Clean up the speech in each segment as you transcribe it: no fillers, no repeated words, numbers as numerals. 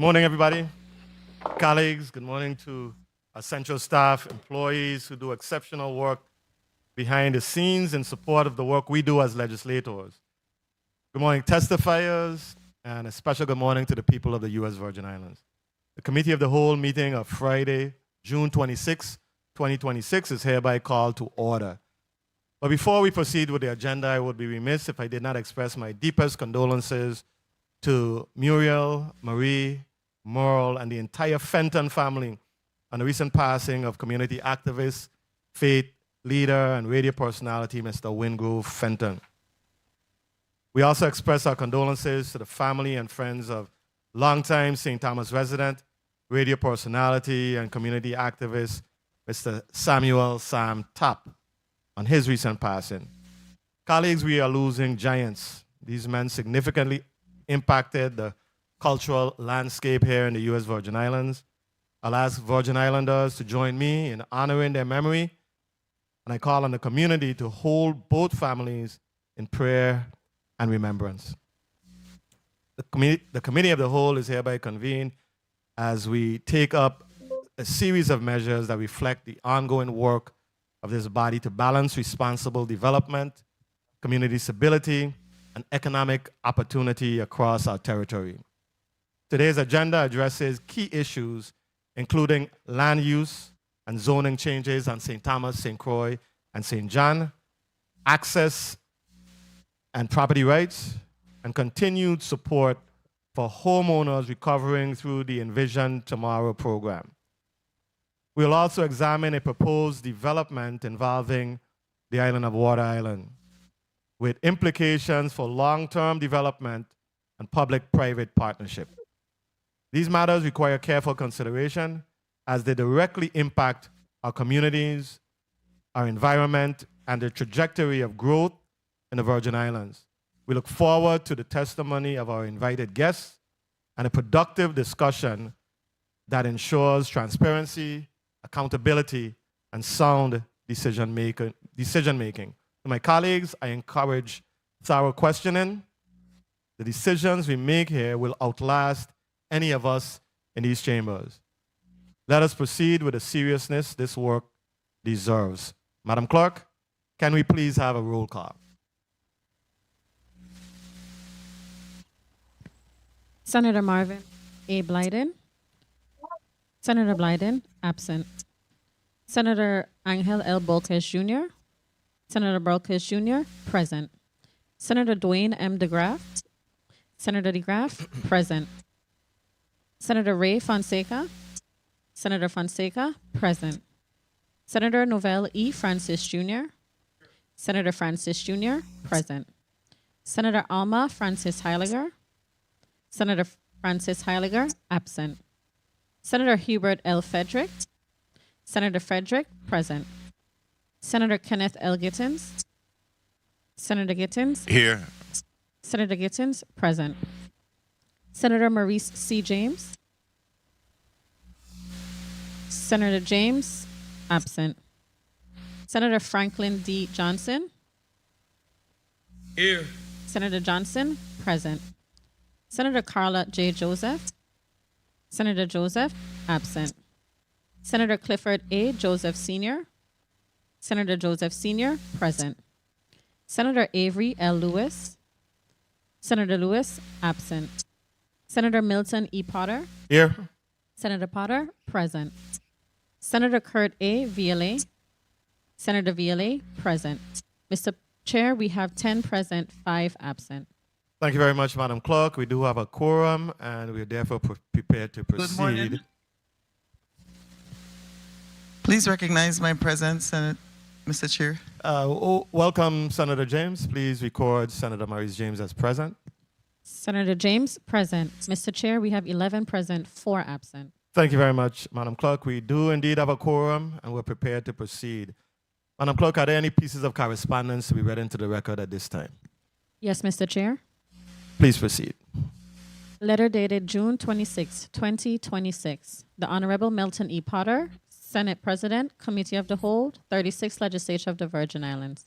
morning, everybody. Colleagues, good morning to our central staff, employees who do exceptional work behind the scenes in support of the work we do as legislators. Good morning, testifiers, and a special good morning to the people of the U.S. Virgin Islands. The Committee of the Whole meeting of Friday, June 26, 2026 is hereby called to order. But before we proceed with the agenda, I would be remiss if I did not express my deepest condolences to Muriel, Marie, Merle, and the entire Fenton family on the recent passing of community activist, faith leader, and radio personality, Mr. Wingrove Fenton. We also express our condolences to the family and friends of longtime St. Thomas resident, radio personality, and community activist, Mr. Samuel Sam Tapp, on his recent passing. Colleagues, we are losing giants. These men significantly impacted the cultural landscape here in the U.S. Virgin Islands. I'll ask Virgin Islanders to join me in honoring their memory, and I call on the community to hold both families in prayer and remembrance. The Committee of the Whole is hereby convened as we take up a series of measures that reflect the ongoing work of this body to balance responsible development, community stability, and economic opportunity across our territory. Today's agenda addresses key issues, including land use and zoning changes on St. Thomas, St. Croix, and St. John, access and property rights, and continued support for homeowners recovering through the Envision Tomorrow program. We'll also examine a proposed development involving the island of Water Island, with implications for long-term development and public-private partnership. These matters require careful consideration as they directly impact our communities, our environment, and the trajectory of growth in the Virgin Islands. We look forward to the testimony of our invited guests and a productive discussion that ensures transparency, accountability, and sound decision-making. To my colleagues, I encourage thorough questioning. The decisions we make here will outlast any of us in these chambers. Let us proceed with the seriousness this work deserves. Madam Clerk, can we please have a roll call? Senator Marvin A. Blyden. Senator Blyden, absent. Senator Angel L. Bolkes Jr. Senator Bolkes Jr., present. Senator Dwayne M. DeGraff. Senator DeGraff, present. Senator Ray Fonseca. Senator Fonseca, present. Senator Novell E. Francis Jr. Senator Francis Jr., present. Senator Alma Francis Heiliger. Senator Francis Heiliger, absent. Senator Hubert L. Frederick. Senator Frederick, present. Senator Kenneth L. Gittins. Senator Gittins. Here. Senator Gittins, present. Senator Maurice C. James. Senator James, absent. Senator Franklin D. Johnson. Here. Senator Johnson, present. Senator Carla J. Joseph. Senator Joseph, absent. Senator Clifford A. Joseph Sr. Senator Joseph Sr., present. Senator Avery L. Lewis. Senator Lewis, absent. Senator Milton E. Potter. Here. Senator Potter, present. Senator Kurt A. Viale. Senator Viale, present. Mr. Chair, we have 10 present, 5 absent. Thank you very much, Madam Clerk. We do have a quorum, and we are therefore prepared to proceed. Good morning. Please recognize my presence, Mr. Chair. Welcome, Senator James. Please record Senator Maurice James as present. Senator James, present. Mr. Chair, we have 11 present, 4 absent. Thank you very much, Madam Clerk. We do indeed have a quorum, and we're prepared to proceed. Madam Clerk, are there any pieces of correspondence to be read into the record at this time? Yes, Mr. Chair. Please proceed. Letter dated June 26, 2026. The Honorable Milton E. Potter, Senate President, Committee of the Whole, 36th Legislature of the Virgin Islands.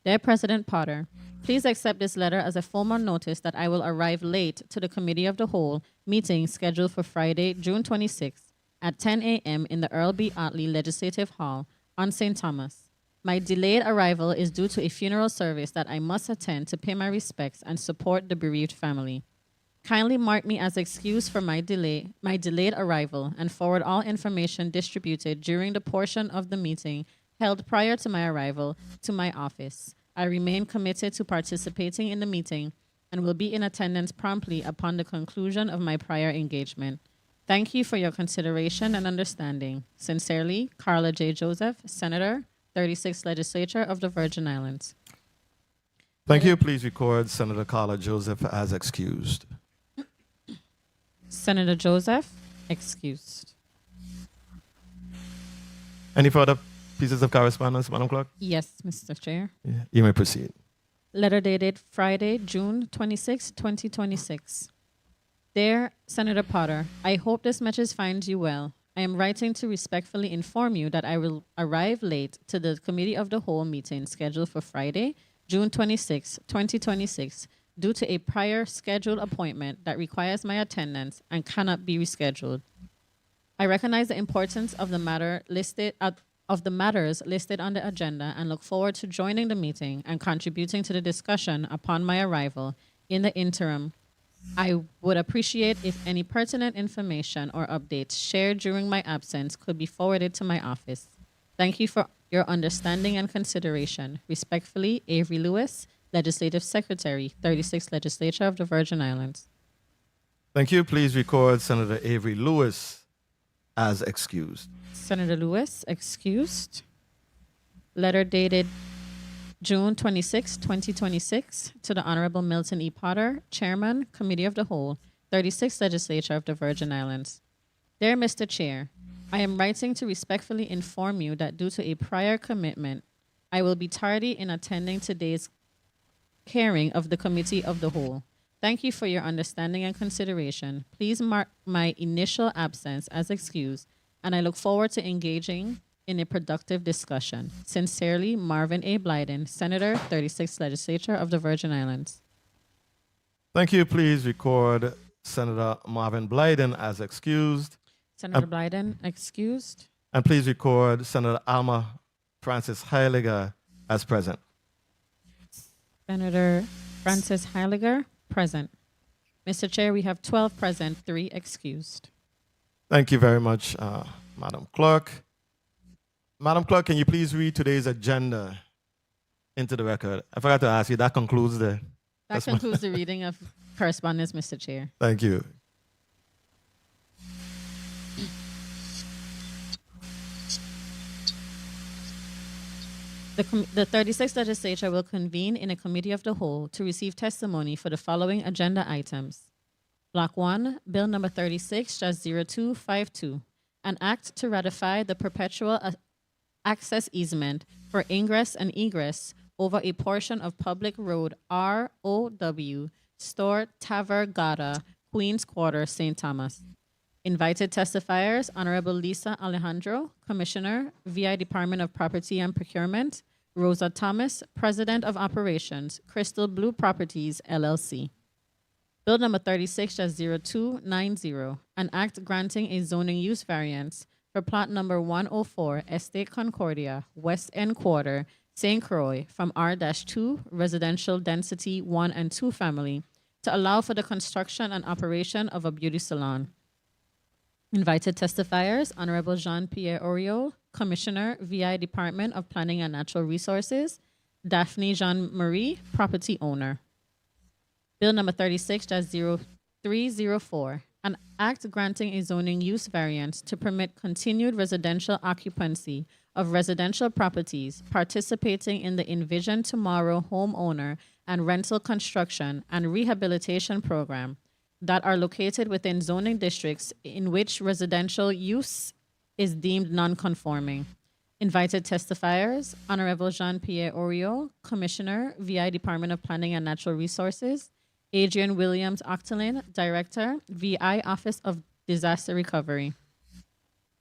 Dear President Potter, please accept this letter as a formal notice that I will arrive late to the Committee of the Whole meeting scheduled for Friday, June 26th at 10 a.m. in the Earle B. Ottley Legislative Hall on St. Thomas. My delayed arrival is due to a funeral service that I must attend to pay my respects and support the bereaved family. Kindly mark me as excused for my delayed arrival, and forward all information distributed during the portion of the meeting held prior to my arrival to my office. I remain committed to participating in the meeting and will be in attendance promptly upon the conclusion of my prior engagement. Thank you for your consideration and understanding. Sincerely, Carla J. Joseph, Senator, 36th Legislature of the Virgin Islands. Thank you. Please record Senator Carla Joseph as excused. Senator Joseph, excused. Any further pieces of correspondence, Madam Clerk? Yes, Mr. Chair. Yeah, you may proceed. Letter dated Friday, June 26, 2026. Dear Senator Potter, I hope this message finds you well. I am writing to respectfully inform you that I will arrive late to the Committee of the Whole meeting scheduled for Friday, June 26, 2026, due to a prior scheduled appointment that requires my attendance and cannot be rescheduled. I recognize the importance of the matters listed on the agenda and look forward to joining the meeting and contributing to the discussion upon my arrival. In the interim, I would appreciate if any pertinent information or updates shared during my absence could be forwarded to my office. Thank you for your understanding and consideration. Respectfully, Avery Lewis, Legislative Secretary, 36th Legislature of the Virgin Islands. Thank you. Please record Senator Avery Lewis as excused. Senator Lewis, excused. Letter dated June 26, 2026, to the Honorable Milton E. Potter, Chairman, Committee of the Whole, 36th Legislature of the Virgin Islands. Dear Mr. Chair, I am writing to respectfully inform you that due to a prior commitment, I will be tardy in attending today's hearing of the Committee of the Whole. Thank you for your understanding and consideration. Please mark my initial absence as excused, and I look forward to engaging in a productive discussion. Sincerely, Marvin A. Blyden, Senator, 36th Legislature of the Virgin Islands. Thank you. Please record Senator Marvin Blyden as excused. Senator Blyden, excused. And please record Senator Alma Francis Heiliger as present. Senator Francis Heiliger, present. Mr. Chair, we have 12 present, 3 excused. Thank you very much, Madam Clerk. Madam Clerk, can you please read today's agenda into the record? I forgot to ask you, that concludes the... That concludes the reading of correspondence, Mr. Chair. Thank you. The 36th Legislature will convene in a Committee of the Whole to receive testimony for the following agenda items. Block 1, Bill number 36-0252, an act to ratify the perpetual access easement for ingress and egress over a portion of Public Road R.O.W, Store Tvaer Gade, Queens Quarter, St. Thomas. Invited testifiers, Honorable Lisa Alejandro, Commissioner, VI Department of Property and Procurement, Rosa Thomas, President of Operations, Crystal Blue Properties, LLC. Bill number 36-0290, an act granting a zoning use variance for plot number 104, Estate Concordia, Westend Quarter, St. Croix, from R-2, residential density 1 and 2 family, to allow for the construction and operation of a beauty salon. Invited testifiers, Honorable Jean-Pierre Oriol, Commissioner, VI Department of Planning and Natural Resources, Daphne Jean-Marie, property owner. Bill number 36-0304, an act granting a zoning use variance to permit continued residential occupancy of residential properties participating in the Envision Tomorrow homeowner and rental construction and rehabilitation program that are located within zoning districts in which residential use is deemed non-conforming. Invited testifiers, Honorable Jean-Pierre Oriol, Commissioner, VI Department of Planning and Natural Resources, Adrian Williams Octolin, Director, VI Office of Disaster Recovery.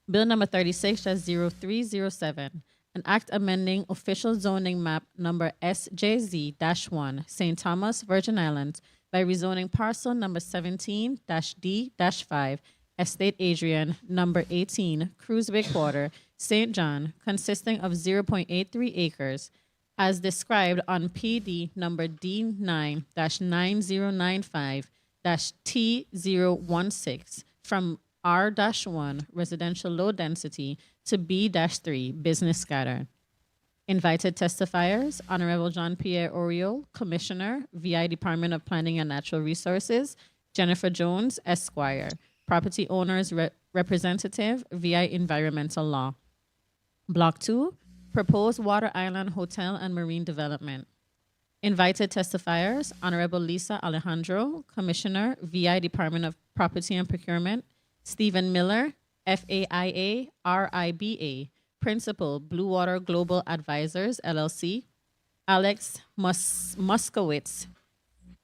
Bill number 36-0307, an act amending official zoning map number SJZ-1, St. Thomas, Virgin Islands, by rezoning parcel number 17-D-5, Estate Adrian, number 18, Cruiseway Quarter, St. John, consisting of 0.83 acres, as described on PD number D9-9095-T016 from R-1 residential low density to B-3 business scatter. Invited testifiers, Honorable Jean-Pierre Oriol, Commissioner, VI Department of Planning and Natural Resources, Jennifer Jones, Esquire, Property Owners Representative, VI Environmental Law. Block 2, Proposed Water Island Hotel and Marine Development. Invited testifiers, Honorable Lisa Alejandro, Commissioner, VI Department of Property and Procurement, Stephen Miller, FAIA RIBA, Principal, Blue Water Global Advisors, LLC, Alex Muskowitz,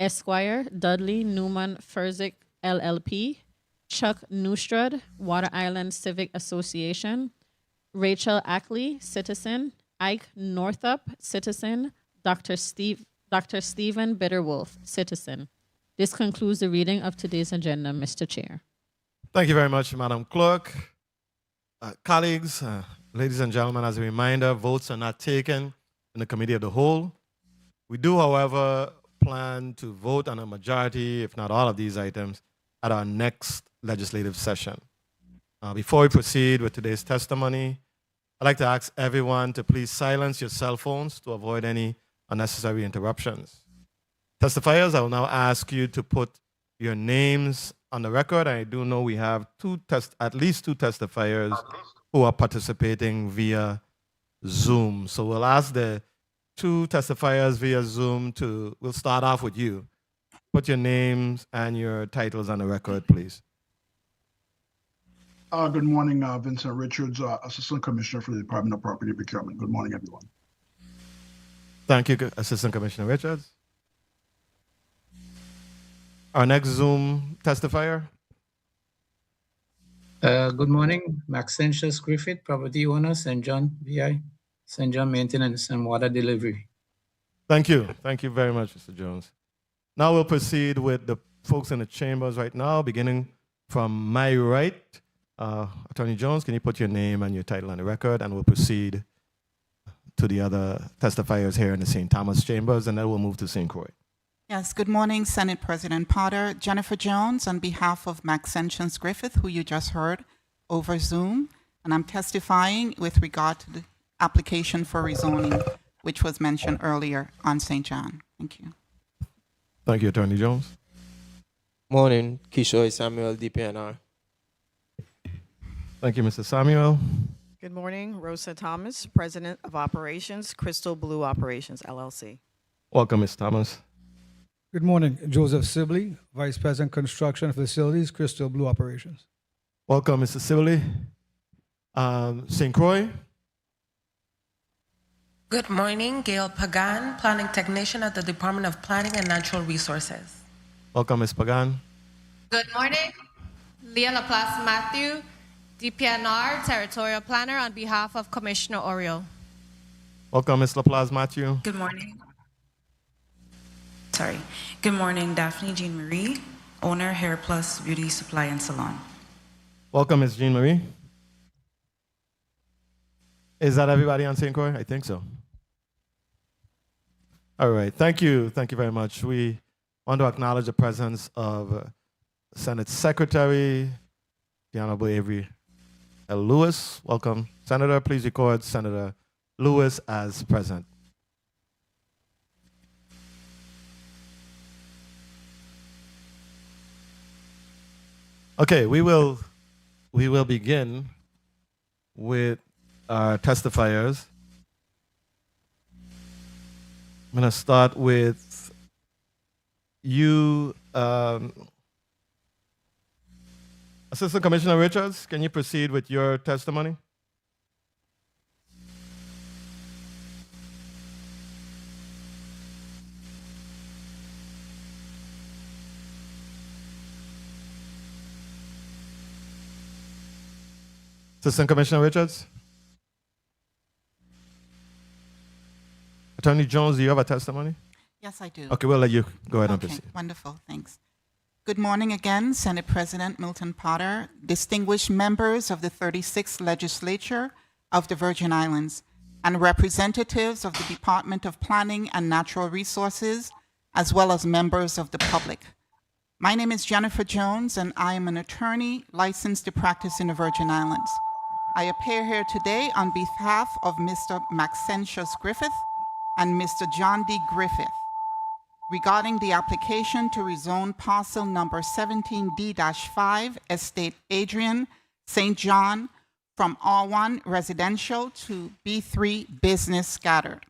Esquire, Dudley Newman Furzik, LLP, Chuck Neustrud, Water Island Civic Association, Rachel Ackley, citizen, Ike Northup, citizen, Dr. Stephen Bitterwolf, citizen. This concludes the reading of today's agenda, Mr. Chair. Thank you very much, Madam Clerk. Colleagues, ladies and gentlemen, as a reminder, votes are not taken in the Committee of the Whole. We do, however, plan to vote on a majority, if not all of these items, at our next legislative session. Before we proceed with today's testimony, I'd like to ask everyone to please silence your cell phones to avoid any unnecessary interruptions. Testifiers, I will now ask you to put your names on the record. I do know we have at least two testifiers who are participating via Zoom. So we'll ask the two testifiers via Zoom we'll start off with you. Put your names and your titles on the record, please. Good morning, Vincent Richards, Assistant Commissioner for the Department of Property Procurement. Good morning, everyone. Thank you, Assistant Commissioner Richards. Our next Zoom testifier. Good morning, Maxentius Griffith, property owner, St. John, VI, St. John Maintenance and Water Delivery. Thank you. Thank you very much, Mr. Jones. Now we'll proceed with the folks in the chambers right now, beginning from my right. Attorney Jones, can you put your name and your title on the record, and we'll proceed to the other testifiers here in the St. Thomas chambers, and then we'll move to St. Croix. Yes, good morning, Senate President Potter. Jennifer Jones on behalf of Maxentius Griffith, who you just heard over Zoom, and I'm testifying with regard to the application for rezoning, which was mentioned earlier on St. John. Thank you. Thank you, Attorney Jones. Morning, Kishore Samuel, DPNR. Thank you, Mr. Samuel. Good morning, Rosa Thomas, President of Operations, Crystal Blue Operations, LLC. Welcome, Ms. Thomas. Good morning, Joseph Sibley, Vice President, Construction Facilities, Crystal Blue Operations. Welcome, Mr. Sibley. St. Croix. Good morning, Gail Pagan, Planning Technician at the Department of Planning and Natural Resources. Welcome, Ms. Pagan. Good morning, Leah Laplace Matthew, DPNR, Territorial Planner on behalf of Commissioner Oriol. Welcome, Ms. Laplace Matthew. Good morning. Good morning, Daphne Jean Marie, owner, Hair Plus Beauty Supply and Salon. Welcome, Ms. Jean Marie. Is that everybody on St. Croix? I think so. All right, thank you. Thank you very much. We want to acknowledge the presence of Senate Secretary, the Honorable Avery L. Lewis. Welcome, Senator. Please record Senator Lewis as present. Okay, we will begin with our testifiers. I'm going to start with you, Assistant Commissioner Richards. Can you proceed with your testimony? Assistant Commissioner Richards. Attorney Jones, do you have a testimony? Yes, I do. Okay, we'll let you go ahead and Okay, proceed. wonderful, thanks. Good morning again, Senate President Milton Potter, distinguished members of the 36th Legislature of the Virgin Islands, and representatives of the Department of Planning and Natural Resources, as well as members of the public. My name is Jennifer Jones, and I am an attorney licensed to practice in the Virgin Islands. I appear here today on behalf of Mr. Maxentius Griffith and Mr. John D. Griffith regarding the application to rezone parcel number 17D-5, Estate Adrian, St. John, from R1 residential to B3 business scattered.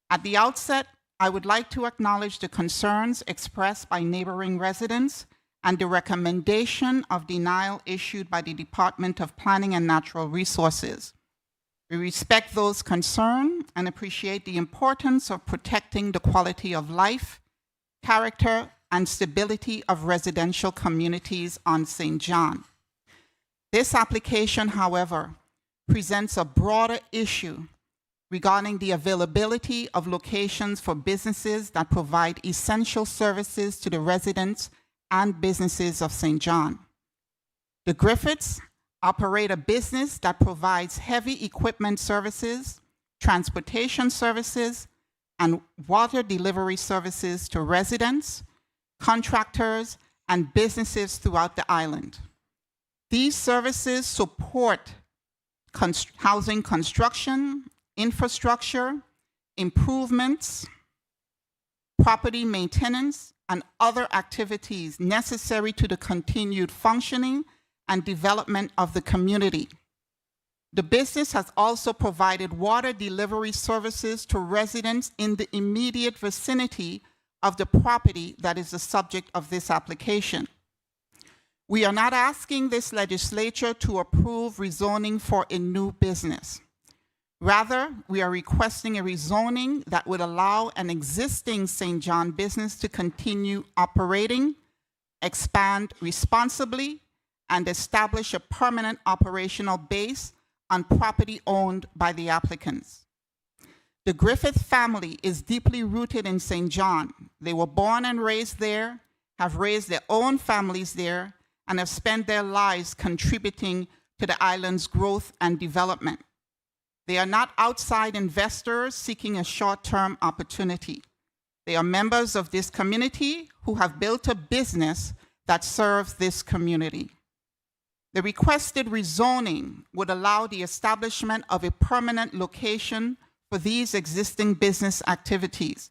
At the outset, I would like to acknowledge the concerns expressed by neighboring residents and the recommendation of denial issued by the Department of Planning and Natural Resources. We respect those concerned and appreciate the importance of protecting the quality of life, character, and stability of residential communities on St. John. This application, however, presents a broader issue regarding the availability of locations for businesses that provide essential services to the residents and businesses of St. John. The Griffiths operate a business that provides heavy equipment services, transportation services, and water delivery services to residents, contractors, and businesses throughout the island. These services support housing construction, infrastructure, improvements, property maintenance, and other activities necessary to the continued functioning and development of the community. The business has also provided water delivery services to residents in the immediate vicinity of the property that is the subject of this application. We are not asking this legislature to approve rezoning for a new business. Rather, we are requesting a rezoning that would allow an existing St. John business to continue operating, expand responsibly, and establish a permanent operational base on property owned by the applicants. The Griffith family is deeply rooted in St. John. They were born and raised there, have raised their own families there, and have spent their lives contributing to the island's growth and development. They are not outside investors seeking a short-term opportunity. They are members of this community who have built a business that serves this community. The requested rezoning would allow the establishment of a permanent location for these existing business activities.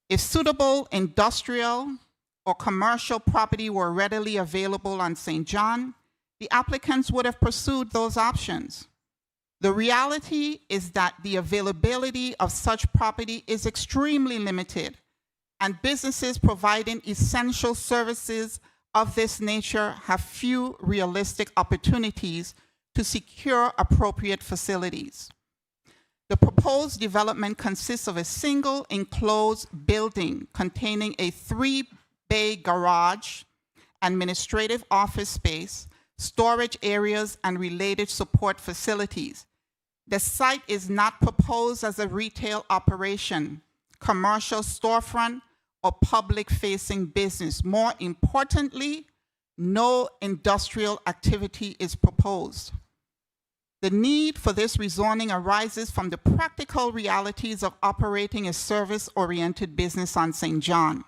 If suitable industrial or commercial property were readily available on St. John, the applicants would have pursued those options. The reality is that the availability of such property is extremely limited, and businesses providing essential services of this nature have few realistic opportunities to secure appropriate facilities. The proposed development consists of a single enclosed building containing a 3-bay garage, administrative office space, storage areas, and related support facilities. The site is not proposed as a retail operation, commercial storefront, or public-facing business. More importantly, no industrial activity is proposed. The need for this rezoning arises from the practical realities of operating a service-oriented business on St. John.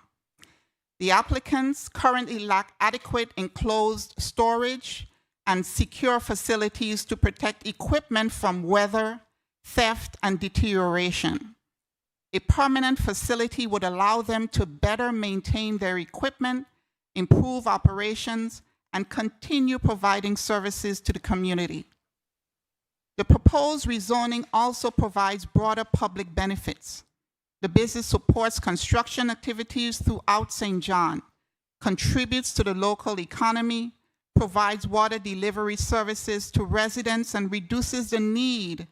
The applicants currently lack adequate enclosed storage and secure facilities to protect equipment from weather, theft, and deterioration. A permanent facility would allow them to better maintain their equipment, improve operations, and continue providing services to the community. The proposed rezoning also provides broader public benefits. The business supports construction activities throughout St. John, contributes to the local economy, provides water delivery services to residents, and reduces the need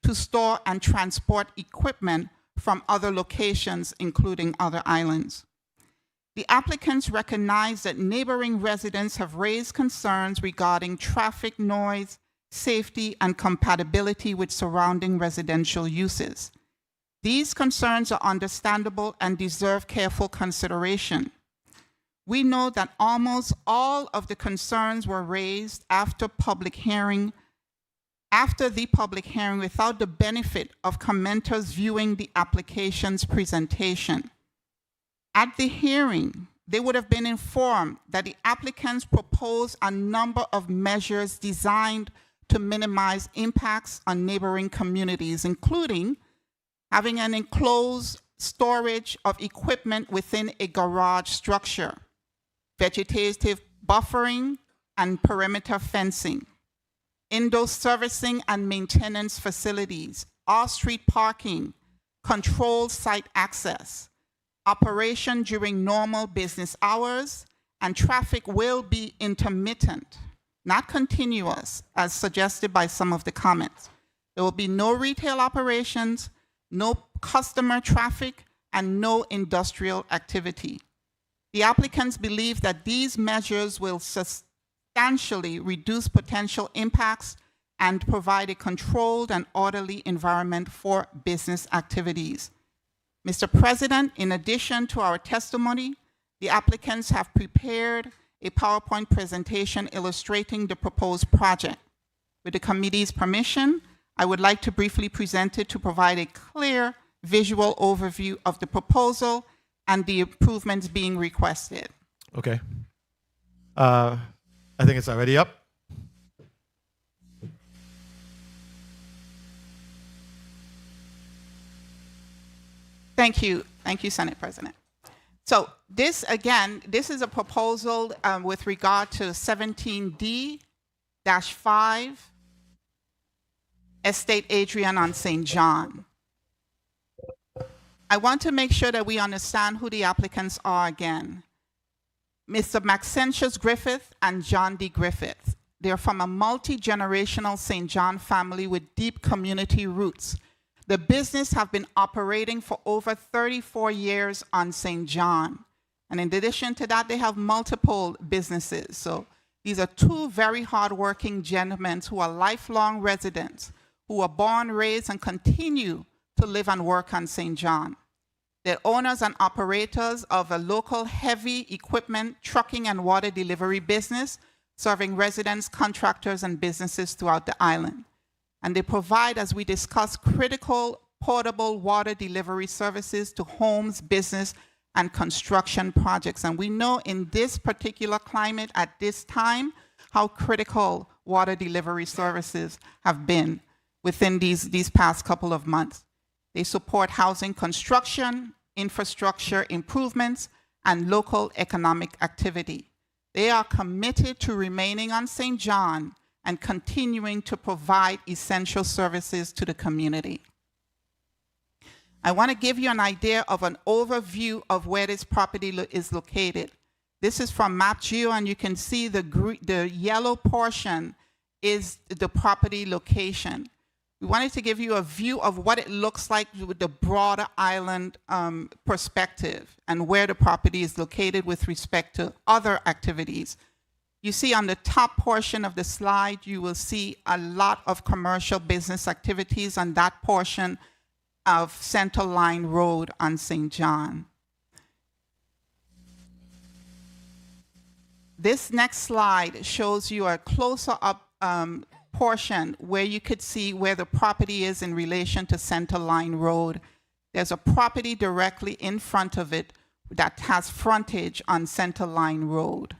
to store and transport equipment from other locations, including other islands. The applicants recognize that neighboring residents have raised concerns regarding traffic noise, safety, and compatibility with surrounding residential uses. These concerns are understandable and deserve careful consideration. We know that almost all of the concerns were raised after the public hearing without the benefit of commenters viewing the application's presentation. At the hearing, they would have been informed that the applicants proposed a number of measures designed to minimize impacts on neighboring communities, including having an enclosed storage of equipment within a garage structure, vegetative buffering and perimeter fencing, indoor servicing and maintenance facilities, off-street parking, controlled site access, operation during normal business hours, and traffic will be intermittent, not continuous, as suggested by some of the comments. There will be no retail operations, no customer traffic, and no industrial activity. The applicants believe that these measures will substantially reduce potential impacts and provide a controlled and orderly environment for business activities. Mr. President, in addition to our testimony, the applicants have prepared a PowerPoint presentation illustrating the proposed project. With the committee's permission, I would like to briefly present it to provide a clear visual overview of the proposal and the improvements being requested. Okay. I think it's already up. Thank you, Senate President. So this, again, this is a proposal with regard to 17D-5 Estate Adrian on St. John. I want to make sure that we understand who the applicants are again. Mr. Maxentius Griffith and John D. Griffith. They're from a multi-generational St. John family with deep community roots. The business have been operating for over 34 years on St. John. And in addition to that, they have multiple businesses. So these are two very hardworking gentlemen who are lifelong residents, who are born, raised, and continue to live and work on St. John. They're owners and operators of a local heavy equipment, trucking, and water delivery business, serving residents, contractors, and businesses throughout the island. And they provide, as we discussed, critical portable water delivery services to homes, business, and construction projects. And we know in this particular climate at this time how critical water delivery services have been within these past couple of months. They support housing construction, infrastructure improvements, and local economic activity. They are committed to remaining on St. John and continuing to provide essential services to the community. I want to give you an idea of an overview of where this property is located. This is from MapGeo, and you can see the yellow portion is the property location. We wanted to give you a view of what it looks like with the broader island perspective and where the property is located with respect to other activities. You see on the top portion of the slide, you will see a lot of commercial business activities on that portion of Center Line Road on St. John. This next slide shows you a closer up portion where you could see where the property is in relation to Center Line Road. There's a property directly in front of it that has frontage on Center Line Road.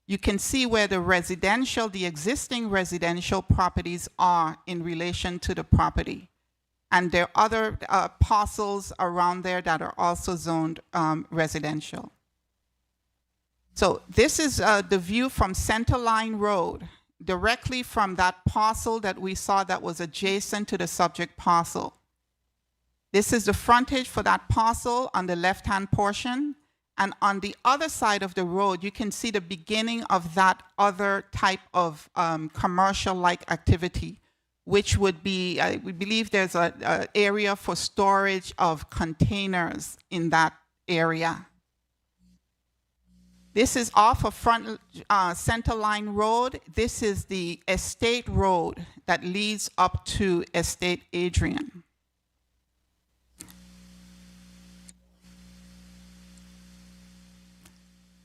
You can see where the existing residential properties are in relation to the property. And there are other parcels around there that are also zoned residential. So this is the view from Center Line Road, directly from that parcel that we saw that was adjacent to the subject parcel. This is the frontage for that parcel on the left-hand portion. And on the other side of the road, you can see the beginning of that other type of commercial-like activity, which would be, we believe there's an area for storage of containers in that area. This is off of Center Line Road. This is the Estate Road that leads up to Estate Adrian.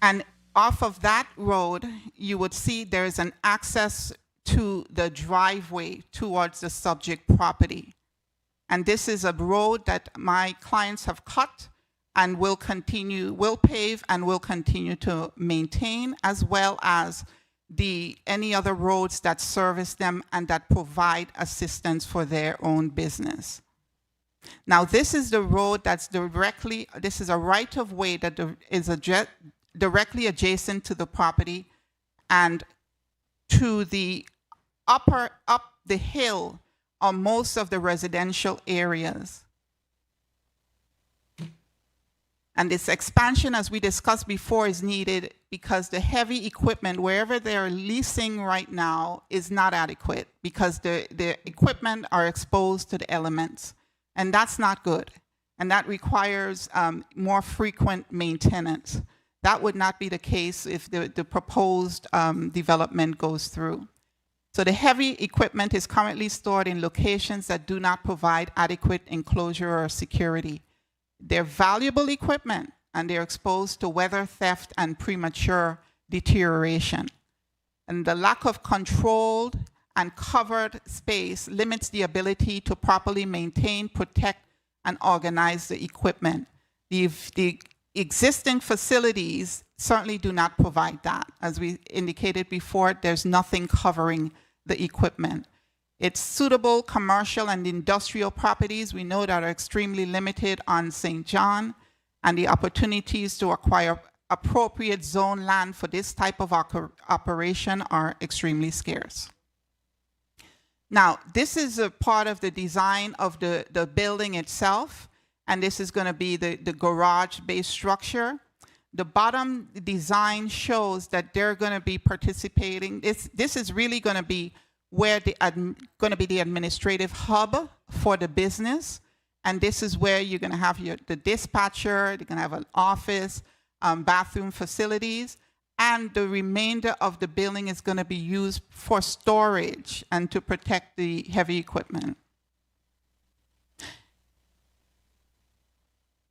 And off of that road, you would see there's an access to the driveway towards the subject property. And this is a road that my clients have cut and will pave and will continue to maintain, as well as any other roads that service them and that provide assistance for their own business. Now, this is the road that's this is a right-of-way that is directly adjacent to the property and to the up the hill are most of the residential areas. And this expansion, as we discussed before, is needed because the heavy equipment, wherever they're leasing right now, is not adequate because the equipment are exposed to the elements. And that's not good. And that requires more frequent maintenance. That would not be the case if the proposed development goes through. So the heavy equipment is currently stored in locations that do not provide adequate enclosure or security. They're valuable equipment, and they're exposed to weather, theft, and premature deterioration. And the lack of controlled and covered space limits the ability to properly maintain, protect, and organize the equipment. The existing facilities certainly do not provide that. As we indicated before, there's nothing covering the equipment. It's suitable commercial and industrial properties we know that are extremely limited on St. John, and the opportunities to acquire appropriate zone land for this type of operation are extremely scarce. Now, this is a part of the design of the building itself, and this is going to be the garage-based structure. The bottom design shows that they're going to be participating. This is really going to be where going to be the administrative hub for the business, and this is where you're going to have the dispatcher. They're going to have an office, bathroom facilities, and the remainder of the building is going to be used for storage and to protect the heavy equipment.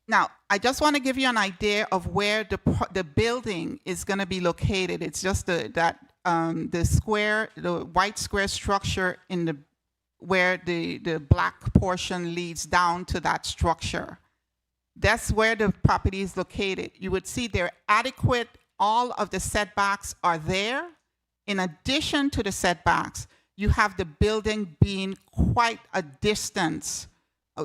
Now, I just want to give you an idea of where the building is going to be located. It's just the white square structure where the black portion leads down to that structure. That's where the property is located. You would see they're adequate. All of the setbacks are there. In addition to the setbacks, you have the building being quite a distance,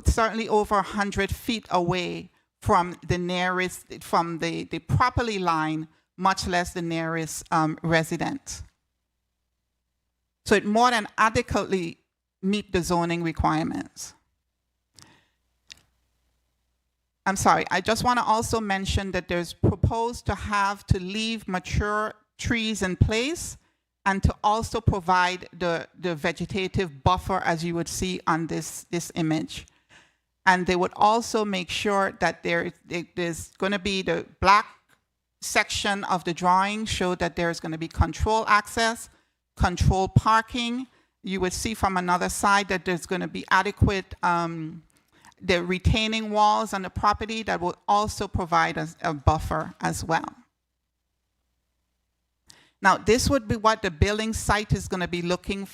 certainly over 100 feet away from the nearest, from the property line, much less the nearest resident. So it more than adequately meet the zoning requirements. I'm sorry, I just want to also mention that there's proposed to leave mature trees in place and to also provide the vegetative buffer as you would see on this image. And they would also make sure that there's going to be the black section of the drawing show that there's going to be control access, control parking. You would see from another side that there's going to be adequate the retaining walls on the property that will also provide us a buffer as well. Now, this would be what the building site is going to be looking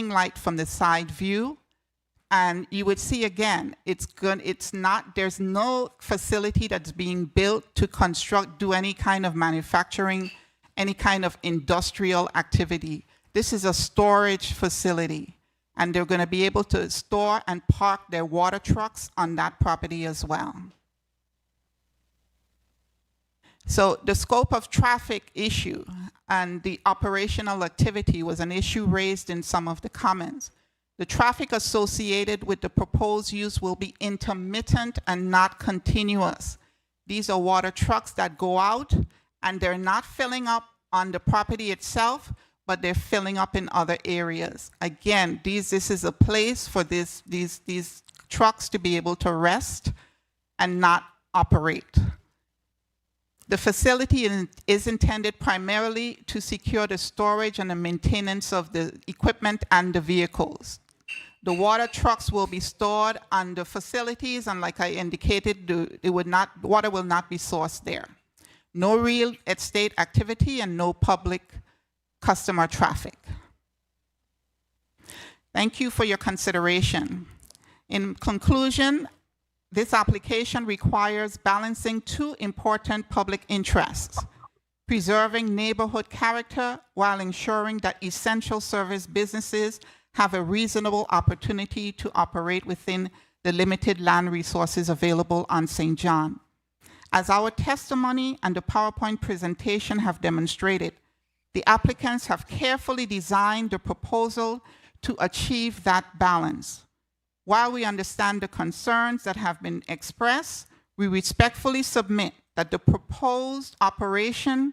like from the side view. And you would see again, there's no facility that's being built to do any kind of manufacturing, any kind of industrial activity. This is a storage facility, and they're going to be able to store and park their water trucks on that property as well. So the scope of traffic issue and the operational activity was an issue raised in some of the comments. The traffic associated with the proposed use will be intermittent and not continuous. These are water trucks that go out, and they're not filling up on the property itself, but they're filling up in other areas. Again, this is a place for these trucks to be able to rest and not operate. The facility is intended primarily to secure the storage and the maintenance of the equipment and the vehicles. The water trucks will be stored on the facilities, and like I indicated, water will not be sourced there. no real estate activity, and no public customer traffic. Thank you for your consideration. In conclusion, this application requires balancing two important public interests: preserving neighborhood character while ensuring that essential service businesses have a reasonable opportunity to operate within the limited land resources available on St. John. As our testimony and the PowerPoint presentation have demonstrated, the applicants have carefully designed the proposal to achieve that balance. While we understand the concerns that have been expressed, we respectfully submit that the proposed operation,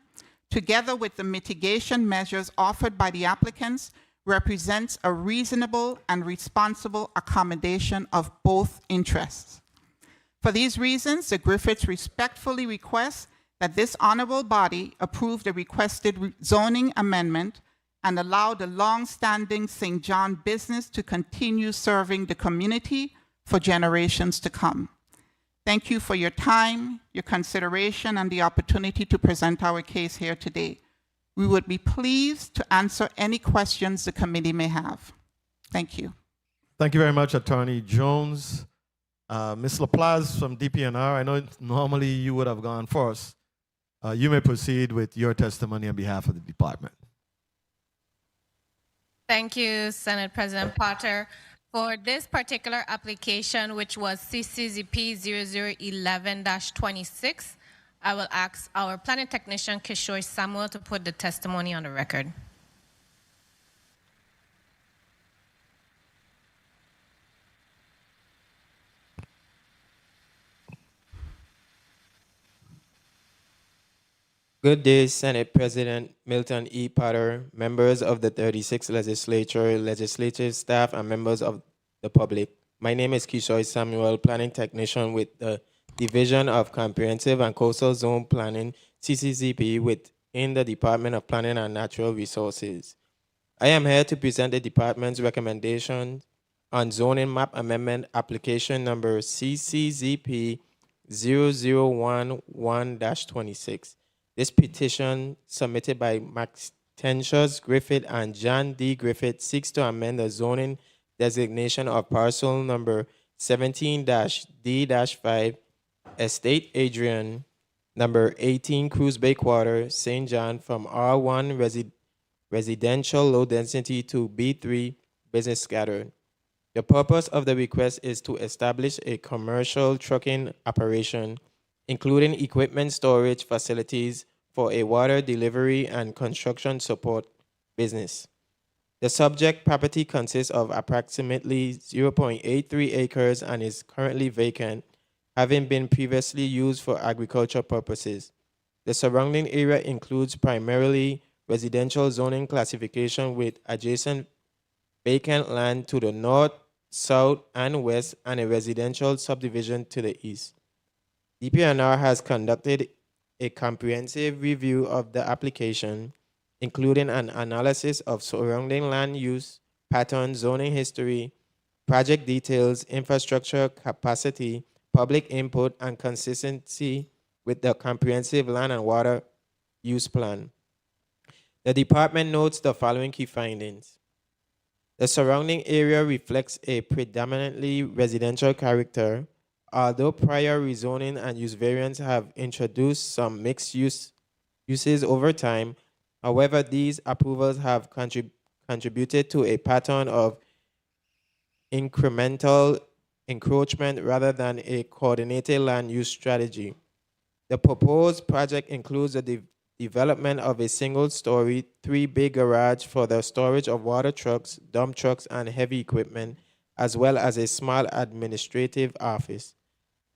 together with the mitigation measures offered by the applicants, represents a reasonable and responsible accommodation of both interests. For these reasons, the Griffiths respectfully request that this honorable body approve the requested zoning amendment and allow the long-standing St. John business to continue serving the community for generations to come. Thank you for your time, your consideration, and the opportunity to present our case here today. We would be pleased to answer any questions the committee may have. Thank you. Thank you very much, Attorney Jones. Ms. LaPlace from DPNR, I know normally you would have gone first. You may proceed with your testimony on behalf of the department. Thank you, Senate President Potter. For this particular application, which was CCZP 0011-26, I will ask our planning technician, Kishore Samuel, to put the testimony on the record. Good day, Senate President Milton E. Potter, members of the 36th Legislature, legislative staff, and members of the public. My name is Kishore Samuel, planning technician with the Division of Comprehensive and Coastal Zone Planning, CCZP, within the Department of Planning and Natural Resources. I am here to present the department's recommendation on zoning map amendment application number CCZP 0011-26. This petition, submitted by Maxentius Griffith and John D. Griffith, seeks to amend the zoning designation of parcel number 17-D-5, Estate Adrian, number 18, Cruise Bay Quarter, St. John, from R1 residential low density to B3 business scattered. The purpose of the request is to establish a commercial trucking operation, including equipment storage facilities for a water delivery and construction support business. The subject property consists of approximately 0.83 acres and is currently vacant, having been previously used for agriculture purposes. The surrounding area includes primarily residential zoning classification with adjacent vacant land to the north, south, and west, and a residential subdivision to the east. DPNR has conducted a comprehensive review of the application, including an analysis of surrounding land use, pattern, zoning history, project details, infrastructure capacity, public input, and consistency with the comprehensive land and water use plan. The department notes the following key findings. The surrounding area reflects a predominantly residential character, although prior rezoning and use variants have introduced some mixed uses over time. However, these approvals have contributed to a pattern of incremental encroachment rather than a coordinated land use strategy. The proposed project includes the development of a single-story, 3-bay garage for the storage of water trucks, dump trucks, and heavy equipment, as well as a small administrative office.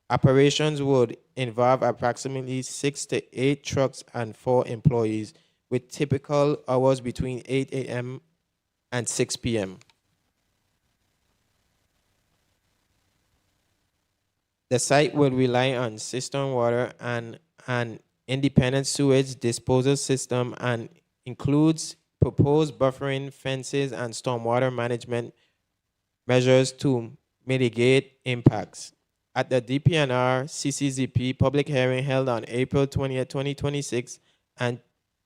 Operations would involve approximately 6 to 8 trucks and 4 employees, with typical hours between 8 a.m. and 6 p.m. The site will rely on cistern water and an independent sewage disposal system and includes proposed buffering, fences, and stormwater management measures to mitigate impacts. at the DPNR CCZP public hearing held on April 20th, 2026, and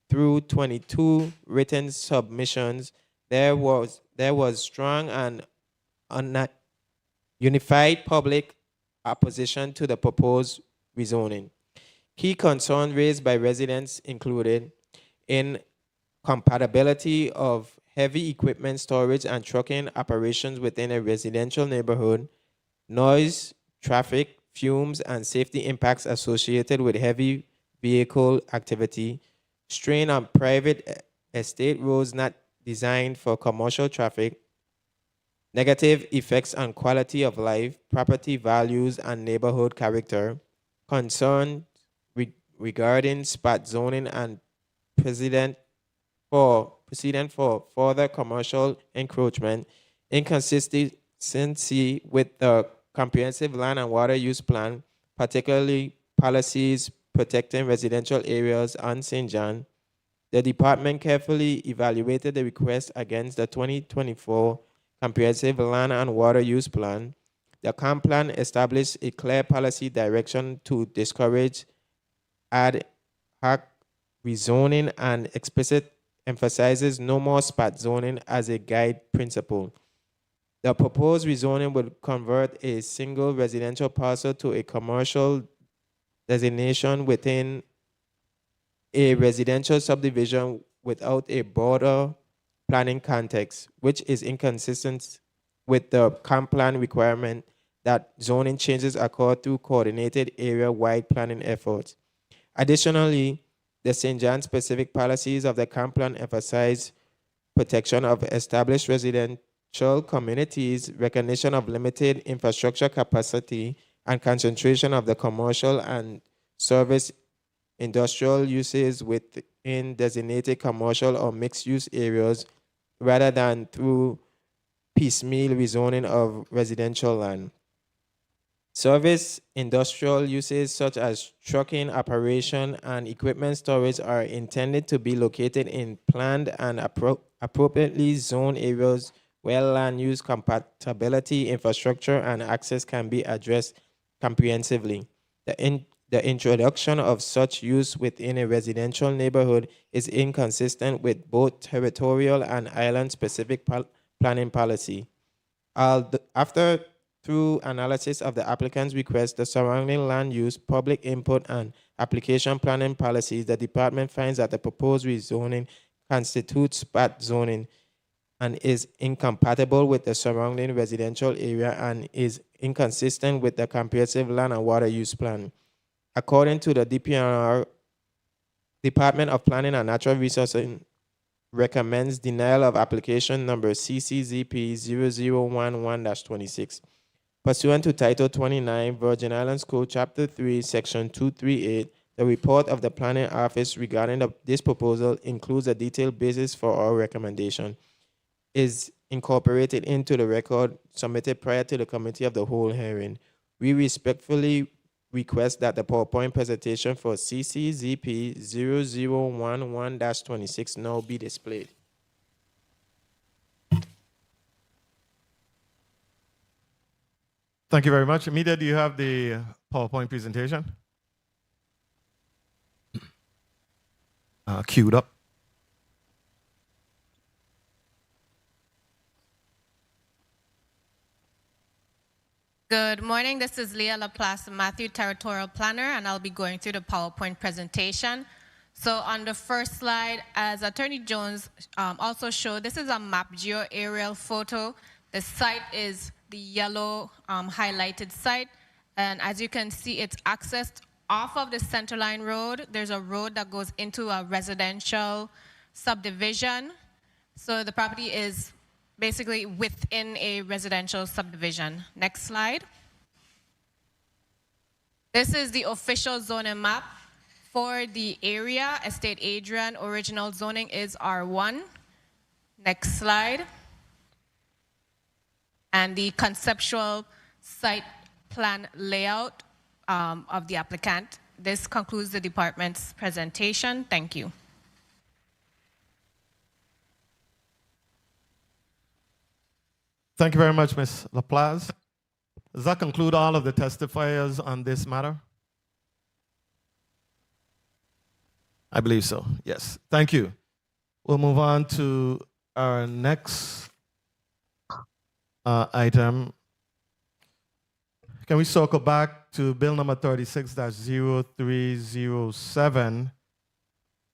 through 22 written submissions, there was strong and unified public opposition to the proposed rezoning. Key concerns raised by residents included incompatibility of heavy equipment storage and trucking operations within a residential neighborhood, noise, traffic, fumes, and safety impacts associated with heavy vehicle activity, strain on private estate roads not designed for commercial traffic, negative effects on quality of life, property values, and neighborhood character, concern regarding spot zoning and precedent for further commercial encroachment, inconsistency with the comprehensive land and water use plan, particularly policies protecting residential areas on St. John. The department carefully evaluated the request against the 2024 comprehensive land and water use plan. The comp plan established a clear policy direction to discourage ad hoc rezoning and explicit emphasizes no more spot zoning as a guide principle. The proposed rezoning would convert a single residential parcel to a commercial designation within a residential subdivision without a broader planning context, which is inconsistent with the comp plan requirement that zoning changes occur through coordinated area-wide planning efforts. Additionally, the St. John specific policies of the comp plan emphasize protection of established residential communities, recognition of limited infrastructure capacity, and concentration of the commercial and service industrial uses within designated commercial or mixed-use areas rather than through piecemeal rezoning of residential land. Service industrial uses such as trucking operation and equipment storage are intended to be located in planned and appropriately zoned areas where land use compatibility, infrastructure, and access can be addressed comprehensively. The introduction of such use within a residential neighborhood is inconsistent with both territorial and island-specific planning policy. After through analysis of the applicant's request, the surrounding land use, public input, and application planning policies, the department finds that the proposed rezoning constitutes spot zoning and is incompatible with the surrounding residential area and is inconsistent with the comprehensive land and water use plan. According to the DPNR, Department of Planning and Natural Resources recommends denial of application number CCZP 0011-26. Pursuant to Title 29, Virgin Islands Code, Chapter 3, Section 238, the report of the Planning Office regarding this proposal includes a detailed basis for our recommendation, is incorporated into the record submitted prior to the Committee of the Whole hearing. We respectfully request that the PowerPoint presentation for CCZP 0011-26 now be displayed. Thank you very much. Amita, do you have the PowerPoint presentation? Queued up. Good morning. This is Leah Laplace Matthew, Territorial Planner, and I'll be going through the PowerPoint presentation. So on the first slide, as Attorney Jones also showed, this is a map geo aerial photo. The site is the yellow highlighted site, and as you can see, it's accessed off of the Centerline Road. There's a road that goes into a residential subdivision. So the property is basically within a residential subdivision. Next slide. This is the official zoning map for the area. Estate Adrian, original zoning is R1. Next slide. And the conceptual site plan layout of the applicant. This concludes the department's presentation. Thank you. Thank you very much, Ms. Laplace. Does that conclude all of the testifiers on this matter? I believe so, yes. Thank you. We'll move on to our next item. Can we circle back to bill number 36-0307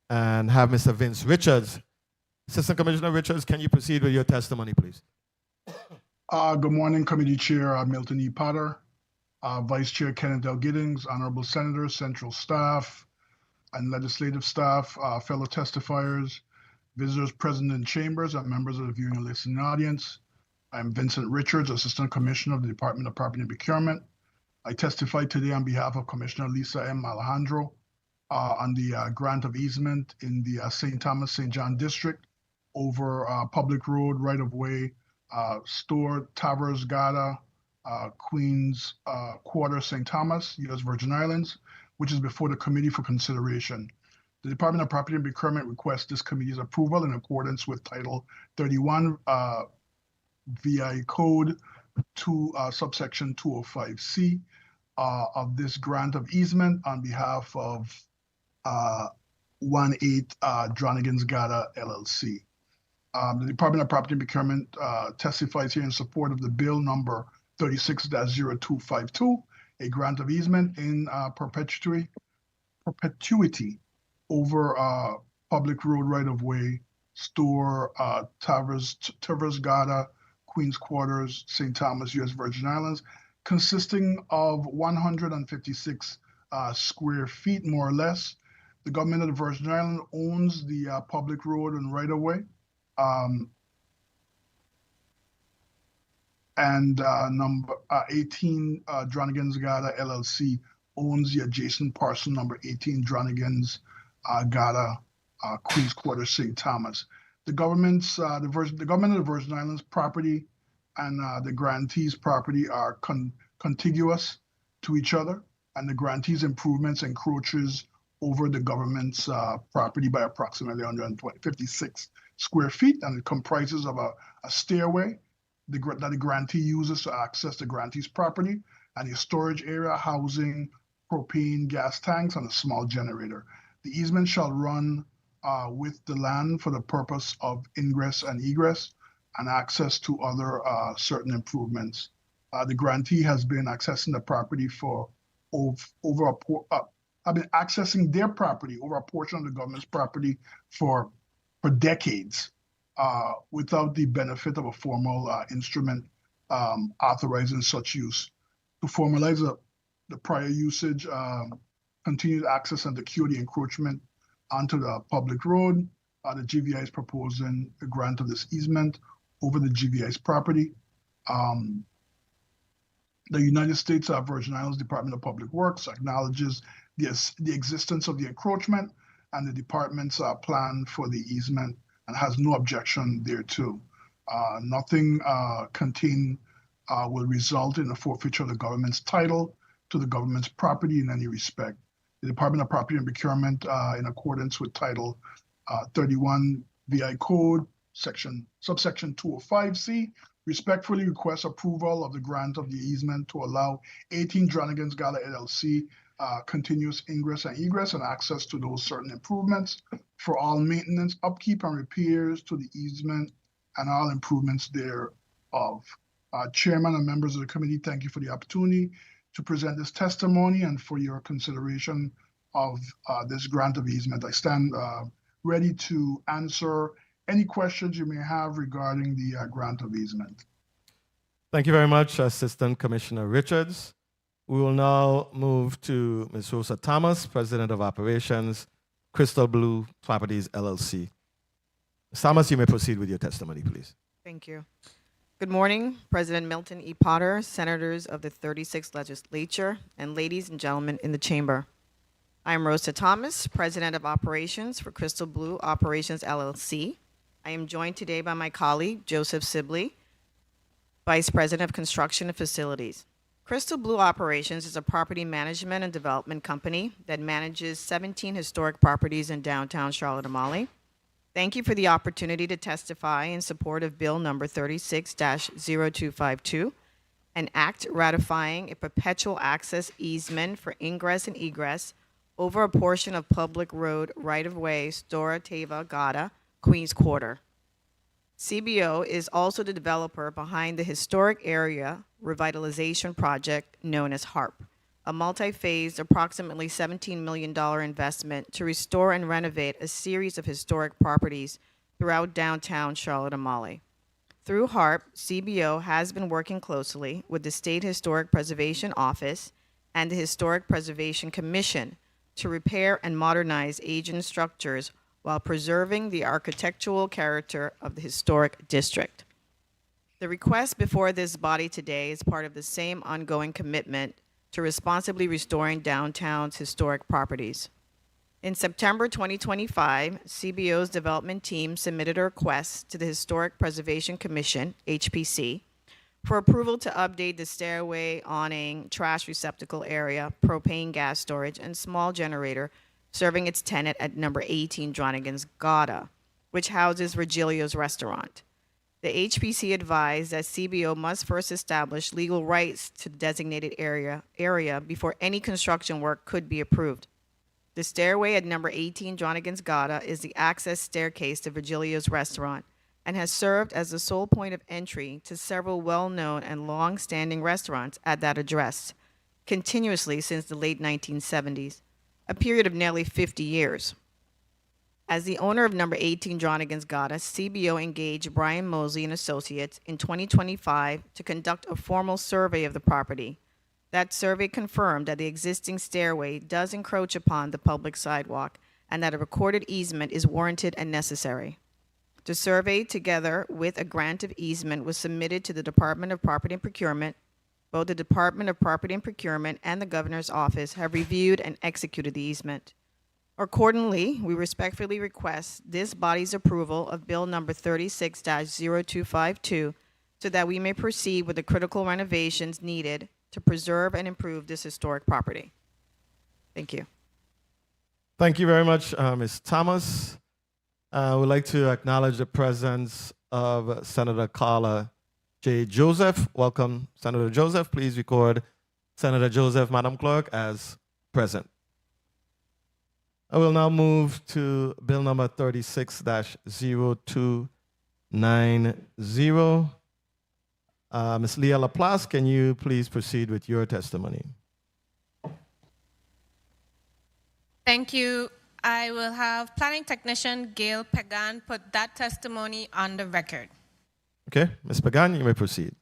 and have Mr. Vince Richards? Assistant Commissioner Richards, can you proceed with your testimony, please? Good morning, Committee Chair Milton E. Potter, Vice Chair Kenneth L. Giddings, Honorable Senators, Central Staff, and Legislative Staff, fellow testifiers, visitors present in chambers, and members of the viewing and listening audience. I'm Vincent Richards, Assistant Commissioner of the Department of Property and Procurement. I testify today on behalf of Commissioner Lisa M. Alejandro on the grant of easement in the St. Thomas, St. John District over Public Road right-of-way, store Tvaer Gade, Queens Quarter, St. Thomas, U.S. Virgin Islands, which is before the committee for consideration. The Department of Property and Procurement requests this committee's approval in accordance with Title 31 VI Code subsection 205C of this grant of easement on behalf of 18 Dronnigan's Gade LLC. The Department of Property and Procurement testifies here in support of the bill number 36-0252, a grant of easement in perpetuity over Public Road right-of-way, store Tvaer Gade, Queens Quarters, St. Thomas, U.S. Virgin Islands, consisting of 156 square feet, more or less. The government of the Virgin Islands owns the public road and right-of-way. Number 18 Dronnigan's Gade LLC owns the adjacent parcel number 18 Dronnigan's Gade, Queens Quarter, St. Thomas. The government of the Virgin Islands property and the grantee's property are contiguous to each other, and the grantee's improvements encroaches over the government's property by approximately 156 square feet, and it comprises of a stairway that the grantee uses to access the grantee's property, and a storage area housing propane gas tanks and a small generator. The easement shall run with the land for the purpose of ingress and egress and access to other certain improvements. The grantee has been accessing the property for accessing their property over a portion of the government's property for decades without the benefit of a formal instrument authorizing such use. To formalize the prior usage, continued access and to cure the encroachment onto the public road, the GVI is proposing a grant of this easement over the GVI's property. The United States Virgin Islands Department of Public Works acknowledges the existence of the encroachment and the department's plan for the easement and has no objection thereto. Nothing contained will result in a forfeiture of the government's title to the government's property in any respect. The Department of Property and Procurement, in accordance with Title 31 VI Code, subsection 205C, respectfully requests approval of the grant of the easement to allow 18 Dronnigan's Gade LLC continuous ingress and egress and access to those certain improvements for all maintenance, upkeep, and repairs to the easement and all improvements thereof. Chairman and members of the committee, thank you for the opportunity to present this testimony and for your consideration of this grant of easement. I stand ready to answer any questions you may have regarding the grant of easement. Thank you very much, Assistant Commissioner Richards. We will now move to Ms. Rosa Thomas, President of Operations, Crystal Blue Properties, LLC. Ms. Thomas, you may proceed with your testimony, please. Thank you. Good morning, President Milton E. Potter, Senators of the 36th Legislature, and ladies and gentlemen in the chamber. I am Rosa Thomas, President of Operations for Crystal Blue Operations, LLC. I am joined today by my colleague, Joseph Sibley, Vice President of Construction and Facilities. Crystal Blue Operations is a property management and development company that manages 17 historic properties in downtown Charlotte Amalie. Thank you for the opportunity to testify in support of Bill number 36-0252, an act ratifying a perpetual access easement for ingress and egress over a portion of public road right-of-way Tvaer Gade, Queens Quarter. CBO is also the developer behind the historic area revitalization project known as HARP, a multi-phased, approximately $17 million investment to restore and renovate a series of historic properties throughout downtown Charlotte Amalie. Through HARP, CBO has been working closely with the State Historic Preservation Office and the Historic Preservation Commission to repair and modernize aging structures while preserving the architectural character of the historic district. The request before this body today is part of the same ongoing commitment to responsibly restoring downtown's historic properties. In September 2025, CBO's development team submitted a request to the Historic Preservation Commission, HPC, for approval to update the stairway, awning, trash receptacle area, propane gas storage, and small generator serving its tenant at number 18 Dronigan's Gade, which houses Virgilio's restaurant. The HPC advised that CBO must first establish legal rights to the designated area before any construction work could be approved. The stairway at number 18 Dronigan's Gade is the access staircase to Virgilio's restaurant and has served as the sole point of entry to several well-known and long-standing restaurants at that address, continuously since the late 1970s, a period of nearly 50 years. As the owner of number 18 Dronigan's Gade, CBO engaged Brian Mosley and Associates in 2025 to conduct a formal survey of the property. That survey confirmed that the existing stairway does encroach upon the public sidewalk and that a recorded easement is warranted and necessary. The survey, together with a grant of easement, was submitted to the Department of Property and Procurement. Both the Department of Property and Procurement and the Governor's Office have reviewed and executed the easement. Accordingly, we respectfully request this body's approval of Bill number 36-0252 so that we may proceed with the critical renovations needed to preserve and improve this historic property. Thank you. Thank you very much, Ms. Thomas. I would like to acknowledge the presence of Senator Carla J. Joseph. Welcome, Senator Joseph. Please record Senator Joseph, Madam Clerk, as present. I will now move to Bill number 36-0290. Ms. Leah Laplace, can you please proceed with your testimony? Thank you. I will have planning technician Gail Pagan put that testimony on the record. Okay, Ms. Pagan, you may proceed.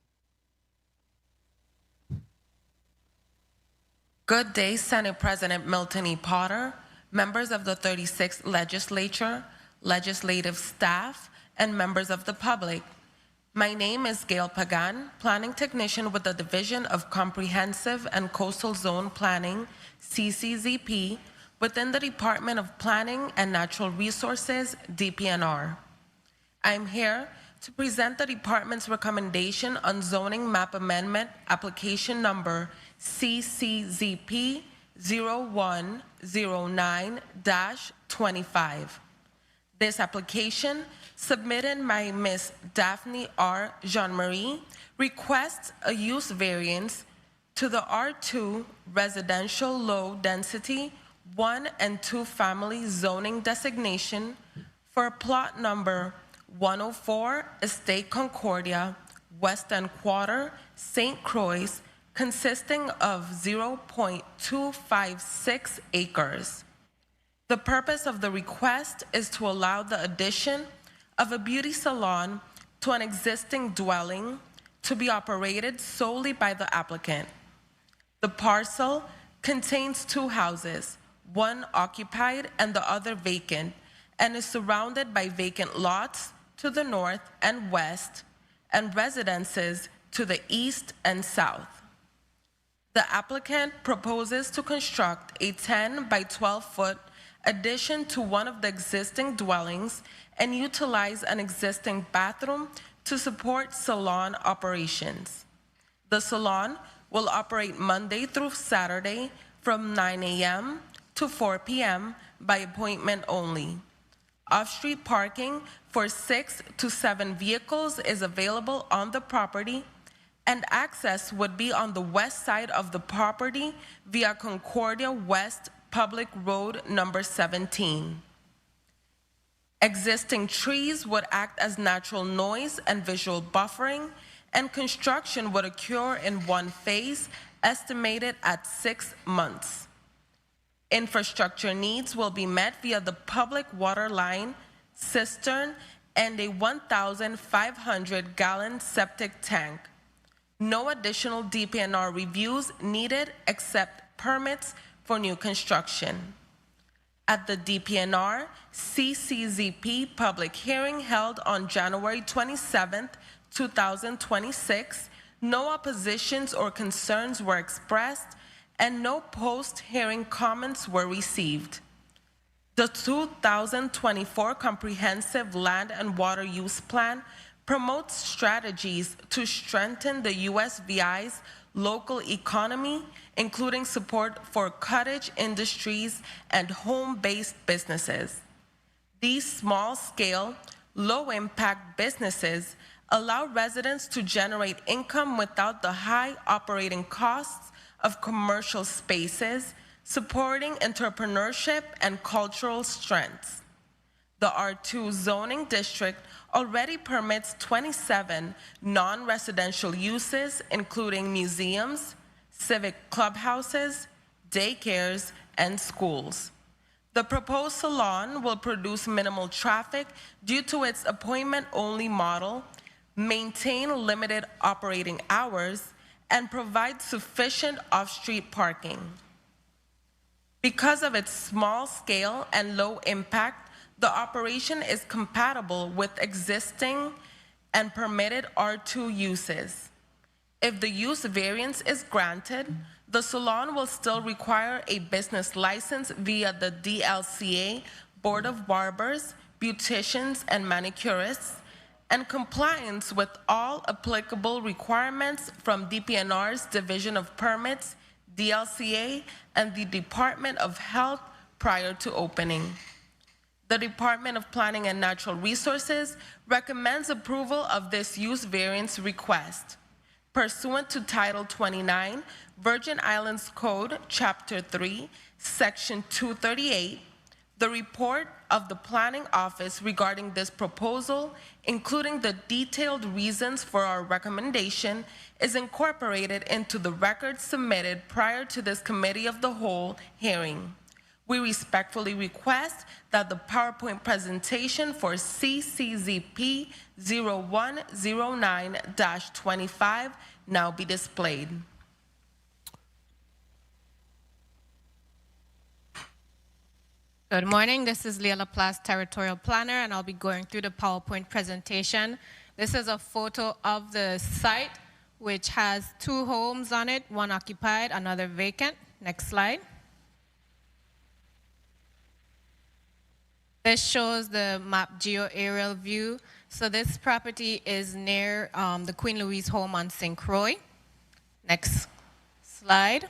Good day, Senate President Milton E. Potter, members of the 36th Legislature, legislative staff, and members of the public. My name is Gail Pagan, planning technician with the Division of Comprehensive and Coastal Zone Planning, CCZP, within the Department of Planning and Natural Resources, DPNR. I'm here to present the department's recommendation on zoning map amendment application number CCZP 0109-25. This application, submitted by Ms. Daphne R. Jean-Marie, requests a use variance to the R2 residential low density 1 and 2 family zoning designation for plot number 104 Estate Concordia, Westend Quarter, St. Croix, consisting of 0.256 acres. The purpose of the request is to allow the addition of a beauty salon to an existing dwelling to be operated solely by the applicant. The parcel contains 2 houses, one occupied and the other vacant, and is surrounded by vacant lots to the north and west and residences to the east and south. The applicant proposes to construct a 10 by 12 foot addition to one of the existing dwellings and utilize an existing bathroom to support salon operations. The salon will operate Monday through Saturday from 9 a.m. to 4 p.m. by appointment only. Off-street parking for 6 to 7 vehicles is available on the property, and access would be on the west side of the property via Concordia West Public Road number 17. Existing trees would act as natural noise and visual buffering, and construction would occur in one phase, estimated at 6 months. Infrastructure needs will be met via the public water line, cistern, and a 1,500-gallon septic tank. No additional DPNR reviews needed except permits for new construction. At the DPNR CCZP public hearing held on January 27, 2026, no oppositions or concerns were expressed and no post-hearing comments were received. The 2024 Comprehensive Land and Water Use Plan promotes strategies to strengthen the USVI's local economy, including support for cottage industries and home-based businesses. These small-scale, low-impact businesses allow residents to generate income without the high operating costs of commercial spaces, supporting entrepreneurship and cultural strengths. The R2 zoning district already permits 27 non-residential uses, including museums, civic clubhouses, daycares, and schools. The proposed salon will produce minimal traffic due to its appointment-only model, maintain limited operating hours, and provide sufficient off-street parking. Because of its small scale and low impact, the operation is compatible with existing and permitted R2 uses. If the use variance is granted, the salon will still require a business license via the DLCA Board of Barbers, Beauticians, and Manicurists, and compliance with all applicable requirements from DPNR's Division of Permits, DLCA, and the Department of Health prior to opening. The Department of Planning and Natural Resources recommends approval of this use variance request. Pursuant to Title 29, Virgin Islands Code, Chapter 3, Section 238, the report of the Planning Office regarding this proposal, including the detailed reasons for our recommendation, is incorporated into the record submitted prior to this Committee of the Whole hearing. We respectfully request that the PowerPoint presentation for CCZP 0109-25 now be displayed. Good morning. This is Leah Laplace, Territorial Planner, and I'll be going through the PowerPoint presentation. This is a photo of the site, which has 2 homes on it, one occupied, another vacant. Next slide. This shows the map geo-aerial view. So this property is near the Queen Louise home on St. Croix. Next slide.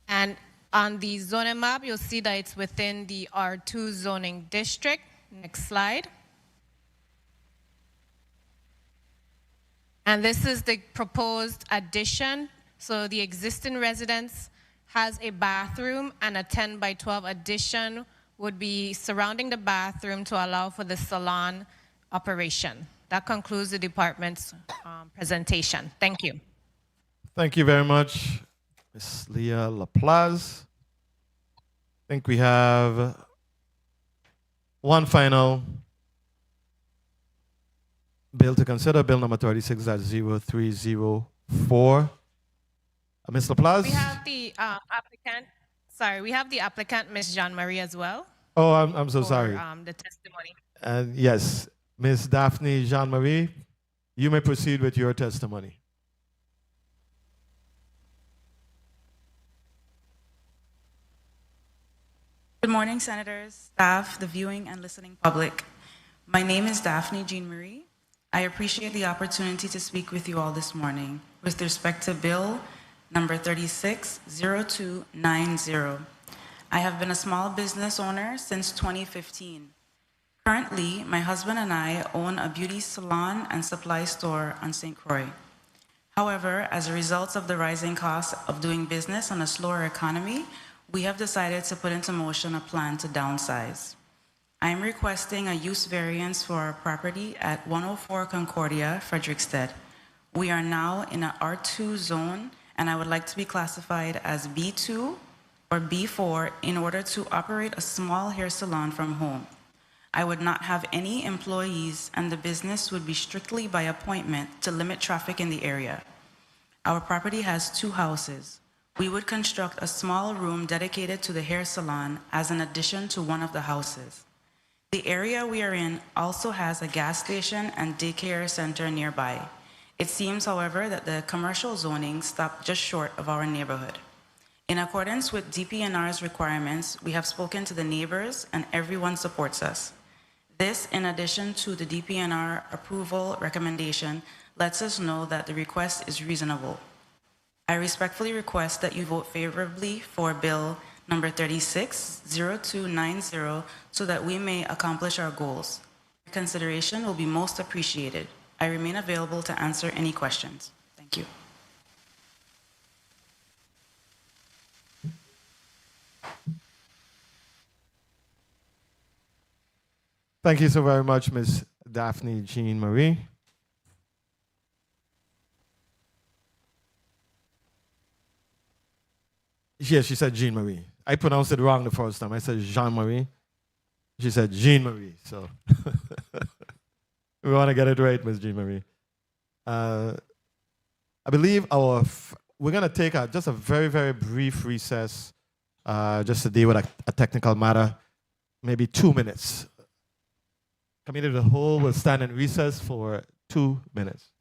And on the zoning map, you'll see that it's within the R2 zoning district. Next slide. And this is the proposed addition. So the existing residence has a bathroom, and a 10 by 12 addition would be surrounding the bathroom to allow for the salon operation. That concludes the department's presentation. Thank you. Thank you very much, Ms. Leah Laplace. I think we have one final bill to consider, bill number 36-0304. Ms. Laplace? We have the applicant. Sorry, we have the applicant, Ms. Jean-Marie, as well. Oh, I'm so for, sorry. The testimony. And yes, Ms. Daphne Jean-Marie, you may proceed with your testimony. Good morning, Senators, staff, the viewing and listening public. My name is Daphne Jean-Marie. I appreciate the opportunity to speak with you all this morning with respect to Bill number 36-0290. I have been a small business owner since 2015. Currently, my husband and I own a beauty salon and supply store on St. Croix. However, as a result of the rising cost of doing business on a slower economy, we have decided to put into motion a plan to downsize. I am requesting a use variance for our property at 104 Concordia, Frederiksted. We are now in an R2 zone, and I would like to be classified as B2 or B4 in order to operate a small hair salon from home. I would not have any employees, and the business would be strictly by appointment to limit traffic in the area. Our property has 2 houses. We would construct a small room dedicated to the hair salon as an addition to one of the houses. The area we are in also has a gas station and daycare center nearby. It seems, however, that the commercial zoning stopped just short of our neighborhood. In accordance with DPNR's requirements, we have spoken to the neighbors and everyone supports us. This, in addition to the DPNR approval recommendation, lets us know that the request is reasonable. I respectfully request that you vote favorably for Bill number 360290 so that we may accomplish our goals. Your consideration will be most appreciated. I remain available to answer any questions. Thank you. Thank you so very much, Ms. Daphne Jean Marie. Yes, she said Jean Marie. I pronounced it wrong the first time. I said Jean Marie. She said Jean Marie. So we want to get it right, Ms. Jean Marie. I believe we're going to take just a very, very brief recess just to deal with a technical matter, maybe 2 minutes. Committee of the whole will stand in recess for 2 minutes.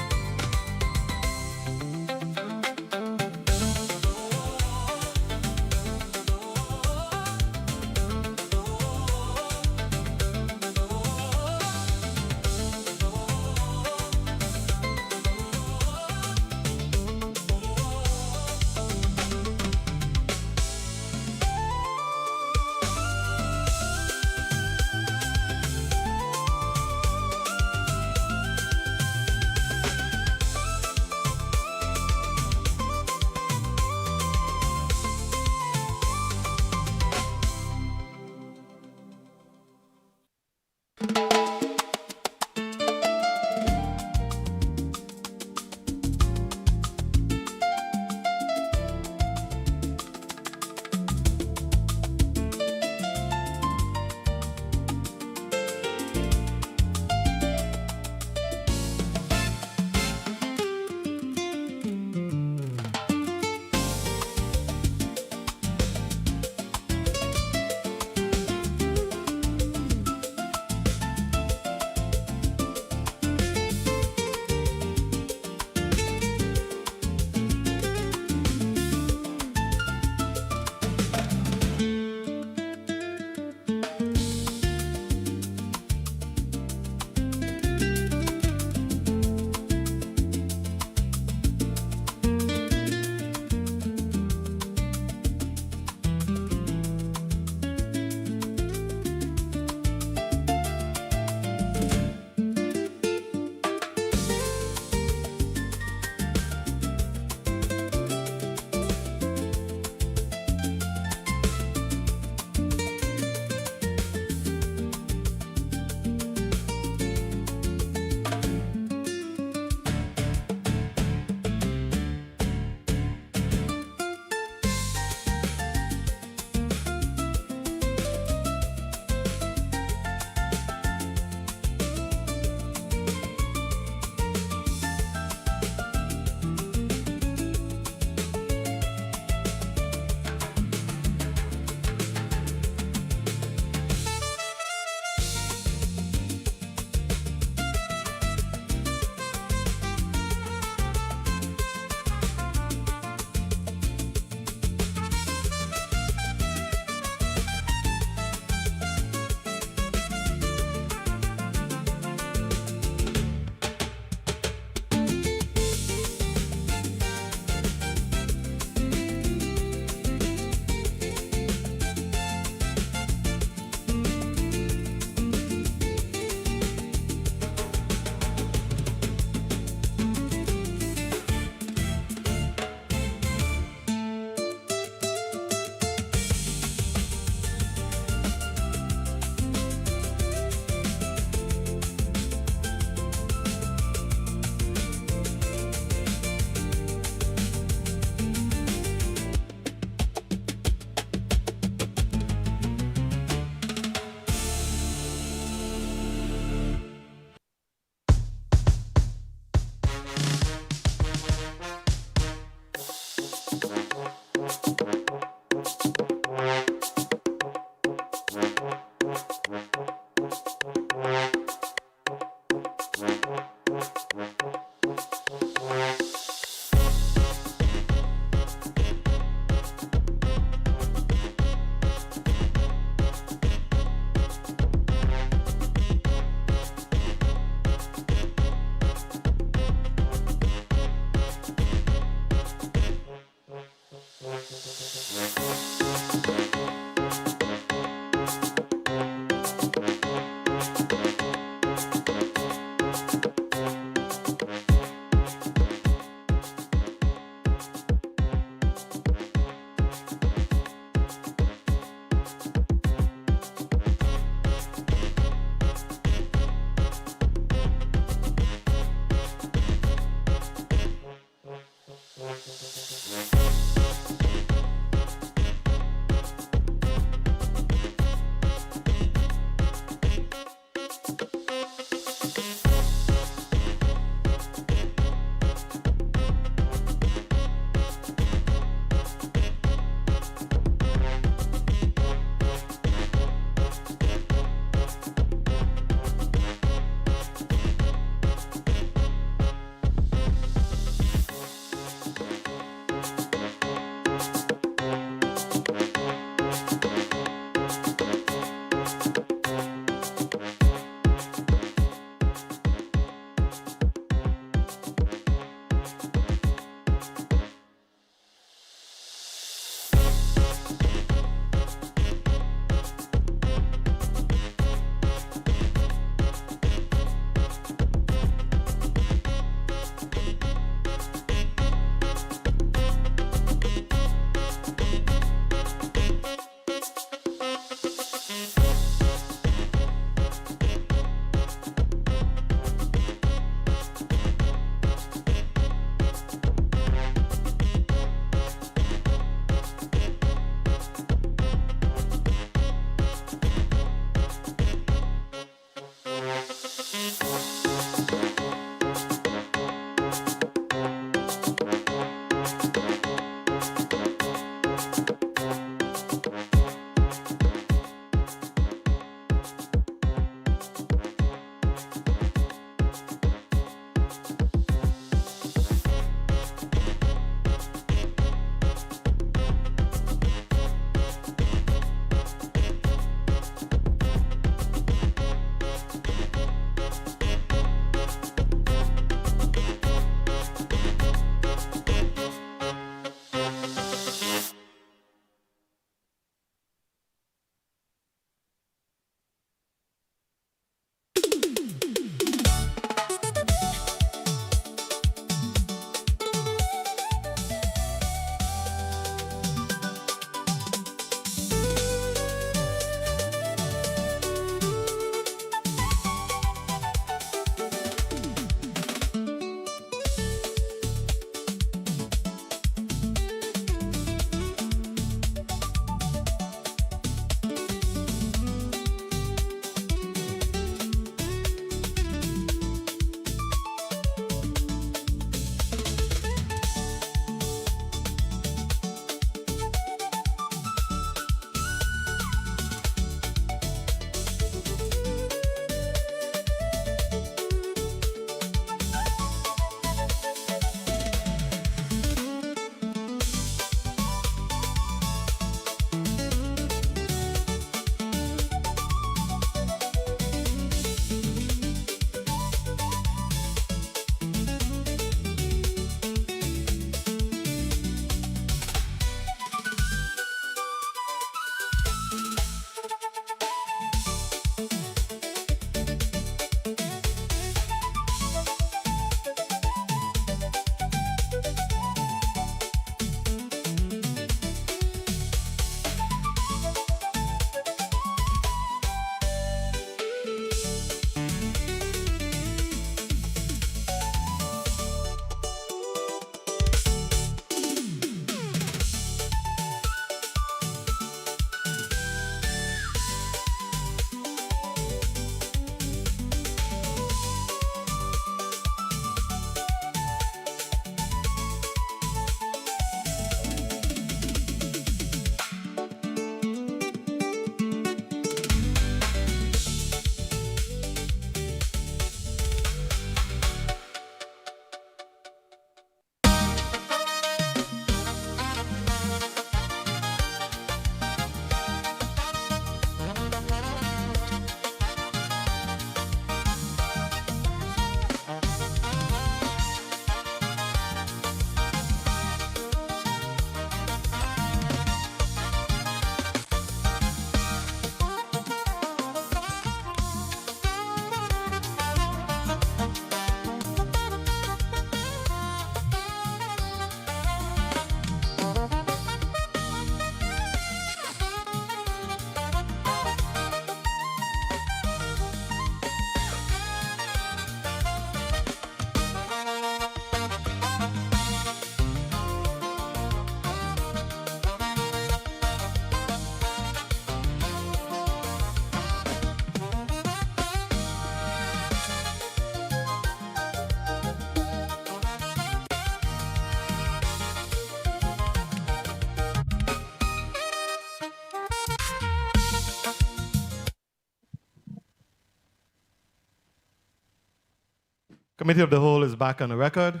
Committee of the Whole is back on the record.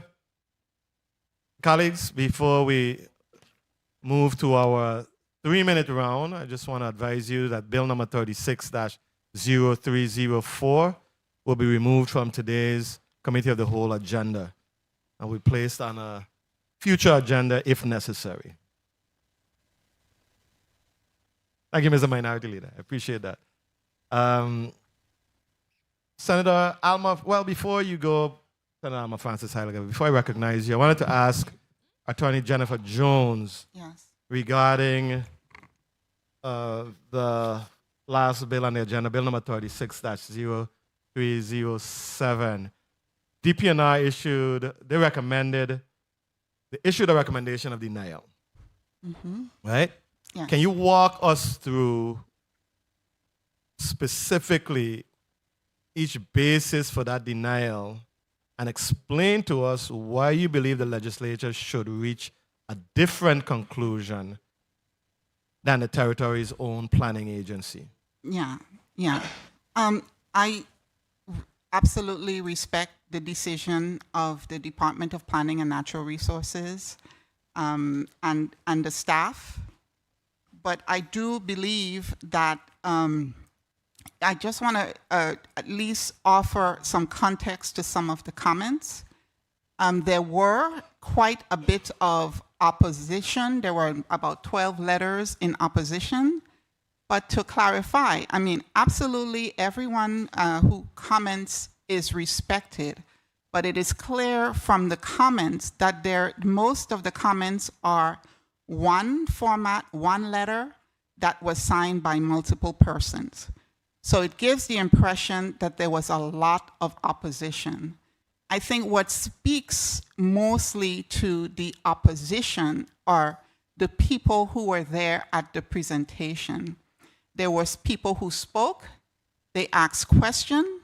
Colleagues, before we move to our 3-minute round, I just want to advise you that Bill number 36-0304 will be removed from today's Committee of the Whole agenda and will be placed on a future agenda if necessary. Thank you, Mr. Minority Leader. I appreciate that. Senator Alma, well, before you go, Senator Alma Francis Heiliger, before I recognize you, I wanted to ask Attorney Jennifer Jones regarding the last bill on the agenda, Bill number 36-0307. DPNR issued a recommendation of denial, right? Yes. Can you walk us through specifically each basis for that denial and explain to us why you believe the legislature should reach a different conclusion than the territory's own planning agency? Yeah. I absolutely respect the decision of the Department of Planning and Natural Resources and the staff. But I do believe that I just want to at least offer some context to some of the comments. There were quite a bit of opposition. There were about 12 letters in opposition. But to clarify, I mean, absolutely everyone who comments is respected. But it is clear from the comments that most of the comments are one format, one letter that was signed by multiple persons. So it gives the impression that there was a lot of opposition. I think what speaks mostly to the opposition are the people who were there at the presentation. There was people who spoke, they asked questions,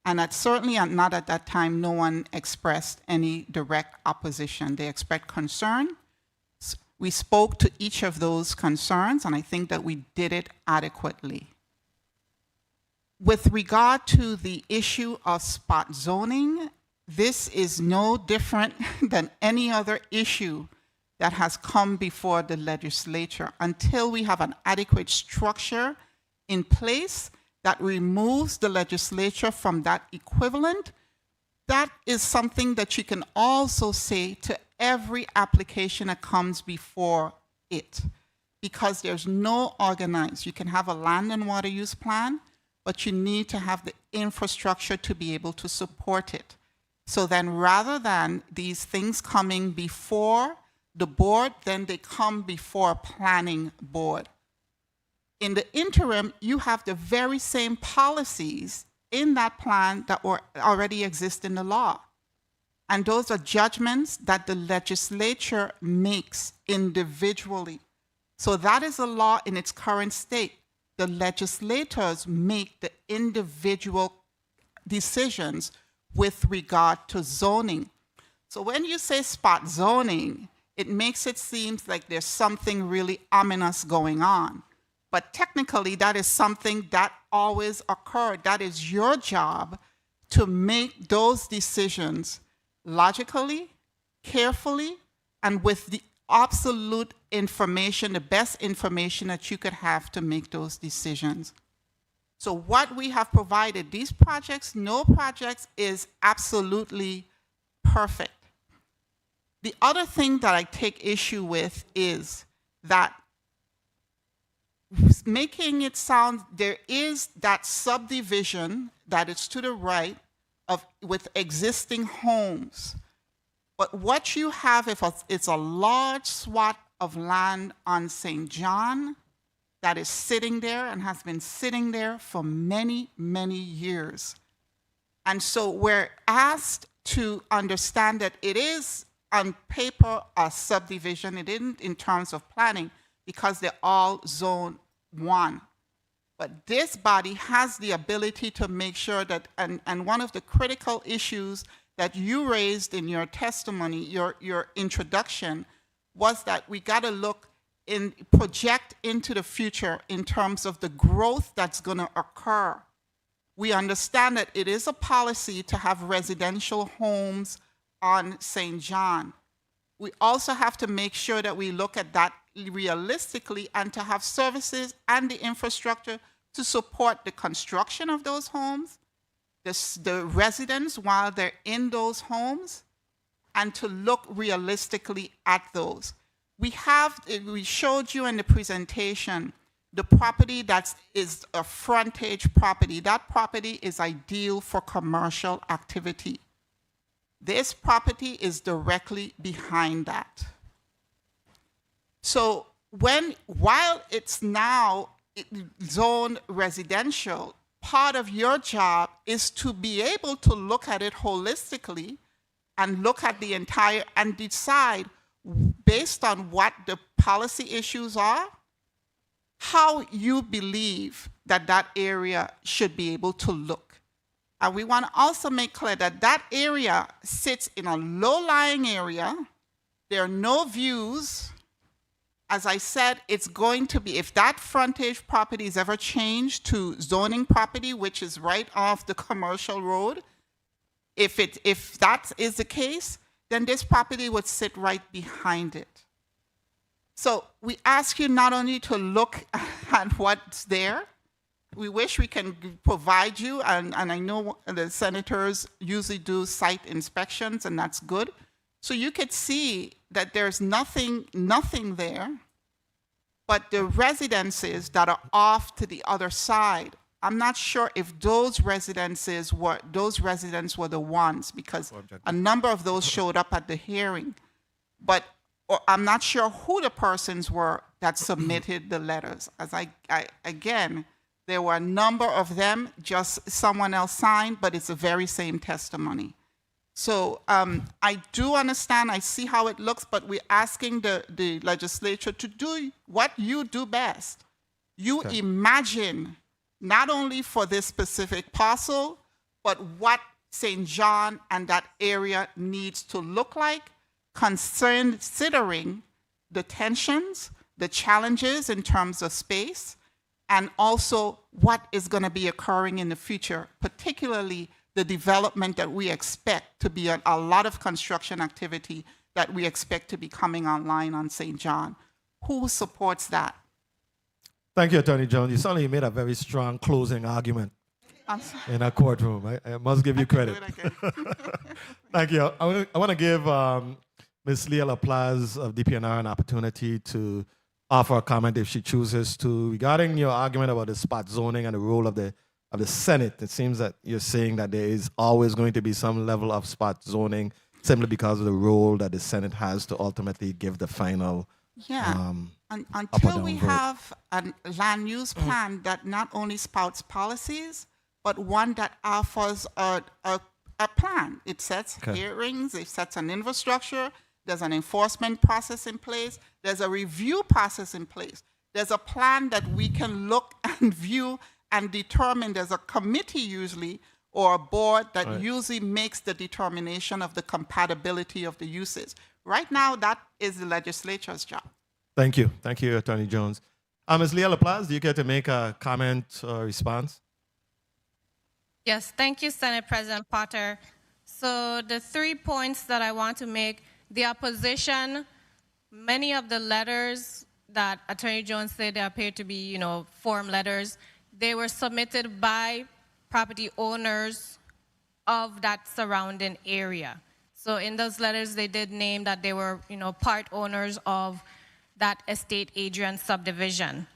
and certainly not at that time, no one expressed any direct opposition. They expressed concern. We spoke to each of those concerns, and I think that we did it adequately. With regard to the issue of spot zoning, this is no different than any other issue that has come before the legislature. Until we have an adequate structure in place that removes the legislature from that equivalent, that is something that you can also say to every application that comes before it, because there's no organized. You can have a land and water use plan, but you need to have the infrastructure to be able to support it. So then rather than these things coming before the board, then they come before a planning board. In the interim, you have the very same policies in that plan that already exist in the law. And those are judgments that the legislature makes individually. So that is a law in its current state. The legislators make the individual decisions with regard to zoning. So when you say spot zoning, it makes it seem like there's something really ominous going on. But technically, that is something that always occurred. That is your job to make those decisions logically, carefully, and with the absolute information, the best information that you could have to make those decisions. So what we have provided, these projects, no projects is absolutely perfect. The other thing that I take issue with is that making it sound, there is that subdivision that is to the right with existing homes. But what you have, if it's a large swath of land on St. John that is sitting there and has been sitting there for many, many years. And so we're asked to understand that it is on paper a subdivision. It isn't in terms of planning because they're all zone 1. But this body has the ability to make sure that, and one of the critical issues that you raised in your testimony, your introduction, was that we got to project into the future in terms of the growth that's going to occur We understand that it is a policy to have residential homes on St. John. We also have to make sure that we look at that realistically and to have services and the infrastructure to support the construction of those homes, the residents while they're in those homes, and to look realistically at those. We showed you in the presentation the property that is a frontage property. That property is ideal for commercial activity. This property is directly behind that. So while it's now zoned residential, part of your job is to be able to look at it holistically and look at the entire and decide based on what the policy issues are, how you believe that that area should be able to look. And we want to also make clear that that area sits in a low-lying area. There are no views. As I said, it's going to be, if that frontage property is ever changed to zoning property, which is right off the commercial road, if that is the case, then this property would sit right behind it. So we ask you not only to look at what's there, we wish we can provide you, and I know the senators usually do site inspections, and that's good. So you could see that there's nothing there, but the residences that are off to the other side, I'm not sure if those residents were the ones, because a number of those showed up at the hearing, but I'm not sure who the persons were that submitted the letters. As again, there were a number of them, just someone else signed, but it's the very same testimony. So I do understand, I see how it looks, but we're asking the legislature to do what you do best. You imagine not only for this specific parcel, but what St. John and that area needs to look like, considering the tensions, the challenges in terms of space, and also what is going to be occurring in the future, particularly the development that we expect to be a lot of construction activity that we expect to be coming online on St. John. Who supports that? Thank you, Attorney Jones. You certainly made a very strong closing argument in a courtroom. I must give you credit. Thank you. I want to give Ms. Leah LaPlace of DPNR an opportunity to offer a comment if she chooses to. Regarding your argument about the spot zoning and the role of the Senate, it seems that you're saying that there is always going to be some level of spot zoning simply because of the role that the Senate has to ultimately give the final until we have a land use plan that not only spouts policies, but one that offers a plan. It sets hearings, it sets an infrastructure, there's an enforcement process in place, there's a review process in place. There's a plan that we can look and view and determine. There's a committee usually or a board that usually makes the determination of the compatibility of the uses. Right now, that is the legislature's job. Thank you. Thank you, Attorney Jones. Ms. Leah LaPlace, do you care to make a comment or response? Yes, thank you, Senate President Potter. So the 3 points that I want to make, the opposition, many of the letters that Attorney Jones said they appear to be, form letters, they were submitted by property owners of that surrounding area. So in those letters, they did name that they were, part owners of that Estate Adrian subdivision.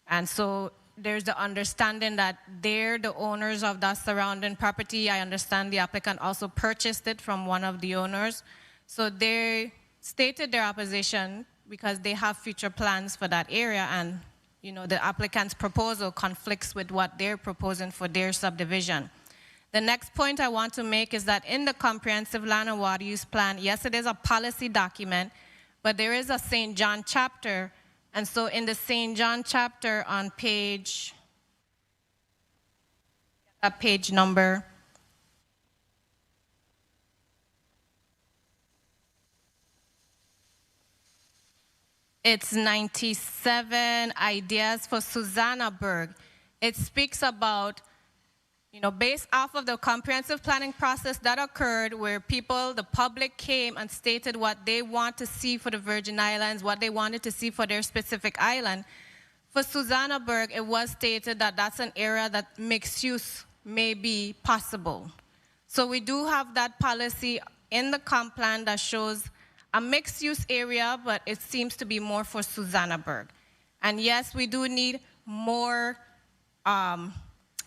And so there's the understanding that they're the owners of that surrounding property. I understand the applicant also purchased it from one of the owners. So they stated their opposition because they have future plans for that area, and the applicant's proposal conflicts with what they're proposing for their subdivision. The next point I want to make is that in the Comprehensive Land and Water Use Plan, yes, it is a policy document, but there is a St. John chapter. And so in the St. John chapter on page number, it's 97 ideas for Susannaburg. It speaks about, based off of the comprehensive planning process that occurred where the public came and stated what they want to see for the Virgin Islands, what they wanted to see for their specific island. For Susannaburg, it was stated that that's an area that mixed use may be possible. So we do have that policy in the comp plan that shows a mixed use area, but it seems to be more for Susannaburg. And yes, we do need more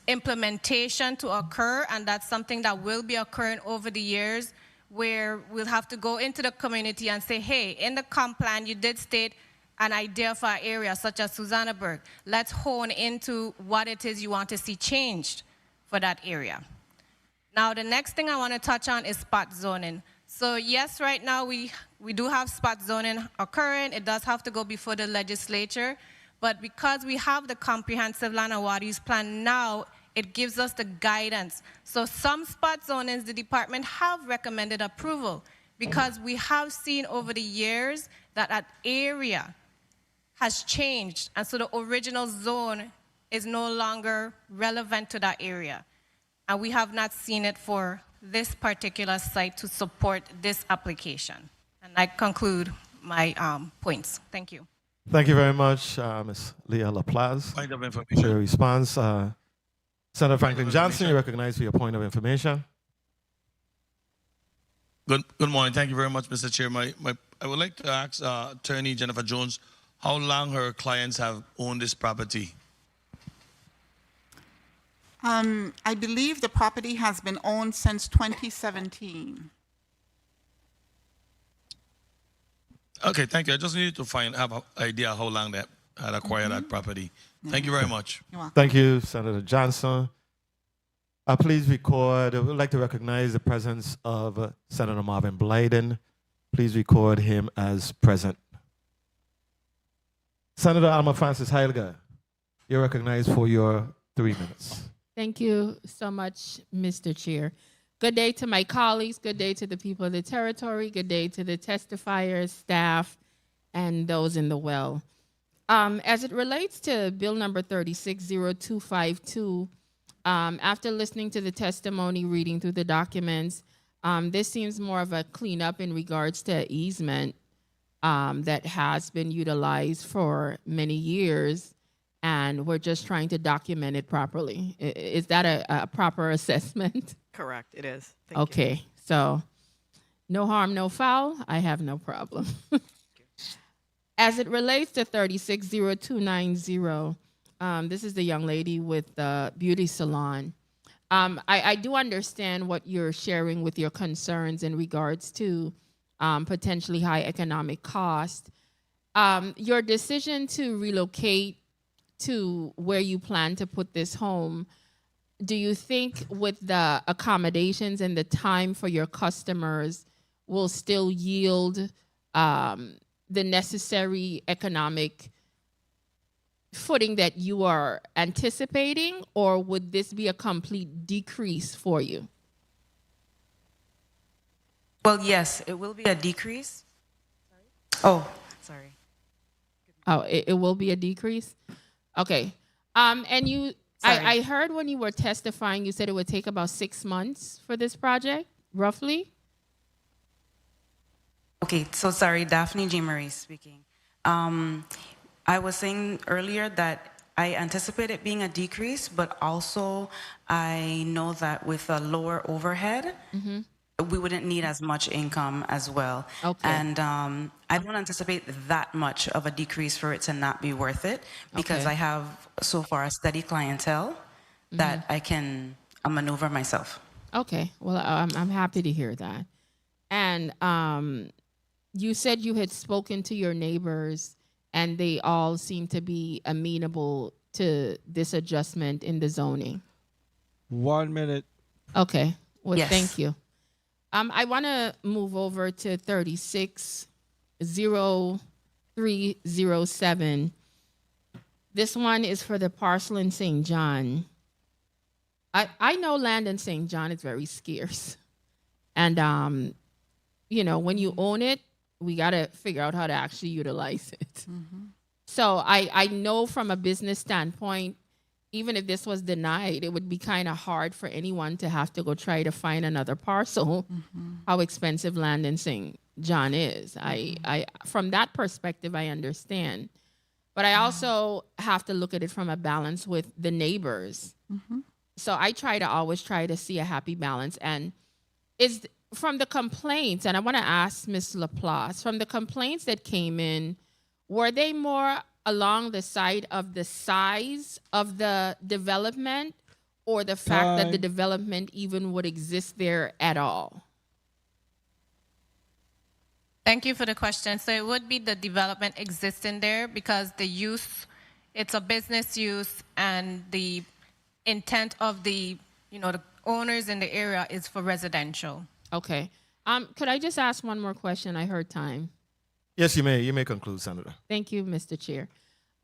implementation to occur, and that's something that will be occurring over the years, where we'll have to go into the community and say, hey, in the comp plan, you did state an idea for an area such as Susannaburg. Let's hone into what it is you want to see changed for that area. Now, the next thing I want to touch on is spot zoning. So yes, right now we do have spot zoning occurring. It does have to go before the legislature, but because we have the comprehensive land and water use plan now, it gives us the guidance. So some spot zonings, the department have recommended approval because we have seen over the years that that area has changed, and so the original zone is no longer relevant to that area. And we have not seen it for this particular site to support this application. And I conclude my points. Thank you. Thank you very much, Ms. Leah LaPlace. Point of For information. your response. Senator Franklin Johnson, you recognize for your point of information. Good morning. Thank you very much, Mr. Chair. I would like to ask Attorney Jennifer Jones how long her clients have owned this property. I believe the property has been owned since 2017. Okay, thank you. I just needed to have an idea how long they had acquired that property. Thank you very much. You're welcome. Thank you, Senator Johnson. Please record, I would like to recognize the presence of Senator Marvin Blyden. Please record him as present. Senator Alma Francis Heilger, you're recognized for your 3 minutes. Thank you so much, Mr. Chair. Good day to my colleagues. Good day to the people of the territory. Good day to the testifiers, staff, and those in the well. As it relates to Bill number 360252, after listening to the testimony, reading through the documents, this seems more of a cleanup in regards to easement that has been utilized for many years, and we're just trying to document it properly. Is that a proper assessment? Correct, it is. Thank you. Okay, so no harm, no foul. I have no problem. As it relates to 360290, this is the young lady with the beauty salon. I do understand what you're sharing with your concerns in regards to potentially high economic cost. Your decision to relocate to where you plan to put this home, do you think with the accommodations and the time for your customers will still yield the necessary economic footing that you are anticipating, or would this be a complete decrease for you? Well, yes, it will be a decrease. Oh, sorry. Oh, it will be a decrease? Okay. And you, I heard when you were testifying, you said it would take about 6 months for this project, roughly? Okay, so sorry, Daphne Jean Marie speaking. I was saying earlier that I anticipate it being a decrease, but also I know that with a lower overhead, we wouldn't need as much income as well. Okay. And I don't anticipate that much of a decrease for it to not be worth it, because Okay. I have so far a steady clientele that I can maneuver myself. Okay, well, I'm happy to hear that. And you said you had spoken to your neighbors and they all seem to be amenable to this adjustment in the zoning. 1 minute. Okay, well, Yes. thank you. I want to move over to 360307. This one is for the parcel in St. John. I know land in St. John is very scarce. And, you know, when you own it, we got to figure out how to actually utilize it. So I know from a business standpoint, even if this was denied, it would be kind of hard for anyone to have to go try to find another parcel. How expensive land in St. John is. I from that perspective, I understand. But I also have to look at it from a balance with the neighbors. So I always try to see a happy balance. And is from the complaints, and I want to ask Ms. Laplace, from the complaints that came in, were they more along the side of the size of the development or the fact that the development even would exist there at all? Thank you for the question. So it would be the development existing there because the use, it's a business use, and the intent of the owners in the area is for residential. Okay. Could I just ask one more question? I heard time. Yes, you may. You may conclude, Senator. Thank you, Mr. Chair.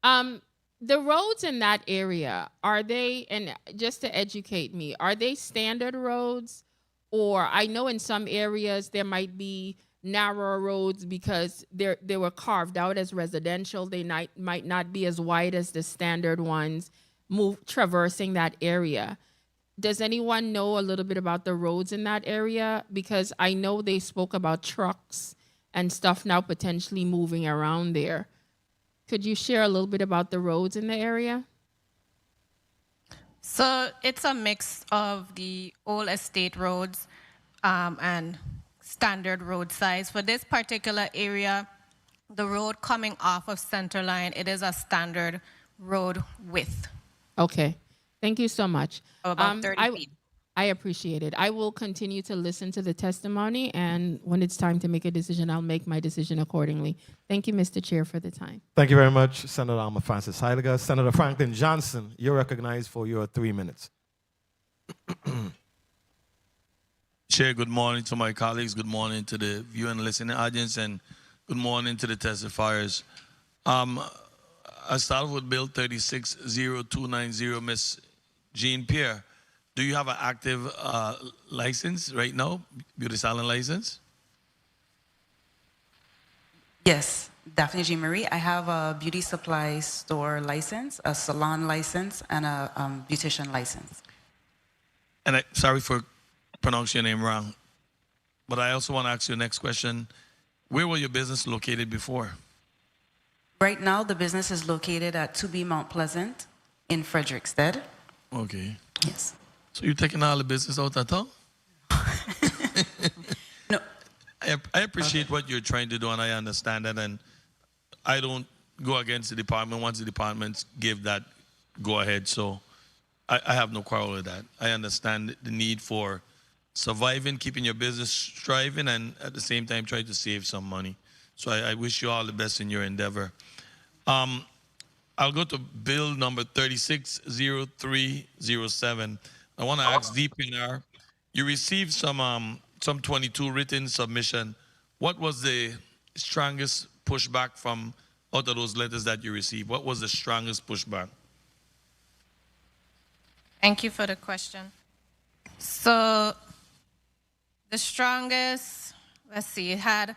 The roads in that area, are they, and just to educate me, are they standard roads? Or I know in some areas there might be narrower roads because they were carved out as residential. They might not be as wide as the standard ones traversing that area. Does anyone know a little bit about the roads in that area? Because I know they spoke about trucks and stuff now potentially moving around there. Could you share a little bit about the roads in the area? So it's a mix of the old estate roads and standard road size. For this particular area, the road coming off of Centerline, it is a standard road width. Okay. Thank you so much. About 30 feet. I appreciate it. I will continue to listen to the testimony, and when it's time to make a decision, I'll make my decision accordingly. Thank you, Mr. Chair, for the time. Thank you very much, Senator Alma Francis Heidegger. Senator Franklin Johnson, you're recognized for your 3 minutes. Chair, good morning to my colleagues. Good morning to the viewing and listening audience, and good morning to the testifiers. I start with Bill 360290, Ms. Jean-Pierre. Do you have an active license right now, beauty salon license? Yes, Daphne Jean Marie. I have a beauty supply store license, a salon license, and a beautician license. And sorry for pronouncing your name wrong, but I also want to ask you the next question. Where was your business located before? Right now, the business is located at 2B Mount Pleasant in Frederickstead. Okay. Yes. So you're taking all the business out at all? No. I appreciate what you're trying to do, and I understand that, and I don't go against the department once the departments give that go ahead. So I have no quarrel with that. I understand the need for surviving, keeping your business striving, and at the same time trying to save some money. So I wish you all the best in your endeavor. I'll go to bill number 360307. I want to ask DPNR, you received some 22 written submission. What was the strongest pushback from out of those letters that you received? What was the strongest pushback? Thank you for the question. So the strongest, let's see, it had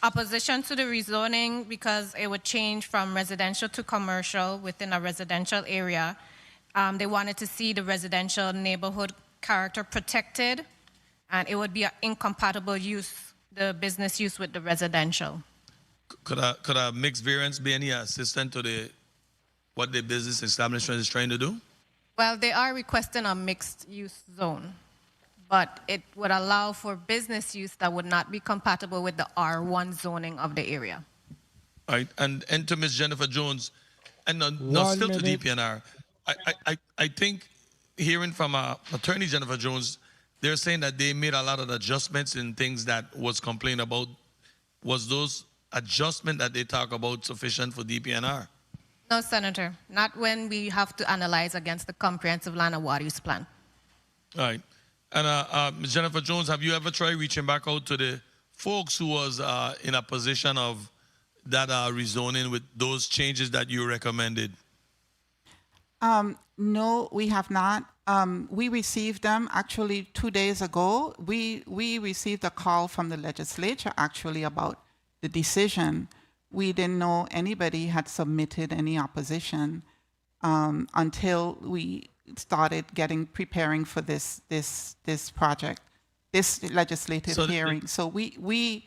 opposition to the rezoning because it would change from residential to commercial within a residential area. They wanted to see the residential neighborhood character protected, and it would be an incompatible use, the business use with the residential. Could a mixed variance be any assistant to what the business establishment is trying to do? Well, they are requesting a mixed use zone, but it would allow for business use that would not be compatible with the R1 zoning of the area. All right, and to Ms. Jennifer Jones, and no, still to DPNR. I think hearing from Attorney Jennifer Jones, they're saying that they made a lot of adjustments in things that was complained about. Was those adjustments that they talk about sufficient for DPNR? No, Senator, not when we have to analyze against the comprehensive land and water use plan. All right. And Ms. Jennifer Jones, have you ever tried reaching back out to the folks who was in a position of that rezoning with those changes that you recommended? No, we have not. We received them actually 2 days ago. We received a call from the legislature actually about the decision. We didn't know anybody had submitted any opposition. until we started preparing for this project, this legislative So hearing. So we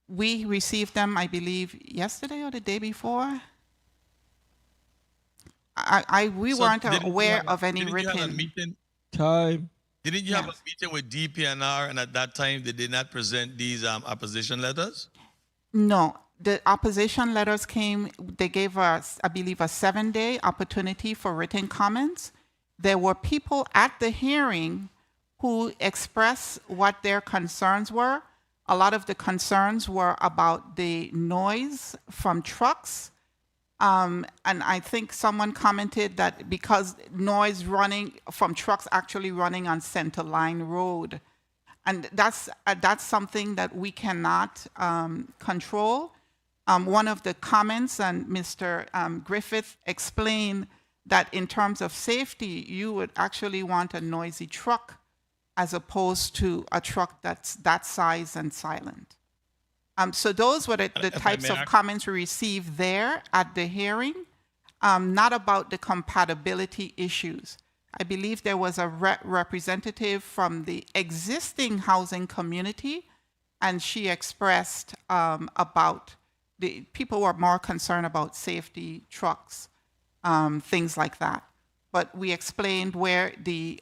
received them, I believe, yesterday or the day before. We So weren't didn't you aware have- of any didn't you have a written. meeting? Time. Didn't you have a Yes. meeting with DPNR, and at that time they did not present these opposition letters? No, the opposition letters came, they gave us, I believe, a 7-day opportunity for written comments. There were people at the hearing who expressed what their concerns were. A lot of the concerns were about the noise from trucks. And I think someone commented that because noise running from trucks actually running on Center Line Road. And that's something that we cannot control. One of the comments, and Mr. Griffith explained that in terms of safety, you would actually want a noisy truck as opposed to a truck that's that size and silent. So those were the types of comments we received there at the hearing, not about the compatibility issues. I believe there was a representative from the existing housing community, and she expressed about the people were more concerned about safety, trucks, things like that. But we explained where the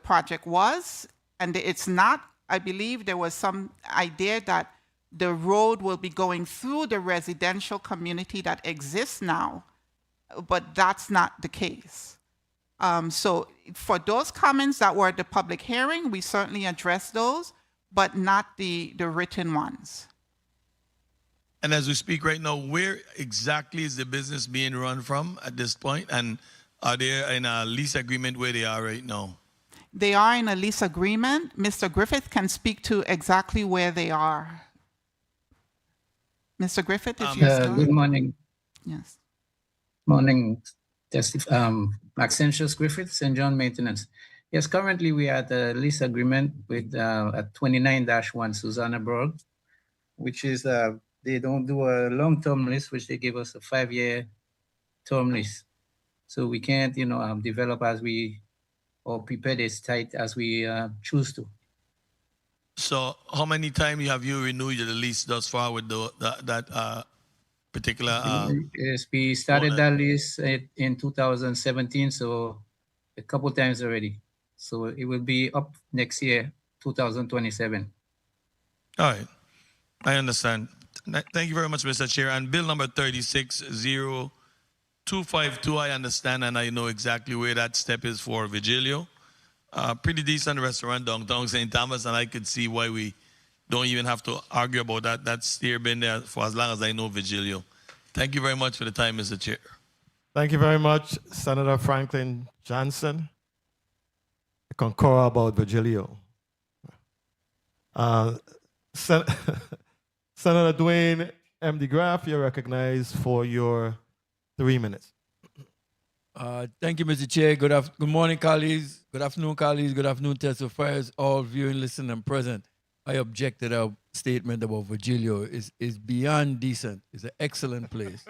project was, and it's not, I believe there was some idea that the road will be going through the residential community that exists now, but that's not the case. So for those comments that were at the public hearing, we certainly addressed those, but not the written ones. And as we speak right now, where exactly is the business being run from at this point? And are they in a lease agreement where they are right now? They are in a lease agreement. Mr. Griffith can speak to exactly where they are. Mr. Griffith, if you're still. Good morning. Yes. Morning, Maxentius Griffith, St. John Maintenance. Yes, currently we are at a lease agreement with at 29-1 Susanna Berg, which is they don't do a long-term lease, which they give us a 5-year term lease. So we can't, develop as we or prepare this site as we choose to. So how many times have you renewed the lease thus far with that particular? Yes, we started that lease in 2017, so a couple times already. So it will be up next year, 2027. All right, I understand. Thank you very much, Mr. Chair. And bill number 360252, I understand and I know exactly where that step is for Vigilio. Pretty decent restaurant downtown St. Thomas, and I could see why we don't even have to argue about that. That's here been there for as long as I know Vigilio. Thank you very much for the time, Mr. Chair. Thank you very much, Senator Franklin Johnson. I concur about Virgilio. Senator Dwayne M. DeGraff, you're recognized for your 3 minutes. Thank you, Mr. Chair. Good morning, colleagues. Good afternoon, colleagues. Good afternoon, testifiers, all viewing, listening, and present. I object to that statement about Virgilio. Is beyond decent. It's an excellent place.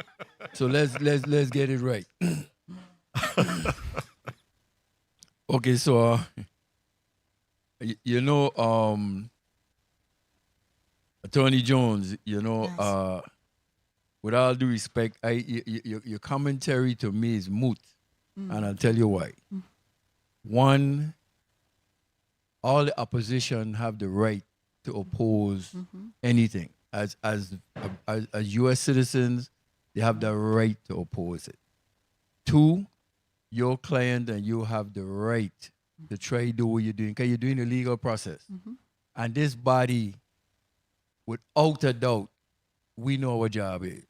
So let's get it right. Okay, so Attorney Jones, Yes. with all due respect, your commentary to me is moot, and I'll tell you why. One, all the opposition have the right to oppose anything. As U.S. citizens, they have the right to oppose it. Two, your client and you have the right to try to do what you're doing, because you're doing a legal process. And this body, without a doubt, we know what job is.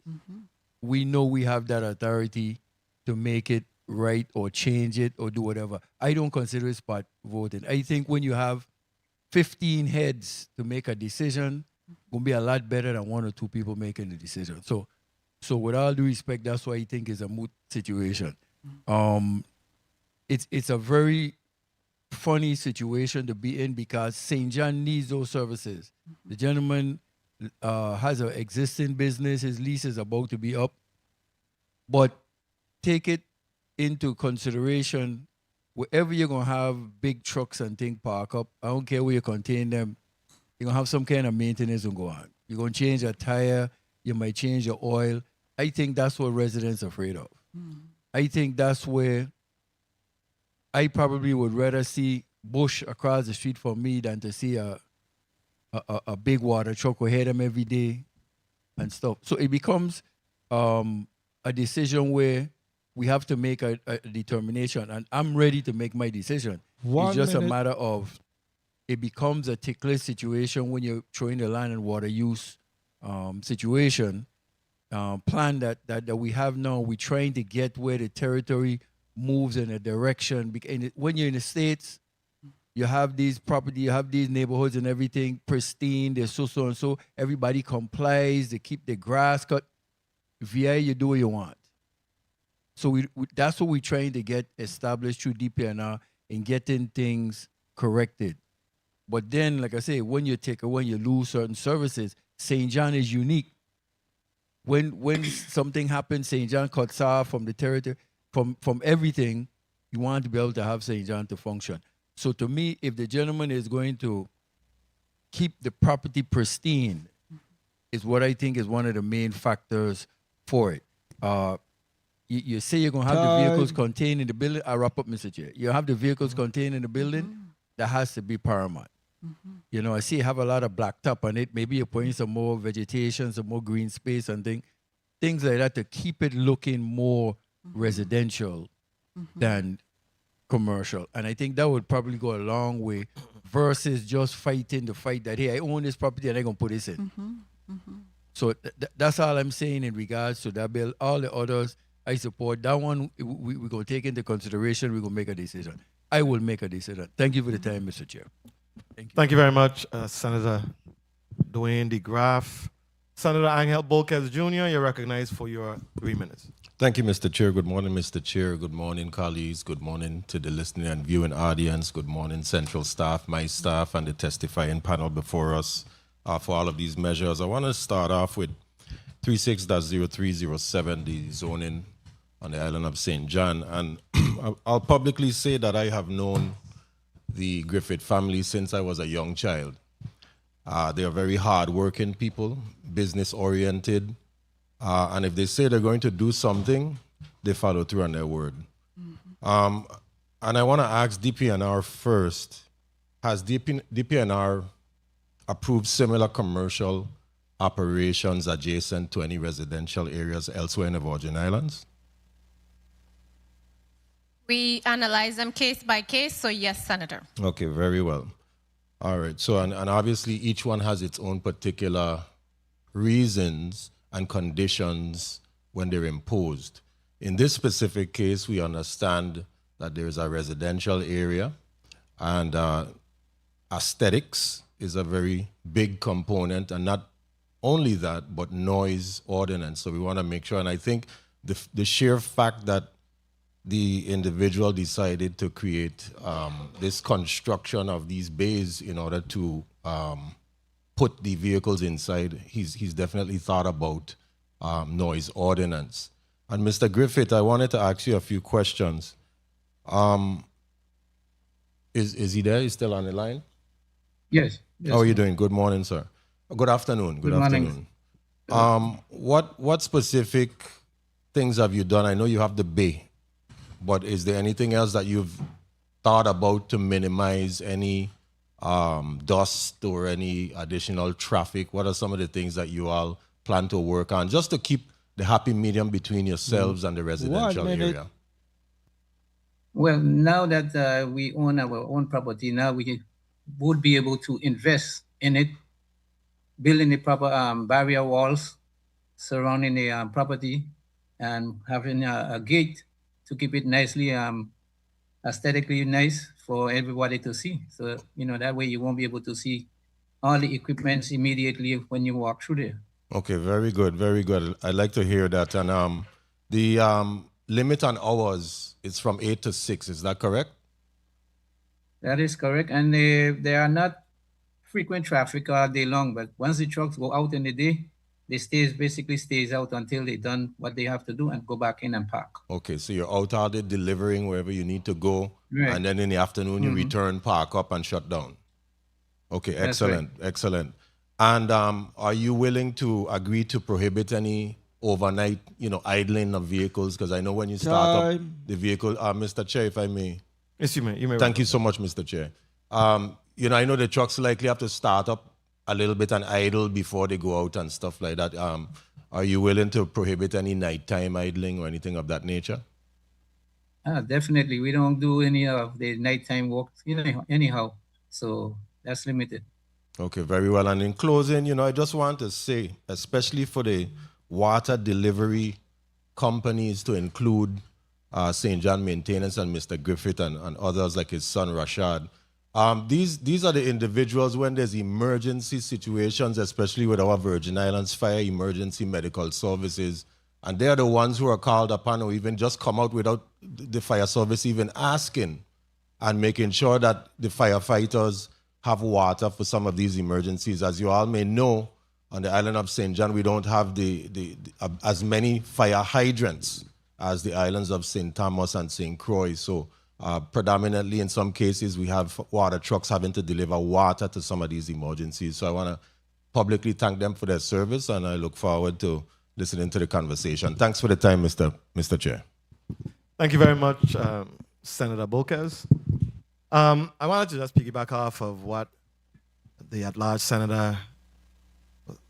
We know we have that authority to make it right or change it or do whatever. I don't consider it spot voting. I think when you have 15 heads to make a decision, it's going to be a lot better than 1 or 2 people making the decision. So with all due respect, that's why I think it's a moot situation. It's a very funny situation to be in because St. John needs those services. The gentleman has an existing business. His lease is about to be up. But take it into consideration wherever you're gonna have big trucks and things park up. I don't care where you contain them. You're gonna have some kind of maintenance going on. You're gonna change a tire. You might change your oil. I think that's what residents are afraid of. I think that's where I probably would rather see bush across the street from me than to see a big water truck will hit them every day and stuff. So it becomes a decision where we have to make a determination, and I'm ready to make my decision. It's just a matter of it becomes a ticklish situation when you're throwing the land and water use situation plan that we have now. We're trying to get where the territory moves in a direction. When you're in the States, you have these property, you have these neighborhoods and everything pristine. They're so and so. Everybody complies. They keep the grass cut. VA, you do what you want. So that's what we're trying to get established through DPNR in getting things corrected. But then, like I say, when you lose certain services, St. John is unique. When something happens, St. John cuts off from the territory, from everything. You want to be able to have St. John to function. So to me, if the gentleman is going to keep the property pristine, is what I think is one of the main factors for it. You say you're going to have the vehicles contained in the building. I'll wrap up, Mr. Chair. You have the vehicles contained in the building. That has to be paramount. You know, I see you have a lot of blacktop on it. Maybe you're putting some more vegetation, some more green space and things like that to keep it looking more residential than commercial. And I think that would probably go a long way versus just fighting the fight that, hey, I own this property and I'm going to put this in. So that's all I'm saying in regards to that bill. All the others, I support. That one, we're going to take into consideration. We're going to make a decision. I will make a decision. Thank you for the time, Mr. Chair. Thank you very much, Senator Dwayne DeGraff. Senator Angel Bolquez Jr., you're recognized for your 3 minutes. Thank you, Mr. Chair. Good morning, Mr. Chair. Good morning, colleagues. Good morning to the listening and viewing audience. Good morning, central staff, my staff, and the testifying panel before us for all of these measures. I want to start off with 36-0307, the zoning on the island of St. John. And I'll publicly say that I have known the Griffith family since I was a young child. They are very hard-working people, business-oriented, and if they say they're going to do something, they follow through on their word. And I want to ask DPNR first, has DPNR approved similar commercial operations adjacent to any residential areas elsewhere in the Virgin Islands? We analyze them case by case, so yes, Senator. Okay, very well. All right, so and obviously each one has its own particular reasons and conditions when they're imposed. In this specific case, we understand that there's a residential area and aesthetics is a very big component, and not only that, but noise ordinance. So we want to make sure, and I think the sheer fact that the individual decided to create this construction of these bays in order to put the vehicles inside, he's definitely thought about noise ordinance. And Mr. Griffith, I wanted to ask you a few questions. Is he there? He's still on the line? Yes. How are you doing? Good morning, sir. Good afternoon. Good afternoon. What specific things have you done? I know you have the bay, but is there anything else that you've thought about to minimize any dust or any additional traffic? What are some of the things that you all plan to work on just to keep the happy medium between yourselves and the residential area? Well, now that we own our own property, now we would be able to invest in it, building the proper barrier walls surrounding the property, and having a gate to keep it nicely, aesthetically nice for everybody to see. So, that way you won't be able to see all the equipments immediately when you walk through there. Okay, very good, very good. I'd like to hear that. And the limit on hours is from 8 to 6, is that correct? That is correct. And they are not frequent traffic all day long, but once the trucks go out in the day, They basically stays out until they done what they have to do and go back in and park. Okay, so you're out all day delivering wherever you need to go, Right. and then in the afternoon you return, park up, and shut down. Okay, That's excellent, excellent. And are you willing to agree to prohibit any overnight, idling of vehicles? Because I know when you start up the vehicle, Mr. Chair, if I may. Yes, you may. You may. Thank you so much, Mr. Chair. I know the trucks likely have to start up a little bit and idle before they go out and stuff like that. Are you willing to prohibit any nighttime idling or anything of that nature? Definitely. We don't do any of the nighttime work, anyhow. So that's limited. Okay, very well. And in closing, I just want to say, especially for the water delivery companies, to include St. John Maintenance and Mr. Griffith and others like his son Rashad. These are the individuals when there's emergency situations, especially with our Virgin Islands Fire Emergency Medical Services, and they're the ones who are called upon or even just come out without the fire service even asking, and making sure that the firefighters have water for some of these emergencies. As you all may know, on the island of St. John, we don't have as many fire hydrants as the islands of St. Thomas and St. Croix. So predominantly, in some cases, we have water trucks having to deliver water to some of these emergencies. So I want to publicly thank them for their service, and I look forward to listening to the conversation. Thanks for the time, Mr. Chair. Thank you very much, Senator Bolkes. I wanted to just piggyback off of what the at-large senator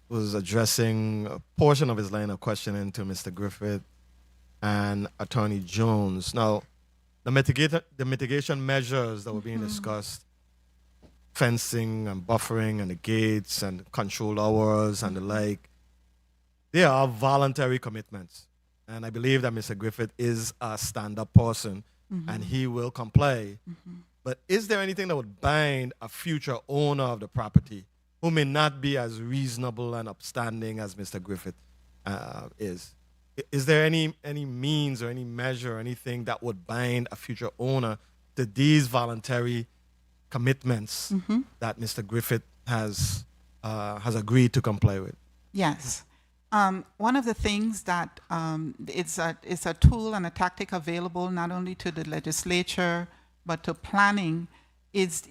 was addressing, a portion of his line of questioning to Mr. Griffith and Attorney Jones. Now, the mitigation measures that were being discussed, fencing and buffering and the gates and control hours and the like, they are voluntary commitments. And I believe that Mr. Griffith is a stand-up person and he will comply. But is there anything that would bind a future owner of the property who may not be as reasonable and upstanding as Mr. Griffith is? Is there any means or any measure or anything that would bind a future owner to these voluntary commitments that Mr. Griffith has agreed to comply with? Yes. One of the things that it's a tool and a tactic available not only to the legislature but to planning is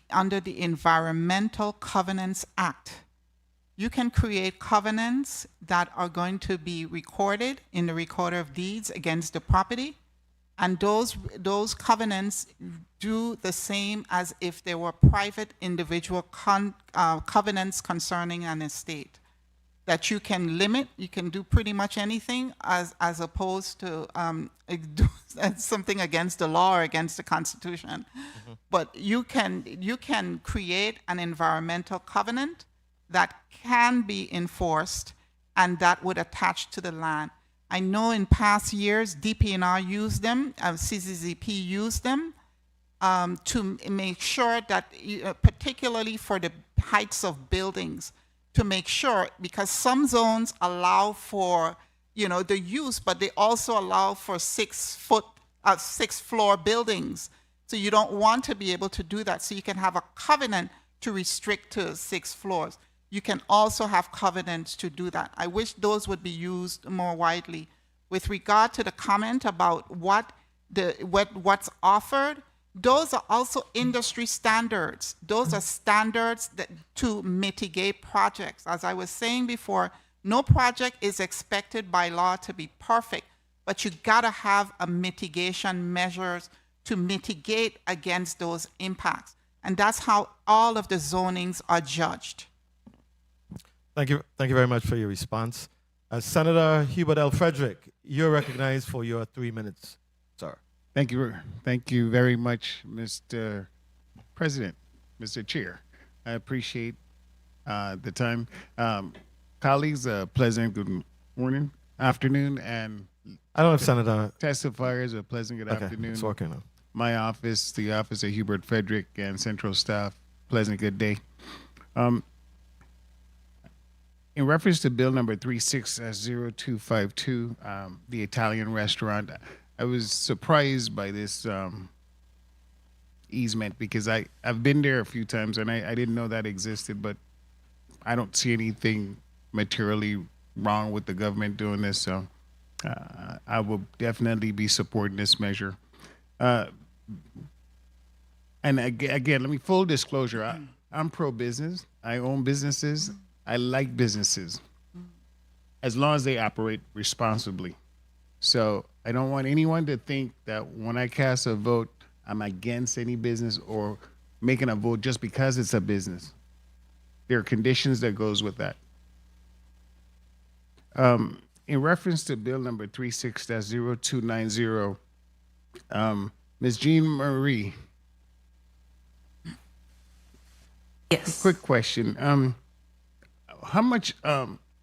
under the Environmental Covenants Act. You can create covenants that are going to be recorded in the recorder of deeds against the property, and those covenants do the same as if they were private individual covenants concerning an estate. That you can limit, you can do pretty much anything as opposed to something against the law or against the Constitution. But you can create an environmental covenant that can be enforced and that would attach to the land. I know in past years DPNR used them, CCZP used them to make sure that, particularly for the heights of buildings, to make sure, because some zones allow for, the use, but they also allow for 6-floor buildings. So you don't want to be able to do that. So you can have a covenant to restrict to 6 floors. You can also have covenants to do that. I wish those would be used more widely. With regard to the comment about what's offered, those are also industry standards. Those are standards to mitigate projects. As I was saying before, no project is expected by law to be perfect, but you gotta have a mitigation measures to mitigate against those impacts. And that's how all of the zonings are judged. Thank you very much for your response. Senator Hubert L. Frederick, you're recognized for your 3 minutes, sir. Thank you very much, Mr. President, Mr. Chair. I appreciate the time. Colleagues, pleasant good morning, afternoon, and I don't know if Senator testifiers, a pleasant good afternoon. It's working now. My office, the office of Hubert Frederick, and central staff, pleasant good day. In reference to bill number 36-0252, the Italian restaurant, I was surprised by this easement because I've been there a few times and I didn't know that existed, but I don't see anything materially wrong with the government doing this. So I will definitely be supporting this measure. And again, let me full disclosure. I'm pro-business. I own businesses. I like businesses as long as they operate responsibly. So I don't want anyone to think that when I cast a vote, I'm against any business or making a vote just because it's a business. There are conditions that goes with that. In reference to bill number 36-0290, Ms. Jean Marie. Yes. Quick question. How much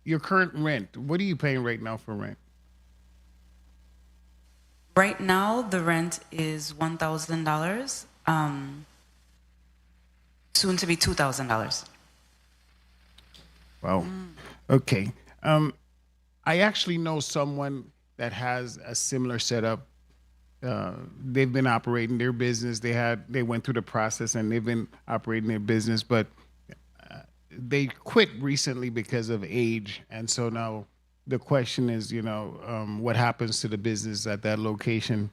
your current rent? What are you paying right now for rent? Right now, the rent is $1,000, soon to be $2,000. Wow. Okay. I actually know someone that has a similar setup. They've been operating their business. They went through the process and they've been operating their business, but they quit recently because of age. And so now the question is, what happens to the business at that location?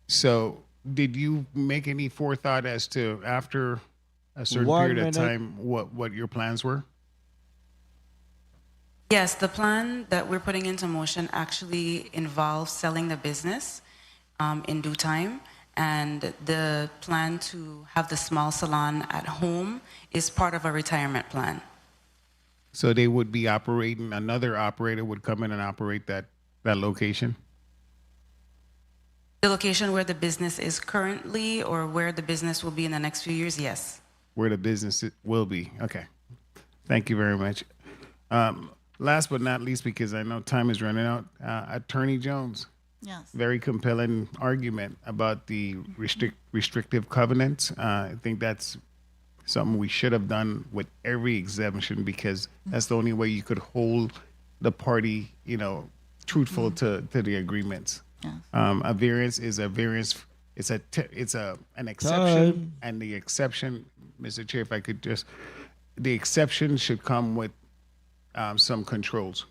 So did you make any forethought as to after a certain period of time what your plans were? Yes, the plan that we're putting into motion actually involves selling the business in due time. And the plan to have the small salon at home is part of a retirement plan. So they would be operating, another operator would come in and operate that location? The location where the business is currently or where the business will be in the next few years, yes. Where the business will be. Okay. Thank you very much. Last but not least, because I know time is running out, Attorney Jones. Yes. Very compelling argument about the restrictive covenants. I think that's something we should have done with every exemption because that's the only way you could hold the party, truthful to the agreements. Yes. A variance is a variance. It's an exception, and the exception, Mr. Chair, if I could just, the exception should come with some controls.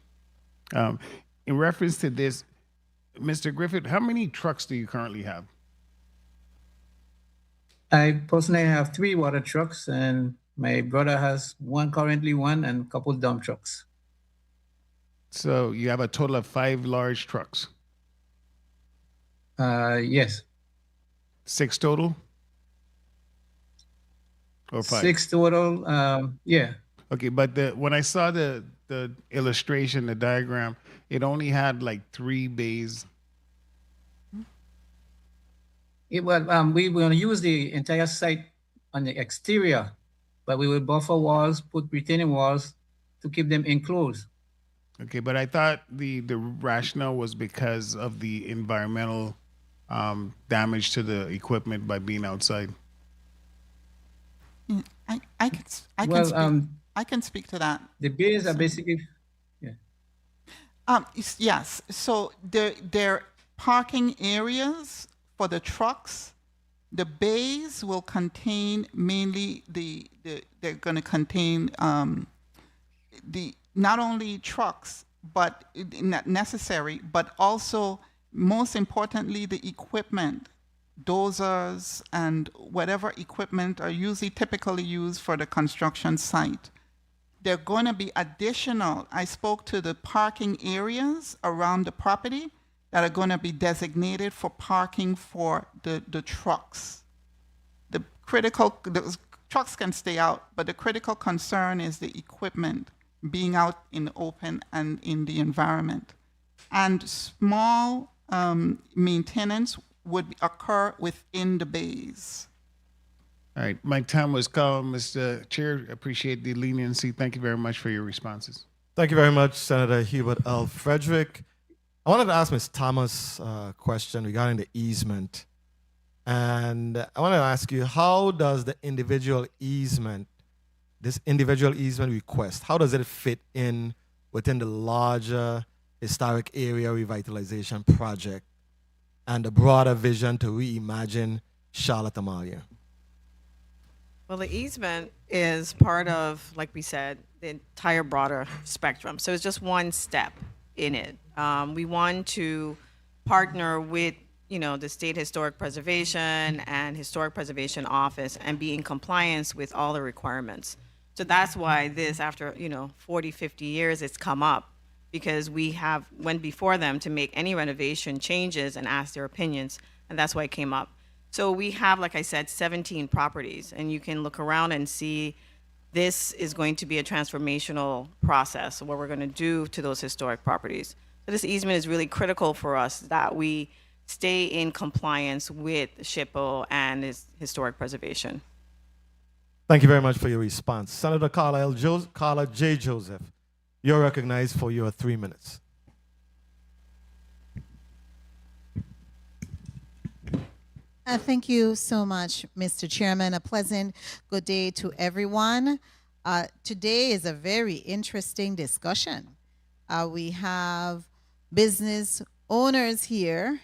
In reference to this, Mr. Griffith, how many trucks do you currently have? I personally have 3 water trucks, and my brother has currently one, and a couple dump trucks. So you have a total of 5 large trucks? Yes. 6 total? Or 5? 6 total, yeah. Okay, but when I saw the illustration, the diagram, it only had like 3 bays. We will use the entire site on the exterior, but we will buffer walls, put retaining walls to keep them enclosed. Okay, but I thought the rationale was because of the environmental damage to the equipment by being outside. I can speak to that. The bays are basically, yeah. Yes. So their parking areas for the trucks, the bays will contain mainly they're going to contain the not only trucks, but not necessary, but also most importantly the equipment, dozers and whatever equipment are typically used for the construction site. They're going to be additional. I spoke to the parking areas around the property that are going to be designated for parking for the trucks. The trucks can stay out, but the critical concern is the equipment being out in the open and in the environment. And small maintenance would occur within the bays. All right, my time was called, Mr. Chair. Appreciate the leniency. Thank you very much for your responses. Thank you very much, Senator Hubert L. Frederick. I wanted to ask Ms. Thomas a question regarding the easement. And I want to ask you, how does this individual easement request, how does it fit in within the larger historic area revitalization project and the broader vision to reimagine Charlotte Amalia? Well, the easement is part of, like we said, the entire broader spectrum. So it's just one step in it. We want to partner with, the State Historic Preservation and Historic Preservation Office and be in compliance with all the requirements. So that's why this, after, 40, 50 years, it's come up, because we went before them to make any renovation changes and ask their opinions, and that's why it came up. So we have, like I said, 17 properties, and you can look around and see this is going to be a transformational process, what we're going to do to those historic properties. So this easement is really critical for us, that we stay in compliance with SHPO and historic preservation. Thank you very much for your response. Senator Carla J. Joseph, you're recognized for your 3 minutes. Thank you so much, Mr. Chairman. A pleasant good day to everyone. Today is a very interesting discussion. We have business owners here,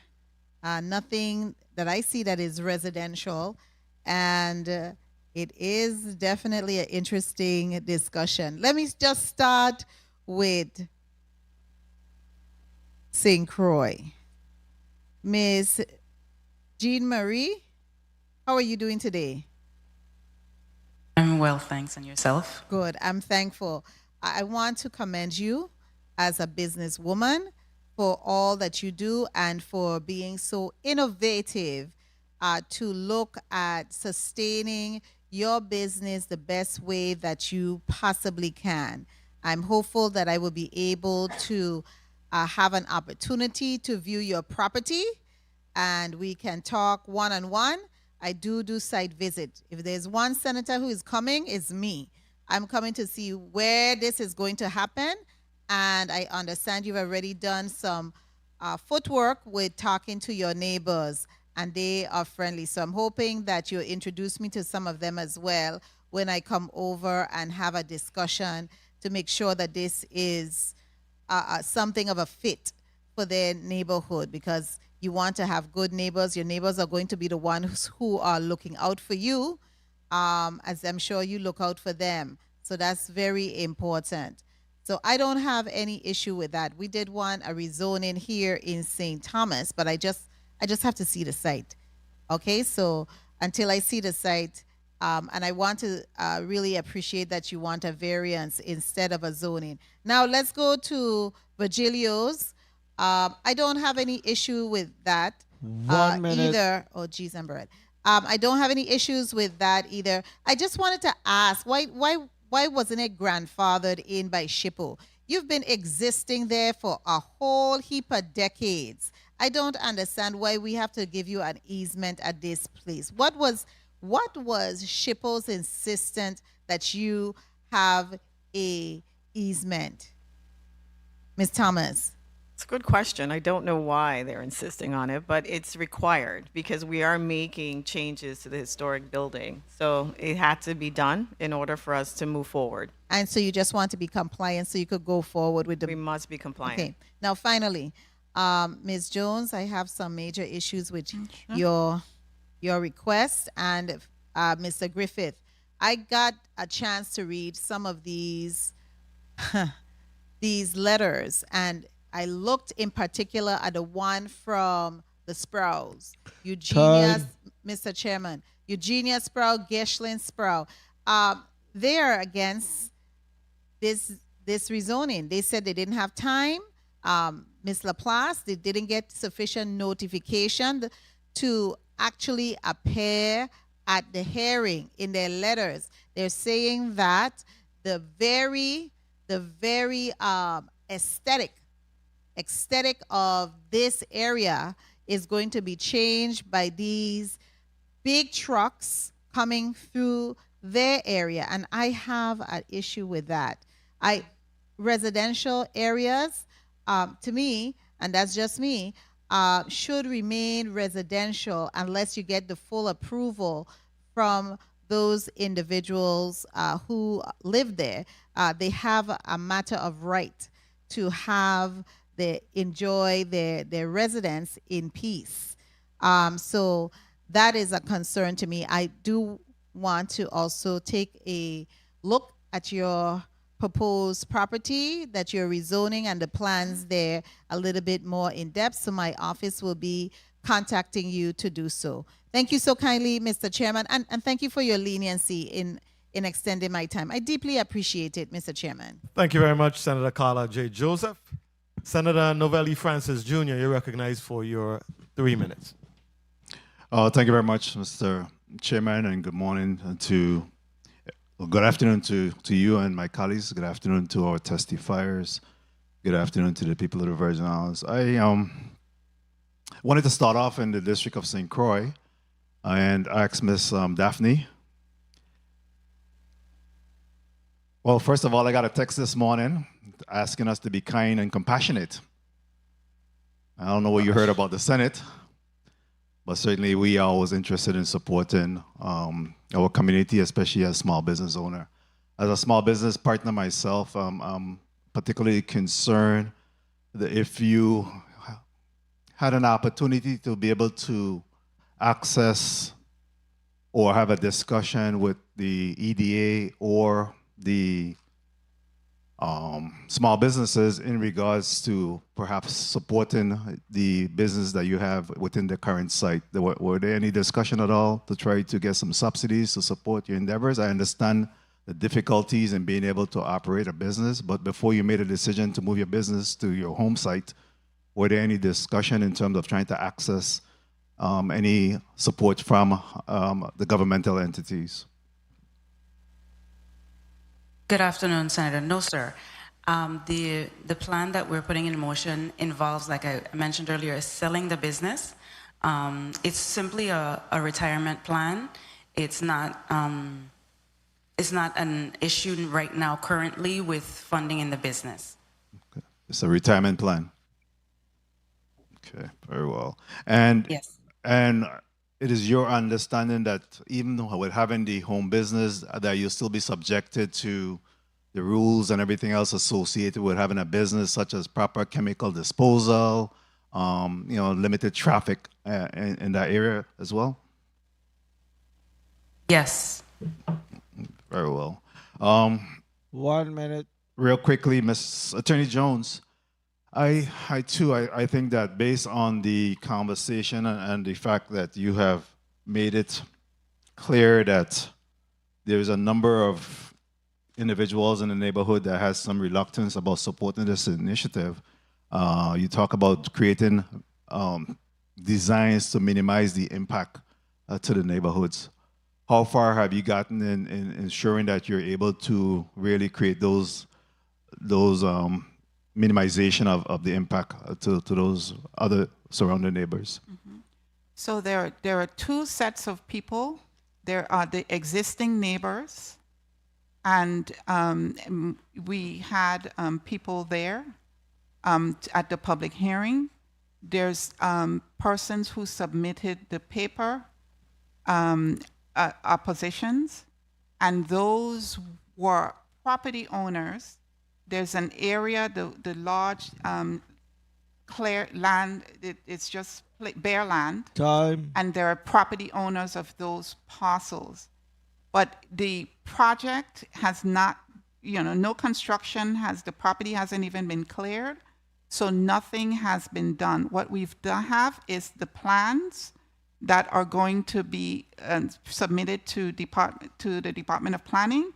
nothing that I see that is residential, and it is definitely an interesting discussion. Let me just start with St. Croix. Ms. Jean-Marie, how are you doing today? I'm well, thanks. And yourself? Good. I'm thankful. I want to commend you as a businesswoman for all that you do and for being so innovative to look at sustaining your business the best way that you possibly can. I'm hopeful that I will be able to have an opportunity to view your property, and we can talk one-on-one. I do site visit. If there's one senator who is coming, it's me. I'm coming to see where this is going to happen, and I understand you've already done some footwork with talking to your neighbors, and they are friendly. So I'm hoping that you'll introduce me to some of them as well when I come over and have a discussion to make sure that this is something of a fit for their neighborhood, because you want to have good neighbors. Your neighbors are going to be the ones who are looking out for you, as I'm sure you look out for them. So that's very important. So I don't have any issue with that. We did want a rezoning here in St. Thomas, but I just have to see the site. Okay, so until I see the site, and I want to really appreciate that you want a variance instead of a zoning. Now let's go to Virgilio's. I don't have any issue with that 1 minute. either. Oh, geez, I'm bad. I don't have any issues with that either. I just wanted to ask, why wasn't it grandfathered in by SHPO? You've been existing there for a whole heap of decades. I don't understand why we have to give you an easement at this place. What was SHPO's insistence that you have a easement? Ms. Thomas. It's a good question. I don't know why they're insisting on it, but it's required because we are making changes to the historic building. So it had to be done in order for us to move forward. And so you just want to be compliant so you could go forward with the... We must be compliant. Okay. Now, finally, Ms. Jones, I have some major issues with your request. And Mr. Griffith, I got a chance to read some of these letters, and I looked in particular at the one from the Sprouls, Eugenia, Mr. Chairman, Eugenia Sproul, Geshlin Sproul. They are against this rezoning. They said they didn't have time. Ms. Laplace, they didn't get sufficient notification to actually appear at the hearing. In their letters, they're saying that the very aesthetic of this area is going to be changed by these big trucks coming through their area, and I have an issue with that. Residential areas, to me, and that's just me, should remain residential unless you get the full approval from those individuals who live there. They have a matter of right to enjoy their residence in peace. So that is a concern to me. I do want to also take a look at your proposed property that you're rezoning and the plans there a little bit more in depth. So my office will be contacting you to do so. Thank you so kindly, Mr. Chairman, and thank you for your leniency in extending my time. I deeply appreciate it, Mr. Chairman. Thank you very much, Senator Carla J. Joseph. Senator Novelli Francis Jr., you're recognized for your 3 minutes. Thank you very much, Mr. Chairman, and good afternoon to you and my colleagues. Good afternoon to our testifiers. Good afternoon to the people of the Virgin Islands. I wanted to start off in the district of St. Croix and ask Miss Daphne. Well, first of all, I got a text this morning asking us to be kind and compassionate. I don't know what you heard about the Senate, but certainly we are always interested in supporting our community, especially as a small business owner. As a small business partner myself, I'm particularly concerned that if you had an opportunity to be able to access or have a discussion with the EDA or the small businesses in regards to perhaps supporting the business that you have within the current site. Were there any discussion at all to try to get some subsidies to support your endeavors? I understand the difficulties in being able to operate a business, but before you made a decision to move your business to your home site, were there any discussion in terms of trying to access any support from the governmental entities? Good afternoon, Senator. No, sir. The plan that we're putting in motion involves, like I mentioned earlier, selling the business. It's simply a retirement plan. It's not an issue right now currently with funding in the business. Okay. It's a retirement plan. Okay, very well. And yes. And it is your understanding that even with having the home business, that you'll still be subjected to the rules and everything else associated with having a business, such as proper chemical disposal, limited traffic in that area as well? Yes. Very well. 1 minute. Real quickly, Ms. Attorney Jones, I think that based on the conversation and the fact that you have made it clear that there's a number of individuals in the neighborhood that has some reluctance about supporting this initiative. You talk about creating designs to minimize the impact to the neighborhoods. How far have you gotten in ensuring that you're able to really create those minimization of the impact to those other surrounding neighbors? Mm-hmm. So there are two sets of people. There are the existing neighbors, and we had people there at the public hearing. There's persons who submitted the paper oppositions, and those were property owners. There's an area, the large clear land, it's just bare land. Time. And there are property owners of those parcels. But the project has not, no construction the property hasn't even been cleared. So nothing has been done. What we've have is the plans that are going to be submitted to the Department of Planning,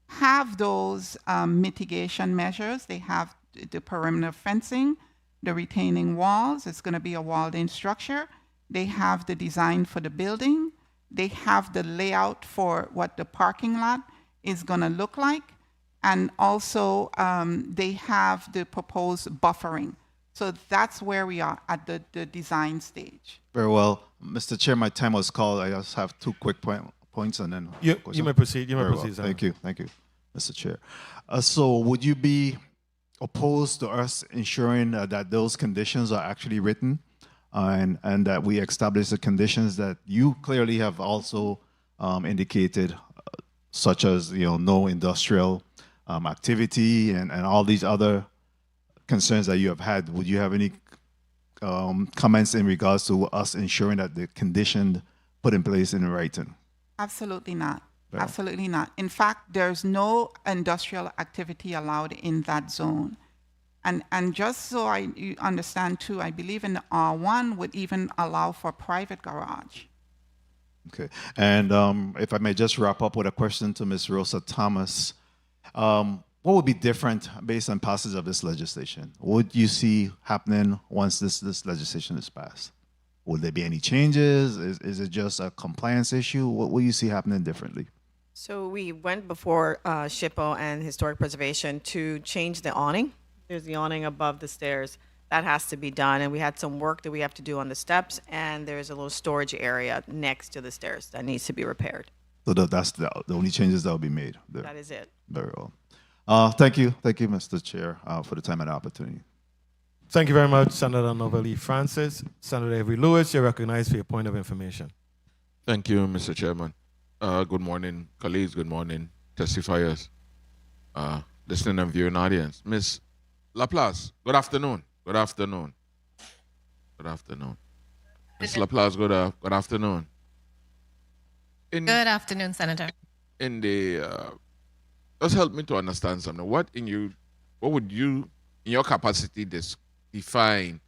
have those mitigation measures. They have the perimeter fencing, the retaining walls. It's going to be a walled-in structure. They have the design for the building. They have the layout for what the parking lot is going to look like. And also, they have the proposed buffering. So that's where we are at the design stage. Very well. Mr. Chair, my time was called. I just have two quick points and then... You may proceed. You may Very proceed. well. Thank you, Mr. Chair. So would you be opposed to us ensuring that those conditions are actually written and that we establish the conditions that you clearly have also indicated, such as no industrial activity and all these other concerns that you have had? Would you have any comments in regards to us ensuring that the condition put in place in writing? Absolutely not. Absolutely not. In fact, there's no industrial activity allowed in that zone. And just so you understand too, I believe in the R1 would even allow for private garage. Okay. And if I may just wrap up with a question to Ms. Rosa Thomas. What would be different based on passage of this legislation? What would you see happening once this legislation is passed? Will there be any changes? Is it just a compliance issue? What will you see happening differently? So we went before SHPO and Historic Preservation to change the awning. There's the awning above the stairs. That has to be done. And we had some work that we have to do on the steps. And there's a little storage area next to the stairs that needs to be repaired. So that's the only changes that will be made there. That is it. Very well. Thank you, Mr. Chair, for the time and opportunity. Thank you very much, Senator Novelli Francis. Senator Avery Lewis, you're recognized for your point of information. Thank you, Mr. Chairman. Good morning, colleagues. Good morning, testifiers, listening and viewing audience. Ms. Laplace, good afternoon. Good afternoon. Good afternoon. Ms. Laplace, good afternoon. Good afternoon, Senator. In the just help me to understand something. What would you, in your capacity, define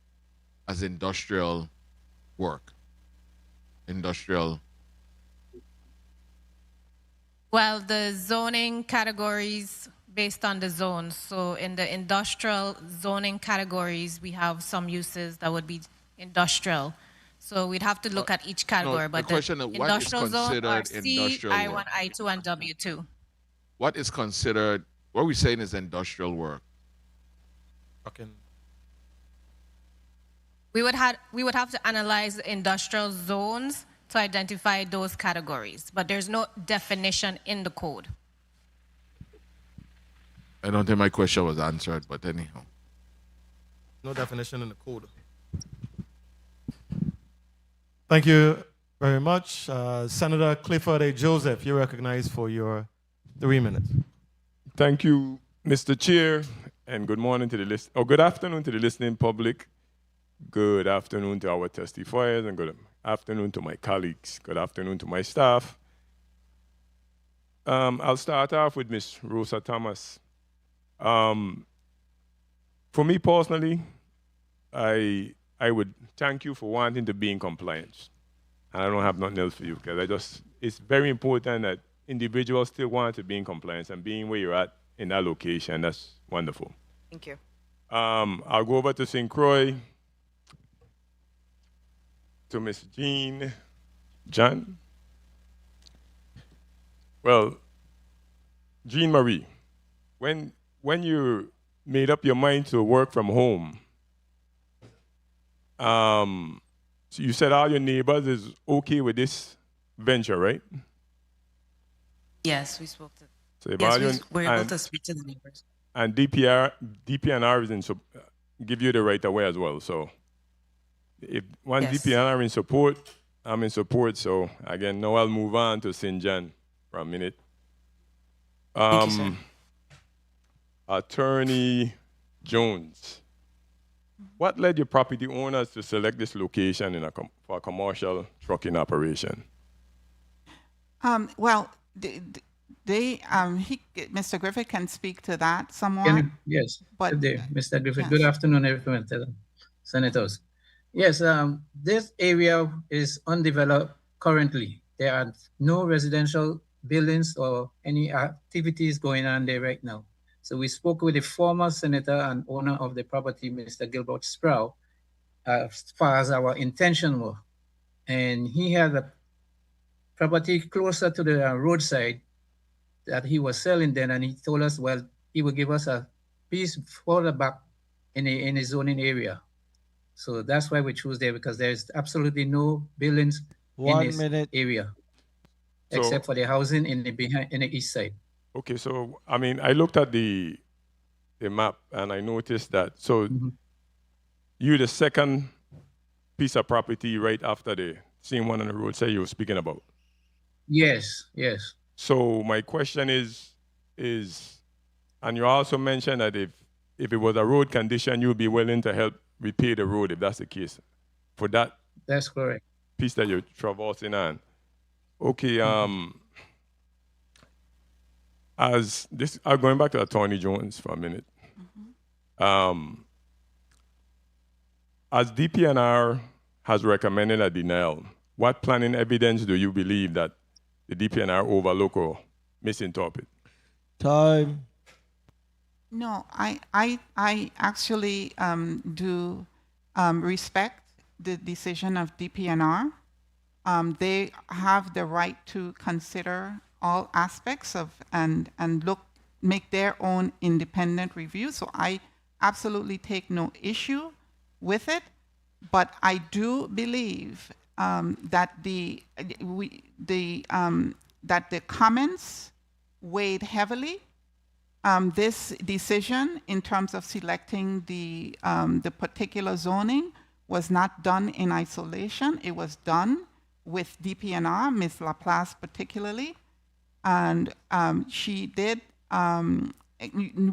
as industrial work? Industrial. Well, the zoning categories based on the zones. So in the industrial zoning categories, we have some uses that would be industrial. So we'd have to look at each category. But the question is, what is industrial zone are considered C, industrial I1, work? I2, and W2. What is considered, what we're saying is industrial work? Okay. We would have to analyze the industrial zones to identify those categories, but there's no definition in the code. I don't think my question was answered, but anyhow. No definition in the code. Thank you very much. Senator Clifford A. Joseph, you're recognized for your 3 minutes. Thank you, Mr. Chair, and good morning to the good afternoon to the listening public. Good afternoon to our testifiers, and good afternoon to my colleagues. Good afternoon to my staff. I'll start off with Ms. Rosa Thomas. For me personally, I would thank you for wanting to be in compliance. And I don't have nothing else for you, because it's very important that individuals still want to be in compliance, and being where you're at in that location, that's wonderful. Thank you. I'll go over to St. Croix, to Miss John. Well, Jean Marie, when you made up your mind to work from home, so you said all your neighbors is okay with this venture, right? Yes, we spoke to. So yes, we were able to speak to the neighbors. And DPNR is give you the right of way as well. So if once DPNR are in support, I'm in support. So again, now I'll move on to St. John for a minute. Thank you, sir. Attorney Jones, what led your property owners to select this location for a commercial trucking operation? Well, Mr. Griffith can speak to that somewhat. Yes, but good day, Mr. Griffith. Yes. Good afternoon, everyone, senators. Yes, this area is undeveloped currently. There are no residential buildings or any activities going on there right now. So we spoke with the former senator and owner of the property, Mr. Gilbert Sproul, as far as our intention were. And he had a property closer to the roadside that he was selling then, and he told us, well, he would give us a piece further back in the zoning area. So that's why we choose there, because there's absolutely no buildings in this area, except for the housing in the east side. Okay, so I mean, I looked at the map and I noticed that. So you the second piece of property right after the same one on the roadside you were speaking about. Yes, yes. So my question is, and you also mentioned that if it was a road condition, you'd be willing to help repair the road if that's the case. For that. That's correct. Piece that you're traversing on. Okay. as this, going back to Attorney Jones for a minute. As DPNR has recommended a denial, what planning evidence do you believe that the DPNR overlook or misinterpret? Time. No, I actually do respect the decision of DPNR. They have the right to consider all aspects of and make their own independent review. So I absolutely take no issue with it, but I do believe that the comments weighed heavily. This decision in terms of selecting the particular zoning was not done in isolation. It was done with DPNR, Ms. Laplace particularly, and she did.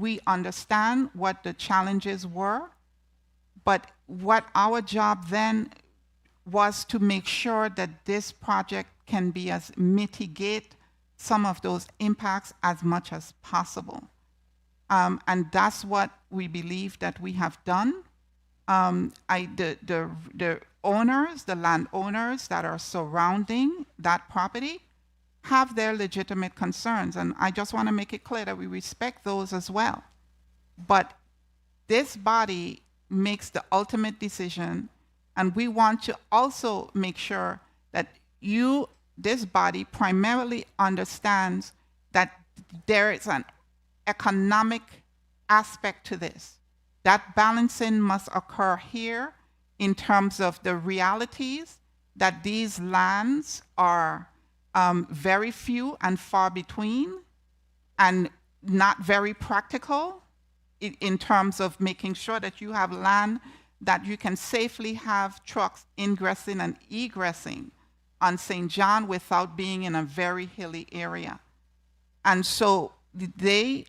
We understand what the challenges were, but what our job then was to make sure that this project can be mitigate some of those impacts as much as possible. And that's what we believe that we have done. The owners, the landowners that are surrounding that property have their legitimate concerns. And I just want to make it clear that we respect those as well. But this body makes the ultimate decision, and we want to also make sure that this body primarily understands that there is an economic aspect to this. That balancing must occur here in terms of the realities that these lands are very few and far between and not very practical in terms of making sure that you have land that you can safely have trucks ingressing and egressing on St. John without being in a very hilly area. And so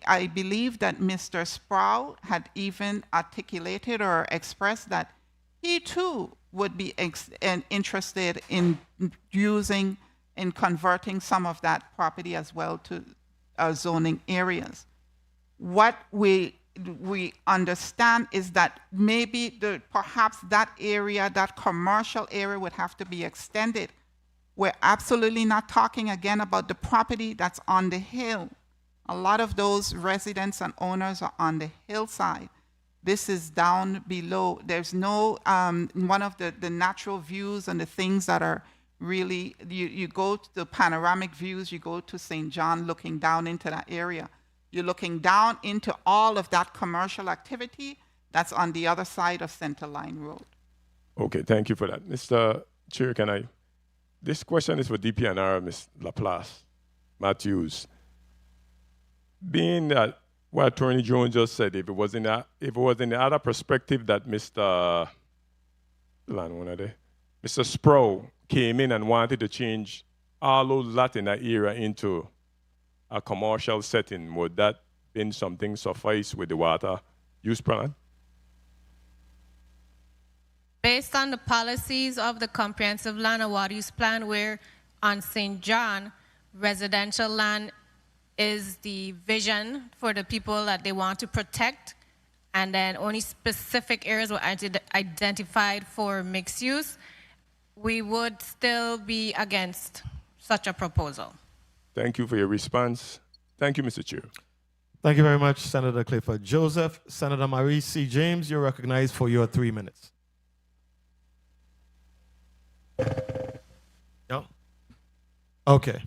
I believe that Mr. Sproul had even articulated or expressed that he too would be interested in converting some of that property as well to zoning areas. What we understand is that maybe perhaps that area, that commercial area, would have to be extended. We're absolutely not talking again about the property that's on the hill. A lot of those residents and owners are on the hillside. This is down below. There's no, one of the natural views and the things that are really, you go to the panoramic views, you go to St. John looking down into that area. You're looking down into all of that commercial activity that's on the other side of Center Line Road. Okay, thank you for that. Mr. Chair, this question is for DPNR, Ms. Laplace Matthews. Being that what Attorney Jones just said, if it was in the other perspective that Mr. Sproul came in and wanted to change all those lots in that area into a commercial setting, would that been something suffice with the water use plan? Based on the policies of the Comprehensive Land and Water Use Plan, where on St. John, residential land is the vision for the people that they want to protect, and then only specific areas were identified for mixed use, we would still be against such a proposal. Thank you for your response. Thank you, Mr. Chair. Thank you very much, Senator Clifford Joseph. Senator Marie C. James, you're recognized for your 3 minutes. No? Okay.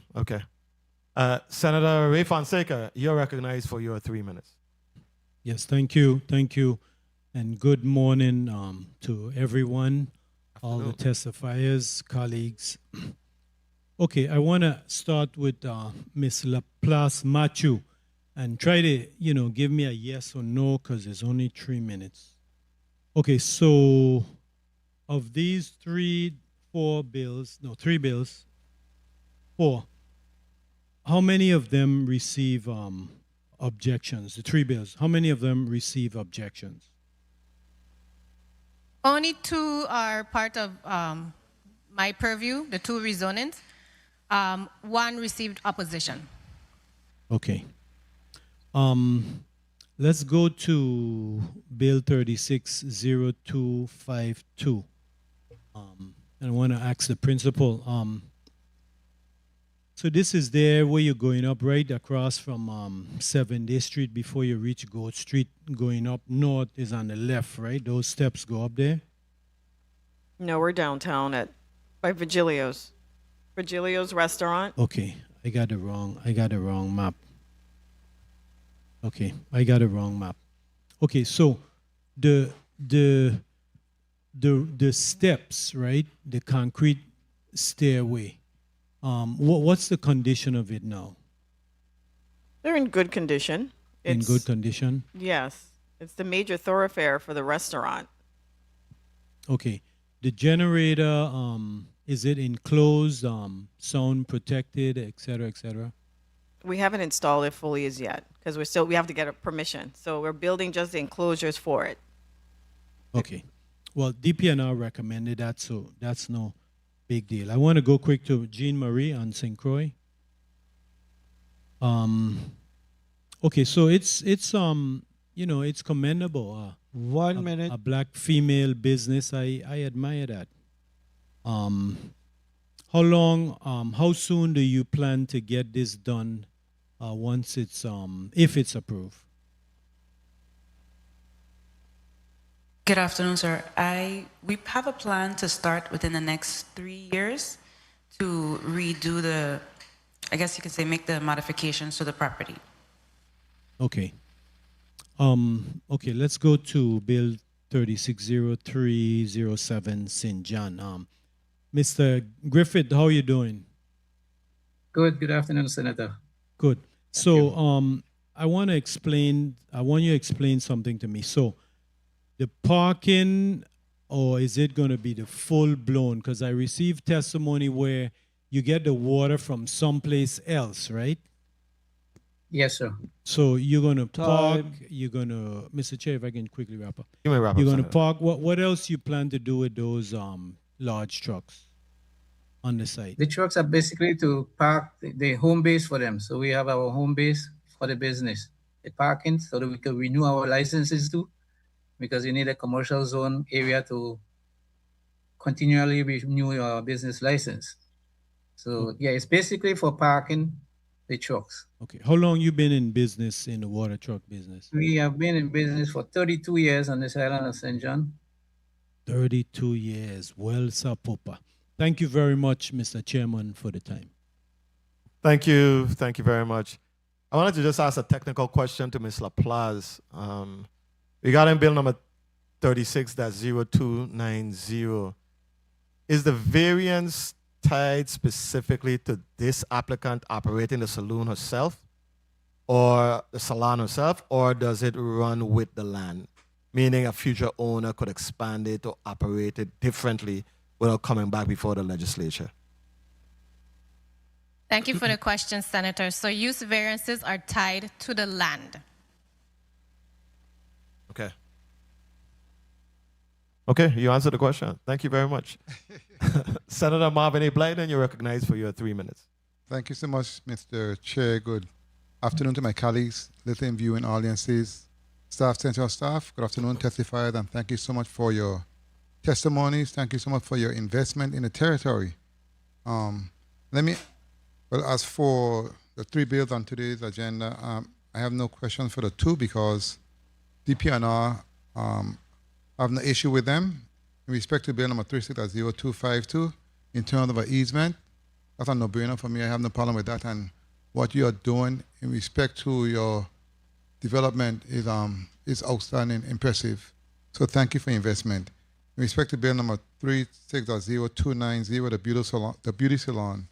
Senator Ray Fonseca, you're recognized for your 3 minutes. Yes, thank you. And good morning to everyone, all the testifiers, colleagues. Okay, I want to start with Ms. Laplace Matthew and try to, give me a yes or no because there's only 3 minutes. Okay, so of these 3 bills, how many of them receive objections? The 3 bills, how many of them receive objections? Only 2 are part of my purview, the 2 rezonings. 1 received opposition. Okay. Let's go to Bill 360252. And I want to ask the principal. So this is there where you're going up right across from 7th Day Street before you reach Goat Street. Going up north is on the left, right? Those steps go up there? No, we're downtown by Virgilio's. Virgilio's restaurant. Okay, I got the wrong map. Okay, I got a wrong map. Okay, so the steps, right? The concrete stairway. What's the condition of it now? They're in good condition. In good condition? Yes. It's the major thoroughfare for the restaurant. Okay. The generator, is it enclosed, sound protected, et cetera, et cetera? We haven't installed it fully as yet because we have to get a permission. So we're building just the enclosures for it. Okay. Well, DPNR recommended that, so that's no big deal. I want to go quick to Jean Marie on St. Croix. Okay, so it's it's commendable. 1 minute. A black female business. I admire that. How soon do you plan to get this done once it's if it's approved? Good afternoon, sir. We have a plan to start within the next 3 years to redo I guess you could say make the modifications to the property. Okay. Okay, let's go to Bill 360307 St. John. Mr. Griffith, how are you doing? Good. Good afternoon, Senator. Good. So I want you to explain something to me. So the parking, or is it going to be the full blown? Because I received testimony where you get the water from someplace else, right? Yes, sir. So you're going to park, Mr. Chair, if I can quickly wrap up. You may wrap up. You're going to Senator. park. What else you plan to do with those large trucks on the site? The trucks are basically to park the home base for them. So we have our home base for the business. The parking so that we can renew our licenses too, because you need a commercial zone area to continually renew your business license. So yeah, it's basically for parking the trucks. Okay. How long you been in business, in the water truck business? We have been in business for 32 years on this island of St. John. 32 years. Well, Sir Popa. Thank you very much, Mr. Chairman, for the time. Thank you. Thank you very much. I wanted to just ask a technical question to Ms. LaPlace. Regarding bill number 36-0290, is the variance tied specifically to this applicant operating the saloon herself or the salon herself, or does it run with the land? Meaning a future owner could expand it or operate it differently without coming back before the legislature? Thank you for the question, Senator. So use variances are tied to the land. Okay. Okay, you answered the question. Thank you very much. Senator Marvin A. Blyden, you're recognized for your 3 minutes. Thank you so much, Mr. Chair. Good afternoon to my colleagues, listening viewing audiences, staff, central staff. Good afternoon, testifiers, and thank you so much for your testimonies. Thank you so much for your investment in the territory. As for the 3 bills on today's agenda, I have no questions for the 2 because DPNR have no issue with them. In respect to bill number 36-0252, in terms of an easement, that's a no-brainer for me. I have no problem with that. And what you are doing in respect to your development is outstanding, impressive. So thank you for your investment. In respect to bill number 36-0290, the beauty salon,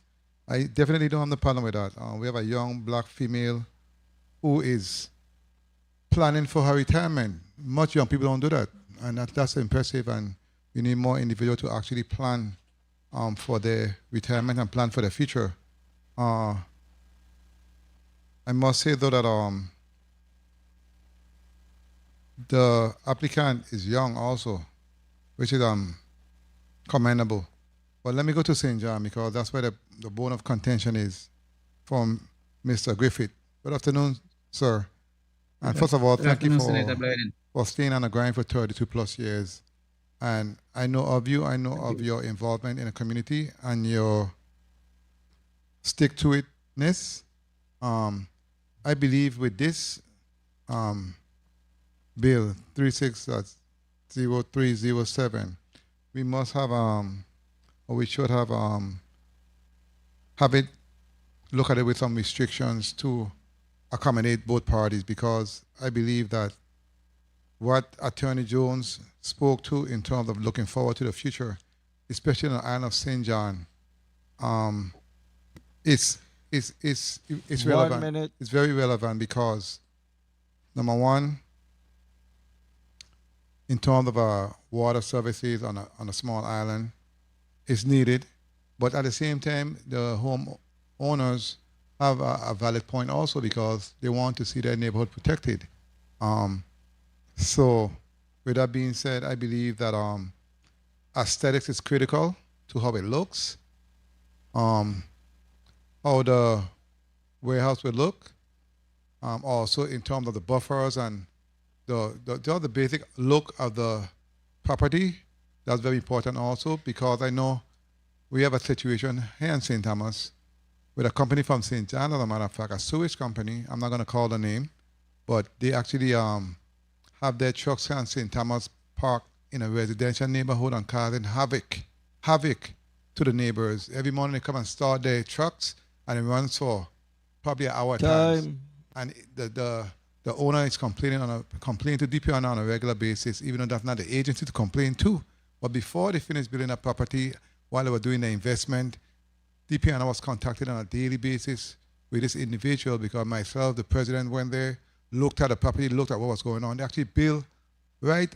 I definitely don't have no problem with that. We have a young black female who is planning for her retirement. Much young people don't do that. And that's impressive, and we need more individuals to actually plan for their retirement and plan for the future. I must say, though, that the applicant is young also, which is commendable. But let me go to St. John because that's where the bone of contention is from Mr. Griffith. Good afternoon, sir. And first of all, Good thank you afternoon, Senator Blyden. for staying on the grind for 32 plus years. And I know of you, I know of your involvement in the community and your stick-to-itness. I believe with this bill 360307, we must have or we should have it look at it with some restrictions to accommodate both parties, because I believe that what Attorney Jones spoke to in terms of looking forward to the future, especially on the island of St. John, it's relevant. 1 minute. It's very relevant because, number one, in terms of water services on a small island, is needed, but at the same time, the home owners have a valid point also, because they want to see their neighborhood protected. So, with that being said, I believe that aesthetics is critical to how it looks, how the warehouse will look, also in terms of the buffers and the basic look of the property. That's very important also, because I know we have a situation here in St. Thomas with a company from St. John, as a matter of fact, a sewage company. I'm not going to call the name, but they actually have their trucks here in St. Thomas parked in a residential neighborhood and causing havoc to the neighbors. Every morning they come and start their trucks, and it runs for probably an hour at times. And the owner is complaining to DPR on a regular basis, even though that's not the agency to complain to. But before they finished building a property, while they were doing the investment, DPR was contacted on a daily basis with this individual, because myself, the president, went there, looked at the property, looked at what was going on. They actually built right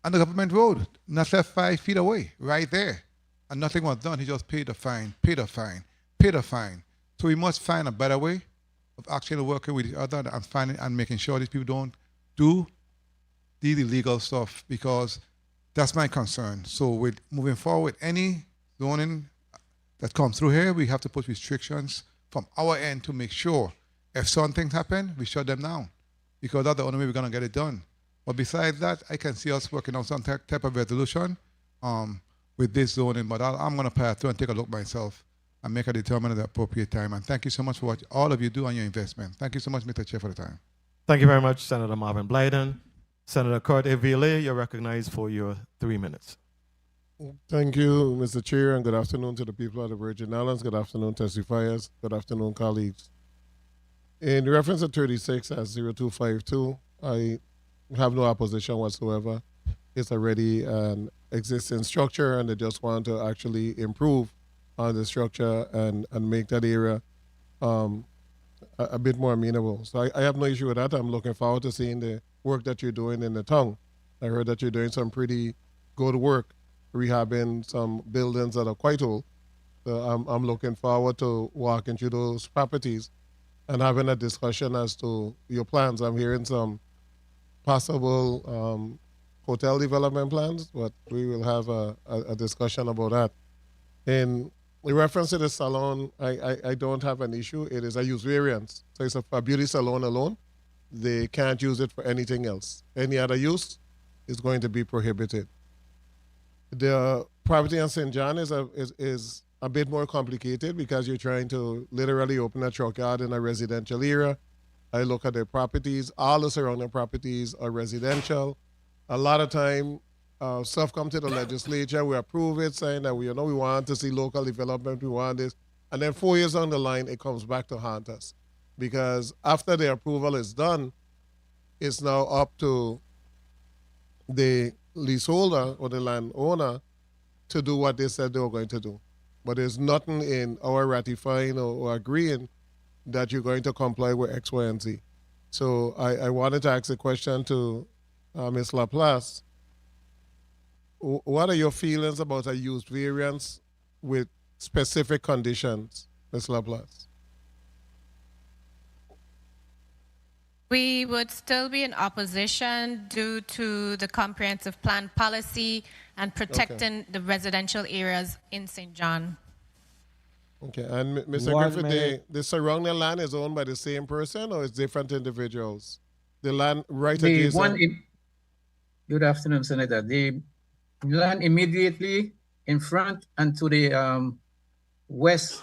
on the government road, not left 5 feet away, right there. And nothing was done. He just paid the fine. So we must find a better way of actually working with each other and finding and making sure these people don't do these illegal stuff, because that's my concern. So with moving forward, any zoning that comes through here, we have to put restrictions from our end to make sure if certain things happen, we shut them down, because that's the only way we're going to get it done. But besides that, I can see us working on some type of resolution with this zoning, but I'm going to pass through and take a look myself and make a determination at the appropriate time. And thank you so much for what all of you do on your investment. Thank you so much, Mr. Chair, for the time. Thank you very much, Senator Marvin Blyden. Senator Kurt Evile, you're recognized for your 3 minutes. Thank you, Mr. Chair, and good afternoon to the people of the Virgin Islands. Good afternoon, testifiers. Good afternoon, colleagues. In reference to 36 as 0252, I have no opposition whatsoever. It's already an existing structure, and they just want to actually improve on the structure and make that area a bit more amenable. So I have no issue with that. I'm looking forward to seeing the work that you're doing in the tongue. I heard that you're doing some pretty good work rehabbing some buildings that are quite old. So I'm looking forward to walking through those properties and having a discussion as to your plans. I'm hearing some possible hotel development plans, but we will have a discussion about that. In reference to the salon, I don't have an issue. It is a use variance. So it's a beauty salon alone. They can't use it for anything else. Any other use is going to be prohibited. The property in St. John is a bit more complicated, because you're trying to literally open a truck yard in a residential area. I look at the properties, all the surrounding properties are residential. A lot of time, stuff comes to the legislature, we approve it, saying that we want to see local development, we want this. And then 4 years down the line, it comes back to haunt us. Because after the approval is done, it's now up to the leaseholder or the landowner to do what they said they were going to do. But there's nothing in our ratifying or agreeing that you're going to comply with X, Y, and Z. So I wanted to ask a question to Ms. Laplace. What are your feelings about a used variance with specific conditions, Ms. Laplace? We would still be in opposition due to the comprehensive plan policy and protecting the residential areas in St. John. Okay, and Mr. 1 Griffith, minute. the surrounding land is owned by the same person or it's different individuals? The land right The adjacent. one, good afternoon, Senator. The land immediately in front and to the west,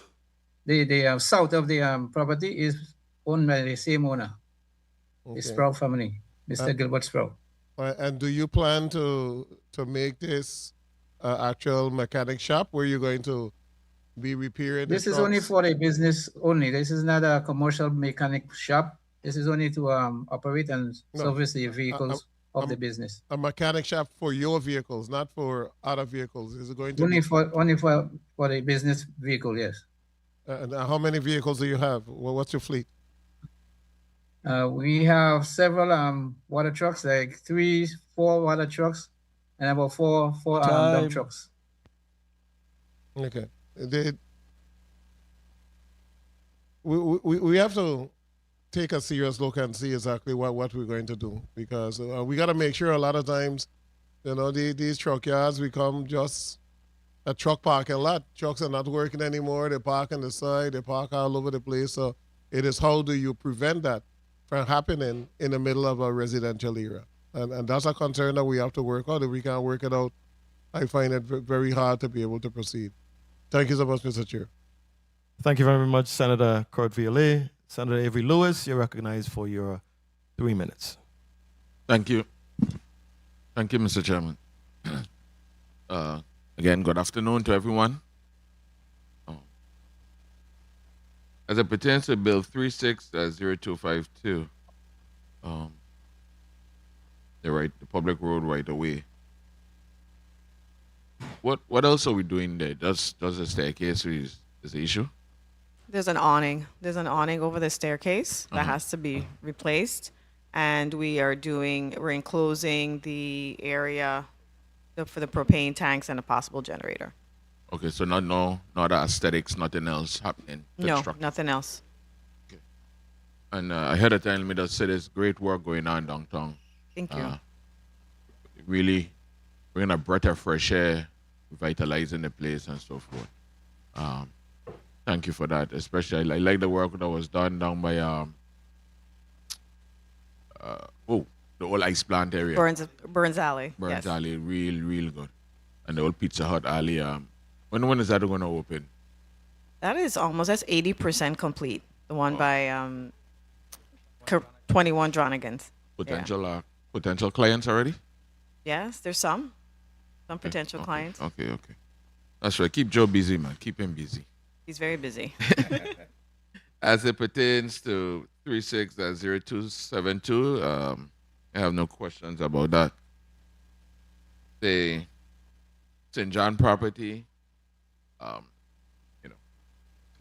the south of the property is owned by the same owner, the Sprout family, Mr. Gilbert Sprout. And do you plan to make this actual mechanic shop where you're going to be repairing the This is only trucks? for the business only. This is not a commercial mechanic shop. This is only to operate and service the vehicles of the business. A mechanic shop for your vehicles, not for other vehicles. Is it going to Only be for the business vehicle, yes. and how many vehicles do you have? What's your fleet? We have several water trucks, like 3-4 water trucks, and about four dump trucks. Okay. We have to take a serious look and see exactly what we're going to do, because we got to make sure a lot of times, these truck yards become just a truck parking lot. Trucks are not working anymore. They park on the side. They park all over the place. So it is, how do you prevent that from happening in the middle of a residential area? And that's a concern that we have to work out. If we can't work it out, I find it very hard to be able to proceed. Thank you so much, Mr. Chair. Thank you very much, Senator Kurt Violet. Senator Avery Lewis, you're recognized for your 3 minutes. Thank you. Thank you, Mr. Chairman. Again, good afternoon to everyone. As it pertains to Bill 36-0252, the Public Road Right-of-Way. What else are we doing there? Does the staircase is the issue? There's an awning. There's an awning over the staircase that has to be replaced. And we're enclosing the area for the propane tanks and a possible generator. Okay, so no other aesthetics, nothing else happening. No, nothing else. Okay. And ahead of time, let me just say there's great work going on downtown. Thank you. Really bringing a breath of fresh air, revitalizing the place and so forth. Thank you for that. Especially, I like the work that was done down by the old ice plant area. Burns Alley. Burns yes. Alley, real good. And the old Pizza Hut alley. When is that going to open? That's 80% complete. The one by 21 Dronigans. Potential clients already? Yes, there's some potential clients. Okay. That's right. Keep Joe busy, man. Keep him busy. He's very busy. As it pertains to 36-0272, I have no questions about that. The St. John property, I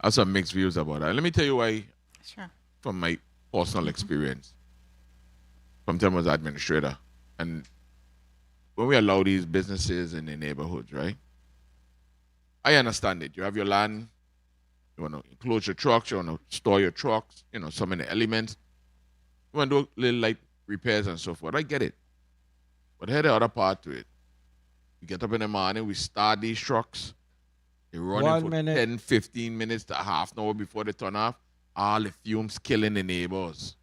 have some mixed views about that. Let me tell you why. Sure. From my personal experience, from time I was administrator, and when we allow these businesses in the neighborhoods, right? I understand it. You have your land, you want to enclose your trucks, you want to store your trucks, so many elements. You want to do little light repairs and so forth. I get it. But here's the other part to it. We get up in the morning, we start these trucks. They run 1 for minute. 10, 15 minutes to a half an hour before they turn off. All the fumes killing the neighbors.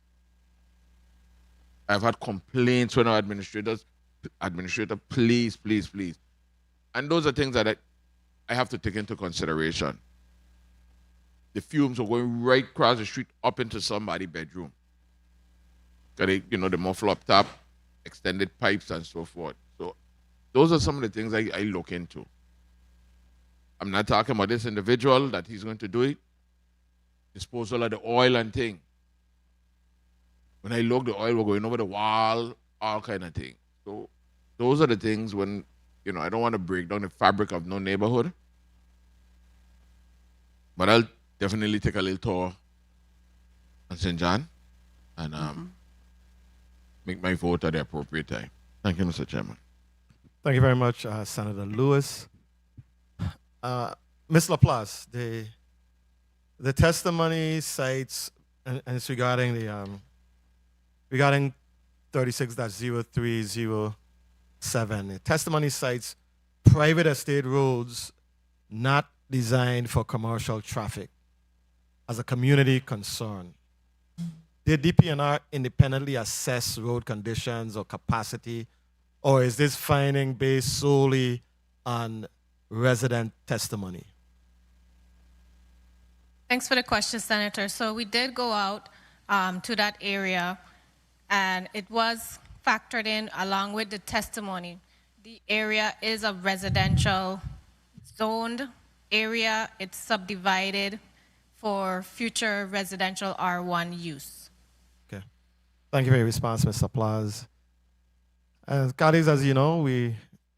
I've had complaints when our administrator, please. And those are things that I have to take into consideration. The fumes are going right across the street up into somebody's bedroom. Got the muffler up top, extended pipes and so forth. So those are some of the things I look into. I'm not talking about this individual that he's going to do it. Disposal of the oil and thing. When I look, the oil will going over the wall, all kind of thing. So those are the things when, I don't want to break down the fabric of no neighborhood. But I'll definitely take a little tour on St. John and make my vote at the appropriate time. Thank you, Mr. Chairman. Thank you very much, Senator Lewis. Ms. Laplace, the testimony cites, and it's regarding regarding 36-0307. The testimony cites private estate roads, not designed for commercial traffic as a community concern. Did DPNR independently assess road conditions or capacity, or is this finding based solely on resident testimony? Thanks for the question, Senator. So we did go out to that area, and it was factored in along with the testimony. The area is a residential zoned area. It's subdivided for future residential R1 use. Okay. Thank you for your response, Mr. Plaza. Colleagues, as you know,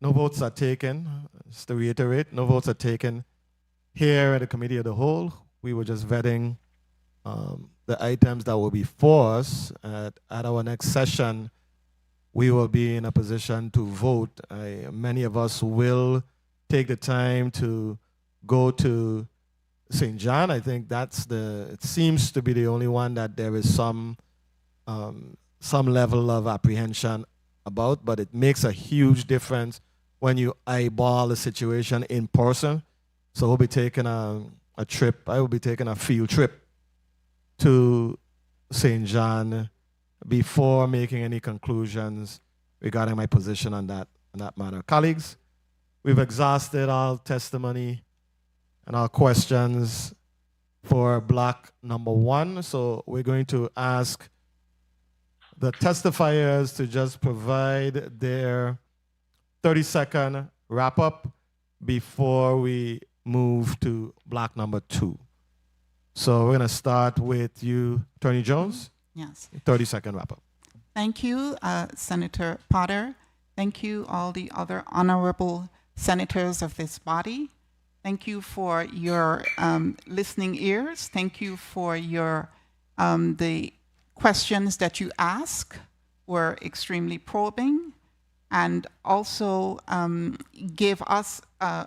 no votes are taken. Just to reiterate, no votes are taken here at the Committee of the Whole. We were just vetting the items that will be for us. At our next session, we will be in a position to vote. Many of us will take the time to go to St. John. I think it seems to be the only one that there is some level of apprehension about, but it makes a huge difference when you eyeball the situation in person. So we'll be taking a trip. I will be taking a field trip to St. John before making any conclusions regarding my position on that matter. Colleagues, we've exhausted all testimony and our questions for block number 1. So we're going to ask the testifiers to just provide their 30-second wrap-up before we move to block number 2. So we're going to start with you, Attorney Jones. Yes. 30-second wrap-up. Thank you, Senator Potter. Thank you, all the other honorable senators of this body. Thank you for your listening ears. Thank you for your the questions that you asked were extremely probing, and also gave us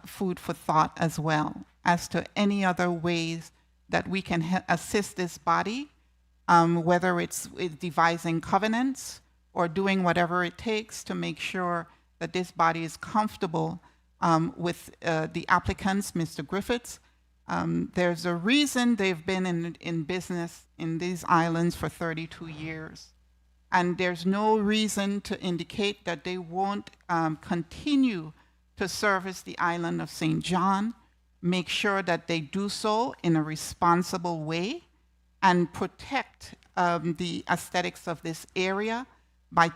food for thought as well as to any other ways that we can assist this body, whether it's with devising covenants or doing whatever it takes to make sure that this body is comfortable with the applicants, Mr. Griffiths. There's a reason they've been in business in these islands for 32 years. And there's no reason to indicate that they won't continue to service the island of St. John, make sure that they do so in a responsible way, and protect the aesthetics of this area by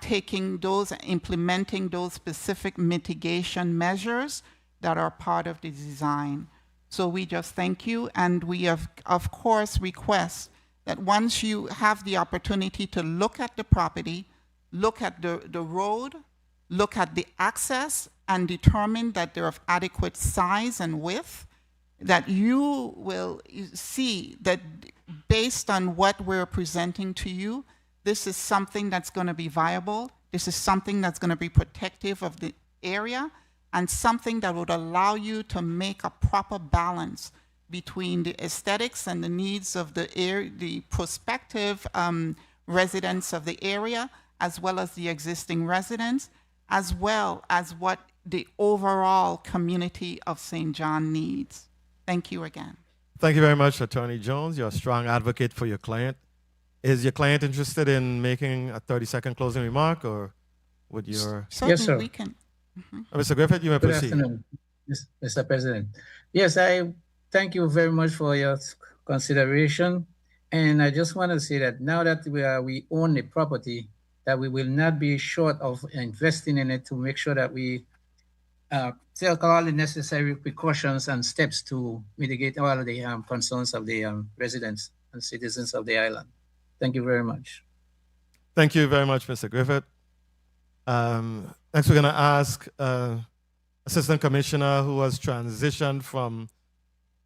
implementing those specific mitigation measures that are part of the design. So we just thank you, and we of course request that once you have the opportunity to look at the property, look at the road, look at the access, and determine that they're of adequate size and width, that you will see that based on what we're presenting to you, this is something that's going to be viable. This is something that's going to be protective of the area, and something that would allow you to make a proper balance between the aesthetics and the needs of the prospective residents of the area, as well as the existing residents, as well as what the overall community of St. John needs. Thank you again. Thank you very much, Attorney Jones. You're a strong advocate for your client. Is your client interested in making a 30-second closing remark, or would your... Yes, sir. We can. Mr. Griffith, you may Good proceed. afternoon, Mr. President. Yes, I thank you very much for your consideration. And I just want to say that now that we own the property, that we will not be short of investing in it to make sure that we take all the necessary precautions and steps to mitigate all of the concerns of the residents and citizens of the island. Thank you very much. Thank you very much, Mr. Griffith. Next, we're going to ask Assistant Commissioner, who has transitioned from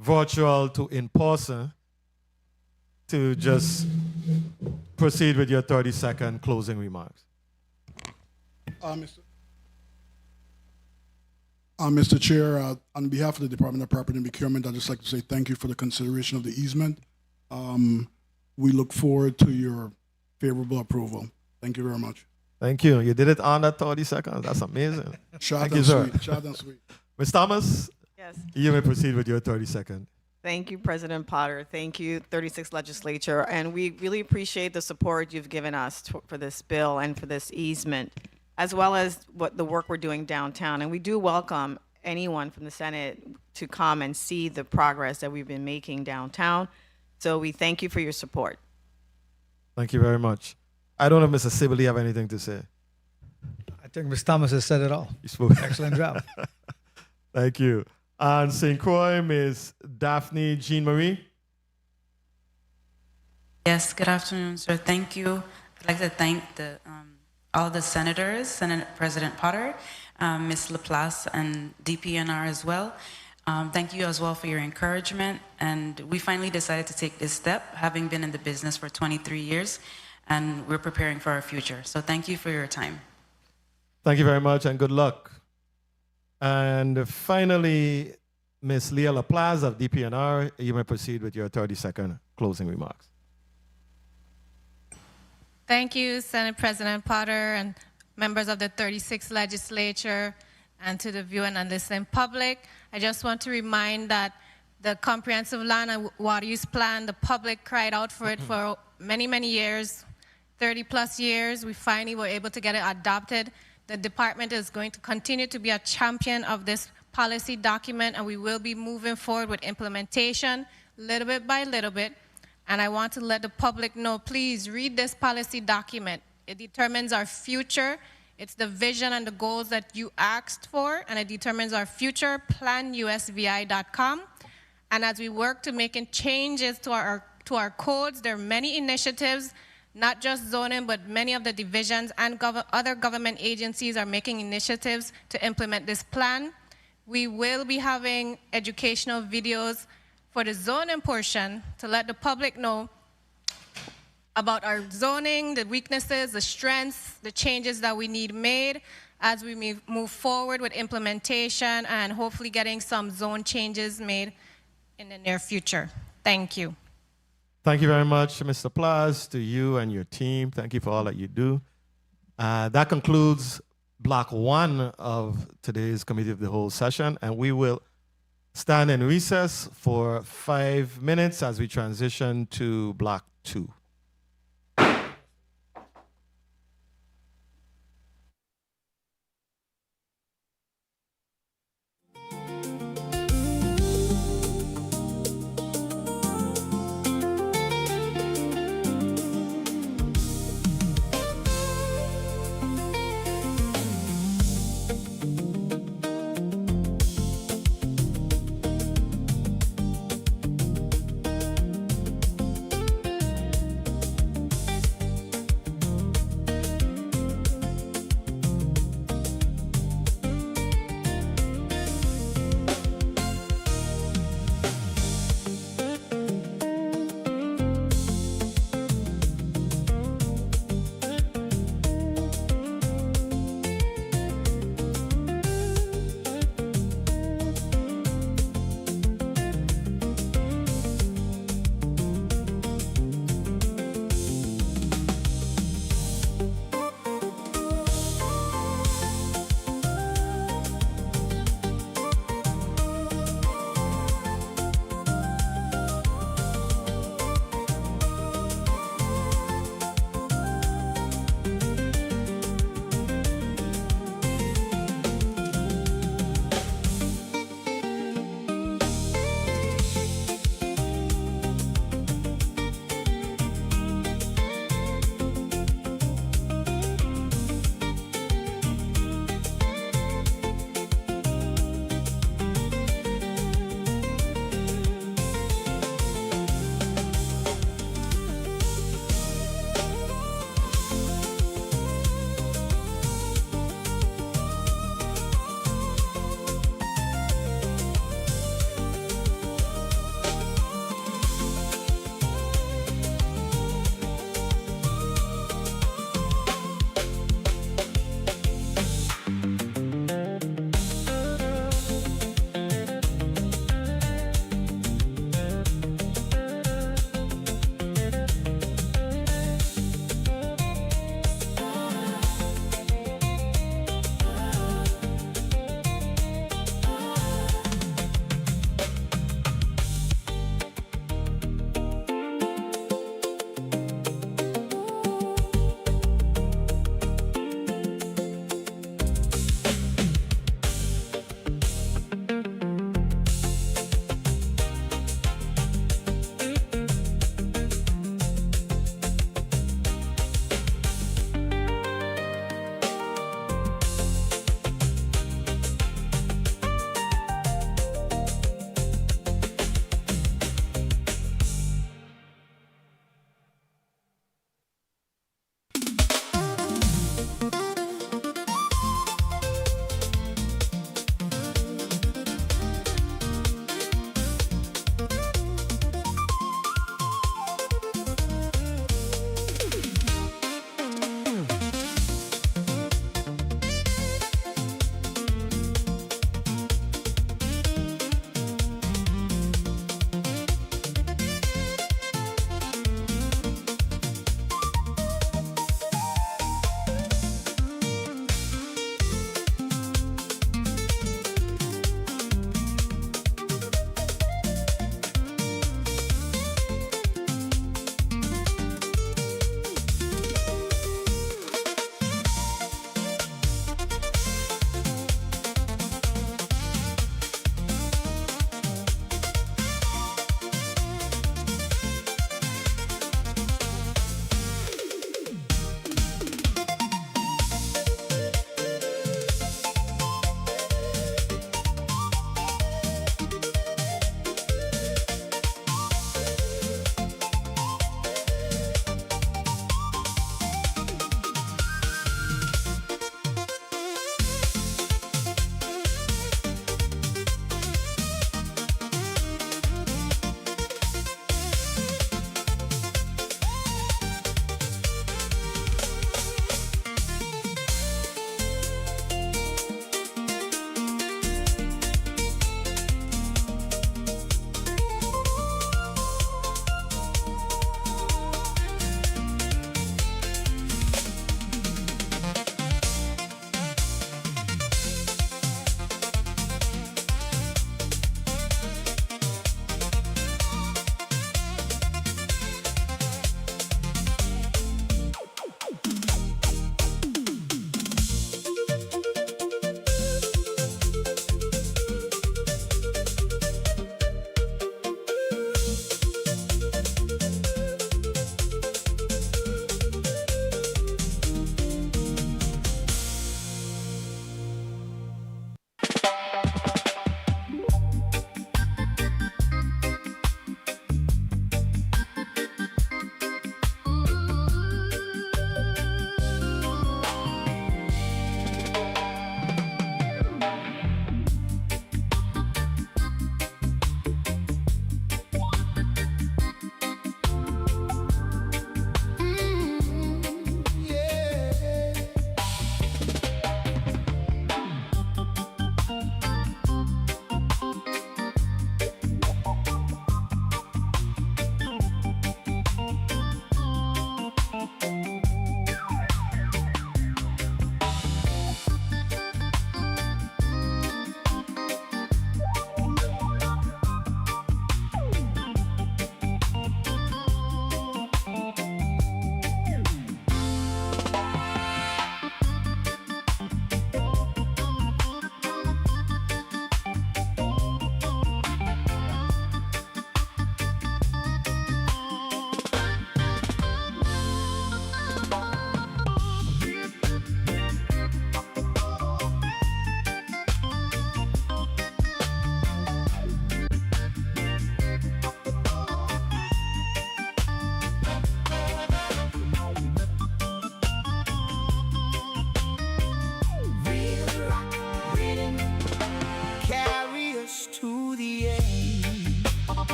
virtual to in-person, to just proceed with your 30-second closing remarks. Mr. Chair, on behalf of the Department of Property and Procurement, I'd just like to say thank you for the consideration of the easement. We look forward to your favorable approval. Thank you very much. Thank you. You did it on that 30 seconds. That's amazing. Short Thank and you, sir. sweet. Short and sweet. Ms. Thomas? Yes. Yes. You may proceed with your 30-second. Thank you, President Potter. Thank you, 36th Legislature. And we really appreciate the support you've given us for this bill and for this easement, as well as what the work we're doing downtown. And we do welcome anyone from the Senate to come and see the progress that we've been making downtown. So we thank you for your support. Thank you very much. I don't know if Mr. Sibley have anything to say. I think Ms. Thomas has said it all. You spoke. Excellent job. Thank you. And St. Croix, Ms. Daphne Jean-Marie. Yes, good afternoon, sir. Thank you. I'd like to thank all the senators, Senate President Potter, Ms. Laplace, and DPNR as well. Thank you as well for your encouragement. And we finally decided to take this step, having been in the business for 23 years, and we're preparing for our future. So thank you for your time. Thank you very much and good luck. And finally, Ms. Leah Laplace of DPNR, you may proceed with your 30-second closing remarks. Thank you, Senate President Potter and members of the 36th Legislature, and to the viewing and listening public. I just want to remind that the Comprehensive Land and Water Use Plan, the public cried out for it for many, many years, 30+ years. We finally were able to get it adopted. The department is going to continue to be a champion of this policy document, and we will be moving forward with implementation little bit by little bit. And I want to let the public know, please read this policy document. It determines our future. It's the vision and the goals that you asked for, and it determines our future. planusvi.com. And as we work to making changes to our codes, there are many initiatives, not just zoning, but many of the divisions and other government agencies are making initiatives to implement this plan. We will be having educational videos for the zoning portion to let the public know about our zoning, the weaknesses, the strengths, the changes that we need made as we move forward with implementation and hopefully getting some zone changes made in the near future. Thank you. Thank you very much, Mr. Plaza, to you and your team. Thank you for all that you do. That concludes block 1 of today's Committee of the Whole session, and we will stand in recess for 5 minutes as we transition to block 2.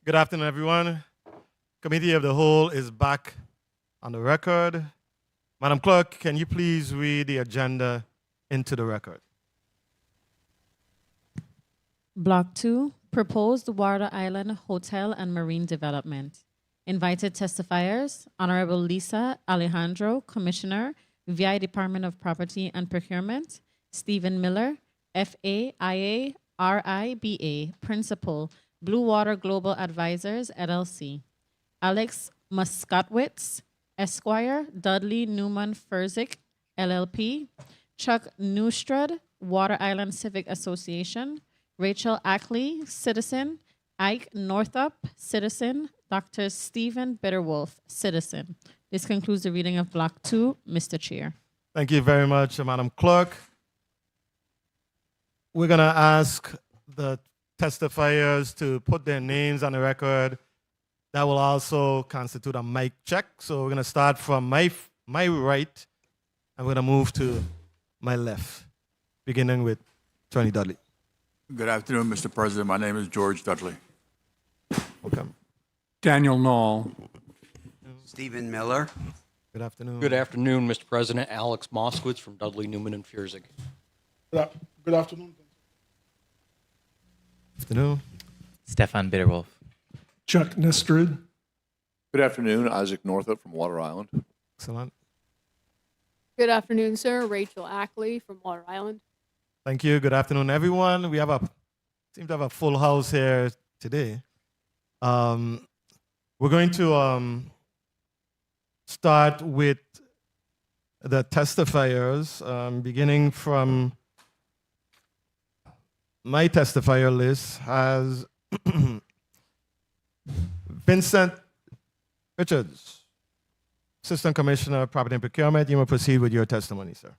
Good afternoon, everyone. Committee of the Whole is back on the record. Madam Clerk, can you please read the agenda into the record? Block 2, Proposed Water Island Hotel and Marine Development. Invited testifiers, Honorable Lisa Alejandro, Commissioner, VI Department of Property and Procurement, Stephen Miller, FAIA RIBA, Principal, Blue Water Global Advisors, LLC. Alex Muskotwitz, Esquire, Dudley Newman Furzik, LLP. Chuck Neustrud, Water Island Civic Association. Rachel Ackley, citizen. Ike Northup, citizen. Dr. Stephen Bitterwolf, citizen. This concludes the reading of Block 2, Mr. Chair. Thank you very much, Madam Clerk. We're going to ask the testifiers to put their names on the record. That will also constitute a mic check. So we're going to start from my right, and we're going to move to my left, beginning with Attorney Dudley. Good afternoon, Mr. President. My name is George Dudley. Welcome. Daniel Knoll. Stephen Miller. Good afternoon. Good afternoon, Mr. President. Alex Moskowitz from Dudley, Newman, and Fiersig. Good afternoon. Afternoon. Stefan Bitterwolf. Chuck Nestrud. Good afternoon, Isaac Northup from Water Island. Excellent. Good afternoon, sir. Rachel Ackley from Water Island. Thank you. Good afternoon, everyone. We seem to have a full house here today. We're going to start with the testifiers, beginning from my testifier list has Vincent Richards, Assistant Commissioner, Property and Procurement. You may proceed with your testimony, sir.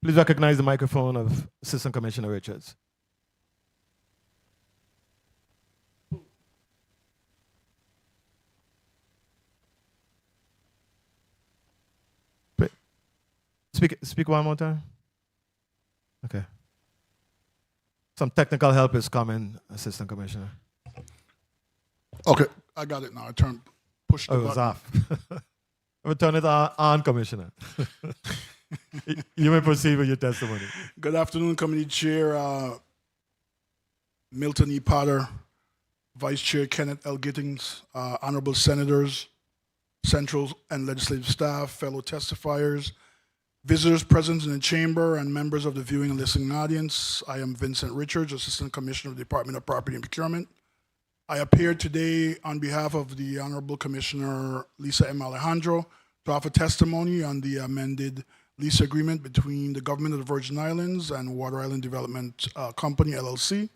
Please recognize the microphone of Assistant Commissioner Richards. Speak one more time. Okay. Some technical help is coming, Assistant Commissioner. Okay, I got it now. Push the button. It was off. We'll turn it on, Commissioner. You may proceed with your testimony. Good afternoon, Committee Chair Milton E. Potter, Vice Chair Kenneth L. Gittings, Honorable Senators, Central and Legislative Staff, fellow testifiers, visitors present in the chamber, and members of the viewing and listening audience. I am Vincent Richards, Assistant Commissioner of the Department of Property and Procurement. I appear today on behalf of the Honorable Commissioner Lisa M. Alejandro to offer testimony on the amended lease agreement between the Government of the Virgin Islands and Water Island Development Company, LLC,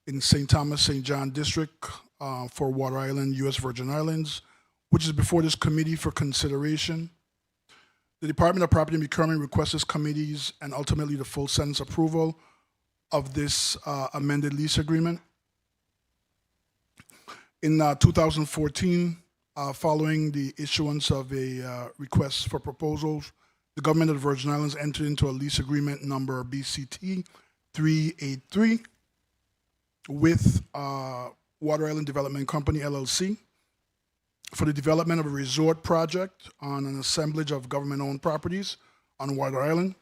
in St. Thomas, St. John District for Water Island, U.S. Virgin Islands, which is before this committee for consideration. The Department of Property and Procurement requests this committee's and ultimately the full sentence approval of this amended lease agreement. In 2014, following the issuance of a request for proposals, the Government of the Virgin Islands entered into a lease agreement number BCT 383 with Water Island Development Company, LLC, for the development of a resort project on an assemblage of government-owned properties on Water Island.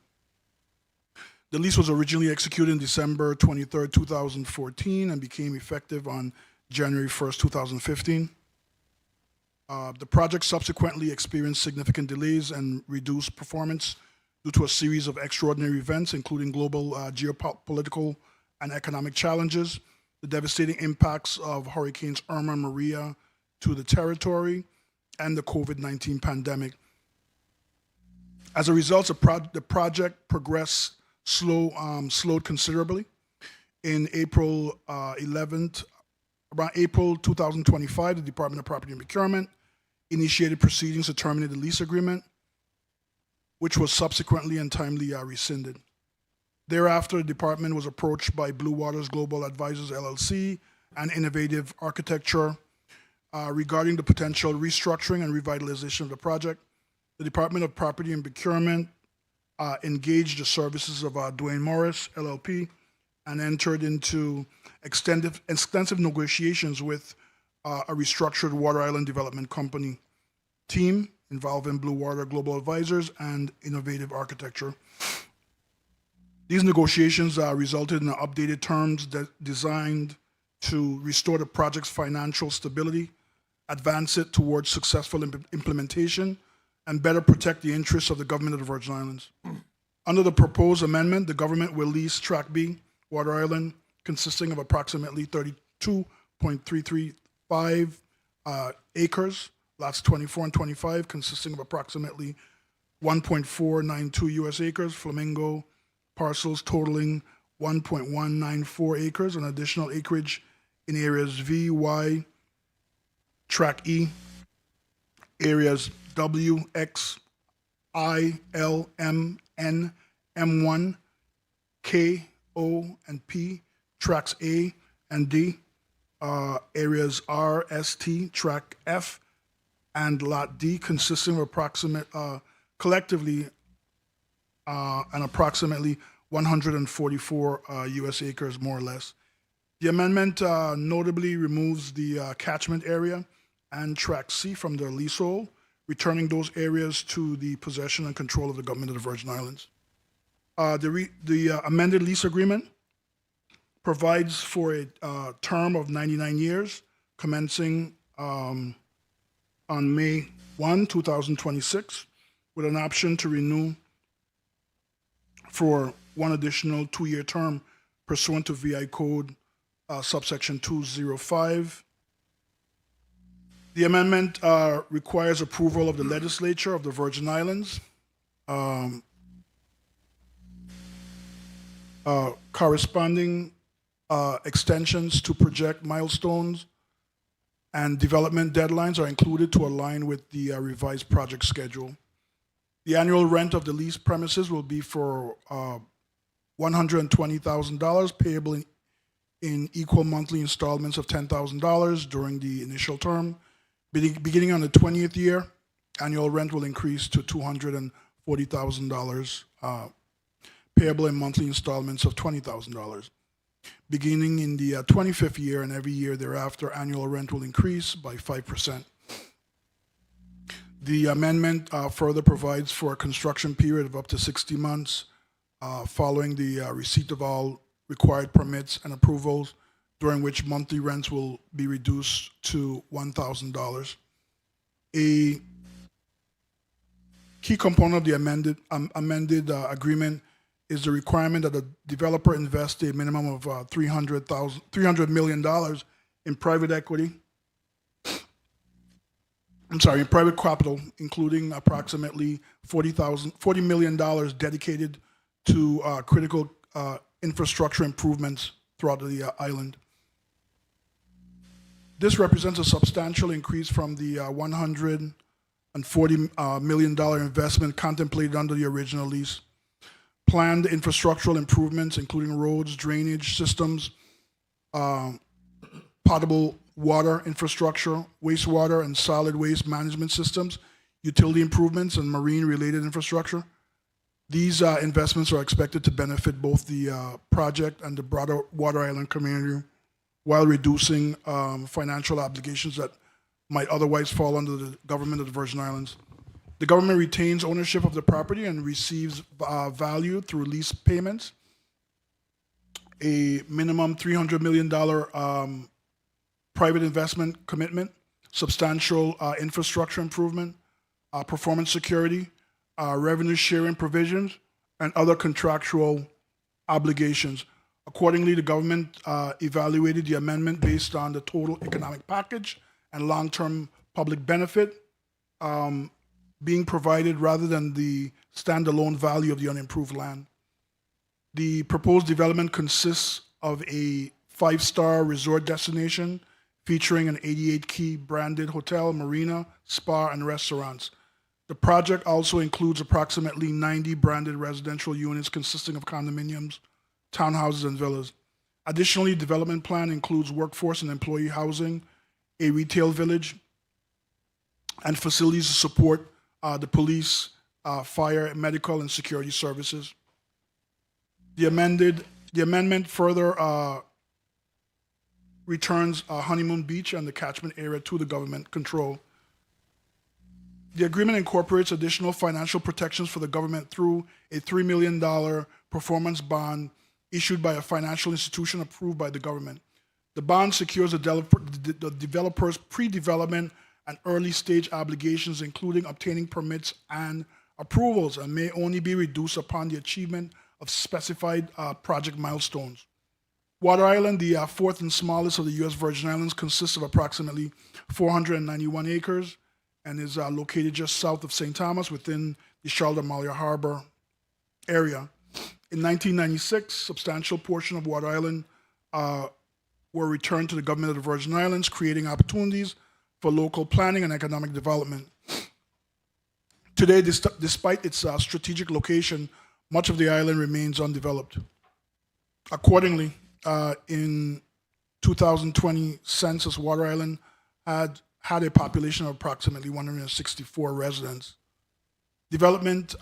The lease was originally executed on December 23, 2014, and became effective on January 1st, 2015. The project subsequently experienced significant delays and reduced performance due to a series of extraordinary events, including global geopolitical and economic challenges, the devastating impacts of Hurricanes Irma and Maria to the territory, and the COVID-19 pandemic. As a result, the project progressed slowed considerably. In April 11th, around April 2025, the Department of Property and Procurement initiated proceedings to terminate the lease agreement, which was subsequently and timely rescinded. Thereafter, the department was approached by Blue Waters Global Advisors, LLC, and Innovative Architecture regarding the potential restructuring and revitalization of the project. The Department of Property and Procurement engaged the services of Dwayne Morris, LLP, and entered into extensive negotiations with a restructured Water Island Development Company team involving Blue Water Global Advisors and Innovative Architecture. These negotiations resulted in updated terms designed to restore the project's financial stability, advance it towards successful implementation, and better protect the interests of the government of the Virgin Islands. Under the proposed amendment, the government will lease Track B, Water Island, consisting of approximately 32.335 acres, lots 24 and 25, consisting of approximately 1.492 U.S. acres, Flamingo parcels totaling 1.194 acres, and additional acreage in areas V, Y, Track E, areas W, X, I, L, M, N, M1, K, O, and P, Tracks A and D, areas R, S, T, Track F, and Lot D, consisting of collectively and approximately 144 U.S. acres, more or less. The amendment notably removes the catchment area and Track C from the leasehold, returning those areas to the possession and control of the government of the Virgin Islands. The amended lease agreement provides for a term of 99 years, commencing on May 1, 2026, with an option to renew for one additional 2-year term pursuant to VI Code subsection 205. The amendment requires approval of the Legislature of the Virgin Islands, corresponding extensions to project milestones and development deadlines are included to align with the revised project schedule. The annual rent of the leased premises will be for $120,000, payable in equal monthly installments of $10,000 during the initial term. Beginning on the 20th year, annual rent will increase to $240,000, payable in monthly installments of $20,000. Beginning in the 25th year and every year thereafter, annual rent will increase by 5%. The amendment further provides for a construction period of up to 60 months following the receipt of all required permits and approvals, during which monthly rents will be reduced to $1,000. A key component of the amended agreement is the requirement that the developer invest a minimum of $300 million in private equity. In private capital, including approximately $40 million dedicated to critical infrastructure improvements throughout the island. This represents a substantial increase from the $140 million investment contemplated under the original lease. Planned infrastructural improvements, including roads, drainage systems, potable water infrastructure, wastewater and solid waste management systems, utility improvements, and marine-related infrastructure. These investments are expected to benefit both the project and the broader Water Island community, while reducing financial obligations that might otherwise fall under the government of the Virgin Islands. The government retains ownership of the property and receives value through lease payments, a minimum $300 million private investment commitment, substantial infrastructure improvement, performance security, revenue sharing provisions, and other contractual obligations. Accordingly, the government evaluated the amendment based on the total economic package and long-term public benefit being provided rather than the standalone value of the unimproved land. The proposed development consists of a 5-star resort destination featuring an 88-key branded hotel, marina, spa, and restaurants. The project also includes approximately 90 branded residential units consisting of condominiums, townhouses, and villas. Additionally, the development plan includes workforce and employee housing, a retail village, and facilities to support the police, fire, medical, and security services. The amended The amendment further returns Honeymoon Beach and the catchment area to the government control. The agreement incorporates additional financial protections for the government through a $3 million performance bond issued by a financial institution approved by the government. The bond secures the developer's pre-development and early stage obligations, including obtaining permits and approvals, and may only be reduced upon the achievement of specified project milestones. Water Island, the fourth and smallest of the U.S. Virgin Islands, consists of approximately 491 acres and is located just south of St. Thomas within the Charlotte-Amalia Harbor area. In 1996, substantial portion of Water Island were returned to the government of the Virgin Islands, creating opportunities for local planning and economic development. Today, despite its strategic location, much of the island remains undeveloped. Accordingly, in 2020 census, Water Island had a population of approximately 164 residents. Development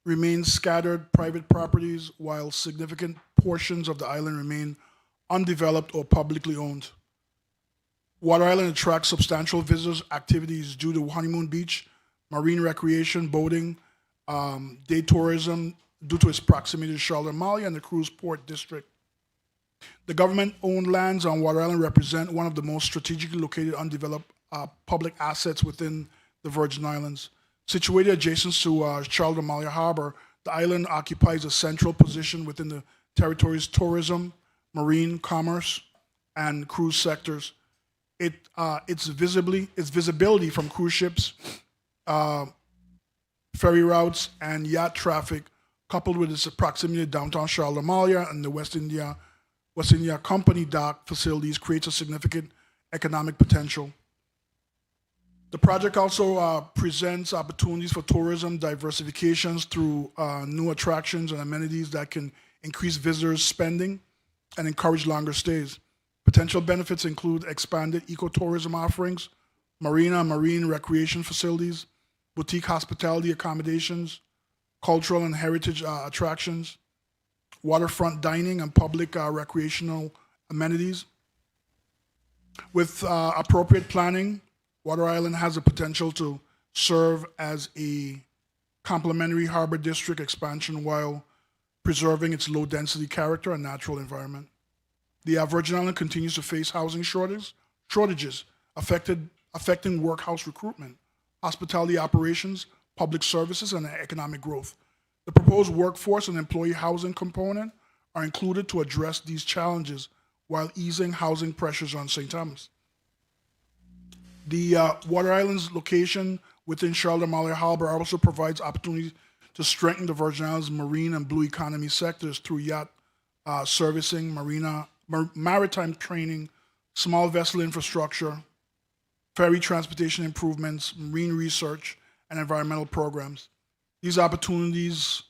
remains scattered private properties, while significant portions of the island remain undeveloped or publicly owned. Water Island attracts substantial visitors activities due to Honeymoon Beach, marine recreation, boating, day tourism, due to its proximity to Charlotte-Amalia and the cruise port district. The government-owned lands on Water Island represent one of the most strategically located undeveloped public assets within the Virgin Islands. Situated adjacent to Charlotte-Amalia Harbor, the island occupies a central position within the territory's tourism, marine, commerce, and cruise sectors. Its visibility from cruise ships, ferry routes, and yacht traffic, coupled with its proximity to downtown Charlotte-Amalia and the West India Company dock facilities, creates a significant economic potential. The project also presents opportunities for tourism diversifications through new attractions and amenities that can increase visitors' spending and encourage longer stays. Potential benefits include expanded ecotourism offerings, marina and marine recreation facilities, boutique hospitality accommodations, cultural and heritage attractions, waterfront dining, and public recreational amenities. With appropriate planning, Water Island has the potential to serve as a complementary harbor district expansion while preserving its low-density character and natural environment. The Virgin Island continues to face housing shortages affecting workhouse recruitment, hospitality operations, public services, and economic growth. The proposed workforce and employee housing component are included to address these challenges while easing housing pressures on St. Thomas. The Water Island's location within Charlotte-Amalia Harbor also provides opportunities to strengthen the Virgin Islands marine and blue economy sectors through yacht servicing, maritime training, small vessel infrastructure, ferry transportation improvements, marine research, and environmental programs. These opportunities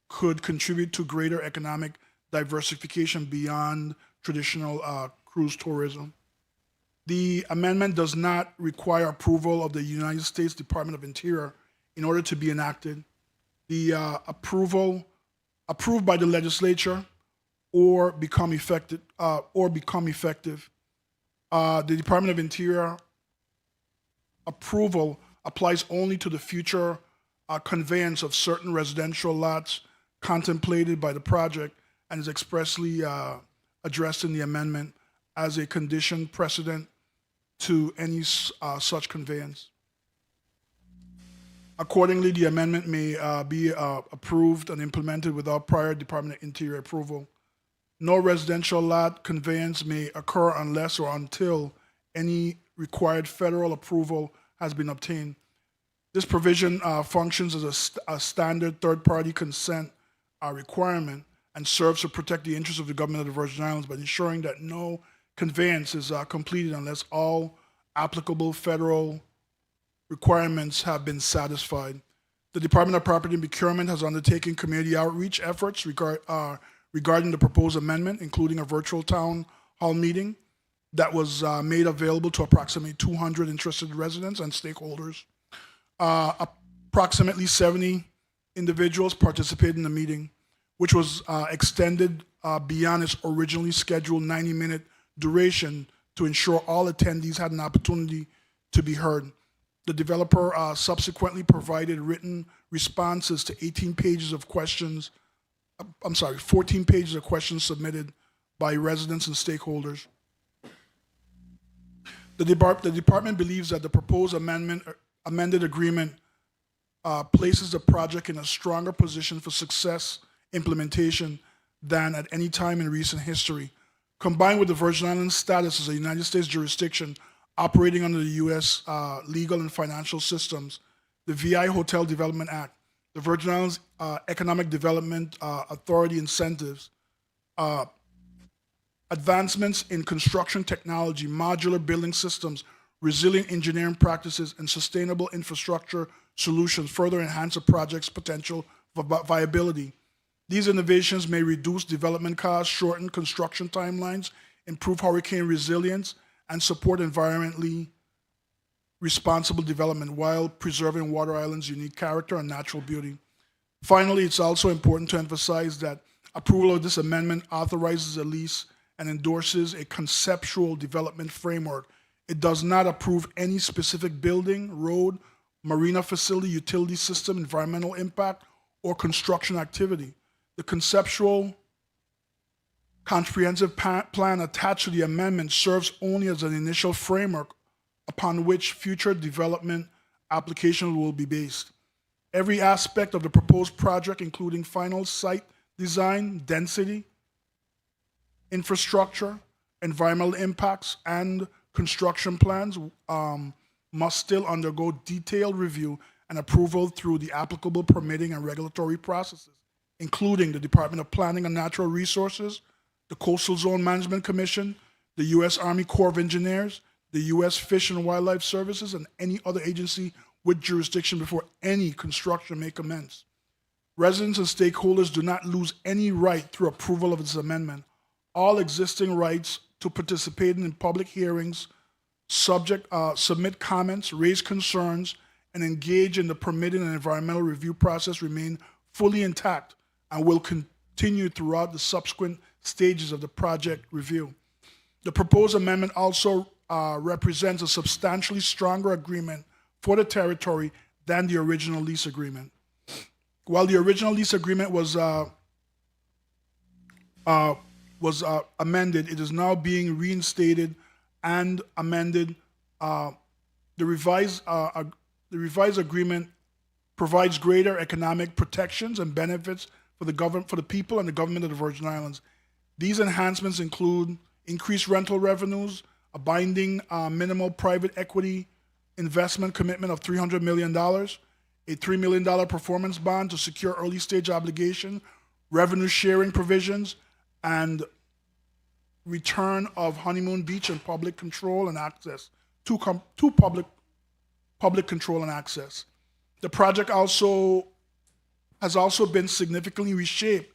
could contribute to greater economic diversification beyond traditional cruise tourism. The amendment does not require approval of the United States Department of Interior in order to be enacted. The approved by the legislature or become effective. The Department of Interior approval applies only to the future conveyance of certain residential lots contemplated by the project and is expressly addressed in the amendment as a condition precedent to any such conveyance. Accordingly, the amendment may be approved and implemented without prior Department of Interior approval. No residential lot conveyance may occur unless or until any required federal approval has been obtained. This provision functions as a standard third-party consent requirement and serves to protect the interests of the government of the Virgin Islands by ensuring that no conveyance is completed unless all applicable federal requirements have been satisfied. The Department of Property and Procurement has undertaken community outreach efforts regarding the proposed amendment, including a virtual town hall meeting that was made available to approximately 200 interested residents and stakeholders. Approximately 70 individuals participated in the meeting, which was extended beyond its originally scheduled 90-minute duration to ensure all attendees had an opportunity to be heard. The developer subsequently provided written responses to 14 pages of questions submitted by residents and stakeholders. The department believes that the proposed amended agreement places the project in a stronger position for success implementation than at any time in recent history. Combined with the Virgin Islands' status as a United States jurisdiction operating under the U.S. Legal and financial systems, the VI Hotel Development Act, the Virgin Islands Economic Development Authority incentives, advancements in construction technology, modular building systems, resilient engineering practices, and sustainable infrastructure solutions further enhance a project's potential for viability. These innovations may reduce development costs, shorten construction timelines, improve hurricane resilience, and support environmentally responsible development while preserving Water Island's unique character and natural beauty. Finally, it's also important to emphasize that approval of this amendment authorizes a lease and endorses a conceptual development framework. It does not approve any specific building, road, marina facility, utility system, environmental impact, or construction activity. The conceptual comprehensive plan attached to the amendment serves only as an initial framework upon which future development applications will be based. Every aspect of the proposed project, including final site design, density, infrastructure, environmental impacts, and construction plans, must still undergo detailed review and approval through the applicable permitting and regulatory processes, including the Department of Planning and Natural Resources, the Coastal Zone Management Commission, the U.S. Army Corps of Engineers, the U.S. Fish and Wildlife Services, and any other agency with jurisdiction before any construction may commence. Residents and stakeholders do not lose any right through approval of this amendment. All existing rights to participate in public hearings, submit comments, raise concerns, and engage in the permitting and environmental review process remain fully intact and will continue throughout the subsequent stages of the project review. The proposed amendment also represents a substantially stronger agreement for the territory than the original lease agreement. While the original lease agreement was amended, it is now being reinstated and amended. The revised agreement provides greater economic protections and benefits for the people and the government of the Virgin Islands. These enhancements include increased rental revenues, a binding minimal private equity investment commitment of $300 million, a $3 million performance bond to secure early stage obligation, revenue sharing provisions, and return of Honeymoon Beach and public control and access to public control and access. The project has also been significantly reshaped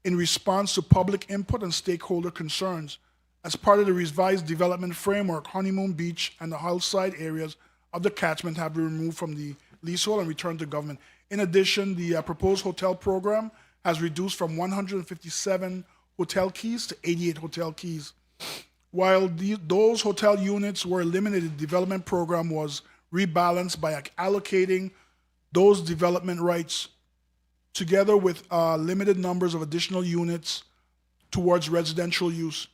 in response to public input and stakeholder concerns. As part of the revised development framework, Honeymoon Beach and the Hillside areas of the catchment have been removed from the leasehold and returned to government. In addition, the proposed hotel program has reduced from 157 hotel keys to 88 hotel keys. While those hotel units were eliminated, the development program was rebalanced by allocating those development rights together with limited numbers of additional units towards residential use.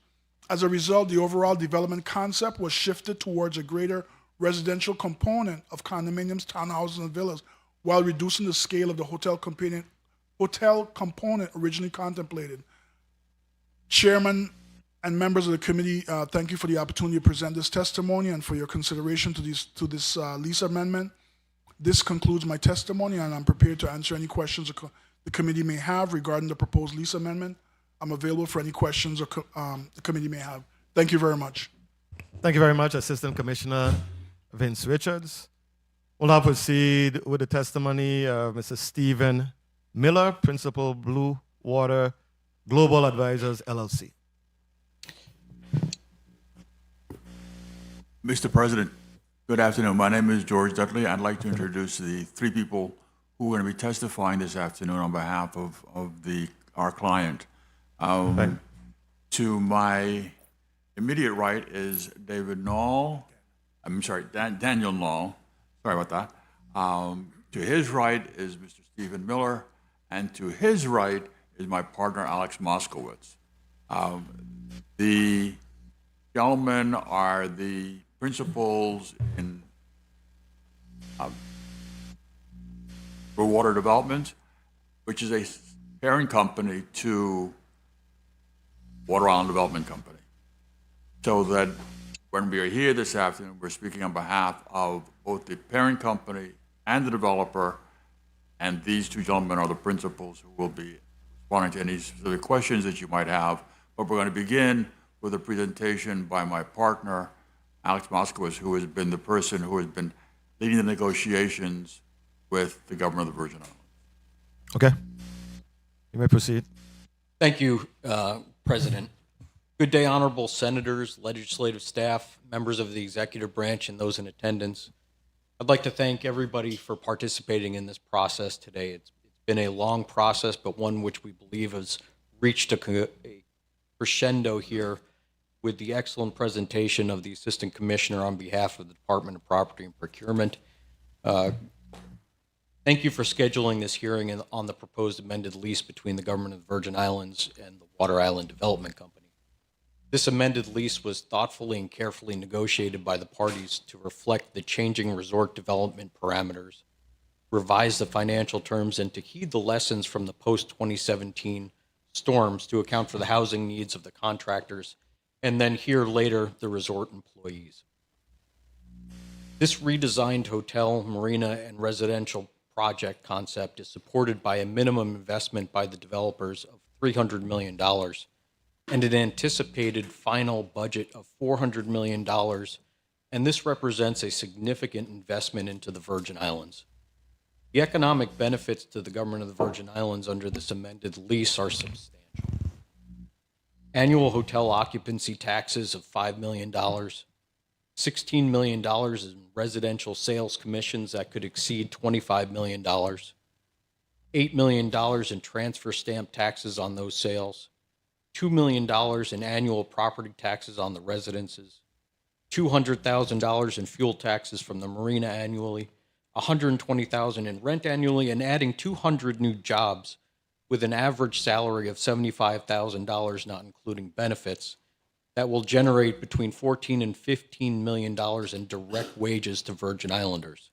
As a result, the overall development concept was shifted towards a greater residential component of condominiums, townhouses, and villas, while reducing the scale of the hotel component originally contemplated. Chairman and members of the committee, thank you for the opportunity to present this testimony and for your consideration to this lease amendment. This concludes my testimony, and I'm prepared to answer any questions the committee may have regarding the proposed lease amendment. I'm available for any questions the committee may have. Thank you very much. Thank you very much, Assistant Commissioner Vince Richards. We'll now proceed with the testimony of Mr. Stephen Miller, Principal Blue Water Global Advisors, LLC. Mr. President, good afternoon. My name is George Dudley. I'd like to introduce the three people who are going to be testifying this afternoon on behalf of our client. To my immediate right is David Knoll. I'm sorry, Daniel Knoll. Sorry about that. To his right is Mr. Stephen Miller, and to his right is my partner, Alex Moskowitz. The gentlemen are the principals in for water development, which is a parent company to Water Island Development Company. So that when we are here this afternoon, we're speaking on behalf of both the parent company and the developer, and these two gentlemen are the principals who will be responding to any specific questions that you might have. But we're going to begin with a presentation by my partner, Alex Moskowitz, who has been the person who has been leading the negotiations with the government of the Virgin Islands. Okay. You may proceed. Thank you, President. Good day, honorable senators, legislative staff, members of the executive branch, and those in attendance. I'd like to thank everybody for participating in this process today. It's been a long process, but one which we believe has reached a crescendo here with the excellent presentation of the Assistant Commissioner on behalf of the Department of Property and Procurement. Thank you for scheduling this hearing on the proposed amended lease between the Government of the Virgin Islands and the Water Island Development Company. This amended lease was thoughtfully and carefully negotiated by the parties to reflect the changing resort development parameters, revise the financial terms, and to heed the lessons from the post-2017 storms to account for the housing needs of the contractors, and then here later, the resort employees. This redesigned hotel, marina, and residential project concept is supported by a minimum investment by the developers of $300 million and an anticipated final budget of $400 million, and this represents a significant investment into the Virgin Islands. The economic benefits to the government of the Virgin Islands under this amended lease are substantial. Annual hotel occupancy taxes of $5 million, $16 million in residential sales commissions that could exceed $25 million, $8 million in transfer stamp taxes on those sales, $2 million in annual property taxes on the residences, $200,000 in fuel taxes from the marina annually, $120,000 in rent annually, and adding 200 new jobs with an average salary of $75,000, not including benefits, that will generate between $14 and $15 million in direct wages to Virgin Islanders.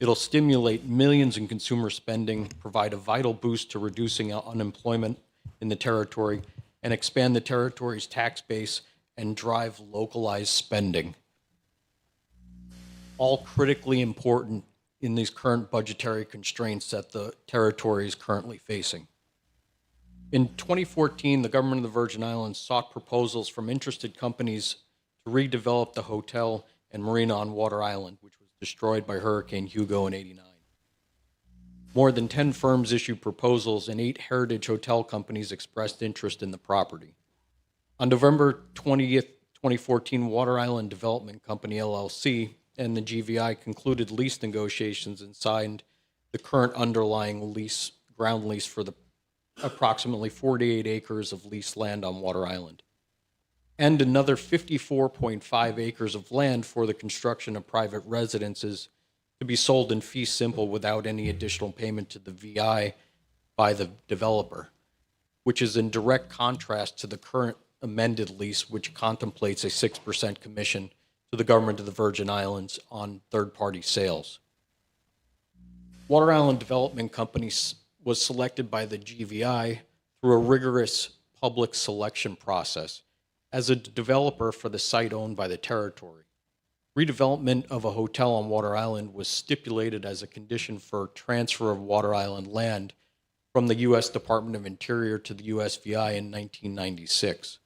It'll stimulate millions in consumer spending, provide a vital boost to reducing unemployment in the territory, and expand the territory's tax base and drive localized spending. All critically important in these current budgetary constraints that the territory is currently facing. In 2014, the government of the Virgin Islands sought proposals from interested companies to redevelop the hotel and marina on Water Island, which was destroyed by Hurricane Hugo in '89. More than 10 firms issued proposals and 8 heritage hotel companies expressed interest in the property. On November 20th, 2014, Water Island Development Company, LLC, and the GVI concluded lease negotiations and signed the current underlying lease, ground lease for the approximately 48 acres of leased land on Water Island, and another 54.5 acres of land for the construction of private residences to be sold in fee simple without any additional payment to the VI by the developer, which is in direct contrast to the current amended lease, which contemplates a 6% commission to the government of the Virgin Islands on third-party sales. Water Island Development Company was selected by the GVI through a rigorous public selection process as a developer for the site owned by the territory. Redevelopment of a hotel on Water Island was stipulated as a condition for transfer of Water Island land from the U.S. Department of Interior to the USVI in 1996.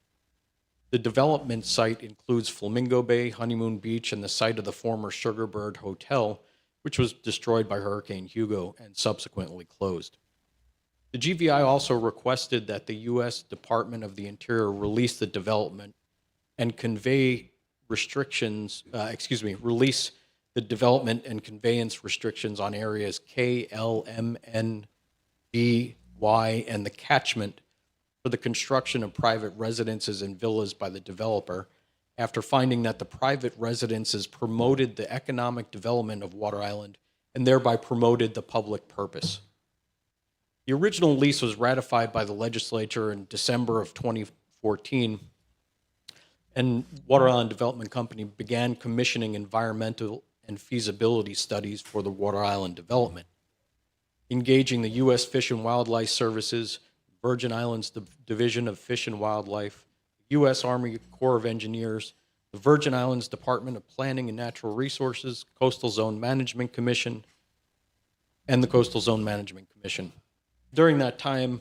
The development site includes Flamingo Bay, Honeymoon Beach, and the site of the former Sugarbird Hotel, which was destroyed by Hurricane Hugo and subsequently closed. The GVI also requested that the U.S. Department of the Interior release the development and release the development and conveyance restrictions on areas K, L, M, N, B, Y, and the catchment for the construction of private residences and villas by the developer after finding that the private residences promoted the economic development of Water Island and thereby promoted the public purpose. The original lease was ratified by the legislature in December of 2014, and Water Island Development Company began commissioning environmental and feasibility studies for the Water Island development, engaging the U.S. Fish and Wildlife Services, Virgin Islands Division of Fish and Wildlife, U.S. Army Corps of Engineers, the Virgin Islands Department of Planning and Natural Resources, Coastal Zone Management Commission, and the Coastal Zone Management Commission. During that time,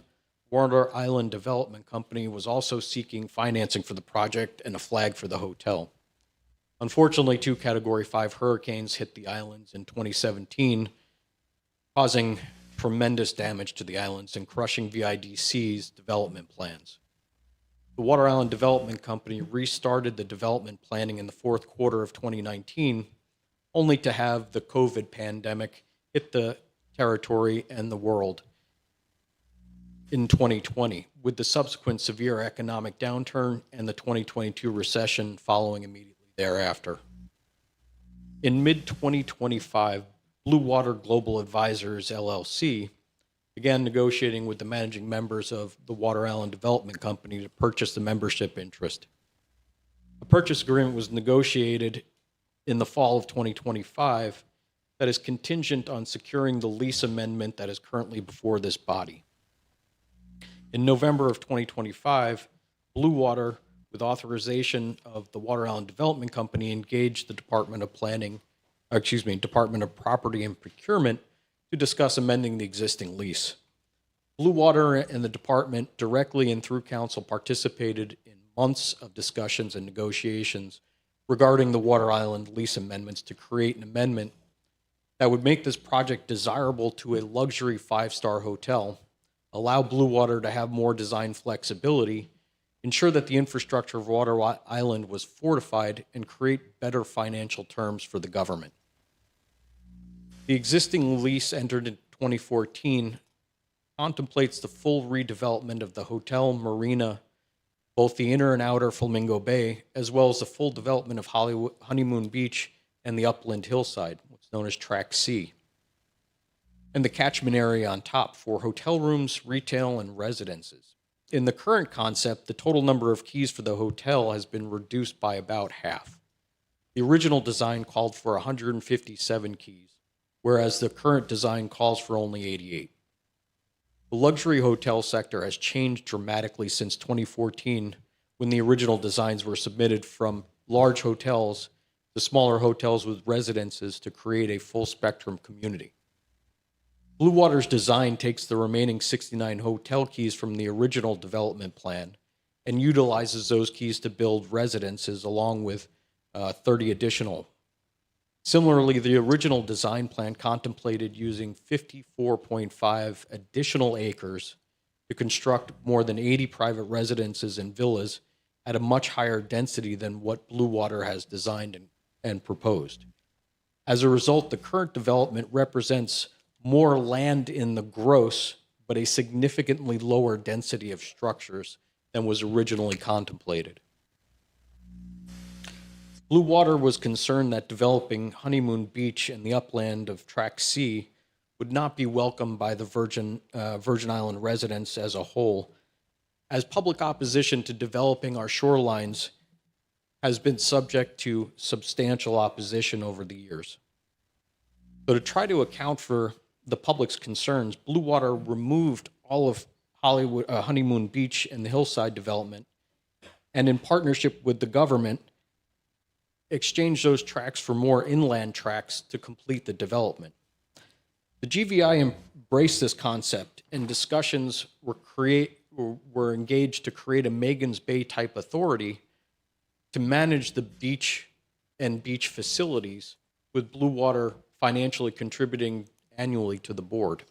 Water Island Development Company was also seeking financing for the project and a flag for the hotel. Unfortunately, 2 Category 5 hurricanes hit the islands in 2017, causing tremendous damage to the islands and crushing VIDC's development plans. The Water Island Development Company restarted the development planning in the 4th quarter of 2019, only to have the COVID pandemic hit the territory and the world in 2020, with the subsequent severe economic downturn and the 2022 recession following immediately thereafter. In mid-2025, Blue Water Global Advisors, LLC, began negotiating with the managing members of the Water Island Development Company to purchase the membership interest. A purchase agreement was negotiated in the fall of 2025 that is contingent on securing the lease amendment that is currently before this body. In November of 2025, Blue Water, with authorization of the Water Island Development Company, engaged the Department of Property and Procurement to discuss amending the existing lease. Blue Water and the department, directly and through council, participated in months of discussions and negotiations regarding the Water Island lease amendments to create an amendment that would make this project desirable to a luxury 5-star hotel, allow Blue Water to have more design flexibility, ensure that the infrastructure of Water Island was fortified, and create better financial terms for the government. The existing lease, entered in 2014, contemplates the full redevelopment of the hotel, marina, both the inner and outer Flamingo Bay, as well as the full development of Honeymoon Beach and the upland hillside, what's known as Track C, and the catchment area on top for hotel rooms, retail, and residences. In the current concept, the total number of keys for the hotel has been reduced by about half. The original design called for 157 keys, whereas the current design calls for only 88. The luxury hotel sector has changed dramatically since 2014, when the original designs were submitted from large hotels to smaller hotels with residences to create a full spectrum community. Blue Water's design takes the remaining 69 hotel keys from the original development plan and utilizes those keys to build residences along with 30 additional. Similarly, the original design plan contemplated using 54.5 additional acres to construct more than 80 private residences and villas at a much higher density than what Blue Water has designed and proposed. As a result, the current development represents more land in the gross, but a significantly lower density of structures than was originally contemplated. Blue Water was concerned that developing Honeymoon Beach and the upland of Track C would not be welcomed by the Virgin Island residents as a whole, as public opposition to developing our shorelines has been subject to substantial opposition over the years. So to try to account for the public's concerns, Blue Water removed all of Honeymoon Beach and the hillside development, and in partnership with the government, exchanged those tracks for more inland tracks to complete the development. The GVI embraced this concept, and discussions were engaged to create a Magens Bay type authority to manage the beach and beach facilities, with Blue Water financially contributing annually to the board.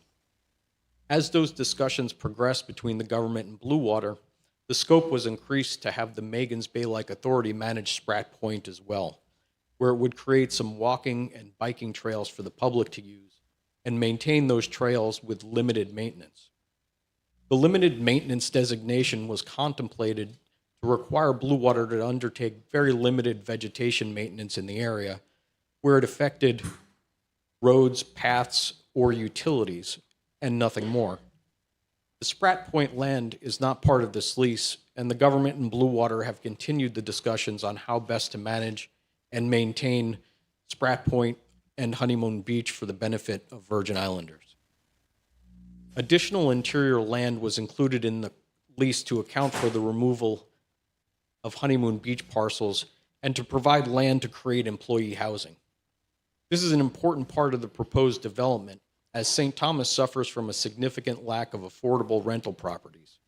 As those discussions progressed between the government and Blue Water, the scope was increased to have the Magens Bay-like authority manage Spratt Point as well, where it would create some walking and biking trails for the public to use and maintain those trails with limited maintenance. The limited maintenance designation was contemplated to require Blue Water to undertake very limited vegetation maintenance in the area where it affected roads, paths, or utilities, and nothing more. The Spratt Point land is not part of this lease, and the government and Blue Water have continued the discussions on how best to manage and maintain Spratt Point and Honeymoon Beach for the benefit of Virgin Islanders. Additional interior land was included in the lease to account for the removal of Honeymoon Beach parcels and to provide land to create employee housing. This is an important part of the proposed development, as St. Thomas suffers from a significant lack of affordable rental properties.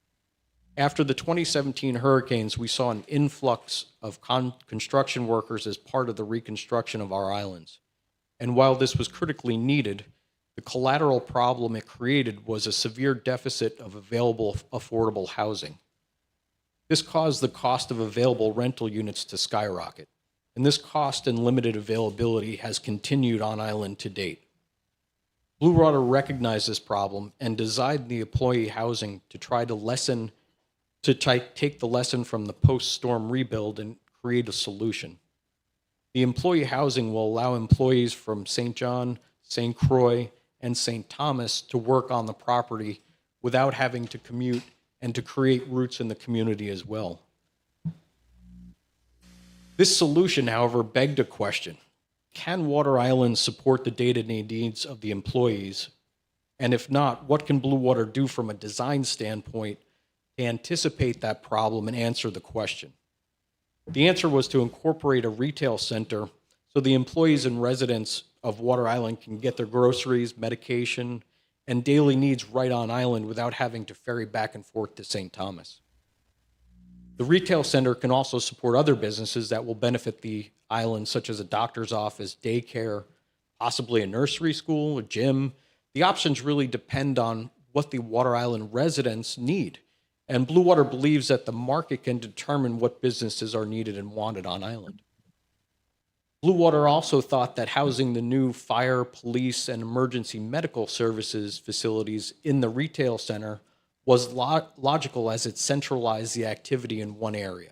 After the 2017 hurricanes, we saw an influx of construction workers as part of the reconstruction of our islands. And while this was critically needed, the collateral problem it created was a severe deficit of available affordable housing. This caused the cost of available rental units to skyrocket, and this cost and limited availability has continued on island to date. Blue Water recognized this problem and designed the employee housing to try to take the lesson from the post-storm rebuild and create a solution. The employee housing will allow employees from St. John, St. Croix, and St. Thomas to work on the property without having to commute and to create roots in the community as well. This solution, however, begged a question. Can Water Island support the day-to-day needs of the employees? And if not, what can Blue Water do from a design standpoint to anticipate that problem and answer the question? The answer was to incorporate a retail center so the employees and residents of Water Island can get their groceries, medication, and daily needs right on island without having to ferry back and forth to St. Thomas. The retail center can also support other businesses that will benefit the island, such as a doctor's office, daycare, possibly a nursery school, a gym. The options really depend on what the Water Island residents need. And Blue Water believes that the market can determine what businesses are needed and wanted on island. Blue Water also thought that housing the new fire, police, and emergency medical services facilities in the retail center was logical as it centralized the activity in one area.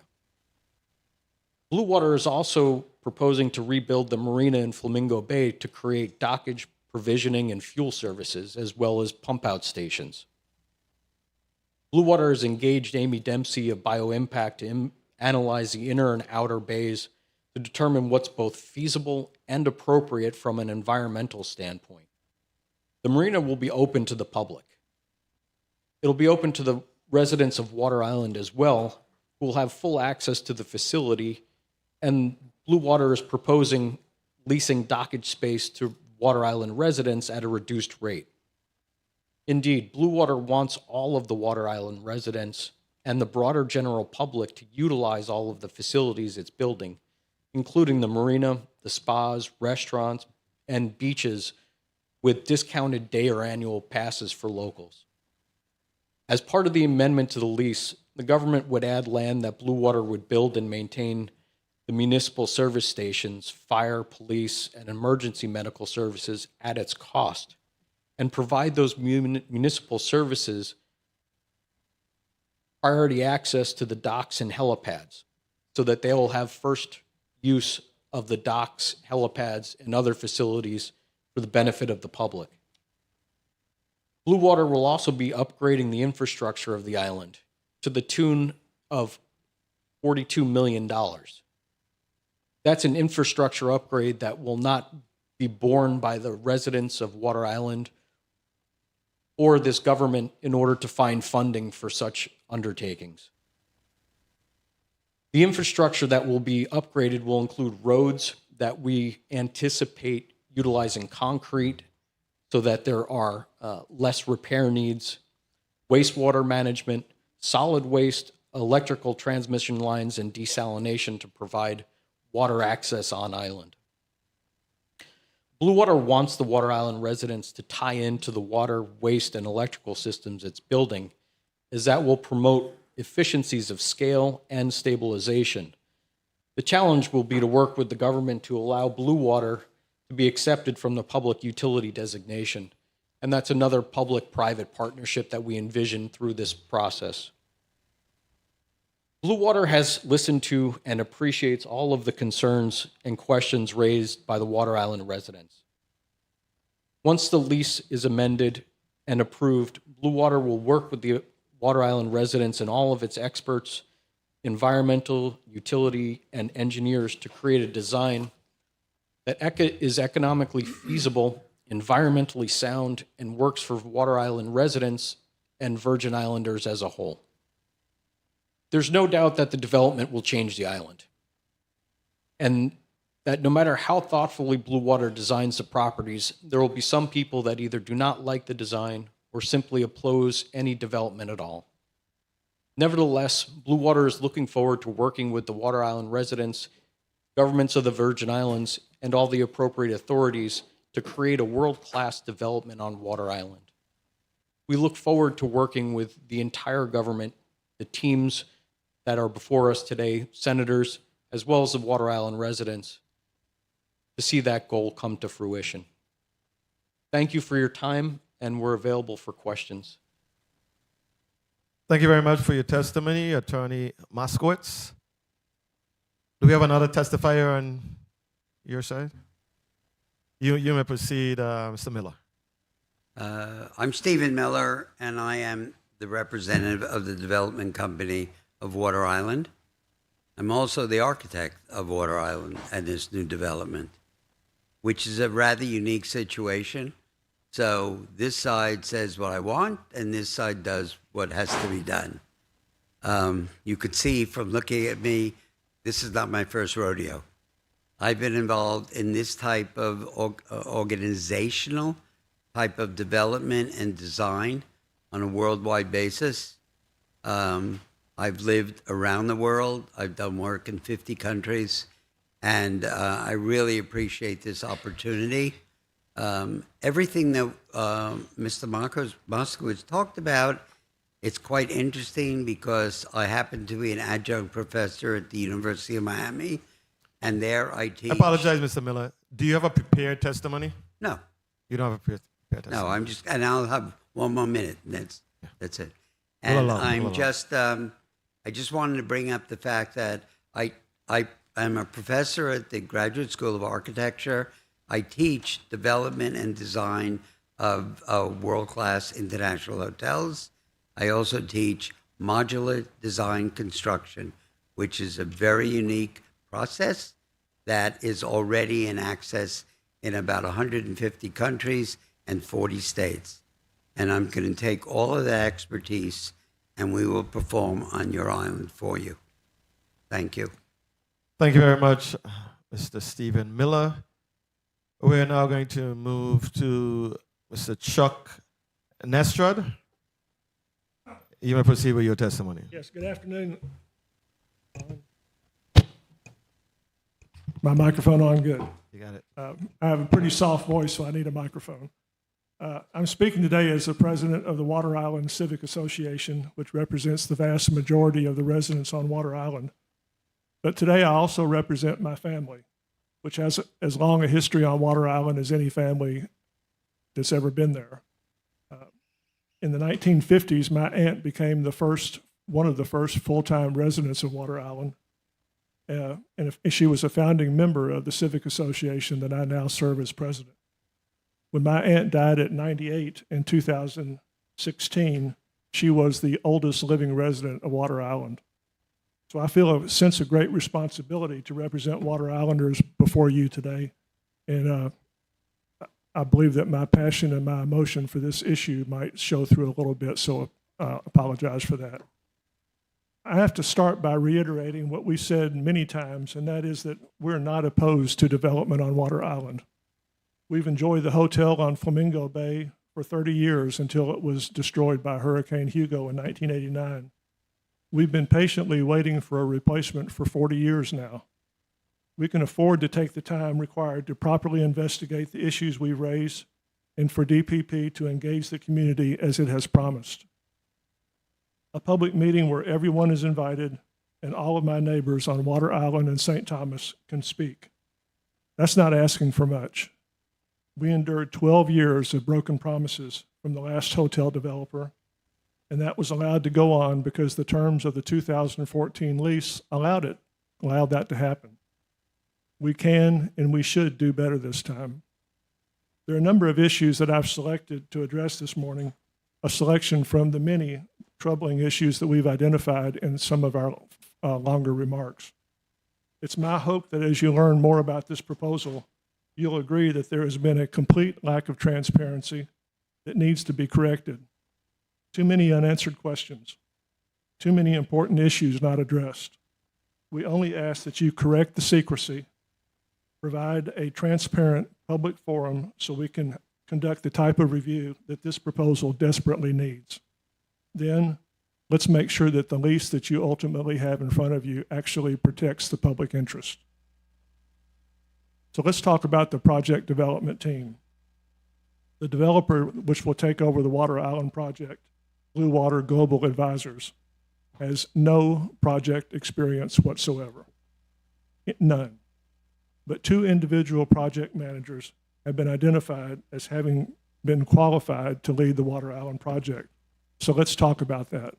Blue Water is also proposing to rebuild the marina in Flamingo Bay to create dockage, provisioning, and fuel services, as well as pump-out stations. Blue Water has engaged Amy Dempsey of BioImpact to analyze the inner and outer bays to determine what's both feasible and appropriate from an environmental standpoint. The marina will be open to the public. It'll be open to the residents of Water Island as well, who will have full access to the facility, and Blue Water is proposing leasing dockage space to Water Island residents at a reduced rate. Indeed, Blue Water wants all of the Water Island residents and the broader general public to utilize all of the facilities it's building, including the marina, the spas, restaurants, and beaches with discounted day or annual passes for locals. As part of the amendment to the lease, the government would add land that Blue Water would build and maintain the municipal service stations, fire, police, and emergency medical services at its cost, and provide those municipal services priority access to the docks and helipads so that they will have first use of the docks, helipads, and other facilities for the benefit of the public. Blue Water will also be upgrading the infrastructure of the island to the tune of $42 million. That's an infrastructure upgrade that will not be borne by the residents of Water Island or this government in order to find funding for such undertakings. The infrastructure that will be upgraded will include roads that we anticipate utilizing concrete so that there are less repair needs, wastewater management, solid waste, electrical transmission lines, and desalination to provide water access on island. Blue Water wants the Water Island residents to tie into the water, waste, and electrical systems it's building, as that will promote efficiencies of scale and stabilization. The challenge will be to work with the government to allow Blue Water to be accepted from the public utility designation, And that's another public-private partnership that we envision through this process. Blue Water has listened to and appreciates all of the concerns and questions raised by the Water Island residents. Once the lease is amended and approved, Blue Water will work with the Water Island residents and all of its experts, environmental, utility, and engineers to create a design that is economically feasible, environmentally sound, and works for Water Island residents and Virgin Islanders as a whole. There's no doubt that the development will change the island, and that no matter how thoughtfully Blue Water designs the properties, there will be some people that either do not like the design or simply oppose any development at all. Nevertheless, Blue Water is looking forward to working with the Water Island residents, governments of the Virgin Islands, and all the appropriate authorities to create a world-class development on Water Island. We look forward to working with the entire government, the teams that are before us today, senators, as well as the Water Island residents, to see that goal come to fruition. Thank you for your time, and we're available for questions. Thank you very much for your testimony, Attorney Moskowitz. Do we have another testifier on your side? You may proceed, Mr. Miller. I'm Stephen Miller, and I am the representative of the development company of Water Island. I'm also the architect of Water Island and this new development, which is a rather unique situation. So this side says what I want, and this side does what has to be done. You could see from looking at me, this is not my first rodeo. I've been involved in this type of organizational type of development and design on a worldwide basis. I've lived around the world. I've done work in 50 countries, and I really appreciate this opportunity. Everything that Mr. Moskowitz talked about, it's quite interesting because I happen to be an adjunct professor at the University of Miami, and there I teach. I apologize, Mr. Miller. Do you have a prepared testimony? No. You don't have a prepared testimony? No, I'm just, and I'll have one more minute, and that's it. Roll And along, roll I'm along. just, I just wanted to bring up the fact that I am a professor at the Graduate School of Architecture. I teach development and design of world-class international hotels. I also teach modular design construction, which is a very unique process that is already in access in about 150 countries and 40 states. And I'm going to take all of that expertise and we will perform on your island for you. Thank you. Thank you very much, Mr. Stephen Miller. We're now going to move to Mr. Chuck Nestrud. You may proceed with your testimony. Yes, good afternoon. My microphone on good. You got it. I have a pretty soft voice, so I need a microphone. I'm speaking today as the president of the Water Island Civic Association, which represents the vast majority of the residents on Water Island. But today I also represent my family, which has as long a history on Water Island as any family that's ever been there. In the 1950s, my aunt became one of the first full-time residents of Water Island. And she was a founding member of the Civic Association that I now serve as president. When my aunt died at 98 in 2016, she was the oldest living resident of Water Island. So I feel a sense of great responsibility to represent Water Islanders before you today. And I believe that my passion and my emotion for this issue might show through a little bit, so apologize for that. I have to start by reiterating what we said many times, and that is that we're not opposed to development on Water Island. We've enjoyed the hotel on Flamingo Bay for 30 years until it was destroyed by Hurricane Hugo in 1989. We've been patiently waiting for a replacement for 40 years now. We can afford to take the time required to properly investigate the issues we raise and for DPP to engage the community as it has promised. A public meeting where everyone is invited and all of my neighbors on Water Island and St. Thomas can speak. That's not asking for much. We endured 12 years of broken promises from the last hotel developer, and that was allowed to go on because the terms of the 2014 lease allowed that to happen. We can and we should do better this time. There are a number of issues that I've selected to address this morning, a selection from the many troubling issues that we've identified in some of our longer remarks. It's my hope that as you learn more about this proposal, you'll agree that there has been a complete lack of transparency that needs to be corrected. Too many unanswered questions, too many important issues not addressed. We only ask that you correct the secrecy, provide a transparent public forum so we can conduct the type of review that this proposal desperately needs. Then let's make sure that the lease that you ultimately have in front of you actually protects the public interest. So let's talk about the project development team. The developer which will take over the Water Island project, Blue Water Global Advisors, has no project experience whatsoever. None. But 2 individual project managers have been identified as having been qualified to lead the Water Island project. So let's talk about that.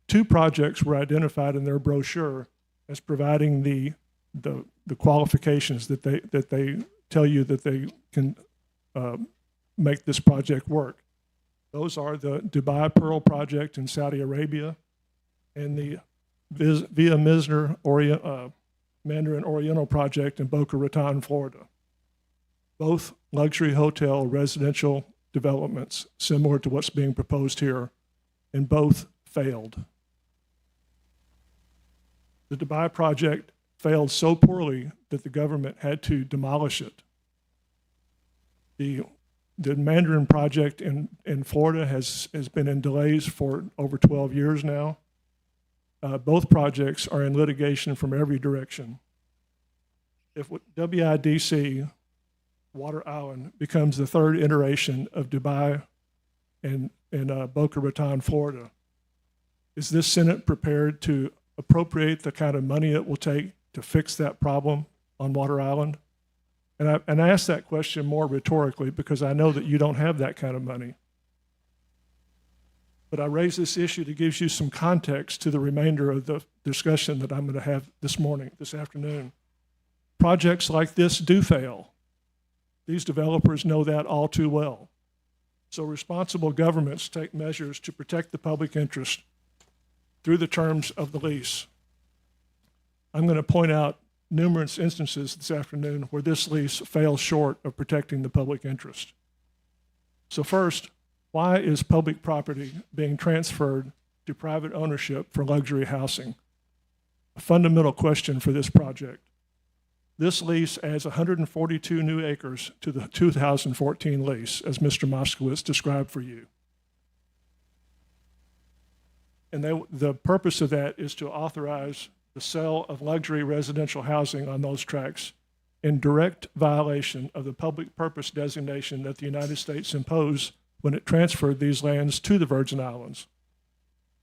2 projects were identified in their brochure as providing the qualifications that they tell you that they can make this project work. Those are the Dubai Pearl project in Saudi Arabia and the Via Mandarin Oriental project in Boca Raton, Florida. Both luxury hotel residential developments similar to what's being proposed here, and both failed. The Dubai project failed so poorly that the government had to demolish it. The Mandarin project in Florida has been in delays for over 12 years now. Both projects are in litigation from every direction. If WIDC, Water Island, becomes the 3rd iteration of Dubai and Boca Raton, Florida, is this Senate prepared to appropriate the kind of money it will take to fix that problem on Water Island? And I ask that question more rhetorically because I know that you don't have that kind of money. But I raise this issue to give you some context to the remainder of the discussion that I'm going to have this afternoon. Projects like this do fail. These developers know that all too well. So responsible governments take measures to protect the public interest through the terms of the lease. I'm going to point out numerous instances this afternoon where this lease fails short of protecting the public interest. So first, why is public property being transferred to private ownership for luxury housing? A fundamental question for this project. This lease adds 142 new acres to the 2014 lease, as Mr. Moskowitz described for you. And the purpose of that is to authorize the sale of luxury residential housing on those tracts in direct violation of the public purpose designation that the United States imposed when it transferred these lands to the Virgin Islands.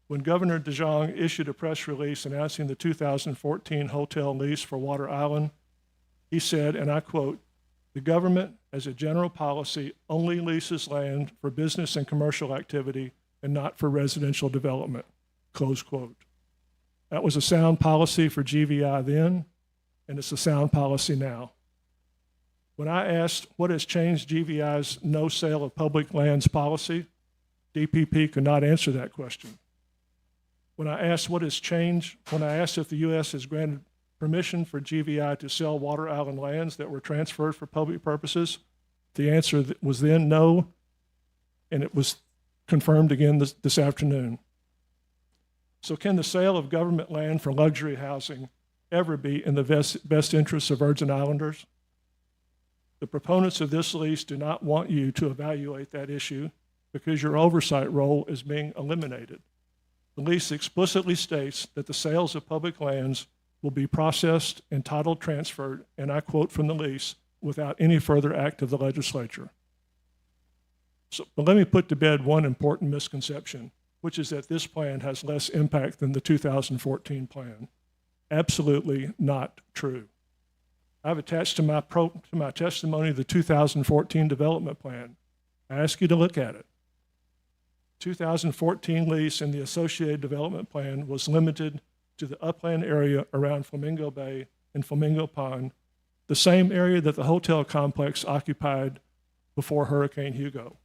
When Governor DeJong issued a press release announcing the 2014 hotel lease for Water Island, he said, and I quote, "The government, as a general policy, only leases land for business and commercial activity and not for residential development," close quote. That was a sound policy for GVI then, and it's a sound policy now. When I asked what has changed GVI's no sale of public lands policy, DPP could not answer that question. When I asked what has changed, when I asked if the U.S. has granted permission for GVI to sell Water Island lands that were transferred for public purposes, the answer was then no, and it was confirmed again this afternoon. So can the sale of government land for luxury housing ever be in the best interests of Virgin Islanders? The proponents of this lease do not want you to evaluate that issue because your oversight role is being eliminated. The lease explicitly states that the sales of public lands will be processed and title transferred, and I quote from the lease, without any further act of the legislature. But let me put to bed one important misconception, which is that this plan has less impact than the 2014 plan. Absolutely not true. I've attached to my testimony the 2014 development plan. I ask you to look at it. 2014 lease and the associated development plan was limited to the upland area around Flamingo Bay and Flamingo Pond, the same area that the hotel complex occupied before Hurricane Hugo.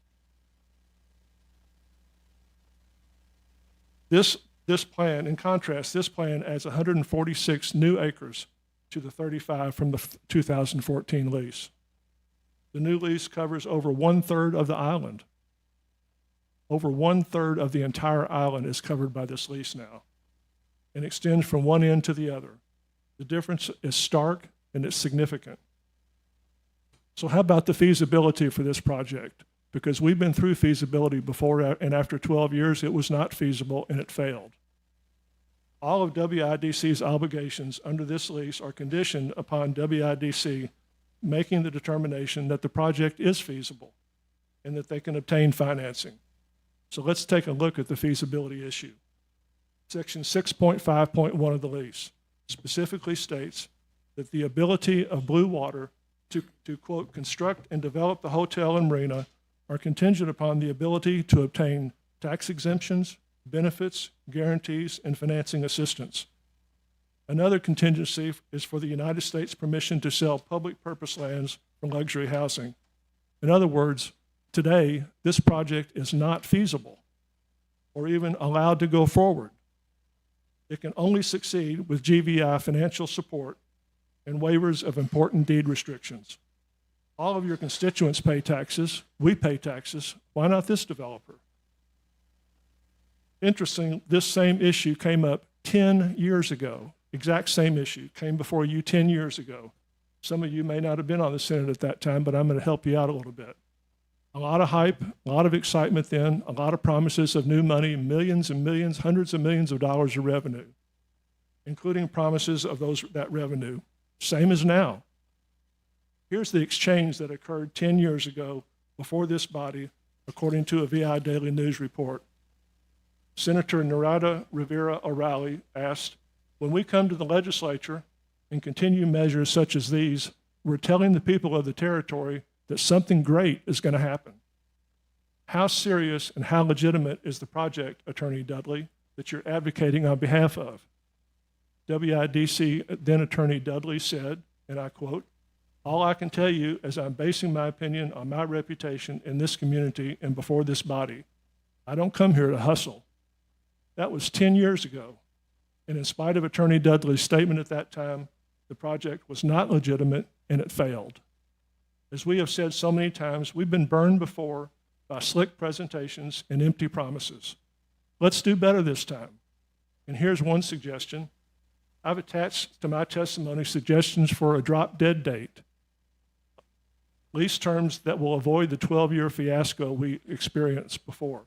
This plan, in contrast, this plan adds 146 new acres to the 35 from the 2014 lease. The new lease covers over 1/3 of the island. Over 1/3 of the entire island is covered by this lease now and extends from one end to the other. The difference is stark and it's significant. So how about the feasibility for this project? Because we've been through feasibility before, and after 12 years, it was not feasible and it failed. All of WIDC's obligations under this lease are conditioned upon WIDC making the determination that the project is feasible and that they can obtain financing. So let's take a look at the feasibility issue. Section 6.5.1 of the lease specifically states that the ability of Blue Water to quote, construct and develop the hotel and marina are contingent upon the ability to obtain tax exemptions, benefits, guarantees, and financing assistance. Another contingency is for the United States permission to sell public purpose lands for luxury housing. In other words, today, this project is not feasible or even allowed to go forward. It can only succeed with GVI financial support and waivers of important deed restrictions. All of your constituents pay taxes. We pay taxes. Why not this developer? Interesting, this same issue came up 10 years ago. Exact same issue came before you 10 years ago. Some of you may not have been on the Senate at that time, but I'm going to help you out a little bit. A lot of hype, a lot of excitement then, a lot of promises of new money, millions and millions, hundreds of millions of dollars of revenue, including promises of that revenue. Same as now. Here's the exchange that occurred 10 years ago before this body, according to a VI Daily News report. Senator Narada Rivera O'Reilly asked, when we come to the legislature and continue measures such as these, we're telling the people of the territory that something great is going to happen. How serious and how legitimate is the project, Attorney Dudley, that you're advocating on behalf of? WIDC then Attorney Dudley said, and I quote, all I can tell you is I'm basing my opinion on my reputation in this community and before this body. I don't come here to hustle. That was 10 years ago. And in spite of Attorney Dudley's statement at that time, the project was not legitimate and it failed. As we have said so many times, we've been burned before by slick presentations and empty promises. Let's do better this time. And here's one suggestion. I've attached to my testimony suggestions for a drop-dead date, lease terms that will avoid the 12-year fiasco we experienced before.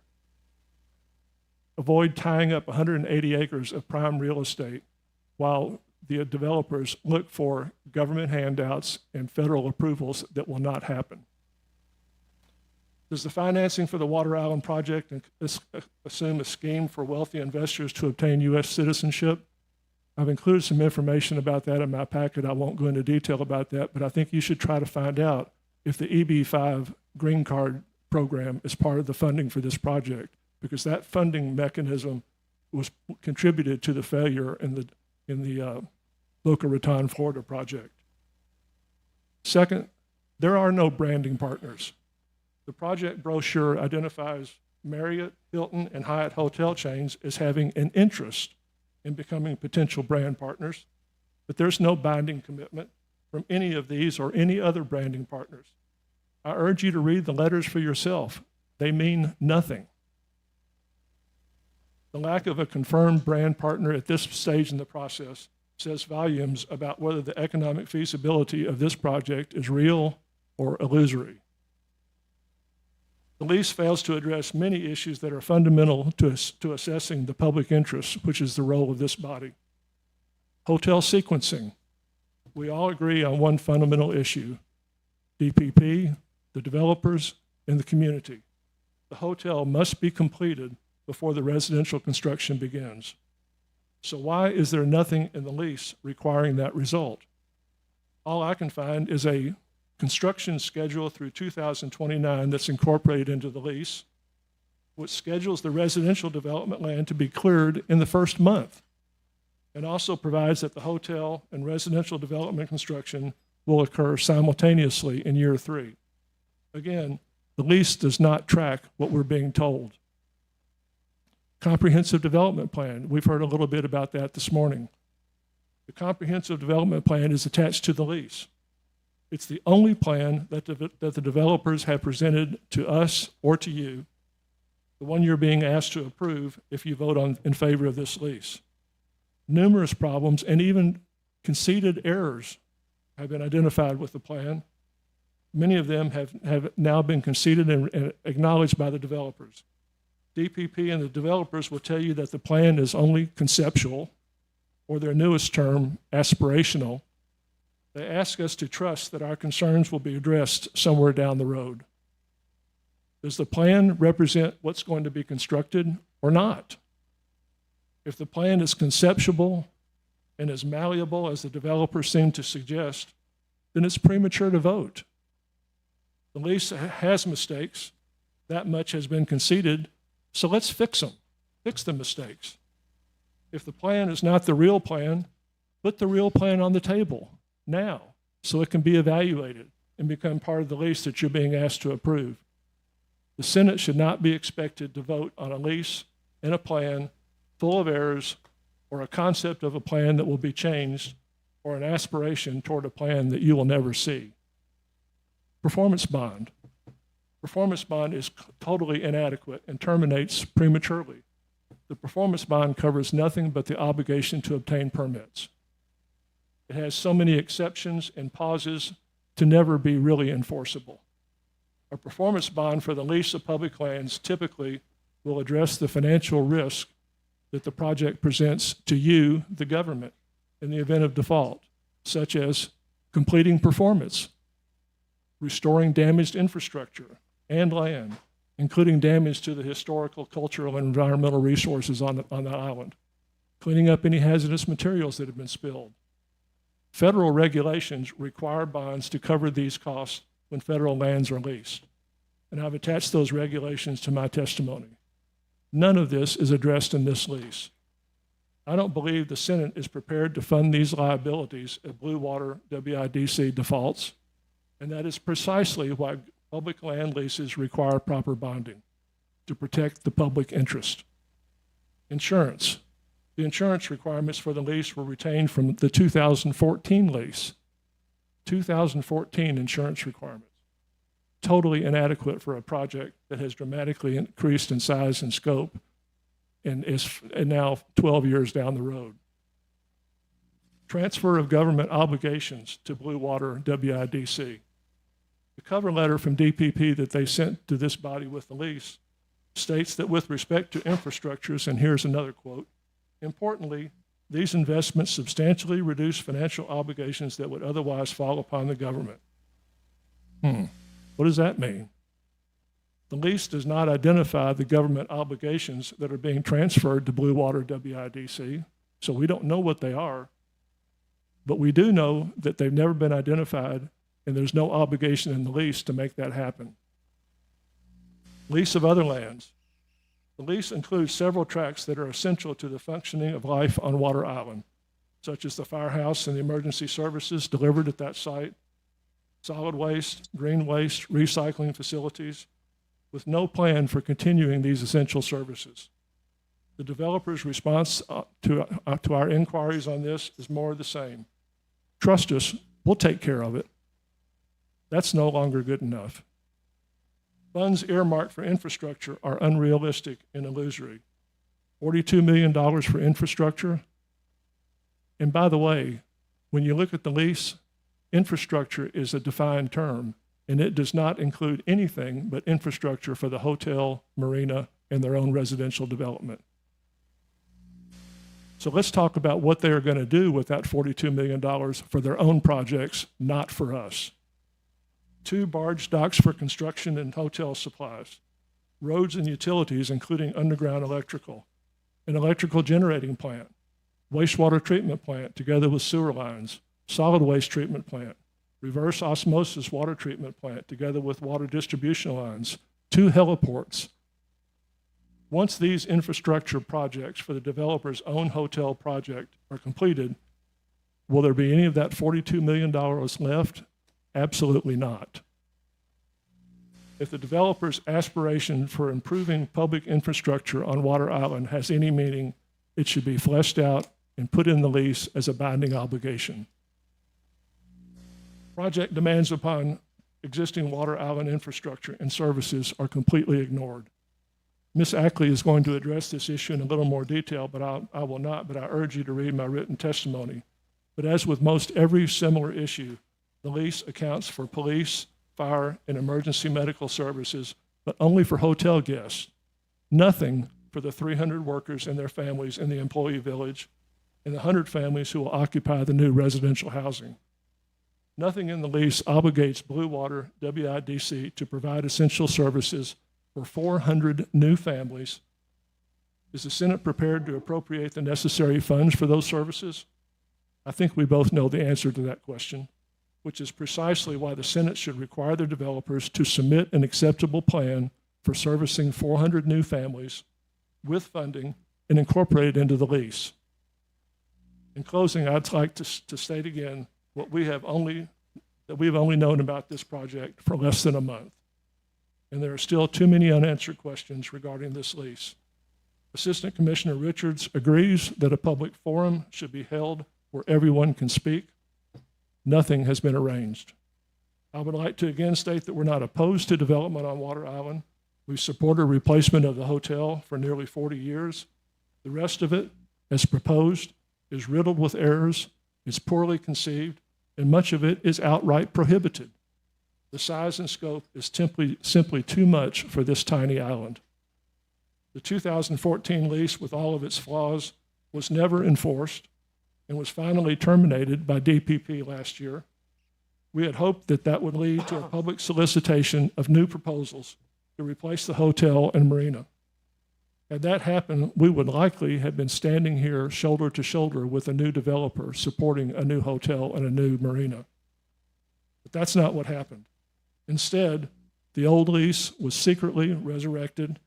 Avoid tying up 180 acres of prime real estate while the developers look for government handouts and federal approvals that will not happen. Does the financing for the Water Island project assume a scheme for wealthy investors to obtain U.S. citizenship? I've included some information about that in my packet. I won't go into detail about that, but I think you should try to find out if the EB-5 green card program is part of the funding for this project, because that funding mechanism was contributed to the failure in the Boca Raton, Florida project. Second, there are no branding partners. The project brochure identifies Marriott, Hilton, and Hyatt hotel chains as having an interest in becoming potential brand partners, but there's no binding commitment from any of these or any other branding partners. I urge you to read the letters for yourself. They mean nothing. The lack of a confirmed brand partner at this stage in the process says volumes about whether the economic feasibility of this project is real or illusory. The lease fails to address many issues that are fundamental to assessing the public interest, which is the role of this body. Hotel sequencing. We all agree on one fundamental issue: DPP, the developers, and the community. The hotel must be completed before the residential construction begins. So why is there nothing in the lease requiring that result? All I can find is a construction schedule through 2029 that's incorporated into the lease, which schedules the residential development land to be cleared in the first month, and also provides that the hotel and residential development construction will occur simultaneously in year 3. Again, the lease does not track what we're being told. Comprehensive development plan. We've heard a little bit about that this morning. The comprehensive development plan is attached to the lease. It's the only plan that the developers have presented to us or to you, the one you're being asked to approve if you vote in favor of this lease. Numerous problems and even conceded errors have been identified with the plan. Many of them have now been conceded and acknowledged by the developers. DPP and the developers will tell you that the plan is only conceptual, or their newest term, aspirational. They ask us to trust that our concerns will be addressed somewhere down the road. Does the plan represent what's going to be constructed or not? If the plan is conceptual and as malleable as the developers seem to suggest, then it's premature to vote. The lease has mistakes. That much has been conceded. So let's fix them. Fix the mistakes. If the plan is not the real plan, put the real plan on the table now so it can be evaluated and become part of the lease that you're being asked to approve. The Senate should not be expected to vote on a lease and a plan full of errors, or a concept of a plan that will be changed, or an aspiration toward a plan that you will never see. Performance bond. Performance bond is totally inadequate and terminates prematurely. The performance bond covers nothing but the obligation to obtain permits. It has so many exceptions and pauses to never be really enforceable. A performance bond for the lease of public lands typically will address the financial risk that the project presents to you, the government, in the event of default, such as completing performance, restoring damaged infrastructure and land, including damage to the historical, cultural, and environmental resources on the island, cleaning up any hazardous materials that have been spilled. Federal regulations require bonds to cover these costs when federal lands are leased, and I've attached those regulations to my testimony. None of this is addressed in this lease. I don't believe the Senate is prepared to fund these liabilities if Blue Water WIDC defaults, and that is precisely why public land leases require proper bonding, to protect the public interest. Insurance. The insurance requirements for the lease were retained from the 2014 lease. 2014 insurance requirements. Totally inadequate for a project that has dramatically increased in size and scope and is now 12 years down the road. Transfer of government obligations to Blue Water WIDC. The cover letter from DPP that they sent to this body with the lease states that with respect to infrastructures, and here's another quote, importantly, these investments substantially reduce financial obligations that would otherwise fall upon the government. What does that mean? The lease does not identify the government obligations that are being transferred to Blue Water WIDC, so we don't know what they are, but we do know that they've never been identified, and there's no obligation in the lease to make that happen. Lease of other lands. The lease includes several tracts that are essential to the functioning of life on Water Island, such as the firehouse and the emergency services delivered at that site, solid waste, green waste, recycling facilities, with no plan for continuing these essential services. The developer's response to our inquiries on this is more of the same. Trust us, we'll take care of it. That's no longer good enough. Funds earmarked for infrastructure are unrealistic and illusory. $42 million for infrastructure. And by the way, when you look at the lease, infrastructure is a defined term, and it does not include anything but infrastructure for the hotel, marina, and their own residential development. So let's talk about what they are going to do with that $42 million for their own projects, not for us. 2 barge docks for construction and hotel supplies, roads and utilities, including underground electrical, an electrical generating plant, wastewater treatment plant together with sewer lines, solid waste treatment plant, reverse osmosis water treatment plant, together with water distribution lines, 2 heliports. Once these infrastructure projects for the developer's own hotel project are completed, will there be any of that $42 million left? Absolutely not. If the developer's aspiration for improving public infrastructure on Water Island has any meaning, it should be fleshed out and put in the lease as a binding obligation. Project demands upon existing Water Island infrastructure and services are completely ignored. Ms. Ackley is going to address this issue in a little more detail, but I will not, but I urge you to read my written testimony. But as with most every similar issue, the lease accounts for police, fire, and emergency medical services, but only for hotel guests. Nothing for the 300 workers and their families in the employee village and the 100 families who will occupy the new residential housing. Nothing in the lease obligates Blue Water WIDC to provide essential services for 400 new families. Is the Senate prepared to appropriate the necessary funds for those services? I think we both know the answer to that question, which is precisely why the Senate should require the developers to submit an acceptable plan for servicing 400 new families with funding and incorporate it into the lease. In closing, I'd like to state again what we've only known about this project for less than a month. And there are still too many unanswered questions regarding this lease. Assistant Commissioner Richards agrees that a public forum should be held where everyone can speak. Nothing has been arranged. I would like to again state that we're not opposed to development on Water Island. We support a replacement of the hotel for nearly 40 years. The rest of it, as proposed, is riddled with errors, is poorly conceived, and much of it is outright prohibited. The size and scope is simply too much for this tiny island. The 2014 lease, with all of its flaws, was never enforced and was finally terminated by DPP last year. We had hoped that that would lead to a public solicitation of new proposals to replace the hotel and marina. Had that happened, we would likely have been standing here shoulder to shoulder with a new developer supporting a new hotel and a new marina. But that's not what happened. Instead, the old lease was secretly resurrected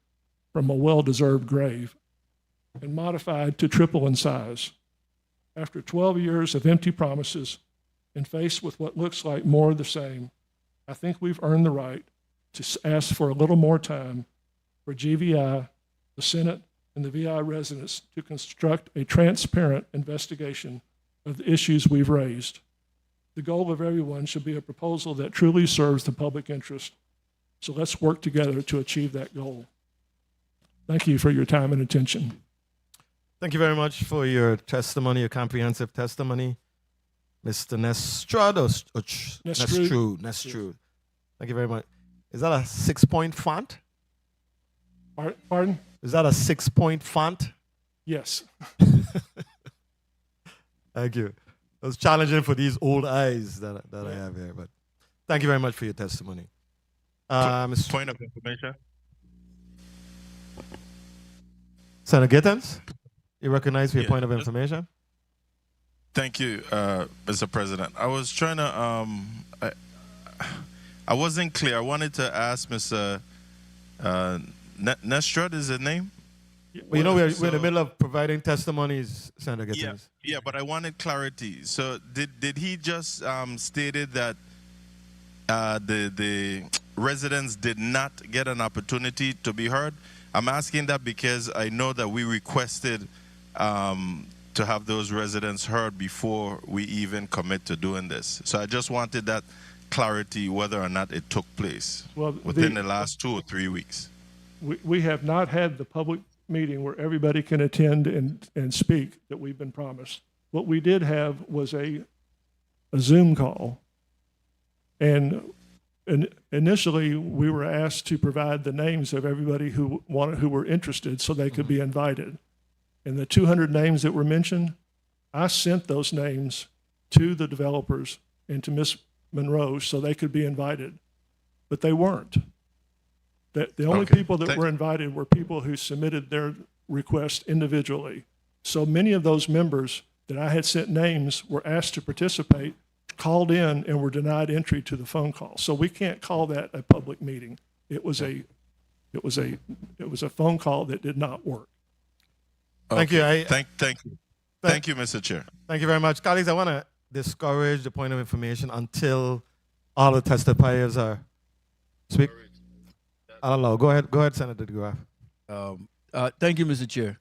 from a well-deserved grave and modified to triple in size. After 12 years of empty promises and faced with what looks like more of the same, I think we've earned the right to ask for a little more time for GVI, the Senate, and the VI residents to construct a transparent investigation of the issues we've raised. The goal of everyone should be a proposal that truly serves the public interest. So let's work together to achieve that goal. Thank you for your time and attention. Thank you very much for your testimony, your comprehensive testimony. Mr. Nestrud. Thank you very much. Is that a 6-point font? Pardon? Is that a 6-point font? Yes. Thank you. It was challenging for these old eyes that I have here, but thank you very much for your testimony. Point of information. Senator Gittens, you recognize your point of information? Thank you, Mr. President. I was trying to, I wasn't clear. I wanted to ask Mr. Nestrud, is his name? Well, you know, we're in the middle of providing testimonies, Senator Gittens. Yeah, but I wanted clarity. So did he just stated that the residents did not get an opportunity to be heard? I'm asking that because I know that we requested to have those residents heard before we even commit to doing this. So I just wanted that clarity whether or not it took place within the last 2 or 3 weeks. We have not had the public meeting where everybody can attend and speak that we've been promised. What we did have was a Zoom call. And initially, we were asked to provide the names of everybody who were interested so they could be invited. And the 200 names that were mentioned, I sent those names to the developers and to Ms. Monroe so they could be invited. But they weren't. The only people that were invited were people who submitted their request individually. So many of those members that I had sent names were asked to participate, called in, and were denied entry to the phone call. So we can't call that a public meeting. It was a phone call that did not work. Thank you. Thank you, Mr. Chair. Thank you very much. Colleagues, I want to discourage the point of information until all the testifiers are speak. I'll allow. Go ahead, Senator DeGraff. Thank you, Mr. Chair.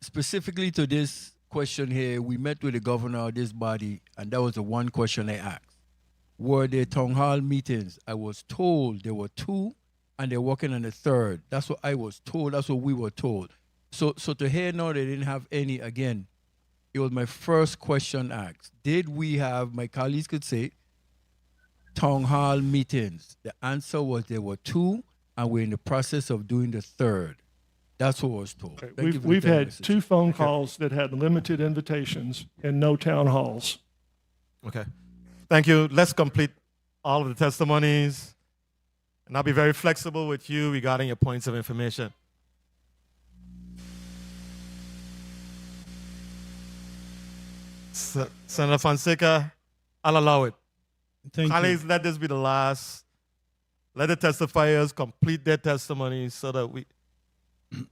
Specifically to this question here, we met with the governor of this body, and that was the one question I asked. Were there town hall meetings? I was told there were 2, and they're working on the 3rd. That's what I was told. That's what we were told. So to hear now they didn't have any, again, it was my first question asked. Did we have, my colleagues could say, town hall meetings? The answer was there were 2, and we're in the process of doing the 3rd. That's what I was told. Okay. We've had 2 phone calls that had limited invitations and no town halls. Okay. Thank you. Let's complete all of the testimonies, and I'll be very flexible with you regarding your points of information. Senator Fonseca, I'll allow it. Thank Colleagues, you. let this be the last. Let the testifiers complete their testimonies so that we...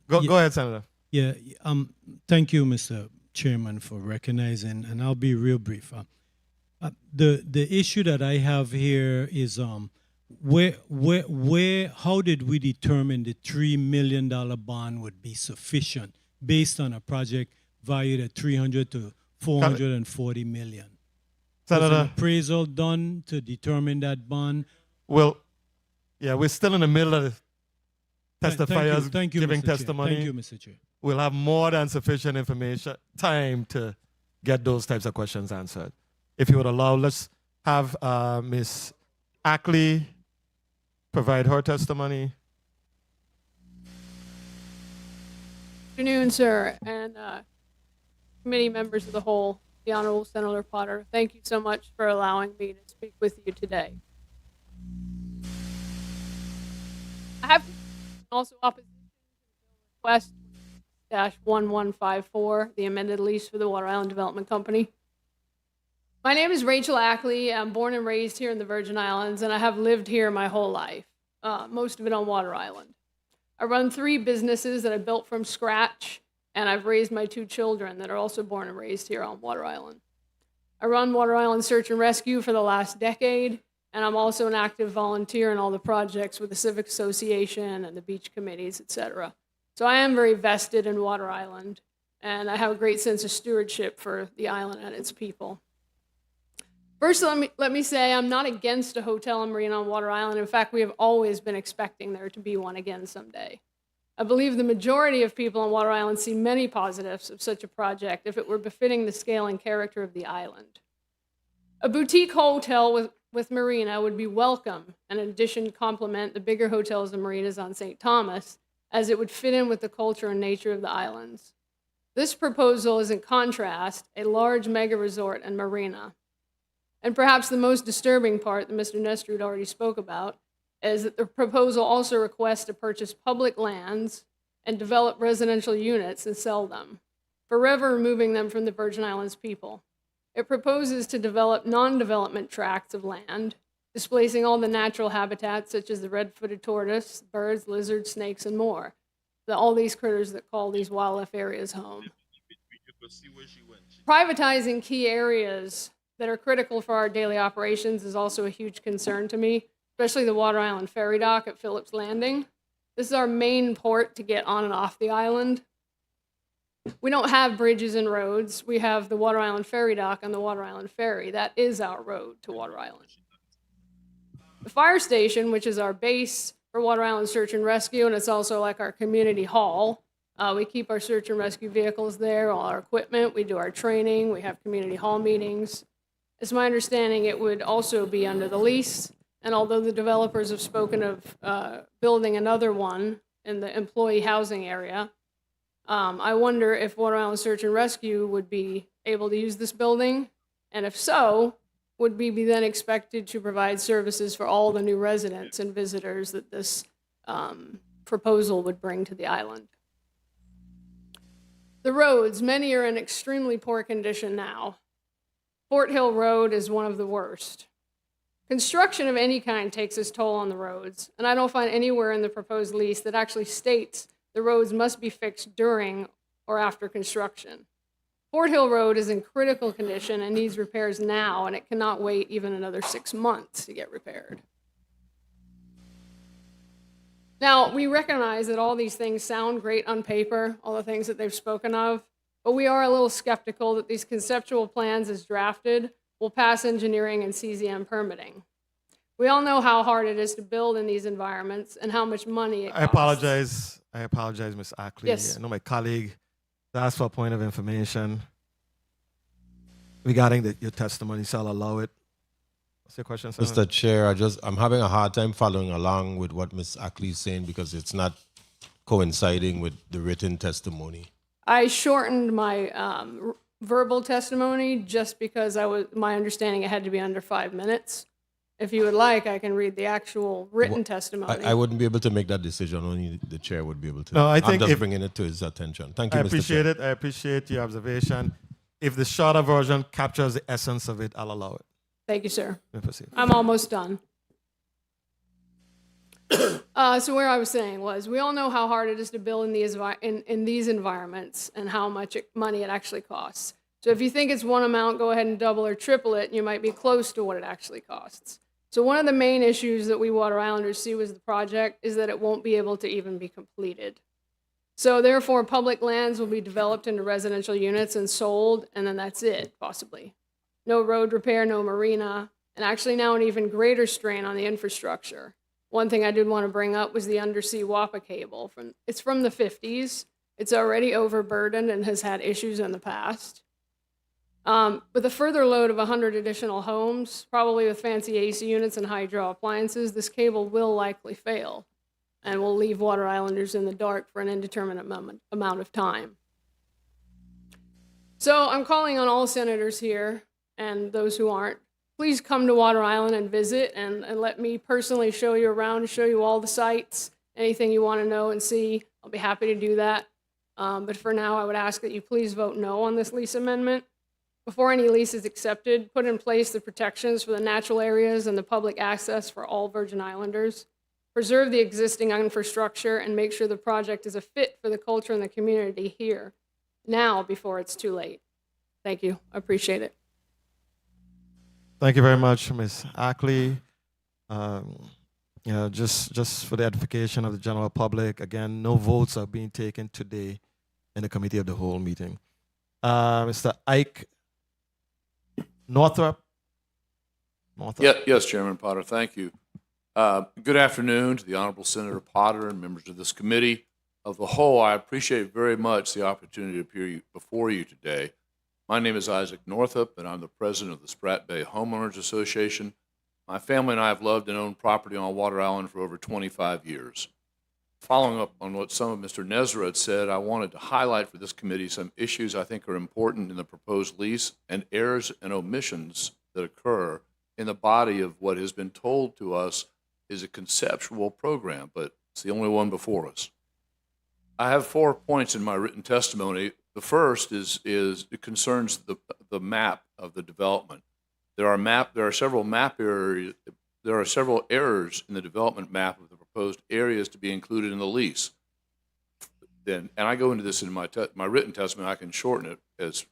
Go ahead, Senator. Yeah, thank you, Mr. Chairman, for recognizing, and I'll be real brief. The issue that I have here is how did we determine the $3 million bond would be sufficient based on a project valued at $300 to $440 million? Senator, was an appraisal done to determine that bond? Well, yeah, we're still in the middle of the testifiers Thank you, giving Mr. Chair. testimony. Thank you, Mr. Chair. We'll have more than sufficient time to get those types of questions answered. If you would allow, let's have Ms. Ackley provide her testimony. Good afternoon, sir, and committee members of the whole, the Honorable Senator Potter. Thank you so much for allowing me to speak with you today. I have also opposition to request -1154, the amended lease for the Water Island Development Company. My name is Rachel Ackley. I'm born and raised here in the Virgin Islands, and I have lived here my whole life, most of it on Water Island. I run 3 businesses that I built from scratch, and I've raised my 2 children that are also born and raised here on Water Island. I run Water Island Search and Rescue for the last decade, and I'm also an active volunteer in all the projects with the Civic Association and the beach committees, etc. So I am very vested in Water Island, and I have a great sense of stewardship for the island and its people. First, let me say I'm not against a hotel and marina on Water Island. In fact, we have always been expecting there to be one again someday. I believe the majority of people on Water Island see many positives of such a project if it were befitting the scale and character of the island. A boutique hotel with marina would be welcome, and in addition complement the bigger hotels and marinas on St. Thomas, as it would fit in with the culture and nature of the islands. This proposal is in contrast a large mega resort and marina. And perhaps the most disturbing part that Mr. Nestrud already spoke about is that the proposal also requests to purchase public lands and develop residential units and sell them, forever removing them from the Virgin Islands people. It proposes to develop non-development tracts of land, displacing all the natural habitats such as the red-footed tortoise, birds, lizards, snakes, and more. All these critters that call these wildlife areas home. Privatizing key areas that are critical for our daily operations is also a huge concern to me, especially the Water Island ferry dock at Phillips Landing. This is our main port to get on and off the island. We don't have bridges and roads. We have the Water Island ferry dock and the Water Island ferry. That is our road to Water Island. The fire station, which is our base for Water Island Search and Rescue, and it's also like our community hall. We keep our search and rescue vehicles there, all our equipment. We do our training. We have community hall meetings. It's my understanding it would also be under the lease. And although the developers have spoken of building another one in the employee housing area, I wonder if Water Island Search and Rescue would be able to use this building. And if so, would we be then expected to provide services for all the new residents and visitors that this proposal would bring to the island? The roads, many are in extremely poor condition now. Fort Hill Road is one of the worst. Construction of any kind takes its toll on the roads, and I don't find anywhere in the proposed lease that actually states the roads must be fixed during or after construction. Fort Hill Road is in critical condition and needs repairs now, and it cannot wait even another 6 months to get repaired. Now, we recognize that all these things sound great on paper, all the things that they've spoken of, but we are a little skeptical that these conceptual plans as drafted will pass engineering and CZM permitting. We all know how hard it is to build in these environments and how much money it costs. I apologize, Ms. Ackley. Yes. I know my colleague asked for a point of information regarding your testimony, so I'll allow it. What's your question, sir? Mr. Chair, I'm having a hard time following along with what Ms. Ackley is saying because it's not coinciding with the written testimony. I shortened my verbal testimony just because my understanding it had to be under 5 minutes. If you would like, I can read the actual written testimony. I wouldn't be able to make that decision. Only the chair would be able to. No, I think I'm just bringing it to his attention. Thank you, I Mr. appreciate Chair. it. I appreciate your observation. If the shorter version captures the essence of it, I'll allow it. Thank you, sir. You may proceed. I'm almost done. So where I was saying was, we all know how hard it is to build in these environments and how much money it actually costs. So if you think it's one amount, go ahead and double or triple it, and you might be close to what it actually costs. So one of the main issues that we Water Islanders see with the project is that it won't be able to even be completed. So therefore, public lands will be developed into residential units and sold, and then that's it, possibly. No road repair, no marina, and actually now an even greater strain on the infrastructure. One thing I did want to bring up was the undersea WAPA cable. It's from the 50s. It's already overburdened and has had issues in the past. With a further load of 100 additional homes, probably with fancy AC units and hydro appliances, this cable will likely fail and will leave Water Islanders in the dark for an indeterminate amount of time. So I'm calling on all senators here and those who aren't, please come to Water Island and visit and let me personally show you around, show you all the sites, anything you want to know and see. I'll be happy to do that. But for now, I would ask that you please vote no on this lease amendment. Before any lease is accepted, put in place the protections for the natural areas and the public access for all Virgin Islanders. Preserve the existing infrastructure and make sure the project is a fit for the culture and the community here now before it's too late. Thank you. I appreciate it. Thank you very much, Ms. Ackley. Just for the edification of the general public, again, no votes are being taken today in the committee of the whole meeting. Mr. Ike Northrop. Yes, Chairman Potter, thank you. Good afternoon to the Honorable Senator Potter and members of this committee of the whole. I appreciate very much the opportunity to appear before you today. My name is Isaac Northup, and I'm the president of the Sprat Bay Homeowners Association. My family and I have loved and owned property on Water Island for over 25 years. Following up on what some of Mr. Nezra said, I wanted to highlight for this committee some issues I think are important in the proposed lease and errors and omissions that occur in the body of what has been told to us is a conceptual program, but it's the only one before us. I have 4 points in my written testimony. The first is it concerns the map of the development. There are several errors in the development map of the proposed areas to be included in the lease. And I go into this in my written testimony. I can shorten it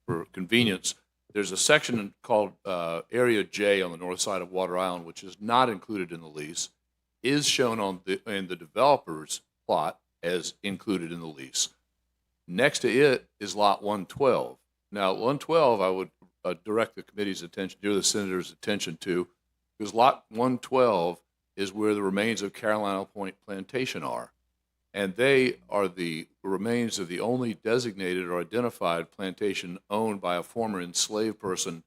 for convenience. There's a section called Area J on the north side of Water Island, which is not included in the lease, is shown in the developer's plot as included in the lease. Next to it is Lot 112. Now, 112, I would direct the committee's attention, the senator's attention to, because Lot 112 is where the remains of Carolina Point Plantation are. And they are the remains of the only designated or identified plantation owned by a former enslaved person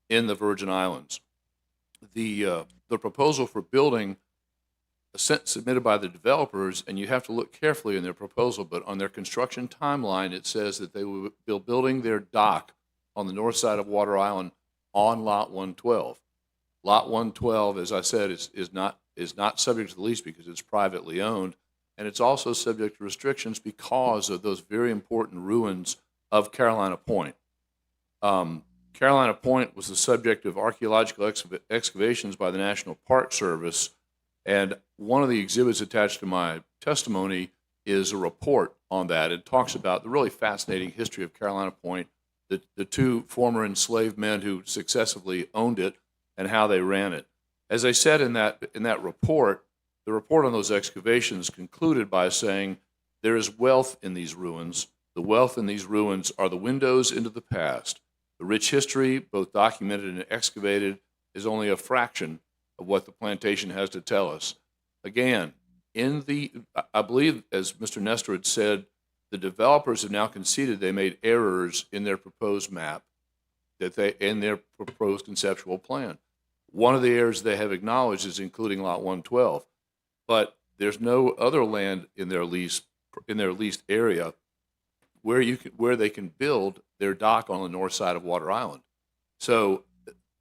in the Virgin Islands. The proposal for building submitted by the developers, and you have to look carefully in their proposal, but on their construction timeline, it says that they will be building their dock on the north side of Water Island on Lot 112. Lot 112, as I said, is not subject to the lease because it's privately owned, and it's also subject to restrictions because of those very important ruins of Carolina Point. Carolina Point was the subject of archaeological excavations by the National Park Service, and one of the exhibits attached to my testimony is a report on that. It talks about the really fascinating history of Carolina Point, the two former enslaved men who successively owned it, and how they ran it. As I said in that report, the report on those excavations concluded by saying there is wealth in these ruins. The wealth in these ruins are the windows into the past. The rich history, both documented and excavated, is only a fraction of what the plantation has to tell us. Again, I believe, as Mr. Nestor had said, the developers have now conceded they made errors in their proposed map, in their proposed conceptual plan. One of the errors they have acknowledged is including Lot 112, but there's no other land in their leased area where they can build their dock on the north side of Water Island. So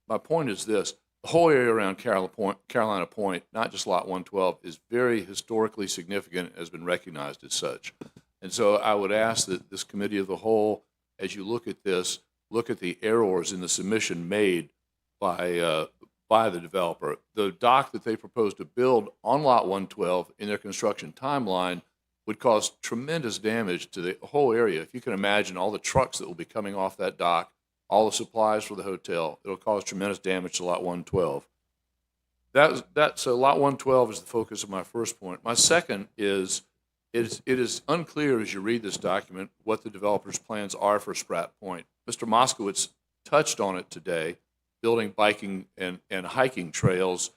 my point is this: the whole area around Carolina Point, not just Lot 112, is very historically significant and has been recognized as such. And so I would ask that this committee of the whole, as you look at this, look at the errors in the submission made by the developer. The dock that they propose to build on Lot 112 in their construction timeline would cause tremendous damage to the whole area. If you can imagine all the trucks that will be coming off that dock, all the supplies for the hotel, it'll cause tremendous damage to Lot 112. So Lot 112 is the focus of my first point. My second is, it is unclear as you read this document what the developer's plans are for Spratt Point. Mr. Moskowitz touched on it today, building biking and hiking trails,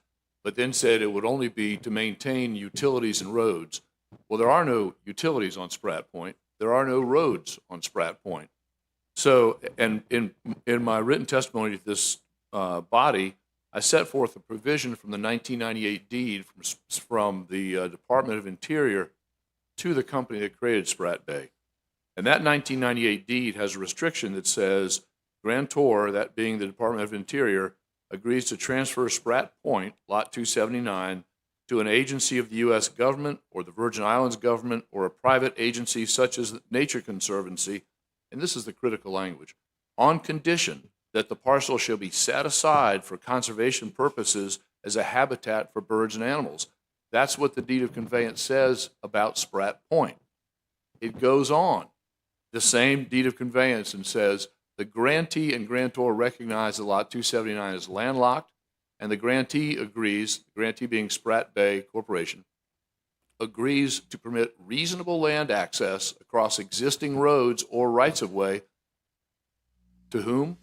but then said it would only be to maintain utilities and roads. Well, there are no utilities on Spratt Point. There are no roads on Spratt Point. So, and in my written testimony to this body, I set forth a provision from the 1998 deed from the Department of Interior to the company that created Spratt Bay. And that 1998 deed has a restriction that says grantor, that being the Department of Interior, agrees to transfer Spratt Point, Lot 279, to an agency of the U.S. government or the Virgin Islands government or a private agency such as the Nature Conservancy, and this is the critical language, on condition that the parcel shall be set aside for conservation purposes as a habitat for birds and animals. That's what the deed of conveyance says about Spratt Point. It goes on, the same deed of conveyance, and says the grantee and grantor recognize that Lot 279 is landlocked, and the grantee agrees, the grantee being Spratt Bay Corporation, agrees to permit reasonable land access across existing roads or rights-of-way. To whom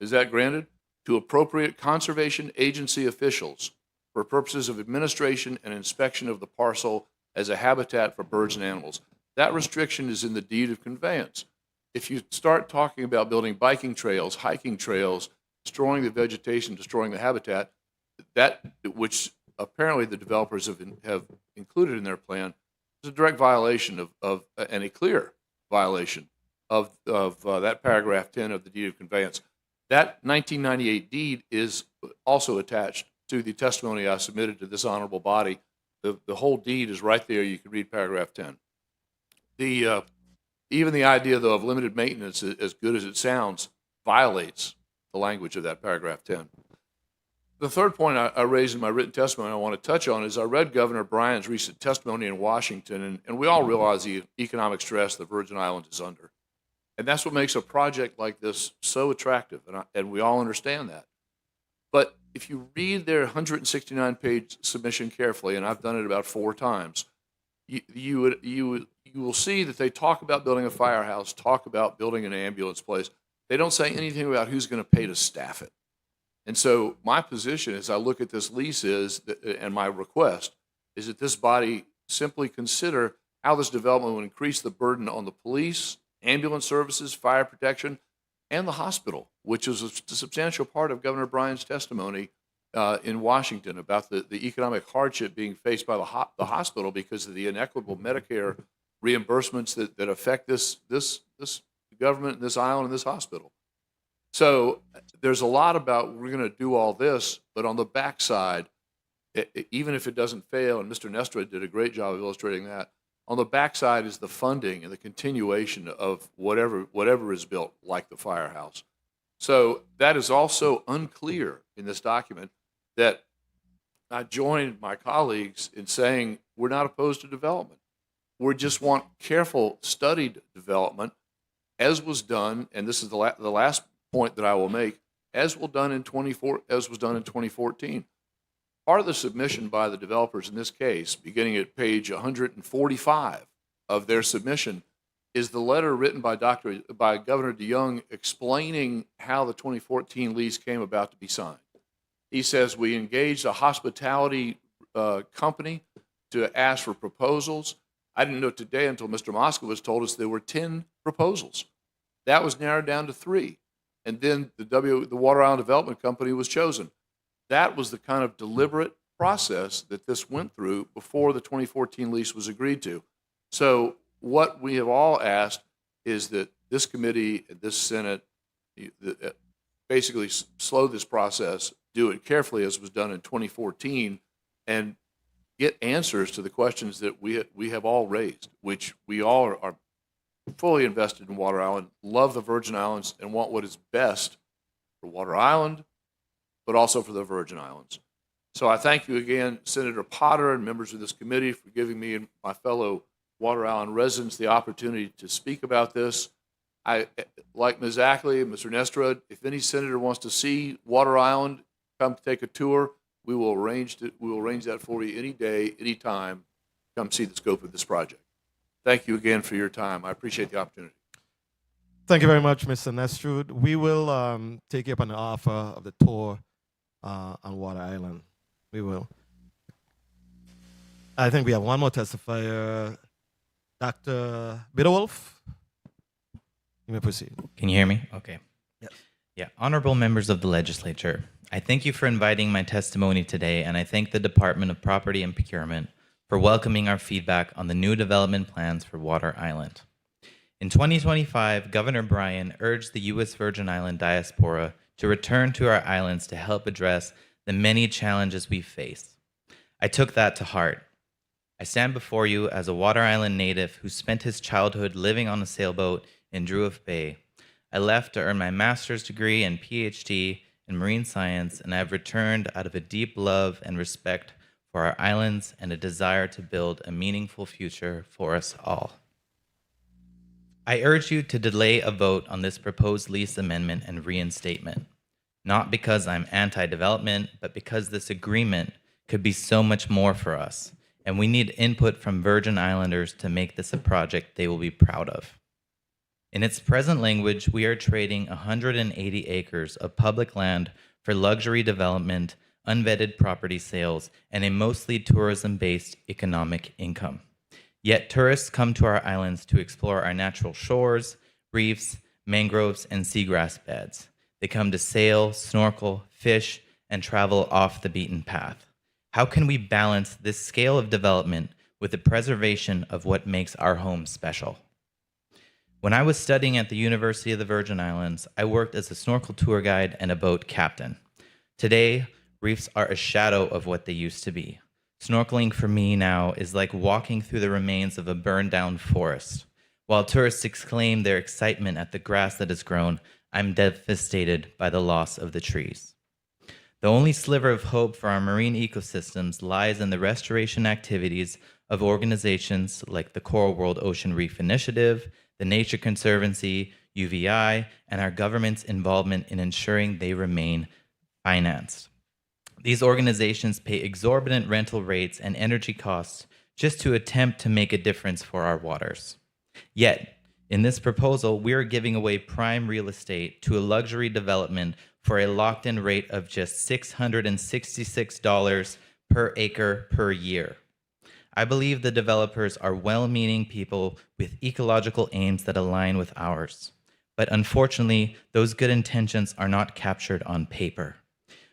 is that granted? To appropriate conservation agency officials for purposes of administration and inspection of the parcel as a habitat for birds and animals. That restriction is in the deed of conveyance. If you start talking about building biking trails, hiking trails, destroying the vegetation, destroying the habitat, that which apparently the developers have included in their plan is a direct violation and a clear violation of that paragraph 10 of the deed of conveyance. That 1998 deed is also attached to the testimony I submitted to this honorable body. The whole deed is right there. You can read paragraph 10. Even the idea, though, of limited maintenance, as good as it sounds, violates the language of that paragraph 10. The third point I raised in my written testimony I want to touch on is I read Governor Bryan's recent testimony in Washington, and we all realize the economic stress the Virgin Islands is under. And that's what makes a project like this so attractive, and we all understand that. But if you read their 169-page submission carefully, and I've done it about 4 times, you will see that they talk about building a firehouse, talk about building an ambulance place. They don't say anything about who's going to pay to staff it. And so my position as I look at this lease is, and my request, is that this body simply consider how this development will increase the burden on the police, ambulance services, fire protection, and the hospital, which is a substantial part of Governor Bryan's testimony in Washington about the economic hardship being faced by the hospital because of the inequitable Medicare reimbursements that affect this government, this island, and this hospital. So there's a lot about we're going to do all this, but on the backside, even if it doesn't fail, and Mr. Nestor did a great job of illustrating that, on the backside is the funding and the continuation of whatever is built, like the firehouse. So that is also unclear in this document, that I joined my colleagues in saying we're not opposed to development. We just want careful, studied development, as was done, and this is the last point that I will make, as was done in 2014. Part of the submission by the developers in this case, beginning at page 145 of their submission, is the letter written by Governor DeYoung explaining how the 2014 lease came about to be signed. He says, we engaged a hospitality company to ask for proposals. I didn't know today until Mr. Moskowitz told us there were 10 proposals. That was narrowed down to 3. And then the Water Island Development Company was chosen. That was the kind of deliberate process that this went through before the 2014 lease was agreed to. So what we have all asked is that this committee and this Senate basically slow this process, do it carefully as was done in 2014, and get answers to the questions that we have all raised, which we all are fully invested in Water Island, love the Virgin Islands, and want what is best for Water Island, but also for the Virgin Islands. So I thank you again, Senator Potter and members of this committee, for giving me and my fellow Water Island residents the opportunity to speak about this. I, like Ms. Ackley and Mr. Nestor, if any senator wants to see Water Island, come take a tour. We will arrange that for you any day, any time. Come see the scope of this project. Thank you again for your time. I appreciate the opportunity. Thank you very much, Mr. Nestrud. We will take you up on the offer of the tour on Water Island. We will. I think we have one more testifier, Dr. Bitterwolf. You may proceed. Can you hear me? Okay. Yep. Yeah. Honorable members of the legislature, I thank you for inviting my testimony today, and I thank the Department of Property and Procurement for welcoming our feedback on the new development plans for Water Island. In 2025, Governor Bryan urged the U.S. Virgin Island diaspora to return to our islands to help address the many challenges we face. I took that to heart. I stand before you as a Water Island native who spent his childhood living on a sailboat in Druiff Bay. I left to earn my master's degree and PhD in marine science, and I have returned out of a deep love and respect for our islands and a desire to build a meaningful future for us all. I urge you to delay a vote on this proposed lease amendment and reinstatement, not because I'm anti-development, but because this agreement could be so much more for us, and we need input from Virgin Islanders to make this a project they will be proud of. In its present language, we are trading 180 acres of public land for luxury development, unvetted property sales, and a mostly tourism-based economic income. Yet tourists come to our islands to explore our natural shores, reefs, mangroves, and seagrass beds. They come to sail, snorkel, fish, and travel off the beaten path. How can we balance this scale of development with the preservation of what makes our home special? When I was studying at the University of the Virgin Islands, I worked as a snorkel tour guide and a boat captain. Today, reefs are a shadow of what they used to be. Snorkeling for me now is like walking through the remains of a burned down forest. While tourists exclaim their excitement at the grass that has grown, I'm devastated by the loss of the trees. The only sliver of hope for our marine ecosystems lies in the restoration activities of organizations like the Coral World Ocean Reef Initiative, the Nature Conservancy, UVI, and our government's involvement in ensuring they remain financed. These organizations pay exorbitant rental rates and energy costs just to attempt to make a difference for our waters. Yet, in this proposal, we are giving away prime real estate to a luxury development for a locked-in rate of just $666 per acre per year. I believe the developers are well-meaning people with ecological aims that align with ours. But unfortunately, those good intentions are not captured on paper.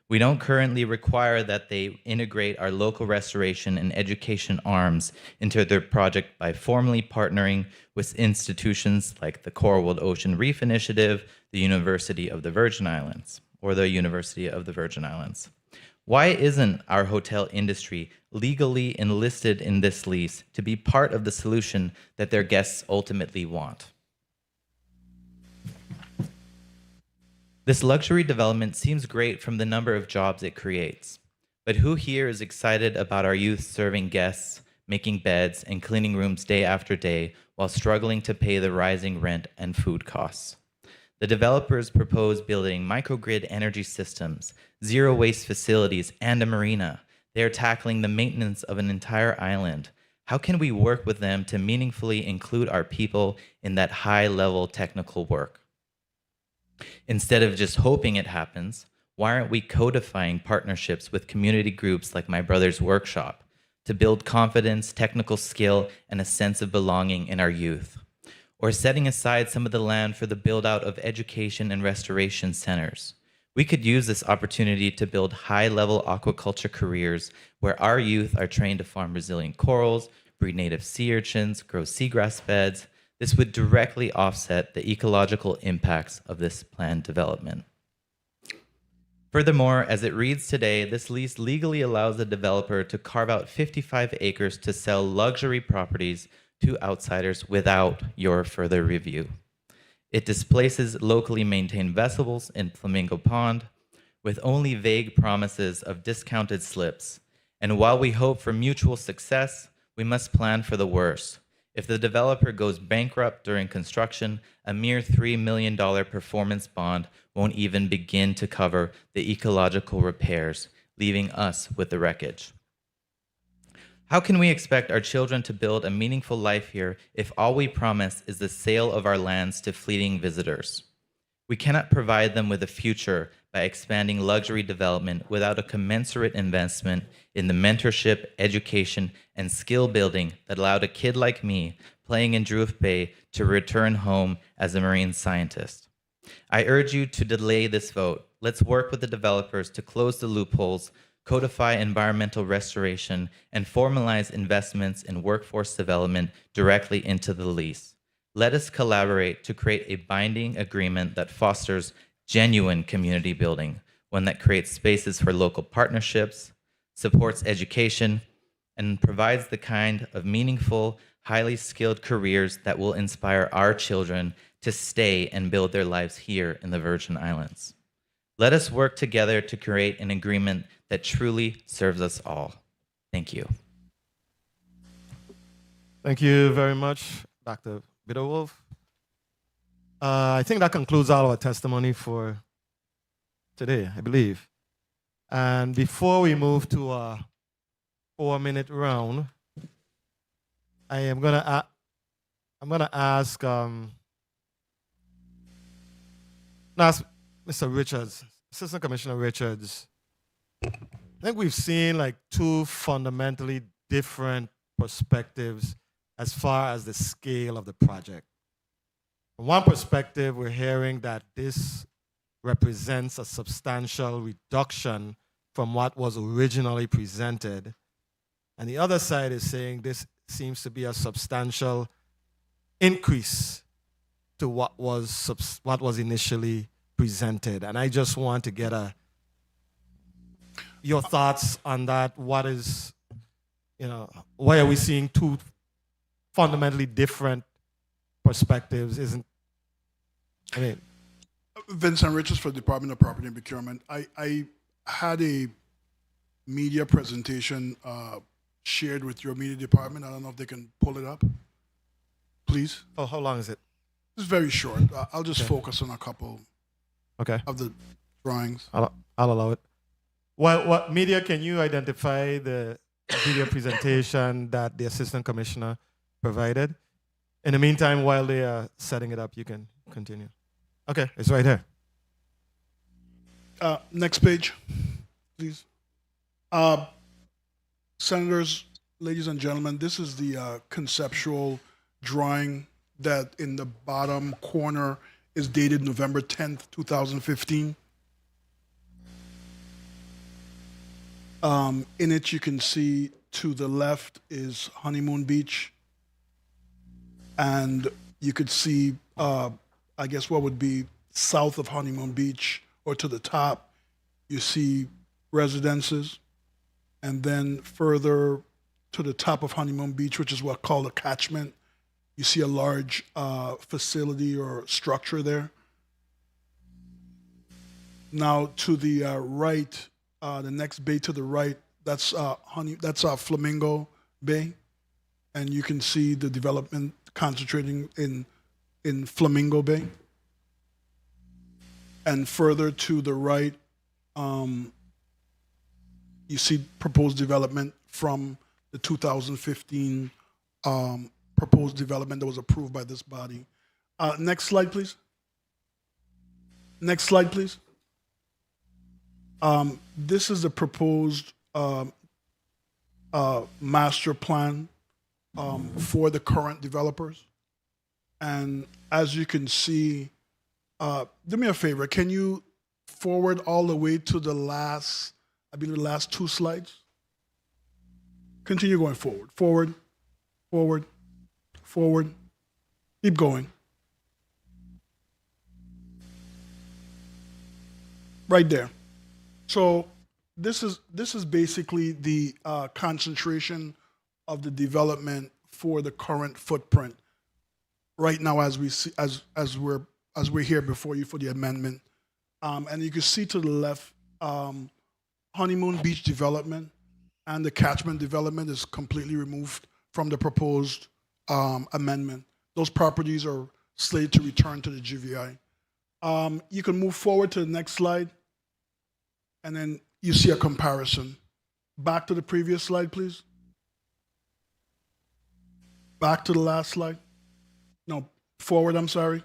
We don't currently require that they integrate our local restoration and education arms into their project by formally partnering with institutions like the Coral World Ocean Reef Initiative, the University of the Virgin Islands, or the University of the Virgin Islands. Why isn't our hotel industry legally enlisted in this lease to be part of the solution that their guests ultimately want? This luxury development seems great from the number of jobs it creates. But who here is excited about our youth serving guests, making beds, and cleaning rooms day after day while struggling to pay the rising rent and food costs? The developers propose building microgrid energy systems, zero waste facilities, and a marina. They are tackling the maintenance of an entire island. How can we work with them to meaningfully include our people in that high-level technical work? Instead of just hoping it happens, why aren't we codifying partnerships with community groups like My Brother's Workshop to build confidence, technical skill, and a sense of belonging in our youth? Or setting aside some of the land for the build-out of education and restoration centers? We could use this opportunity to build high-level aquaculture careers where our youth are trained to farm resilient corals, breed native sea urchins, grow seagrass beds. This would directly offset the ecological impacts of this planned development. Furthermore, as it reads today, this lease legally allows the developer to carve out 55 acres to sell luxury properties to outsiders without your further review. It displaces locally maintained vessels in Flamingo Pond with only vague promises of discounted slips. And while we hope for mutual success, we must plan for the worst. If the developer goes bankrupt during construction, a mere $3 million performance bond won't even begin to cover the ecological repairs, leaving us with the wreckage. How can we expect our children to build a meaningful life here if all we promise is the sale of our lands to fleeting visitors? We cannot provide them with a future by expanding luxury development without a commensurate investment in the mentorship, education, and skill building that allowed a kid like me playing in Druiff Bay to return home as a marine scientist. I urge you to delay this vote. Let's work with the developers to close the loopholes, codify environmental restoration, and formalize investments in workforce development directly into the lease. Let us collaborate to create a binding agreement that fosters genuine community building, one that creates spaces for local partnerships, supports education, and provides the kind of meaningful, highly skilled careers that will inspire our children to stay and build their lives here in the Virgin Islands. Let us work together to create an agreement that truly serves us all. Thank you. Thank you very much, Dr. Bitterwolf. I think that concludes all our testimony for today, I believe. And before we move to a 4-minute round, I'm gonna ask Mr. Richards, Assistant Commissioner Richards. I think we've seen like two fundamentally different perspectives as far as the scale of the project. From one perspective, we're hearing that this represents a substantial reduction from what was originally presented. And the other side is saying this seems to be a substantial increase to what was initially presented. And I just want to get your thoughts on that. What is, why are we seeing two fundamentally different perspectives? Vincent Richards for the Department of Property and Procurement. I had a media presentation shared with your media department. I don't know if they can pull it up, please. Oh, how long is it? It's very short. I'll just focus on a couple of the drawings. I'll allow it. What media can you identify the video presentation that the Assistant Commissioner provided? In the meantime, while they are setting it up, you can continue. Okay, it's right here. Next page, please. Senators, ladies and gentlemen, this is the conceptual drawing that in the bottom corner is dated November 10th, 2015. In it, you can see to the left is Honeymoon Beach. And you could see, I guess, what would be south of Honeymoon Beach, or to the top, you see residences, and then further to the top of Honeymoon Beach, which is what called a catchment, you see a large facility or structure there. Now to the right, the next bay to the right, that's Flamingo Bay, and you can see the development concentrating in Flamingo Bay. And further to the right, you see proposed development from the 2015 proposed development that was approved by this body. Next slide, please. Next slide, please. This is the proposed master plan for the current developers. And as you can see, do me a favor, can you forward all the way to the last, I believe the last 2 slides? Continue going forward, forward, forward, forward. Keep going. Right there. So this is basically the concentration of the development for the current footprint. Right now, as we see, as we're here before you for the amendment, and you can see to the left, Honeymoon Beach development and the catchment development is completely removed from the proposed amendment. Those properties are slated to return to the GVI. You can move forward to the next slide, and then you see a comparison. Back to the previous slide, please. Back to the last slide. No, forward, I'm sorry.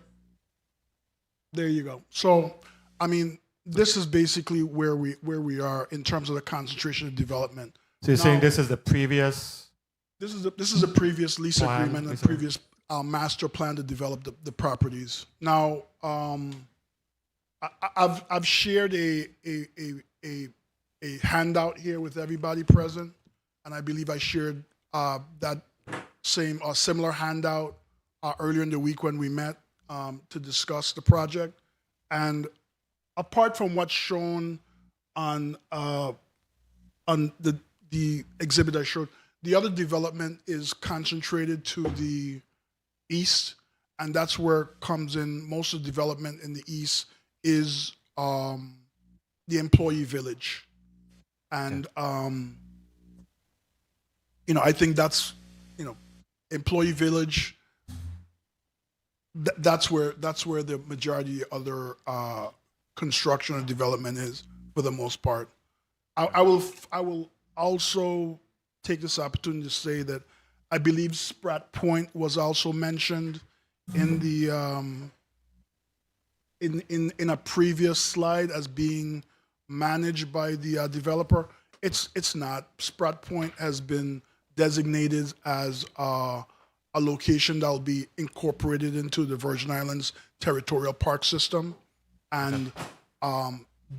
There you go. So, I mean, this is basically where we are in terms of the concentration of development. So you're saying this is the previous? This is a previous lease plan, agreement and previous master plan to develop the properties. Now, I've shared a handout here with everybody present, and I believe I shared that same or similar handout earlier in the week when we met to discuss the project. And apart from what's shown on the exhibit I showed, the other development is concentrated to the east, and that's where comes in most of the development in the east is the employee village. And I think that's employee village. That's where the majority of other construction and development is for the most part. I will also take this opportunity to say that I believe Spratt Point was also mentioned in the in a previous slide as being managed by the developer. It's not. Spratt Point has been designated as a location that will be incorporated into the Virgin Islands Territorial Park System, and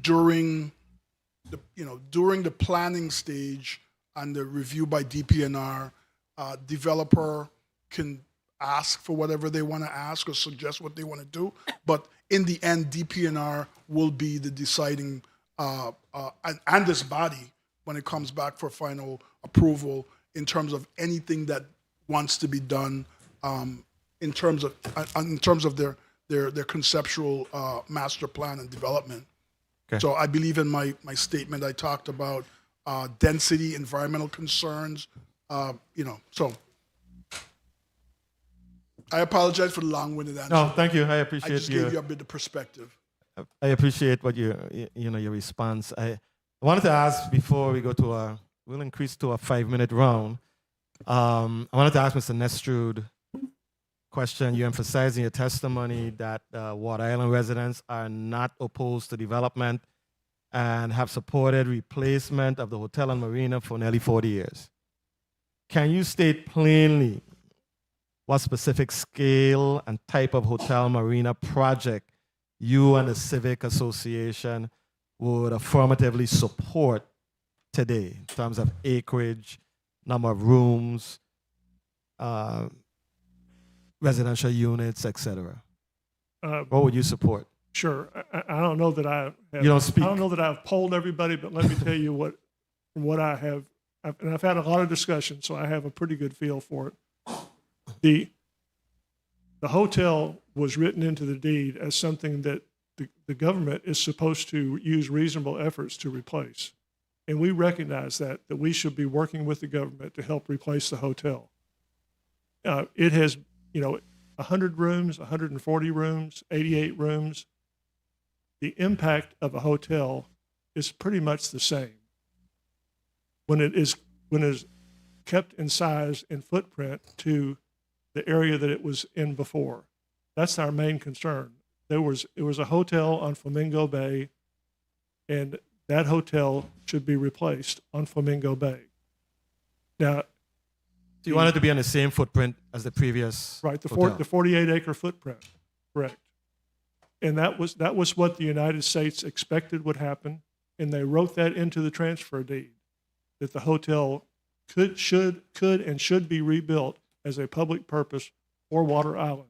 during the planning stage and the review by DPNR, developer can ask for whatever they want to ask or suggest what they want to do, but in the end, DPNR will be the deciding and this body when it comes back for final approval in terms of anything that wants to be done in terms of their conceptual master plan and development. Okay. So I believe in my statement I talked about density, environmental concerns, so I apologize for the long-winded answer. No, thank you. I appreciate I just gave you a bit of perspective. I appreciate what your response. I wanted to ask before we go to we'll increase to a 5-minute round. I wanted to ask Mr. Nestrud question. You emphasized in your testimony that Water Island residents are not opposed to development and have supported replacement of the hotel and marina for nearly 40 years. Can you state plainly what specific scale and type of hotel marina project you and the Civic Association would affirmatively support today in terms of acreage, number of rooms, residential units, etc.? What would you support? Sure. I don't know that I have. You don't speak. I don't know that I've polled everybody, but let me tell you what I have. And I've had a lot of discussion, so I have a pretty good feel for it. The hotel was written into the deed as something that the government is supposed to use reasonable efforts to replace. And we recognize that we should be working with the government to help replace the hotel. It has, 100 rooms, 140 rooms, 88 rooms. The impact of a hotel is pretty much the same. When it is kept in size and footprint to the area that it was in before. That's our main concern. It was a hotel on Flamingo Bay, and that hotel should be replaced on Flamingo Bay. Now, So you want it to be on the same footprint as the previous right, the hotel. 48-acre footprint, correct. And that was what the United States expected would happen, and they wrote that into the transfer deed, that the hotel could and should be rebuilt as a public purpose for Water Island.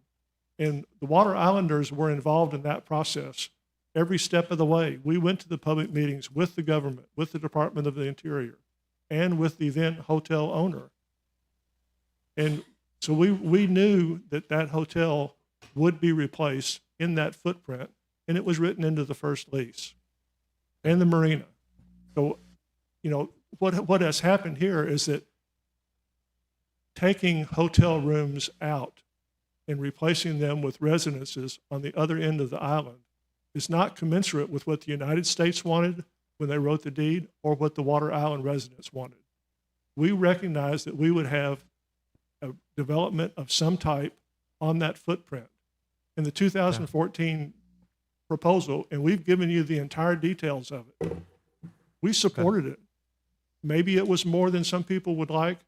And the Water Islanders were involved in that process every step of the way. We went to the public meetings with the government, with the Department of the Interior, and with the then hotel owner. And so we knew that hotel would be replaced in that footprint, and it was written into the first lease, and the marina. So, what has happened here is that taking hotel rooms out and replacing them with residences on the other end of the island is not commensurate with what the United States wanted when they wrote the deed or what the Water Island residents wanted. We recognized that we would have a development of some type on that footprint. In the 2014 proposal, and we've given you the entire details of it, we supported it. Maybe it was more than some people would like,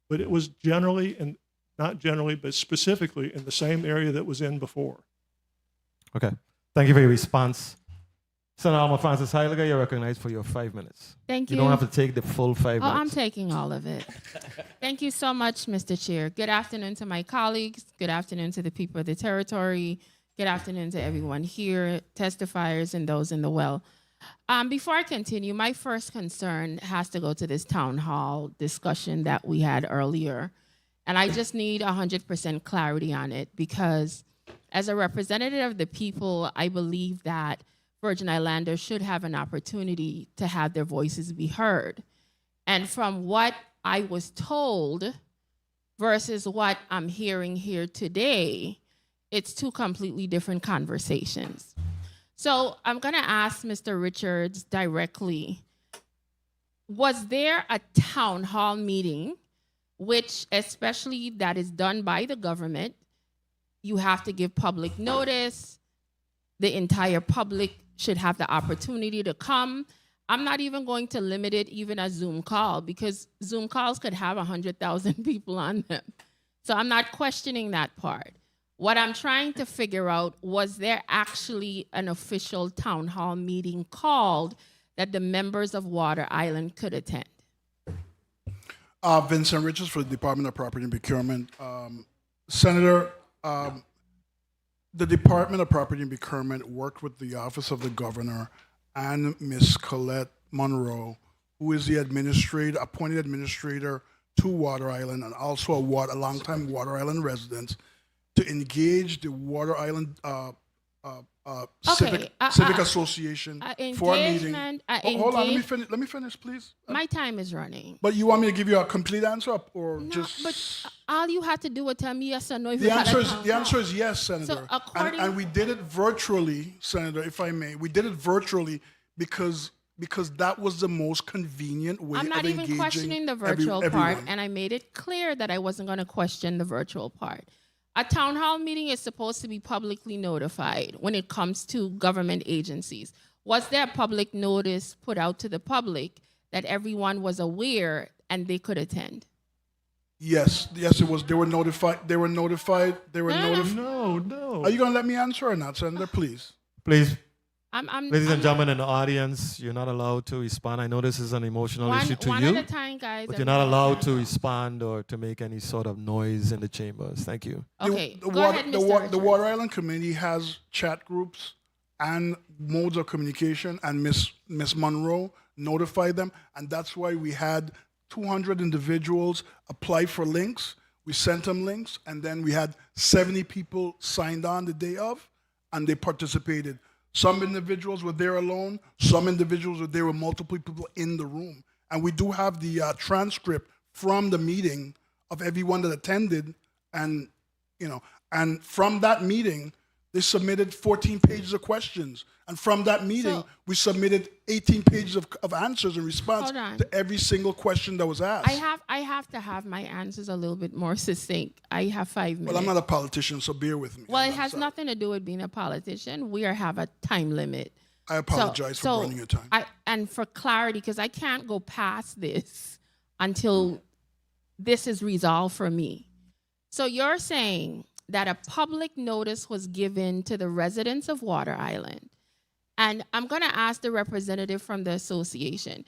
but it was generally, and not generally, but specifically in the same area that was in before. Okay. Thank you for your response. Senator Alma Francis Heiliger, you're recognized for your 5 minutes. Thank you. You don't have to take the full 5 minutes. I'm taking all of it. Thank you so much, Mr. Chair. Good afternoon to my colleagues. Good afternoon to the people of the territory. Good afternoon to everyone here, testifiers, and those in the well. Before I continue, my first concern has to go to this town hall discussion that we had earlier. And I just need 100% clarity on it because as a representative of the people, I believe that Virgin Islanders should have an opportunity to have their voices be heard. And from what I was told versus what I'm hearing here today, it's two completely different conversations. So I'm gonna ask Mr. Richards directly, was there a town hall meeting, which especially that is done by the government, you have to give public notice, the entire public should have the opportunity to come. I'm not even going to limit it even a Zoom call because Zoom calls could have 100,000 people on them. So I'm not questioning that part. What I'm trying to figure out, was there actually an official town hall meeting called that the members of Water Island could attend? Vincent Richards for the Department of Property and Procurement. Senator, the Department of Property and Procurement worked with the Office of the Governor and Ms. Colette Monroe, who is the appointed administrator to Water Island and also a longtime Water Island resident, to engage the Water Island Civic Association for a meeting. Hold on, let me finish, please. My time is running. But you want me to give you a complete answer or just? But all you have to do is tell me yes or no. If The answer is yes, Senator. So according, and we did it virtually, Senator, if I may. We did it virtually because that was the most convenient way of engaging I'm not even questioning the virtual part, everyone. and I made it clear that I wasn't going to question the virtual part. A town hall meeting is supposed to be publicly notified when it comes to government agencies. Was there a public notice put out to the public that everyone was aware and they could attend? Yes, it was. They were notified. No. Are you going to let me answer or not, Senator? Please. Please. Ladies and gentlemen in the audience, you're not allowed to respond. I know this is an emotional issue to one you, at a time, guys. but you're not allowed to respond or to make any sort of noise in the chambers. Thank you. Okay, The go ahead, Mr. The Richards. Water Island Committee has chat groups, and modes of communication, and Miss Monroe notified them, and that's why we had 200 individuals apply for links. We sent them links, and then we had 70 people signed on the day of, and they participated. Some individuals were there alone. Some individuals were there with multiple people in the room. And we do have the transcript from the meeting of everyone that attended, and and from that meeting, they submitted 14 pages of questions. And from that meeting, we submitted 18 pages of answers in response to every single question that was asked. I have to have my answers a little bit more succinct. I have 5 minutes. Well, I'm not a politician, so bear with me. Well, it has nothing to do with being a politician. We have a time limit. I apologize for running your time. And for clarity, because I can't go past this until this is resolved for me. So you're saying that a public notice was given to the residents of Water Island. And I'm going to ask the representative from the association,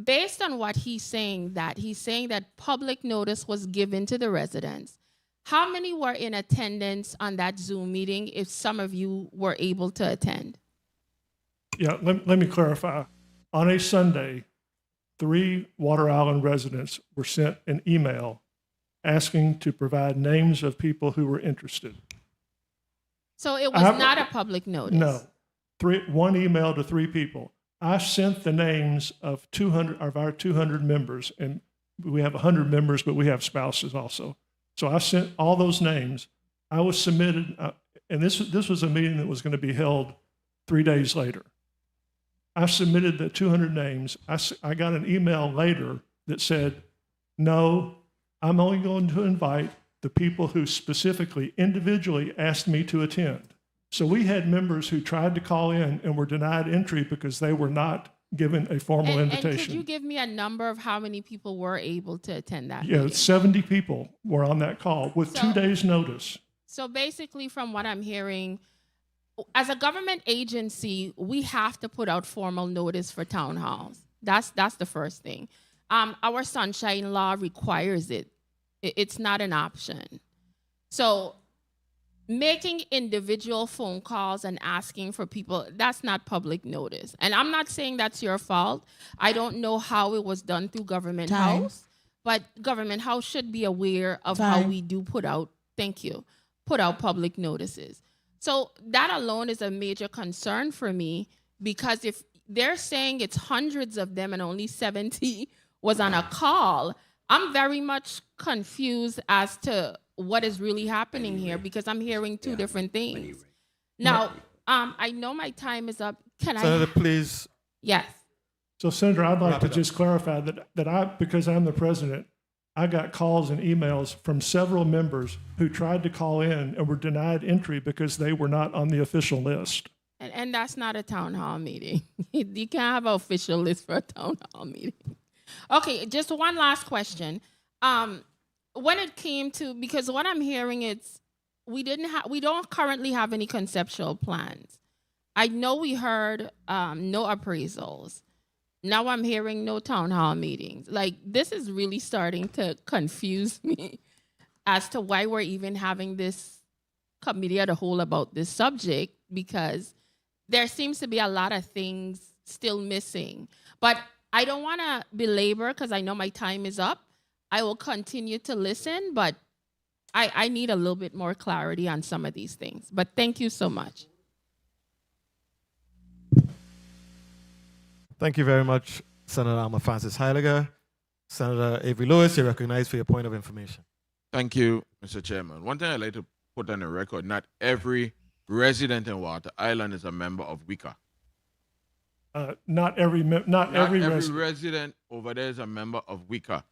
based on what he's saying that public notice was given to the residents. How many were in attendance on that Zoom meeting if some of you were able to attend? Yeah, let me clarify. On a Sunday, 3 Water Island residents were sent an email asking to provide names of people who were interested. So it was not a public notice? No. 1 email to 3 people. I sent the names of 200 of our 200 members, and we have 100 members, but we have spouses also. So I sent all those names. I was submitted, and this was a meeting that was going to be held 3 days later. I submitted the 200 names. I got an email later that said, no, I'm only going to invite the people who specifically, individually asked me to attend. So we had members who tried to call in and were denied entry because they were not given a formal invitation. And could you give me a number of how many people were able to attend that Yeah, meeting? 70 people were on that call with 2 days' notice. So basically, from what I'm hearing, as a government agency, we have to put out formal notice for town halls. That's the first thing. Our sunshine law requires it. It's not an option. So making individual phone calls and asking for people, that's not public notice. And I'm not saying that's your fault. I don't know how it was done through Government House, but Government House should be aware of how we do put out public notices. So that alone is a major concern for me, because if they're saying it's hundreds of them and only 70 was on a call, I'm very much confused as to what is really happening here, because I'm hearing 2 different things. Now, I know my time is up. Senator, please. Yes. So, Senator, I'd like to just clarify that I, because I'm the president, I got calls and emails from several members who tried to call in and were denied entry because they were not on the official list. And that's not a town hall meeting. You can't have an official list for a town hall meeting. Okay, just one last question. When it came to, because what I'm hearing is we don't currently have any conceptual plans. I know we heard no appraisals. Now I'm hearing no town hall meetings. Like, this is really starting to confuse me as to why we're even having this committee at a whole about this subject, because there seems to be a lot of things still missing. But I don't want to belabor, because I know my time is up. I will continue to listen, but I need a little bit more clarity on some of these things. But thank you so much. Thank you very much, Senator Alma Francis Heiliger. Senator Avery Lewis, you're recognized for your point of information. Thank you, Mr. Chairman. One thing I'd like to put on the record, not every resident in Water Island is a member of WICA. Not every resident over there is a member of WICA.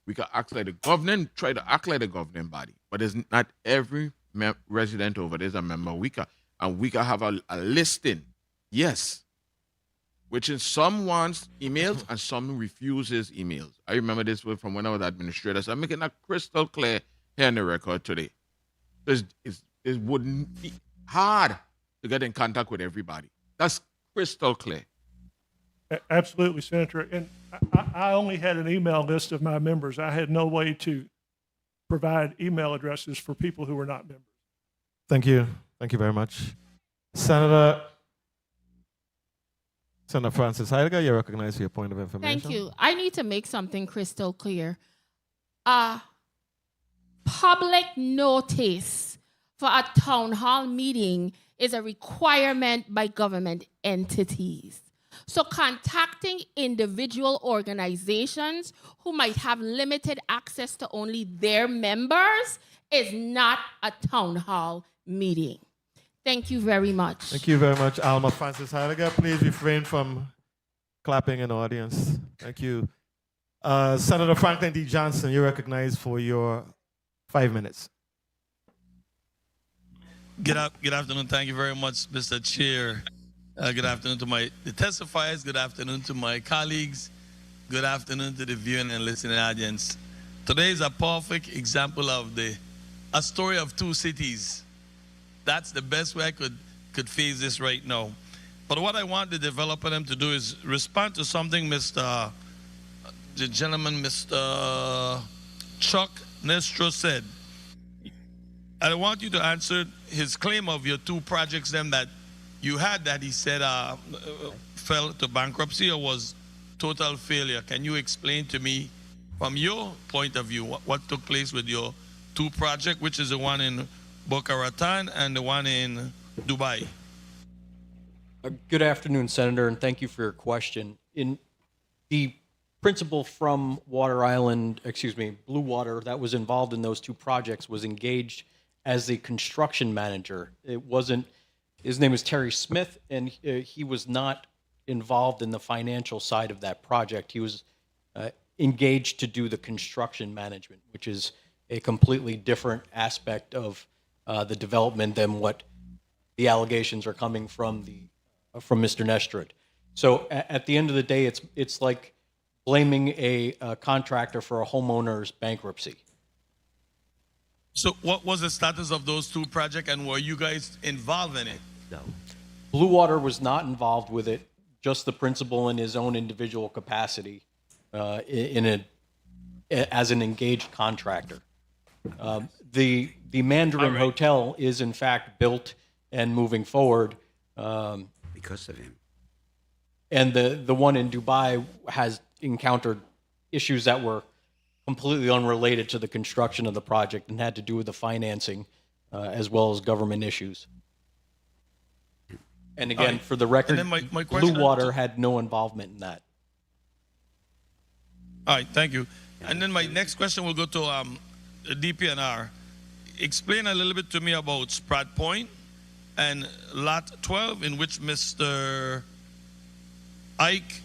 WICA acts like the governing, try to act like the governing body, but it's not every resident over there is a member of WICA. And WICA have a listing, yes, which in some wants emails and some refuses emails. I remember this from when I was administrator, so I'm making that crystal clear here in the record today. It wouldn't be hard to get in contact with everybody. That's crystal clear. Absolutely, Senator. And I only had an email list of my members. I had no way to provide email addresses for people who were not members. Thank you. Thank you very much. Senator Senator Francis Heidegger, you're recognized for your point of information. Thank you. I need to make something crystal clear. Public notice for a town hall meeting is a requirement by government entities. So contacting individual organizations who might have limited access to only their members is not a town hall meeting. Thank you very much. Thank you very much, Alma Francis Heidegger. Please refrain from clapping in the audience. Thank you. Senator Franklin D. Johnson, you're recognized for your 5 minutes. Good afternoon. Thank you very much, Mr. Chair. Good afternoon to the testifiers. Good afternoon to my colleagues. Good afternoon to the viewing and listening audience. Today is a perfect example of a story of two cities. That's the best way I could face this right now. But what I want the developer them to do is respond to something the gentleman, Mr. Chuck Nestro said. I want you to answer his claim of your two projects them that you had that he said fell to bankruptcy or was total failure. Can you explain to me from your point of view what took place with your two projects, which is the one in Boca Raton and the one in Dubai? Good afternoon, Senator, and thank you for your question. In the principal from Blue Water, that was involved in those two projects was engaged as the construction manager. His name is Terry Smith, and he was not involved in the financial side of that project. He was engaged to do the construction management, which is a completely different aspect of the development than what the allegations are coming from Mr. Nestrud. So at the end of the day, it's like blaming a contractor for a homeowner's bankruptcy. So what was the status of those two projects, and were you guys involved in it? No. Blue Water was not involved with it, just the principal in his own individual capacity as an engaged contractor. The Mandarin Hotel is in fact built and moving forward. Because of him. And the one in Dubai has encountered issues that were completely unrelated to the construction of the project and had to do with the financing as well as government issues. And again, for the record, Blue Water had no involvement in that. All right, thank you. And then my next question will go to DPNR. Explain a little bit to me about Spratt Point and Lot 12, in which Mr. Ike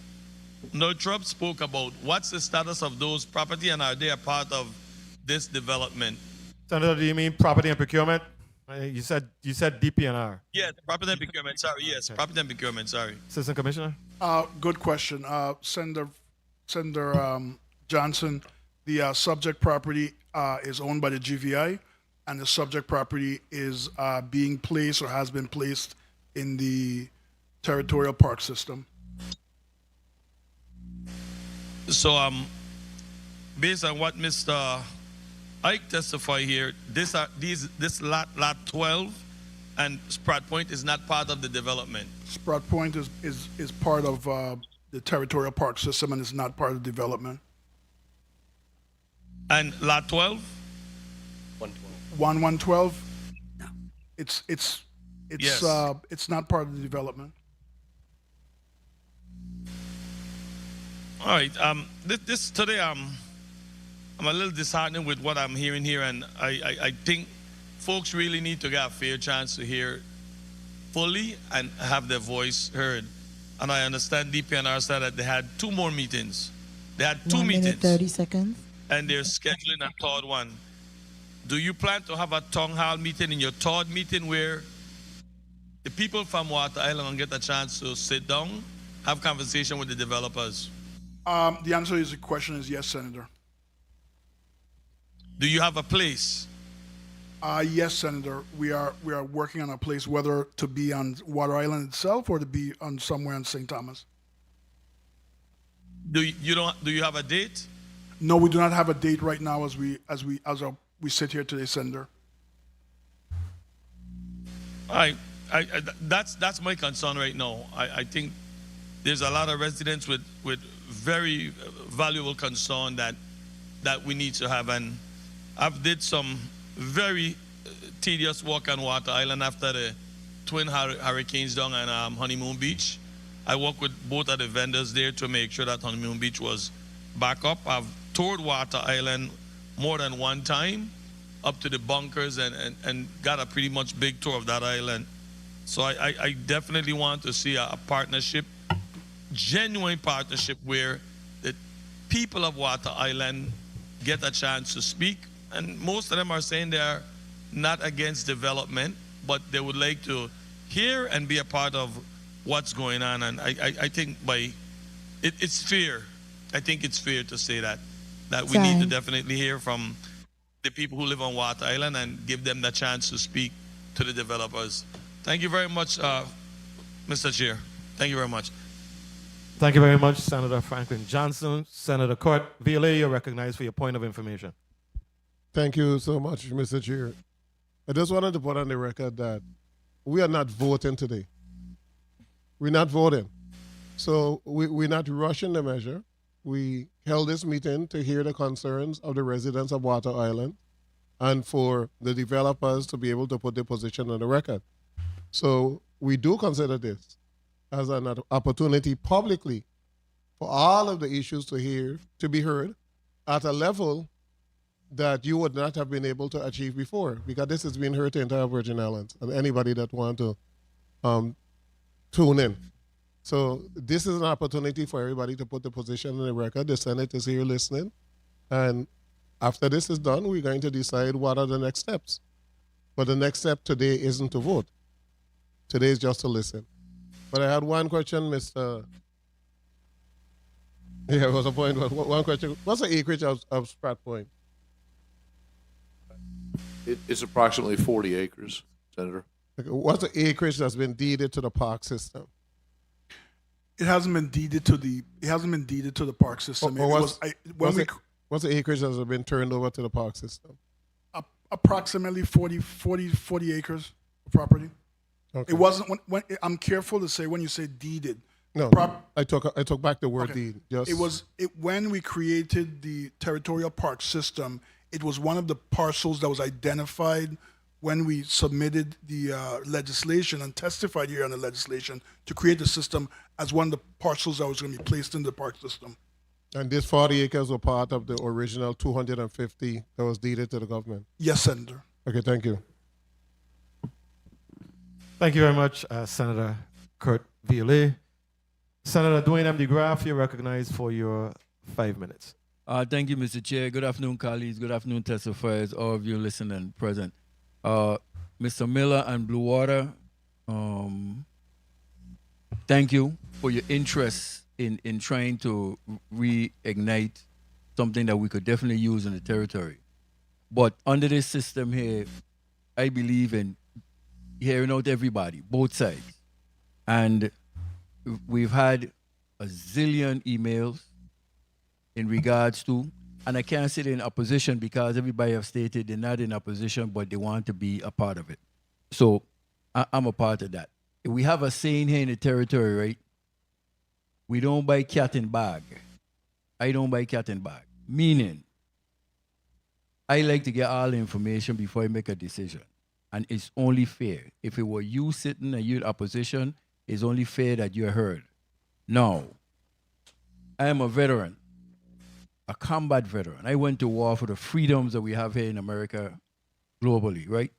Northrop spoke about. What's the status of those property, and are they a part of this development? Senator, do you mean property and procurement? You said DPNR. Yes, property and procurement. Sorry, yes, property and procurement. Sorry. Assistant Commissioner. Good question, Senator Johnson. The subject property is owned by the GVI, and the subject property is being placed or has been placed in the territorial park system. So, based on what Mr. Ike testified here, this lot 12 and Spratt Point is not part of the development. Spratt Point is part of the territorial park system and is not part of the development. And lot 12? 112? No. It's Yes. It's not part of the development. All right. This today, I'm a little disheartened with what I'm hearing here, and I think folks really need to get a fair chance to hear fully and have their voice heard. And I understand DPNR said that they had 2 more meetings. They had 2 meetings. 1 minute, 30 seconds. And they're scheduling a third one. Do you plan to have a town hall meeting in your third meeting where the people from Water Island will get a chance to sit down, have conversation with the developers? The answer to the question is yes, Senator. Do you have a place? Yes, Senator. We are working on a place, whether to be on Water Island itself or to be on somewhere in St. Thomas. Do you have a date? No, we do not have a date right now as we sit here today, Senator. That's my concern right now. I think there's a lot of residents with very valuable concern that we need to have. And I've did some very tedious work on Water Island after the twin hurricanes down on Honeymoon Beach. I worked with both of the vendors there to make sure that Honeymoon Beach was back up. I've toured Water Island more than one time, up to the bunkers, and got a pretty much big tour of that island. So I definitely want to see a partnership, genuine partnership, where the people of Water Island get a chance to speak. And most of them are saying they're not against development, but they would like to hear and be a part of what's going on. And I think it's fair. I think it's fair to say that we need to definitely hear from the people who live on Water Island and give them the chance to speak to the developers. Thank you very much, Mr. Chair. Thank you very much. Thank you very much, Senator Franklin Johnson. Senator Court Violet, you're recognized for your point of information. Thank you so much, Mr. Chair. I just wanted to put on the record that we are not voting today. We're not voting. So we're not rushing the measure. We held this meeting to hear the concerns of the residents of Water Island and for the developers to be able to put their position on the record. So we do consider this as an opportunity publicly for all of the issues to be heard at a level that you would not have been able to achieve before, because this has been heard to the entire Virgin Islands and anybody that want to tune in. So this is an opportunity for everybody to put the position on the record. The Senate is here listening. And after this is done, we're going to decide what are the next steps. But the next step today isn't to vote. Today is just to listen. But I had one question, Mr. Yeah, it was a point. One question. What's the acreage of Spratt Point? It's approximately 40 acres, Senator. Okay, what's the acreage that's been deeded to the park system? It hasn't been deeded to the park system. What's the acreage that has been turned over to the park system? Approximately 40 acres of property. Okay. It wasn't when I'm careful to say when you say deeded. No, I took back the word deed. Just when we created the territorial park system, it was one of the parcels that was identified when we submitted the legislation and testified here on the legislation to create the system as one of the parcels that was going to be placed in the park system. And this 40 acres were part of the original 250 that was deeded to the government? Yes, Senator. Okay, thank you. Thank you very much, Senator Kurt Violet. Senator Dwayne M. DeGraff, you're recognized for your 5 minutes. Thank you, Mr. Chair. Good afternoon, colleagues. Good afternoon, testifiers, all of you listening and present. Mr. Miller and Blue Water, thank you for your interest in trying to reignite something that we could definitely use in the territory. But under this system here, I believe in hearing out everybody, both sides. And we've had a zillion emails in regards to, and I can't say they're in opposition because everybody have stated they're not in opposition, but they want to be a part of it. So I'm a part of that. We have a saying here in the territory, right? We don't buy cat in bag. I don't buy cat in bag. Meaning, I like to get all the information before I make a decision. And it's only fair. If it were you sitting and you're in opposition, it's only fair that you're heard. Now, I am a veteran, a combat veteran. I went to war for the freedoms that we have here in America globally, right?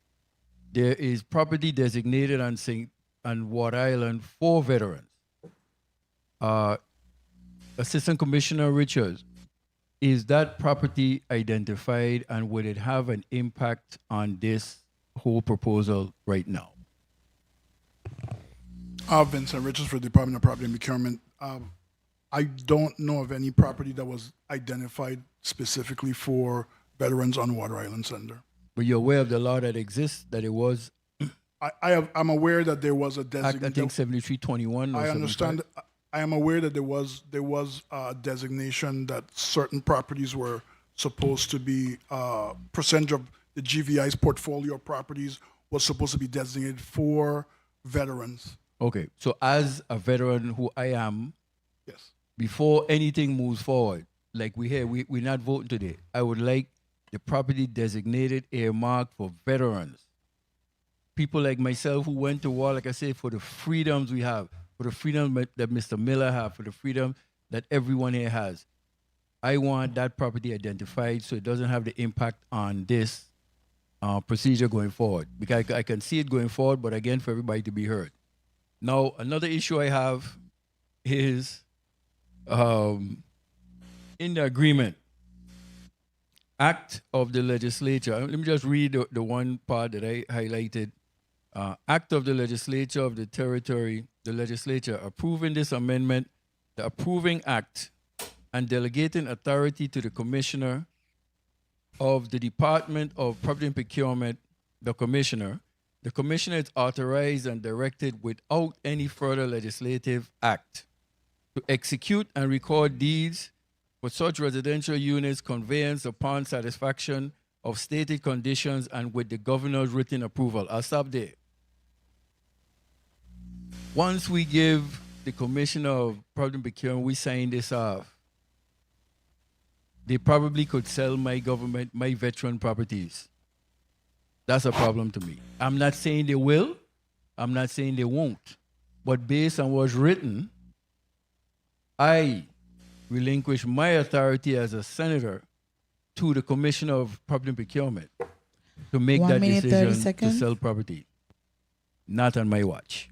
There is property designated on Water Island for veterans. Assistant Commissioner Richards, is that property identified and would it have an impact on this whole proposal right now? Vincent Richards for the Department of Property and Procurement. I don't know of any property that was identified specifically for veterans on Water Island Center. But you're aware of the law that exists, that it was? I'm aware that there was a designated. I think 7321. I understand. I am aware that there was a designation that certain properties were supposed to be percentage of the GVI's portfolio of properties was supposed to be designated for veterans. Okay, so as a veteran who I am, Yes. before anything moves forward, like we're not voting today, I would like the property designated earmarked for veterans. People like myself who went to war, like I say, for the freedoms we have, for the freedom that Mr. Miller have, for the freedom that everyone here has. I want that property identified so it doesn't have the impact on this procedure going forward. Because I can see it going forward, but again, for everybody to be heard. Now, another issue I have is in the agreement, Act of the Legislature. Let me just read the one part that I highlighted. Act of the Legislature of the Territory, the Legislature approving this amendment, the approving act, and delegating authority to the Commissioner of the Department of Property and Procurement, the Commissioner. The Commissioner is authorized and directed without any further legislative act to execute and record deeds for such residential units conveyance upon satisfaction of stated conditions and with the governor's written approval. I'll stop there. Once we give the Commissioner of Property and Procurement, we sign this off, they probably could sell my veteran properties. That's a problem to me. I'm not saying they will. I'm not saying they won't. But based on what's written, I relinquish my authority as a senator to the Commissioner of Property and Procurement to make 1 that minute, 30 decision to seconds. sell property. Not on my watch.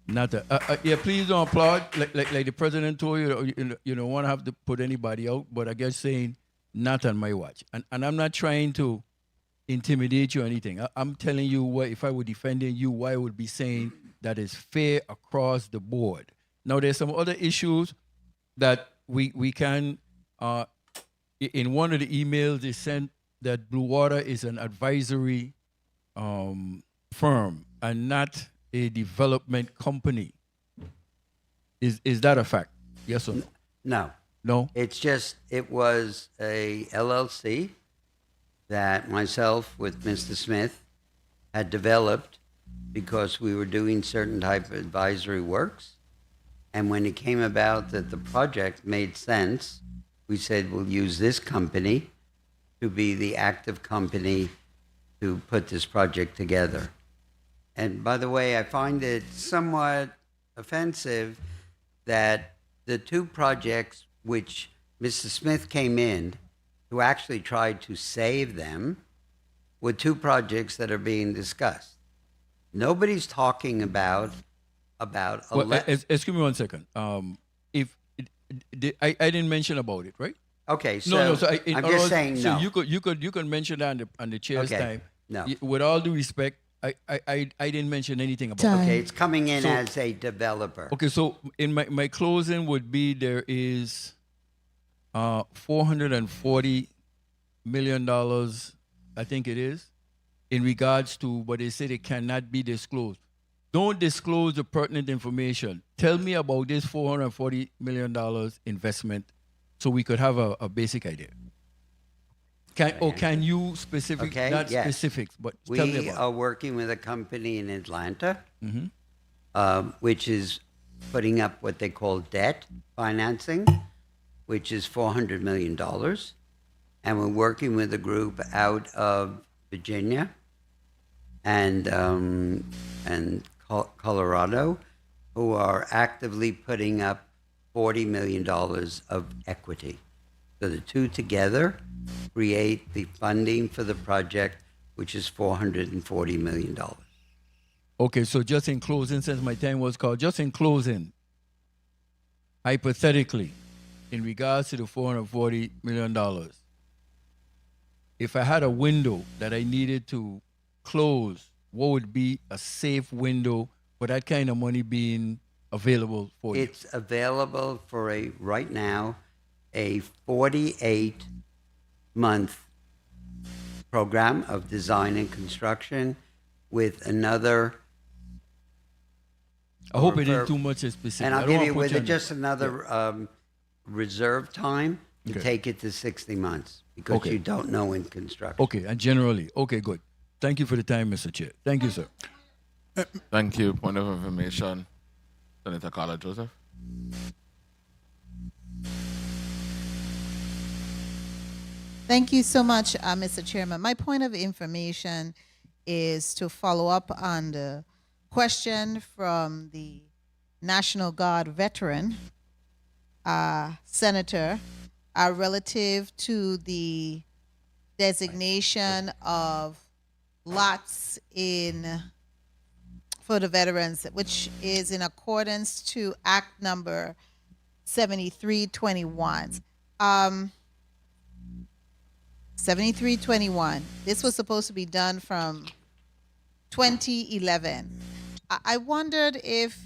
Not yeah, please don't applaud. Like the president told you, you don't want to have to put anybody out, but I guess saying not on my watch. And I'm not trying to intimidate you or anything. I'm telling you what, if I were defending you, why I would be saying that is fair across the board. Now, there's some other issues that we can, in one of the emails they sent that Blue Water is an advisory firm and not a development company. Is that a fact? Yes or no? No. No? It's just, it was a LLC that myself with Mr. Smith had developed because we were doing certain type of advisory works. And when it came about that the project made sense, we said we'll use this company to be the active company to put this project together. And by the way, I find it somewhat offensive that the two projects which Mr. Smith came in who actually tried to save them were two projects that are being discussed. Nobody's talking about Well, excuse me 1 second. If I didn't mention about it, right? Okay, so no. So I'm just saying so no. you could mention that on the chair's Okay, time. no. With all due respect, I didn't mention anything about it. Okay, it's coming in So- as a developer. Okay, so in my closing would be there is $440 million, I think it is, in regards to what they say they cannot be disclosed. Don't disclose the pertinent information. Tell me about this $440 million investment so we could have a basic idea. Can you specific, Okay, not yes. specifics, but tell me We about are working with a company in Atlanta, Mhm. which is putting up what they call debt financing, which is $400 million. And we're working with a group out of Virginia and Colorado who are actively putting up $40 million of equity. So the two together create the funding for the project, which is $440 million. Okay, so just in closing, since my time was called, just in closing, hypothetically, in regards to the $440 million, if I had a window that I needed to close, what would be a safe window for that kind of money being available for you? It's available for right now, a 48-month program of design and construction with another. I hope it ain't too much specific. And I I'll don't give wanna you put with you it on- just another reserve time to Okay. take it to 60 months because Okay. you don't know in construction. Okay, and generally, okay, good. Thank you for the time, Mr. Chair. Thank you, sir. Thank you. Point of information, Senator Carla Joseph. Thank you so much, Mr. Chairman. My point of information is to follow up on the question from the National Guard veteran, Senator, relative to the designation of lots for the veterans, which is in accordance to Act number 7321. 7321. This was supposed to be done from 2011. I wondered if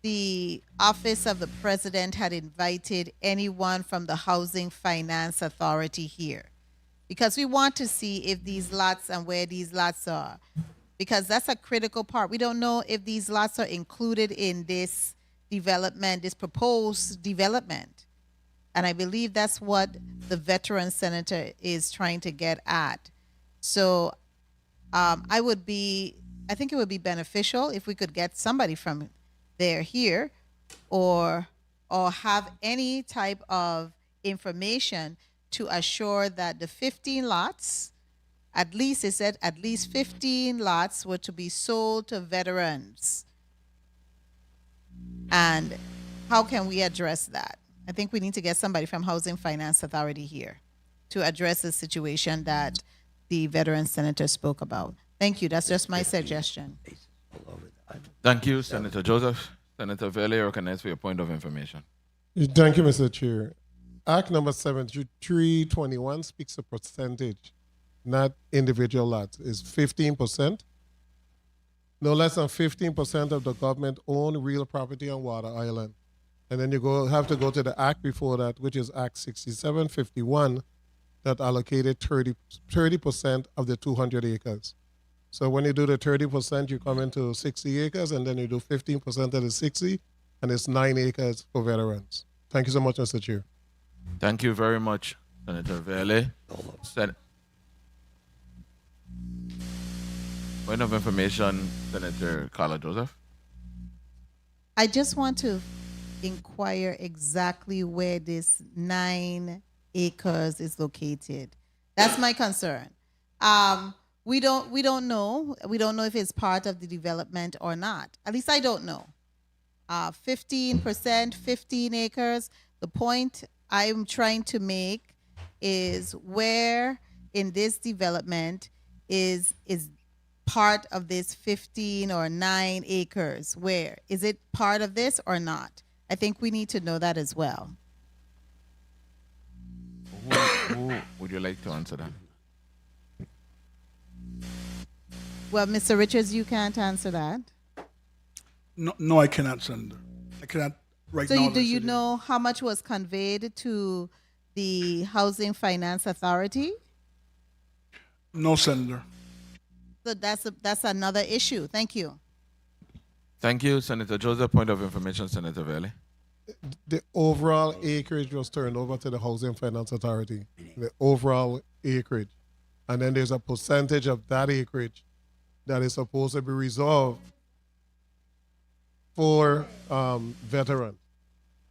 the Office of the President had invited anyone from the Housing Finance Authority here, because we want to see if these lots and where these lots are, because that's a critical part. We don't know if these lots are included in this development, this proposed development. And I believe that's what the veteran senator is trying to get at. So I think it would be beneficial if we could get somebody from there here, or have any type of information to assure that the 15 lots, at least it said at least 15 lots were to be sold to veterans. And how can we address that? I think we need to get somebody from Housing Finance Authority here to address the situation that the veteran senator spoke about. Thank you. That's just my suggestion. Thank you, Senator Joseph. Senator Vele, recognized for your point of information. Thank you, Mr. Chair. Act number 7321 speaks of percentage, not individual lots. It's 15%. No less than 15% of the government-owned real property on Water Island. And then you have to go to the act before that, which is Act 6751, that allocated 30% of the 200 acres. So when you do the 30%, you come into 60 acres, and then you do 15% of the 60, and it's 9 acres for veterans. Thank you so much, Mr. Chair. Thank you very much, Senator Vele. Point of information, Senator Carla Joseph. I just want to inquire exactly where this 9 acres is located. That's my concern. We don't know. We don't know if it's part of the development or not. At least I don't know. 15%, 15 acres. The point I'm trying to make is where in this development is part of this 15 or 9 acres. Where is it part of this or not? I think we need to know that as well. Who would you like to answer that? Well, Mr. Richards, you can't answer that. No, I cannot, Senator. I cannot right now. So do you know how much was conveyed to the Housing Finance Authority? No, Senator. So that's another issue. Thank you. Thank you, Senator Joseph. Point of information, Senator Vele. The overall acreage was turned over to the Housing Finance Authority, the overall acreage. And then there's a percentage of that acreage that is supposed to be reserved for veterans.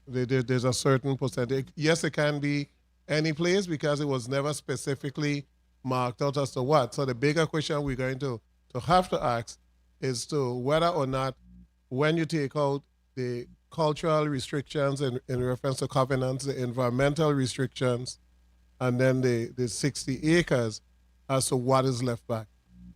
There's a certain percentage. Yes, it can be any place because it was never specifically marked out as to what. So the bigger question we're going to have to ask is to whether or not when you take out the cultural restrictions in reference to covenants, the environmental restrictions, and then the 60 acres as to what is left back.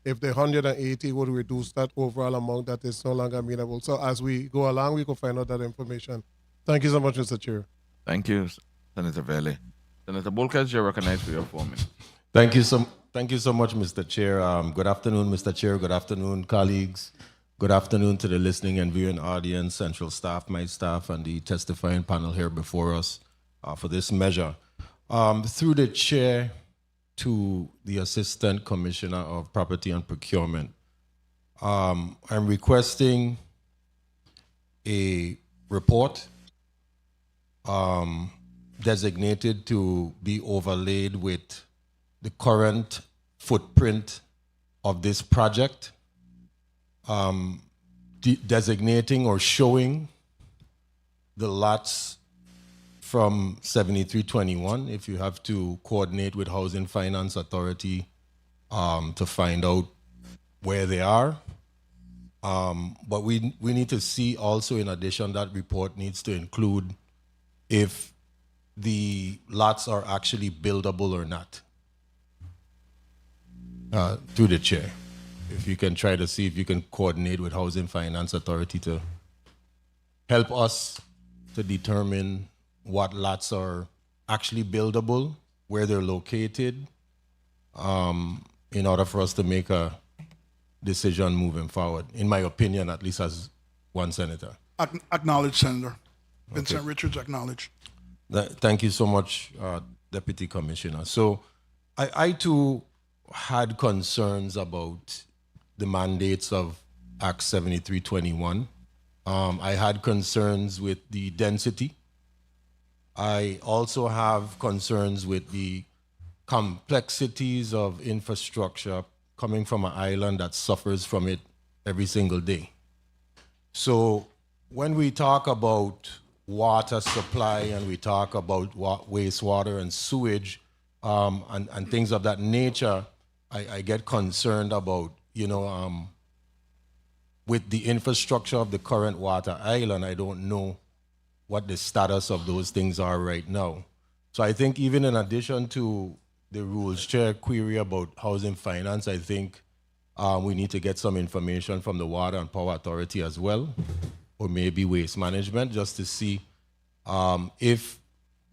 If the 180 would reduce that overall amount that is no longer amenable. So as we go along, we can find out that information. Thank you so much, Mr. Chair. Thank you, Senator Vele. Senator Bulkers, you're recognized for your 4 minutes. Thank you so much, Mr. Chair. Good afternoon, Mr. Chair. Good afternoon, colleagues. Good afternoon to the listening and viewing audience, central staff, my staff, and the testifying panel here before us for this measure. Through the chair to the Assistant Commissioner of Property and Procurement, I'm requesting a report designated to be overlaid with the current footprint of this project designating or showing the lots from 7321, if you have to coordinate with Housing Finance Authority to find out where they are. But we need to see also, in addition, that report needs to include if the lots are actually buildable or not. Through the chair, if you can try to see if you can coordinate with Housing Finance Authority to help us to determine what lots are actually buildable, where they're located, in order for us to make a decision moving forward, in my opinion, at least as one senator. Acknowledge, Senator. Vincent Okay. Richards, acknowledge. Thank you so much, Deputy Commissioner. So I too had concerns about the mandates of Act 7321. I had concerns with the density. I also have concerns with the complexities of infrastructure coming from an island that suffers from it every single day. So when we talk about water supply and we talk about wastewater and sewage and things of that nature, I get concerned about, with the infrastructure of the current water island, I don't know what the status of those things are right now. So I think even in addition to the rules chair query about housing finance, I think we need to get some information from the Water and Power Authority as well, or maybe Waste Management, just to see if,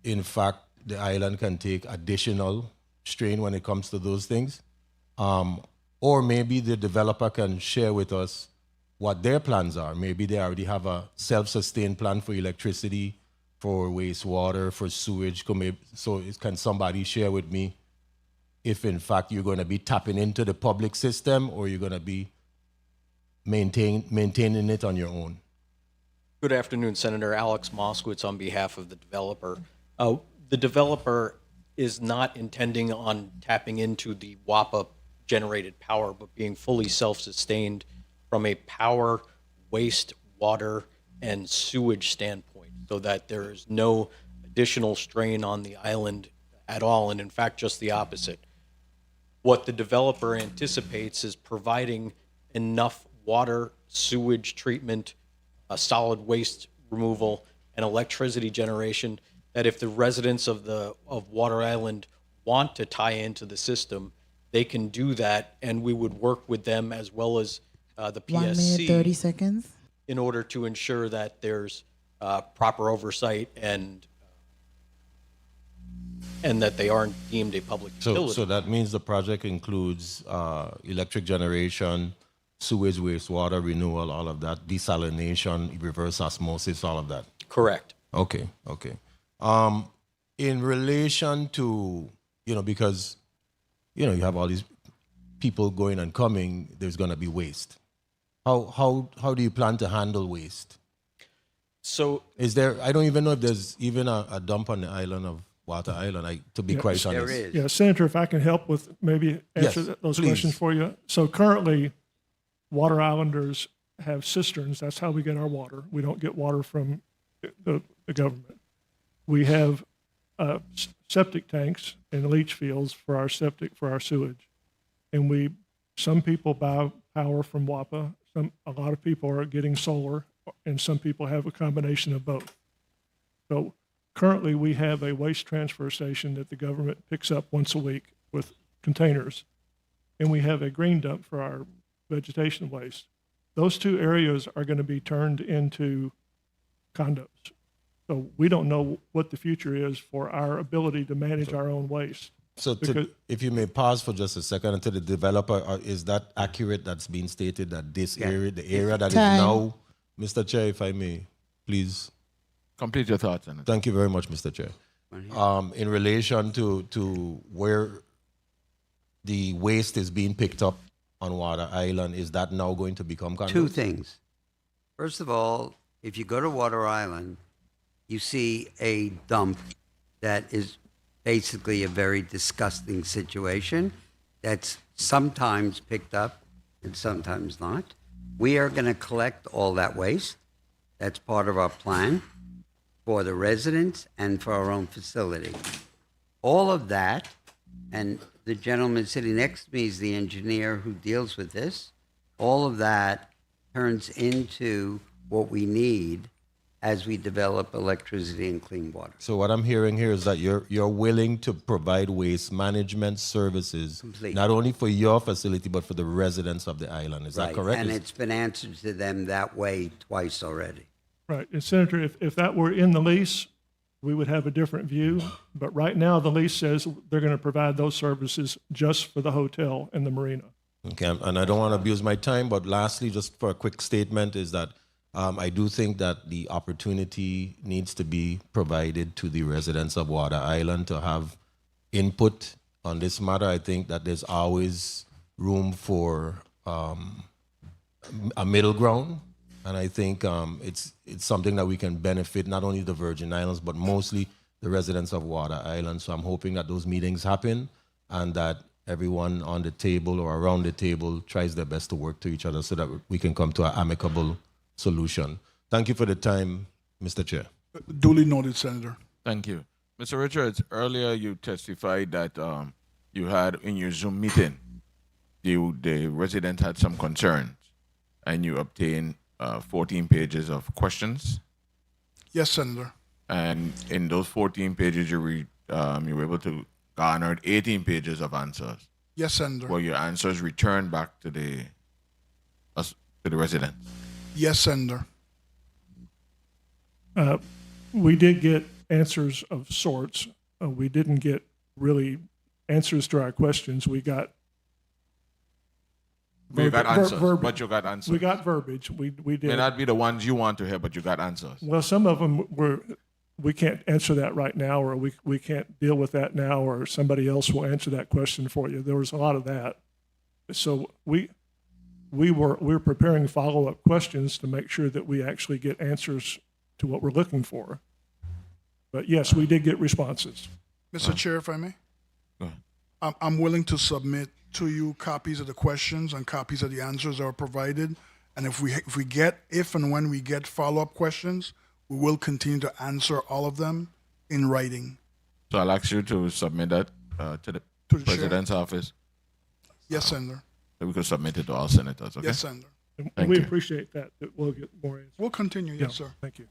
in fact, the island can take additional strain when it comes to those things. Or maybe the developer can share with us what their plans are. Maybe they already have a self-sustained plan for electricity, for wastewater, for sewage. So can somebody share with me if, in fact, you're going to be tapping into the public system or you're going to be maintaining it on your own? Good afternoon, Senator Alex Moskowitz on behalf of the developer. The developer is not intending on tapping into the WAPA generated power, but being fully self-sustained from a power, waste, water, and sewage standpoint, so that there is no additional strain on the island at all, and in fact, just the opposite. What the developer anticipates is providing enough water, sewage treatment, solid waste removal, and electricity generation that if the residents of Water Island want to tie into the system, they can do that, and we would work with them as well as the PSC. 1 minute, 30 seconds. In order to ensure that there's proper oversight and that they aren't deemed a public utility. So that means the project includes electric generation, sewage, wastewater, renewal, all of that, desalination, reverse osmosis, all of that? Correct. Okay. In relation to, because, you have all these people going and coming, there's going to be waste. How do you plan to handle waste? So is there, I don't even know if there's even a dump on the island of Water Island, to be quite honest. There is. Yeah, Senator, if I can help with maybe answer Yes, those please. questions for you. So currently, Water Islanders have cisterns. That's how we get our water. We don't get water from the government. We have septic tanks and leach fields for our sewage. And some people buy power from WAPA. A lot of people are getting solar, and some people have a combination of both. So currently, we have a waste transfer station that the government picks up once a week with containers, and we have a green dump for our vegetation waste. Those two areas are going to be turned into condos. So we don't know what the future is for our ability to manage our own waste. So if you may pause for just a second until the developer, is that accurate that's being stated that this area, the area that is now, Mr. Chair, if I may, please. Complete your thoughts on it. Thank you very much, Mr. Chair. In relation to where the waste is being picked up on Water Island, is that now going to become condos? Two things. First of all, if you go to Water Island, you see a dump that is basically a very disgusting situation that's sometimes picked up and sometimes not. We are going to collect all that waste. That's part of our plan for the residents and for our own facility. All of that, and the gentleman sitting next to me is the engineer who deals with this. All of that turns into what we need as we develop electricity and clean water. So what I'm hearing here is that you're willing to provide waste management services, not only for your facility, but for the residents of the island. Is that correct? And it's been answered to them that way twice already. Right. And Senator, if that were in the lease, we would have a different view. But right now, the lease says they're going to provide those services just for the hotel and the marina. Okay, and I don't want to abuse my time, but lastly, just for a quick statement, is that I do think that the opportunity needs to be provided to the residents of Water Island to have input on this matter. I think that there's always room for a middle ground, and I think it's something that we can benefit not only the Virgin Islands, but mostly the residents of Water Island. So I'm hoping that those meetings happen and that everyone on the table or around the table tries their best to work to each other so that we can come to an amicable solution. Thank you for the time, Mr. Chair. Duly noted, Senator. Thank you. Mr. Richards, earlier you testified that you had in your Zoom meeting, the resident had some concerns and you obtained 14 pages of questions. Yes, Senator. And in those 14 pages, you were able to garner 18 pages of answers. Yes, Senator. Were your answers returned back to the resident? Yes, Senator. We did get answers of sorts. We didn't get really answers to our questions. We got answers, but you got answers. We got verbiage. We did. May not be the ones you want to hear, but you got answers. Well, some of them we can't answer that right now, or we can't deal with that now, or somebody else will answer that question for you. There was a lot of that. So we're preparing follow-up questions to make sure that we actually get answers to what we're looking for. But yes, we did get responses. Mr. Chair, if I may, I'm willing to submit to you copies of the questions and copies of the answers that are provided. And if and when we get follow-up questions, we will continue to answer all of them in writing. So I'll ask you to submit that to the President's office. Yes, Senator. So we could submit it to all senators, okay? Yes, Senator. And we appreciate that we'll get more answers. We'll continue, yes, sir. Thank you.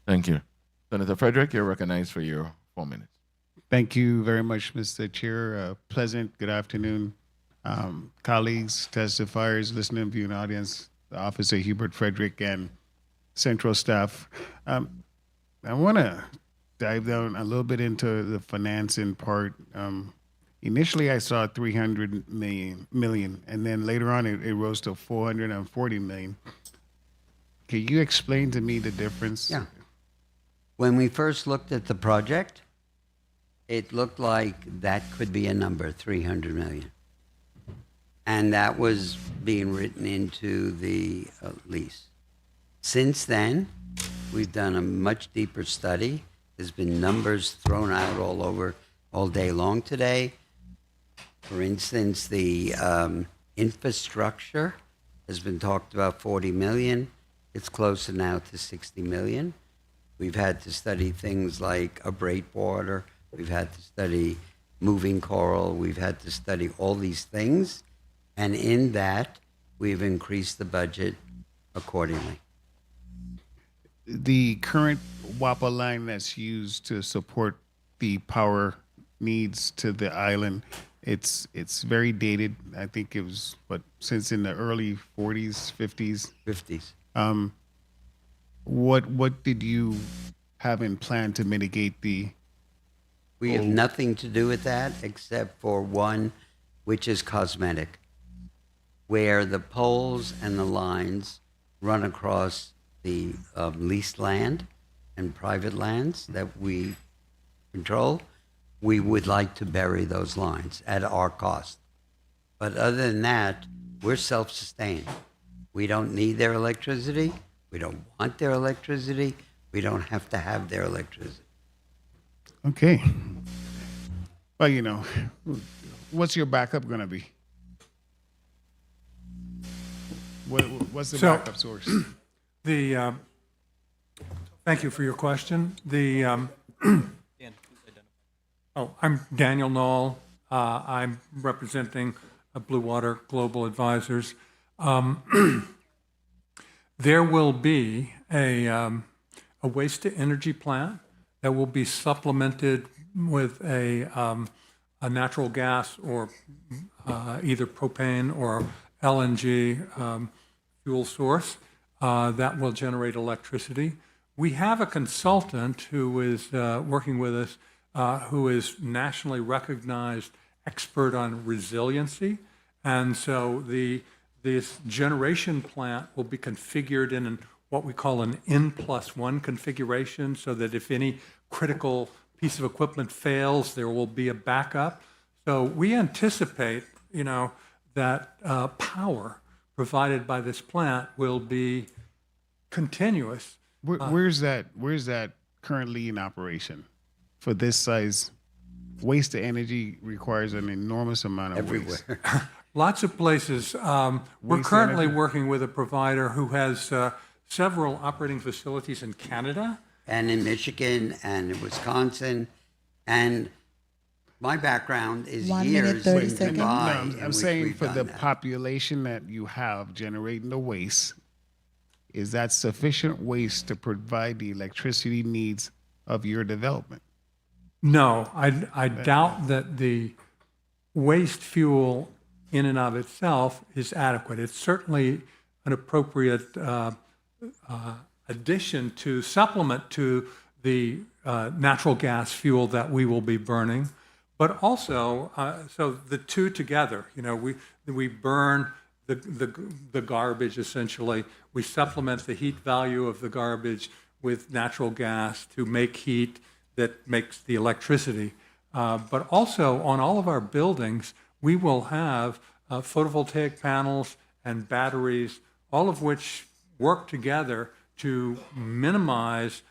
Thank you. Senator Frederick, you're recognized for your 4 minutes. Thank you very much, Mr. Chair. Pleasant good afternoon, colleagues, testifiers, listening, viewing audience, Officer Hubert Frederick, and Central staff. I want to dive down a little bit into the financing part. Initially, I saw 300 million, and then later on, it rose to 440 million. Can you explain to me the difference? Yeah. When we first looked at the project, it looked like that could be a number, 300 million. And that was being written into the lease. Since then, we've done a much deeper study. There's been numbers thrown out all over all day long today. For instance, the infrastructure has been talked about 40 million. It's closer now to 60 million. We've had to study things like a breakwater. We've had to study moving coral. We've had to study all these things. And in that, we've increased the budget accordingly. The current WAPA line that's used to support the power needs to the island, it's very dated. I think it was, since in the early 40s, 50s? 50s. What did you have in plan to mitigate the... We have nothing to do with that except for one, which is cosmetic, where the poles and the lines run across the leased land and private lands that we control. We would like to bury those lines at our cost. But other than that, we're self-sustained. We don't need their electricity. We don't want their electricity. We don't have to have their electricity. Okay. Well, what's your backup going to be? What's the So- backup source? Thank you for your question. I'm Daniel Knoll. I'm representing Blue Water Global Advisors. There will be a waste-to-energy plant that will be supplemented with a natural gas or either propane or LNG fuel source that will generate electricity. We have a consultant who is working with us who is nationally recognized expert on resiliency. And so this generation plant will be configured in what we call an N+1 configuration, so that if any critical piece of equipment fails, there will be a backup. So we anticipate, that power provided by this plant will be continuous. Where's that currently in operation? For this size, waste to energy requires an enormous amount of waste. Lots of places. We're Waste currently energy. working with a provider who has several operating facilities in Canada. And in Michigan and in Wisconsin. And my background is 1 minute, years 30 in seconds. Dubai. I'm in which saying we've for done the that. population that you have generating the waste, is that sufficient waste to provide the electricity needs of your development? No, I doubt that the waste fuel in and of itself is adequate. It's certainly an appropriate addition to supplement to the natural gas fuel that we will be burning. But also, so the two together, we burn the garbage essentially. We supplement the heat value of the garbage with natural gas to make heat that makes the electricity. But also on all of our buildings, we will have photovoltaic panels and batteries, all of which work together to minimize,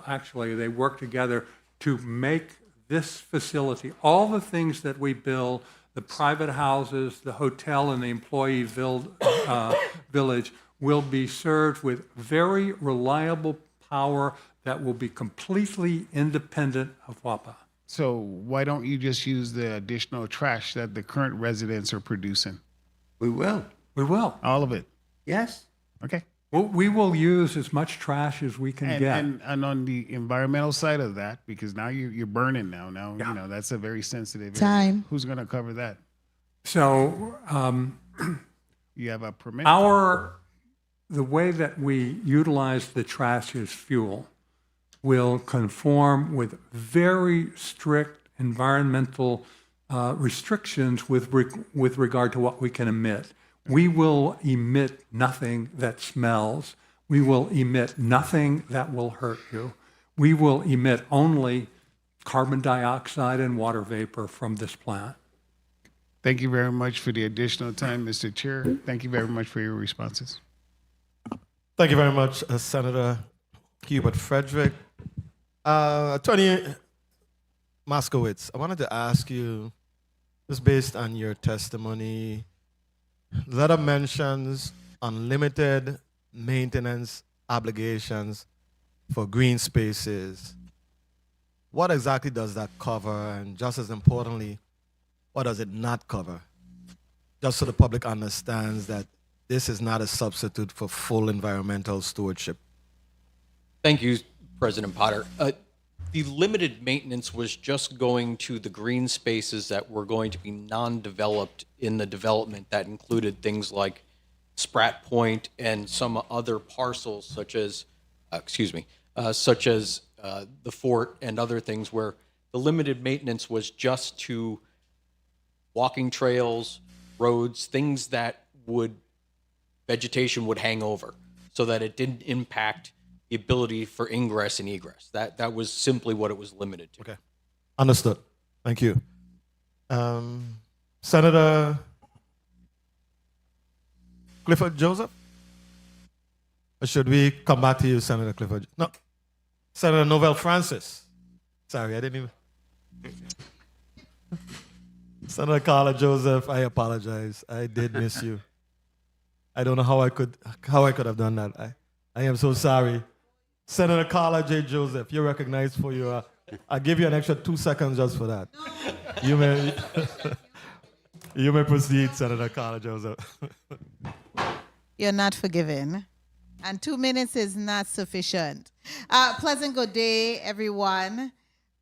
actually they work together to make this facility, all the things that we build, the private houses, the hotel, and the employee village will be served with very reliable power that will be completely independent of WAPA. So why don't you just use the additional trash that the current residents are producing? We will. We will. All of it? Yes. Okay. Well, we will use as much trash as we can get. And on the environmental side of that, because now you're burning now, that's a very sensitive area. Time. Who's going to cover that? So you have a permit? The way that we utilize the trash as fuel will conform with very strict environmental restrictions with regard to what we can emit. We will emit nothing that smells. We will emit nothing that will hurt you. We will emit only carbon dioxide and water vapor from this plant. Thank you very much for the additional time, Mr. Chair. Thank you very much for your responses. Thank you very much, Senator Hubert Frederick. Attorney Moskowitz, I wanted to ask you, just based on your testimony, the letter mentions unlimited maintenance obligations for green spaces. What exactly does that cover? And just as importantly, what does it not cover? Just so the public understands that this is not a substitute for full environmental stewardship. Thank you, President Potter. The limited maintenance was just going to the green spaces that were going to be non-developed in the development. That included things like Spratt Point and some other parcels such as, the fort and other things, where the limited maintenance was just to walking trails, roads, things that vegetation would hang over, so that it didn't impact the ability for ingress and egress. That was simply what it was limited to. Okay. Understood. Thank you. Senator Clifford Joseph? Or should we come back to you, Senator Clifford? No. Senator Novell Francis. Sorry, I didn't even. Senator Carla Joseph, I apologize. I did miss you. I don't know how I could have done that. I am so sorry. Senator Carla J. Joseph, you're recognized for your. I'll give you an extra 2 seconds just for that. You may you may proceed, Senator Carla Joseph. You're not forgiven. And 2 minutes is not sufficient. Pleasant good day, everyone.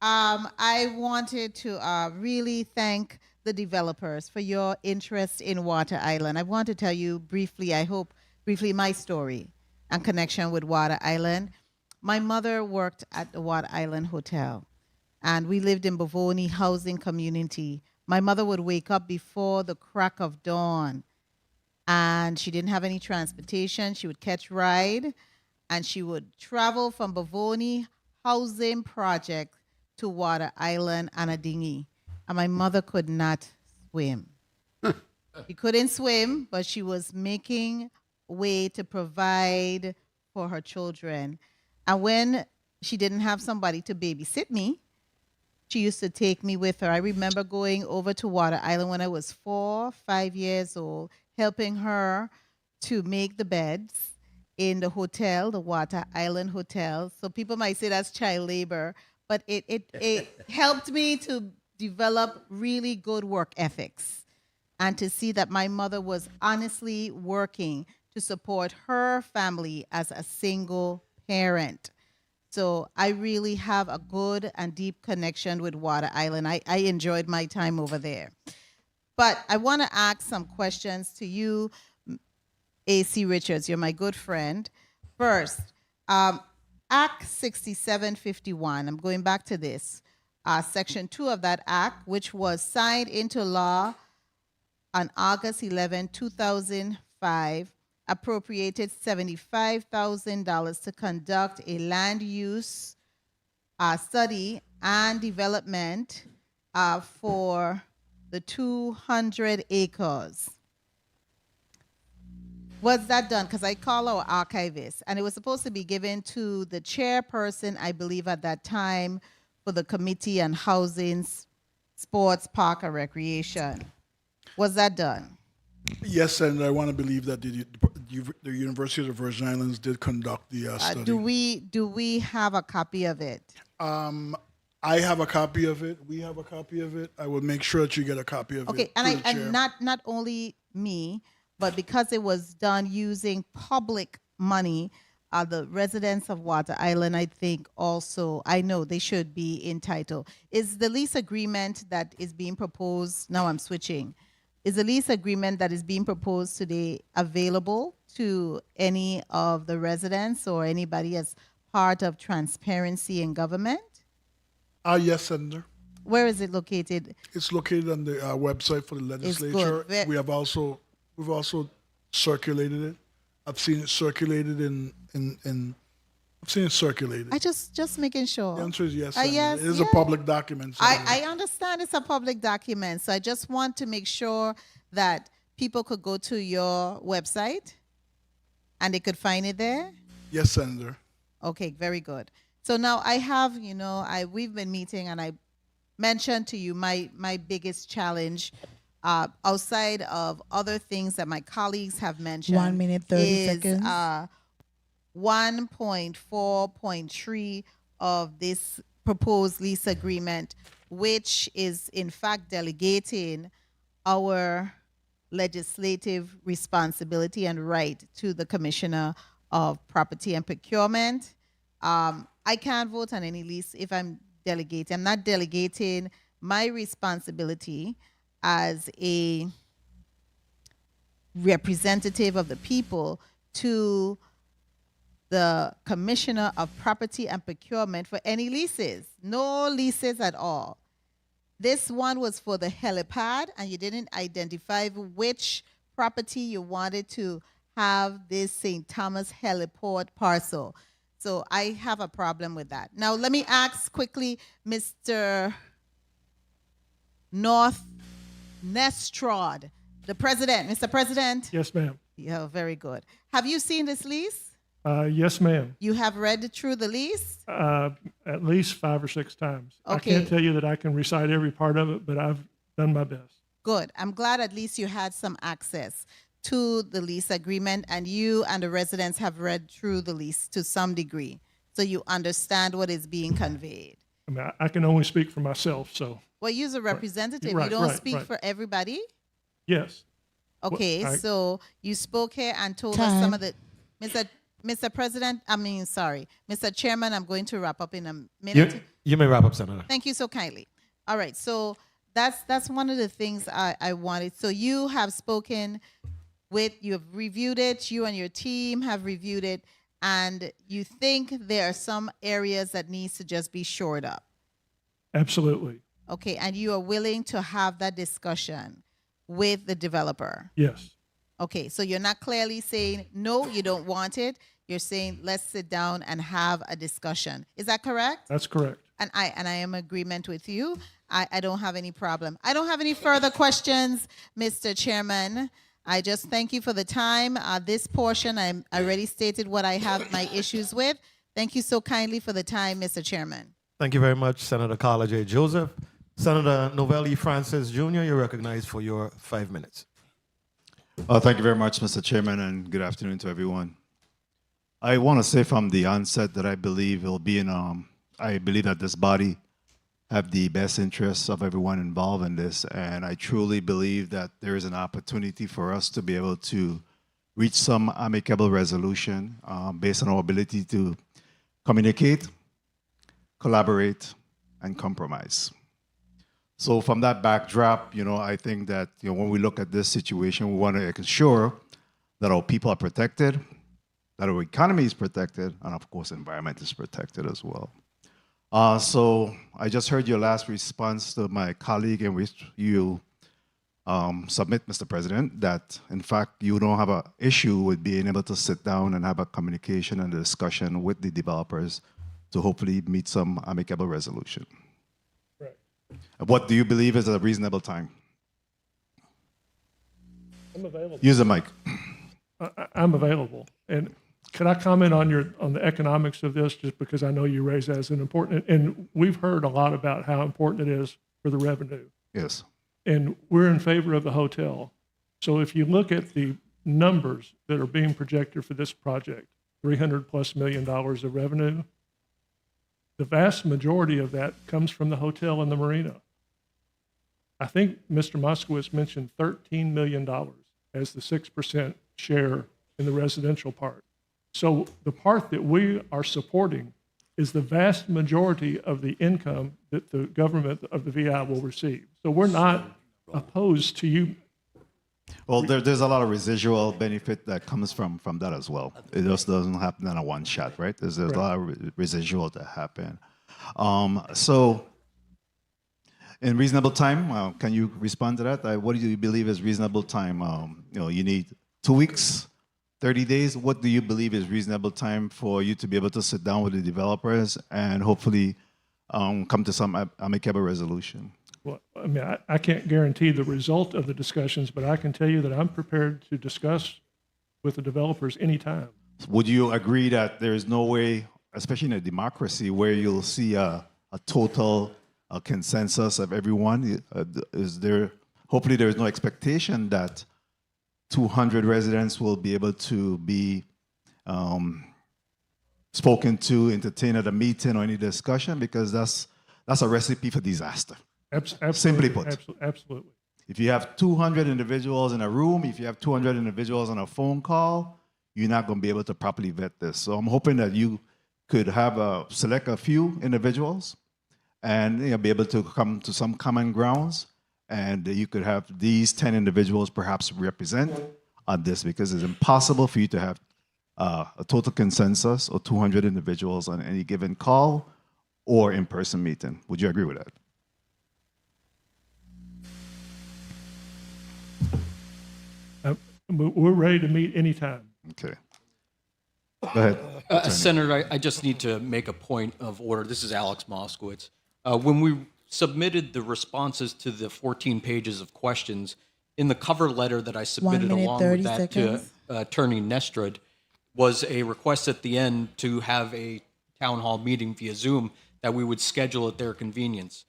I wanted to really thank the developers for your interest in Water Island. I want to tell you briefly, I hope briefly, my story and connection with Water Island. My mother worked at the Water Island Hotel, and we lived in Bavoni housing community. My mother would wake up before the crack of dawn, and she didn't have any transportation. She would catch ride, and she would travel from Bavoni housing project to Water Island on a dinghy. And my mother could not swim. She couldn't swim, but she was making way to provide for her children. And when she didn't have somebody to babysit me, she used to take me with her. I remember going over to Water Island when I was 4, 5 years old, helping her to make the beds in the hotel, the Water Island Hotel. So people might say that's child labor, but it helped me to develop really good work ethics and to see that my mother was honestly working to support her family as a single parent. So I really have a good and deep connection with Water Island. I enjoyed my time over there. But I want to ask some questions to you, A.C. Richards. You're my good friend. First, Act 6751, I'm going back to this, Section 2 of that act, which was signed into law on August 11, 2005, appropriated $75,000 to conduct a land use study and development for the 200 acres. Was that done? Because I call our archivist, and it was supposed to be given to the chairperson, I believe at that time, for the Committee on Housing, Sports, Park, and Recreation. Was that done? Yes, and I want to believe that the University of the Virgin Islands did conduct the study. Do we have a copy of it? I have a copy of it. We have a copy of it. I will make sure that you get a copy of it. Okay, and not only me, but because it was done using public money, the residents of Water Island, I think also, I know they should be entitled. Is the lease agreement that is being proposed, now I'm switching, is the lease agreement that is being proposed today available to any of the residents or anybody as part of transparency in government? Yes, Senator. Where is it located? It's located on the website for the legislature. We've also circulated it. I've seen it circulated I've seen it circulated. I just making sure. The answer is yes. Yes, it is a public document. I understand it's a public document, so I just want to make sure that people could go to your website and they could find it there. Yes, Senator. Okay, very good. So now I have, we've been meeting, and I mentioned to you my biggest challenge outside of other things that my colleagues have mentioned. 1 minute, 30 seconds. 1.4.3 of this proposed lease agreement, which is in fact delegating our legislative responsibility and right to the Commissioner of Property and Procurement. I can't vote on any lease if I'm delegating. I'm not delegating my responsibility as a representative of the people to the Commissioner of Property and Procurement for any leases. No leases at all. This one was for the helipad, and you didn't identify which property you wanted to have this St. Thomas heliport parcel. So I have a problem with that. Now, let me ask quickly, Mr. North Nestrod, the president. Mr. President? Yes, ma'am. Yeah, very good. Have you seen this lease? Yes, ma'am. You have read through the lease? At least 5 or 6 times. Okay. I can't tell you that I can recite every part of it, but I've done my best. Good. I'm glad at least you had some access. to the lease agreement, and you and the residents have read through the lease to some degree, so you understand what is being conveyed. I mean, I can only speak for myself, so. Well, you're a representative. Right, you don't right, speak right. for everybody? Yes. Okay, Well, so you spoke here and told us some of the, Mr. President, Mr. Chairman, I'm going to wrap up in a minute. You may wrap up, Senator. Thank you so kindly. All right, so that's one of the things I wanted. So you have spoken you have reviewed it, you and your team have reviewed it, and you think there are some areas that needs to just be shored up. Absolutely. Okay, and you are willing to have that discussion with the developer? Yes. Okay, so you're not clearly saying, no, you don't want it. You're saying, let's sit down and have a discussion. Is that correct? That's correct. And I am in agreement with you. I don't have any problem. I don't have any further questions, Mr. Chairman. I just thank you for the time. This portion, I already stated what I have my issues with. Thank you so kindly for the time, Mr. Chairman. Thank you very much, Senator Carla J. Joseph. Senator Novelli Francis Jr., you're recognized for your 5 minutes. Thank you very much, Mr. Chairman, and good afternoon to everyone. I want to say from the onset that I believe I believe that this body have the best interests of everyone involved in this, and I truly believe that there is an opportunity for us to be able to reach some amicable resolution based on our ability to communicate, collaborate, and compromise. So from that backdrop, I think that when we look at this situation, we want to ensure that our people are protected, that our economy is protected, and of course, the environment is protected as well. So I just heard your last response to my colleague in which you submit, Mr. President, that in fact you don't have an issue with being able to sit down and have a communication and a discussion with the developers to hopefully meet some amicable resolution. Right. What do you believe is a reasonable time? I'm available. Use the mic. I'm available. And could I comment on the economics of this, just because I know you raised that as an important, and we've heard a lot about how important it is for the revenue. Yes. And we're in favor of the hotel. So if you look at the numbers that are being projected for this project, $300+ million of revenue, the vast majority of that comes from the hotel and the marina. I think Mr. Moskowitz mentioned $13 million as the 6% share in the residential part. So the part that we are supporting is the vast majority of the income that the government of the VI will receive. So we're not opposed to you. Well, there's a lot of residual benefit that comes from that as well. It just doesn't happen in a one shot, right? There's a lot of residual that happen. So in reasonable time, can you respond to that? What do you believe is reasonable time? You need 2 weeks, 30 days. What do you believe is reasonable time for you to be able to sit down with the developers and hopefully come to some amicable resolution? Well, I mean, I can't guarantee the result of the discussions, but I can tell you that I'm prepared to discuss with the developers anytime. Would you agree that there is no way, especially in a democracy, where you'll see a total consensus of everyone? Hopefully there is no expectation that 200 residents will be able to be spoken to, entertained at a meeting or any discussion, because that's a recipe for disaster. Absolutely. Simply put. Absolutely. If you have 200 individuals in a room, if you have 200 individuals on a phone call, you're not going to be able to properly vet this. So I'm hoping that you could have select a few individuals and be able to come to some common grounds, and you could have these 10 individuals perhaps represent on this, because it's impossible for you to have a total consensus of 200 individuals on any given call or in-person meeting. Would you agree with that? We're ready to meet anytime. Okay. Go ahead. Senator, I just need to make a point of order. This is Alex Moskowitz. When we submitted the responses to the 14 pages of questions, in the cover letter that I submitted along with that to Attorney Nestrud was a request at the end to have a town hall meeting via Zoom that we would schedule at their convenience.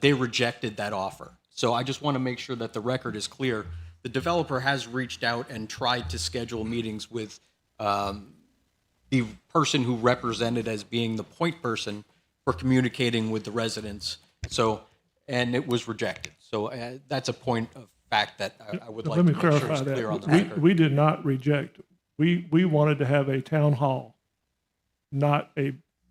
They rejected that offer. So I just want to make sure that the record is clear the developer has reached out and tried to schedule meetings with the person who represented as being the point person for communicating with the residents. So, and it was rejected. So that's a point of fact that I would like Let me to make sure clarify is clear on the that. record. We did not reject. We wanted to have a town hall, not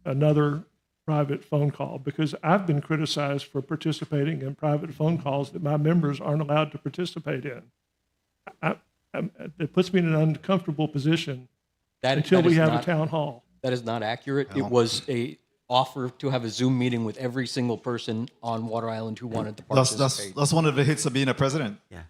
another private phone call, because I've been criticized for participating in private phone calls that my members aren't allowed to participate in. It puts me in an uncomfortable position until we have a town hall. That is not accurate. It was a offer to have a Zoom meeting with every single person on Water Island who wanted to participate. That's one of the hits of being a president. Yeah.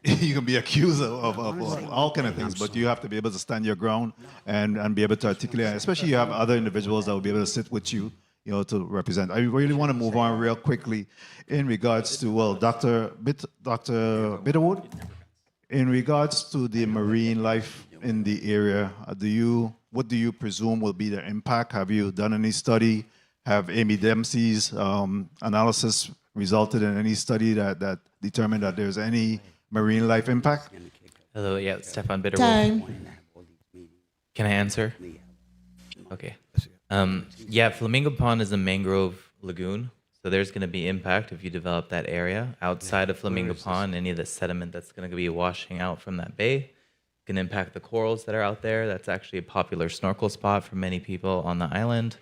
You can be accused of all kind of things, but you have to be able to stand your ground and be able to articulate. Especially you have other individuals that will be able to sit with you, to represent. I really want to move on real quickly in regards to Dr. Bitterwood, in regards to the marine life in the area. What do you presume will be the impact? Have you done any study? Have Amy Dempsey's analysis resulted in any study that determined that there's any marine life impact? Hello, yeah, Stefan Bitterwood. Time. Can I answer? Okay. Yeah, Flamingo Pond is a mangrove lagoon, so there's going to be impact if you develop that area. Outside of Flamingo Pond, any of the sediment that's going to be washing out from that bay can impact the corals that are out there. That's actually a popular snorkel spot for many people on the island.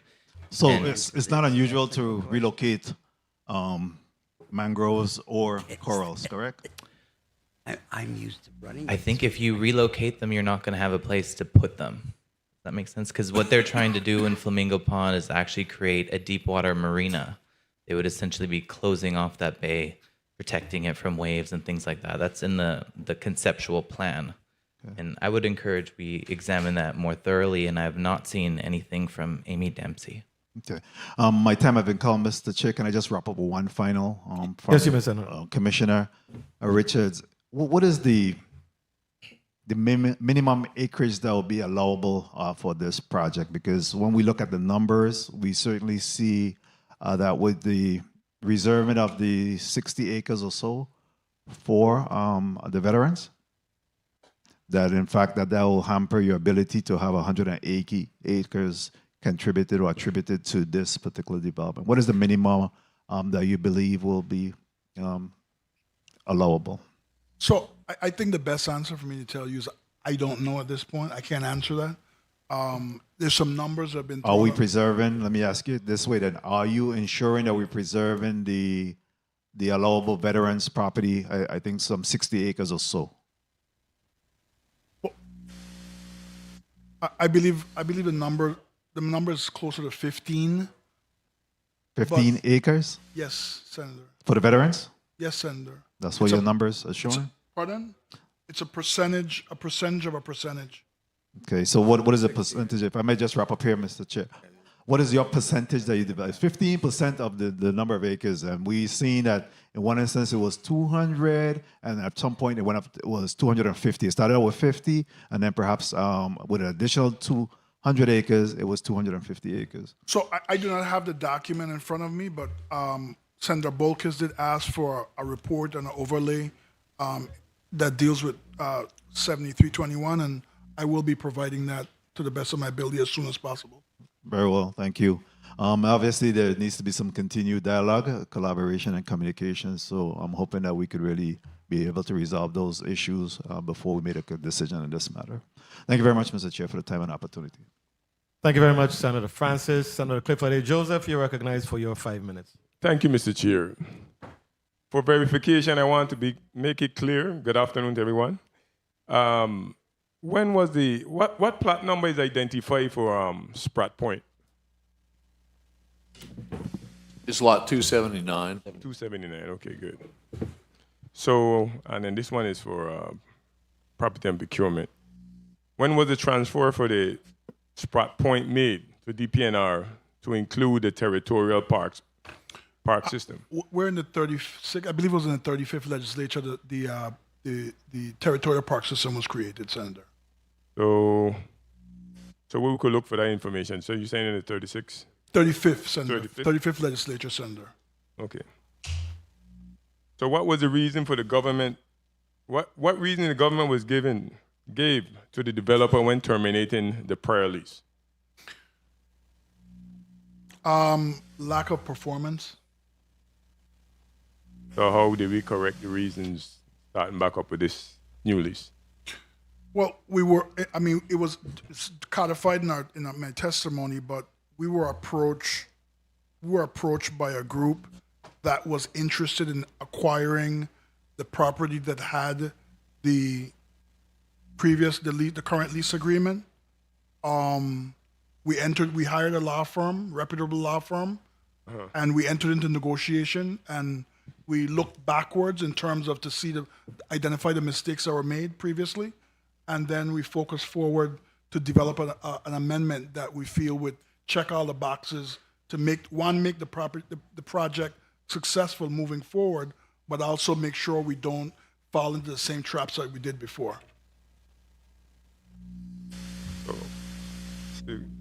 So it's not unusual to relocate mangroves or corals, correct? I'm used to running. I think if you relocate them, you're not going to have a place to put them. Does that make sense? Because what they're trying to do in Flamingo Pond is actually create a deep water marina. They would essentially be closing off that bay, protecting it from waves and things like that. That's in the conceptual plan. Okay. And I would encourage we examine that more thoroughly, and I have not seen anything from Amy Dempsey. Okay. My time has been called, Mr. Chair. Can I just wrap up with one final? From, Yes, you may, Senator. Commissioner Richards, what is the minimum acreage that will be allowable for this project? Because when we look at the numbers, we certainly see that with the reserving of the 60 acres or so for the veterans, that in fact that will hamper your ability to have 180 acres contributed or attributed to this particular development. What is the minimum that you believe will be allowable? So I think the best answer for me to tell you is I don't know at this point. I can't answer that. There's some numbers that have been. Are we preserving? Let me ask you this way then: are you ensuring that we're preserving the allowable veterans property? I think some 60 acres or so. I believe the number is closer to 15. 15 acres? Yes, Senator. For the veterans? Yes, Senator. That's what your numbers are showing? Pardon? It's a percentage of a percentage. Okay, so what is the percentage? If I may just wrap up here, Mr. Chair. What is your percentage that you develop? 15% of the number of acres, and we've seen that in one instance it was 200, and at some point it went up, it was 250. It started out with 50, and then perhaps with an additional 200 acres, it was 250 acres. So I do not have the document in front of me, but Senator Bolkes did ask for a report and an overlay that deals with 7321, and I will be providing that to the best of my ability as soon as possible. Very well, thank you. Obviously, there needs to be some continued dialogue, collaboration, and communication. So I'm hoping that we could really be able to resolve those issues before we make a good decision in this matter. Thank you very much, Mr. Chair, for the time and opportunity. Thank you very much, Senator Francis. Senator Clifford A. Joseph, you're recognized for your 5 minutes. Thank you, Mr. Chair. For verification, I want to make it clear. Good afternoon to everyone. When was what plot number is identified for Spratt Point? It's lot 279. 279, okay, good. So, and then this one is for property and procurement. When was the transfer for the Spratt Point made to DPNR to include the territorial park system? We're in the 36th, I believe it was in the 35th legislature, the territorial park system was created, Senator. So we could look for that information. So you're saying in the 36th? 35th, Senator. 35th? 35th legislature, Senator. Okay. So what was the reason for the government What reason the government gave to the developer when terminating the prior lease? Lack of performance. So how did we correct the reasons starting back up with this new lease? Well, it was codified in my testimony, but we were approached by a group that was interested in acquiring the property that had the current lease agreement. We hired a law firm, reputable law firm, and we entered into negotiation, and we looked backwards in terms of identify the mistakes that were made previously, and then we focused forward to develop an amendment that we feel would check all the boxes to make the project successful moving forward, but also make sure we don't fall into the same traps that we did before.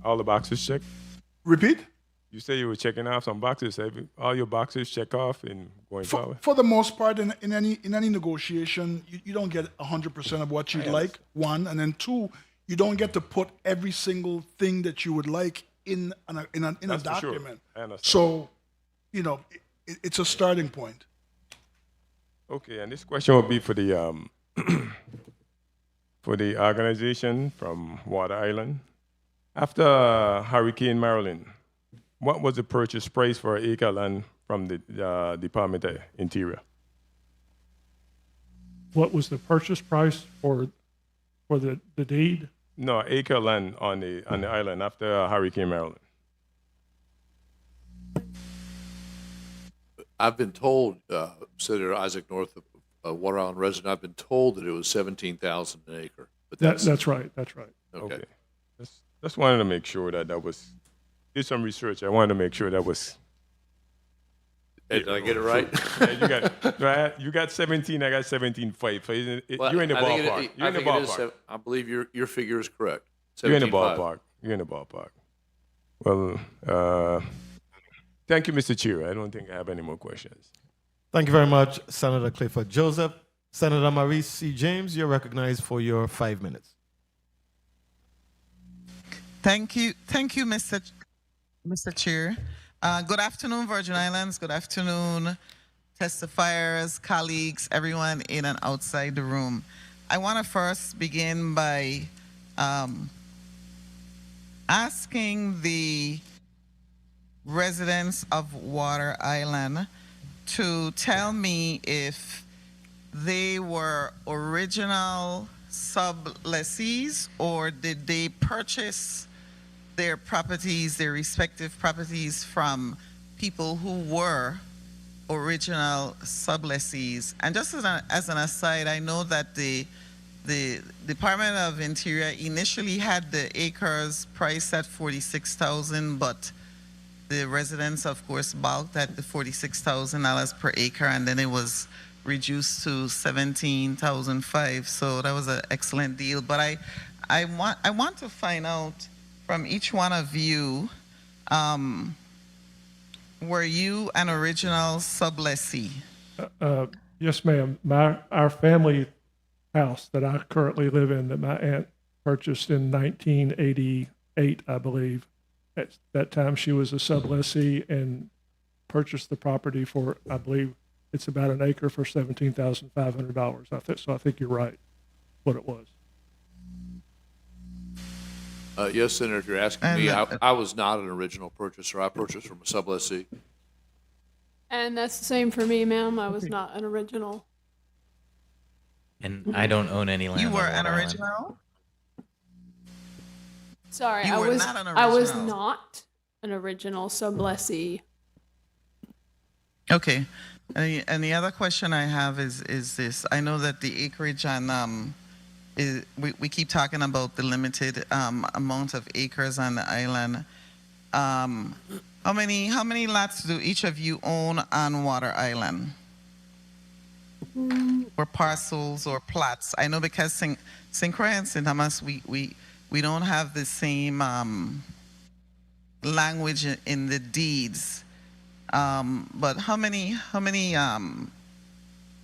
All the boxes checked? Repeat? You say you were checking off some boxes. Have all your boxes check off and going forward? For the most part, in any negotiation, you don't get 100% of what you'd like, one, and then two, you don't get to put every single thing that you would like in a document. Sure. I understand. So, it's a starting point. Okay, and this question will be for the for the organization from Water Island. After Hurricane Marilyn, what was the purchase price for an acre land from the Department of Interior? What was the purchase price for the deed? No, acre land on the island after Hurricane Marilyn. I've been told, Senator Isaac North, a Water Island resident, I've been told that it was $17,000 an acre. But that's right. That's right. Okay. Just wanted to make sure that was. Did some research. I wanted to make sure that was. Hey, did I get it right? Yeah, you got 17. I got 17.5. You're in the ballpark. You're in the ballpark. I believe your figure is correct. You're in the ballpark. You're in the ballpark. Well, thank you, Mr. Chair. I don't think I have any more questions. Thank you very much, Senator Clifford Joseph. Senator Maurice C. James, you're recognized for your 5 minutes. Thank you, Mr. Chair. Good afternoon, Virgin Islands. Good afternoon, testifiers, colleagues, everyone in and outside the room. I want to first begin by asking the residents of Water Island to tell me if they were original sub-lessees or did they purchase their properties, their respective properties, from people who were original sub-lessees. And just as an aside, I know that the Department of Interior initially had the acres priced at $46,000, but the residents, of course, balked at the $46,000 per acre, and then it was reduced to $17,500. So that was an excellent deal. But I want to find out from each one of you, were you an original sublessee? Yes, ma'am. Our family house that I currently live in, that my aunt purchased in 1988, I believe. At that time, she was a sublessee and purchased the property for, I believe, it's about an acre for $17,500. So I think you're right, what it was. Yes, Senator, if you're asking me, I was not an original purchaser. I purchased from a sublessee. And that's the same for me, ma'am. I was not an original. And I don't own any land. You were on an Water Island. original? Sorry, You I were was not an I was original. not an original sublessee. Okay. And the other question I have is this. I know that the acreage on we keep talking about the limited amount of acres on the island. How many lots do each of you own on Water Island? Or parcels or plots? I know because St. Croix and St. Thomas, we don't have the same language in the deeds. But how many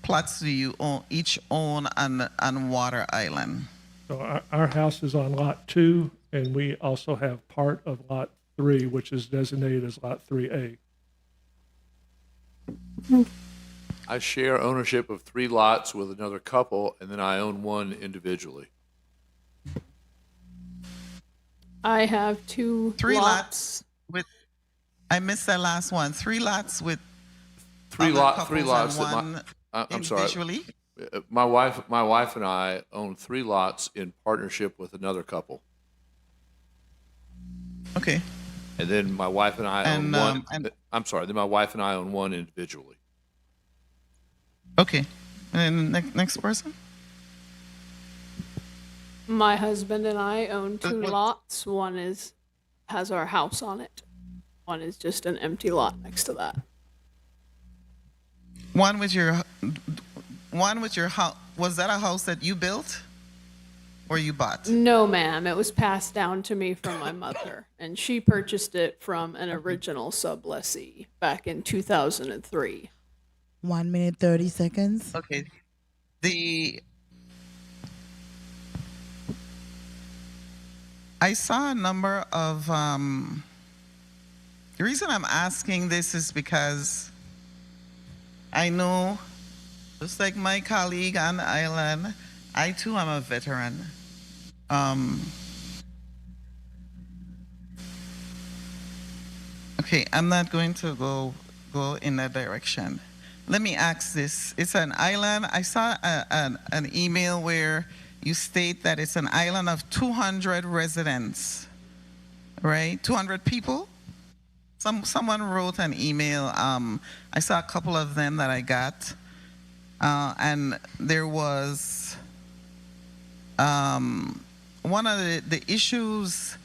plots do you each own on Water Island? So our house is on Lot 2, and we also have part of Lot 3, which is designated as Lot 3A. I share ownership of 3 lots with another couple, and then I own one individually. I have 2 Three lots with, I missed that last one. 3 lots with Three other lots couples that and one I'm sorry. individually? My wife and I own 3 lots in partnership with another couple. Okay. And then my wife and I own one. And I'm sorry. Then my wife and I own one individually. okay. And next person? My husband and I own 2 lots. One has our house on it. One is just an empty lot next to that. One with your house. Was that a house that you built or you bought? No, ma'am. It was passed down to me from my mother, and she purchased it from an original sublessee back in 2003. 1 minute, 30 seconds. Okay. I saw a number of, the reason I'm asking this is because I know, just like my colleague on the island, I too am a veteran. Okay, I'm not going to go in that direction. Let me ask this. It's an island. I saw an email where you state that it's an island of 200 residents, right? 200 people? Someone wrote an email. I saw a couple of them that I got. And there was one of the issues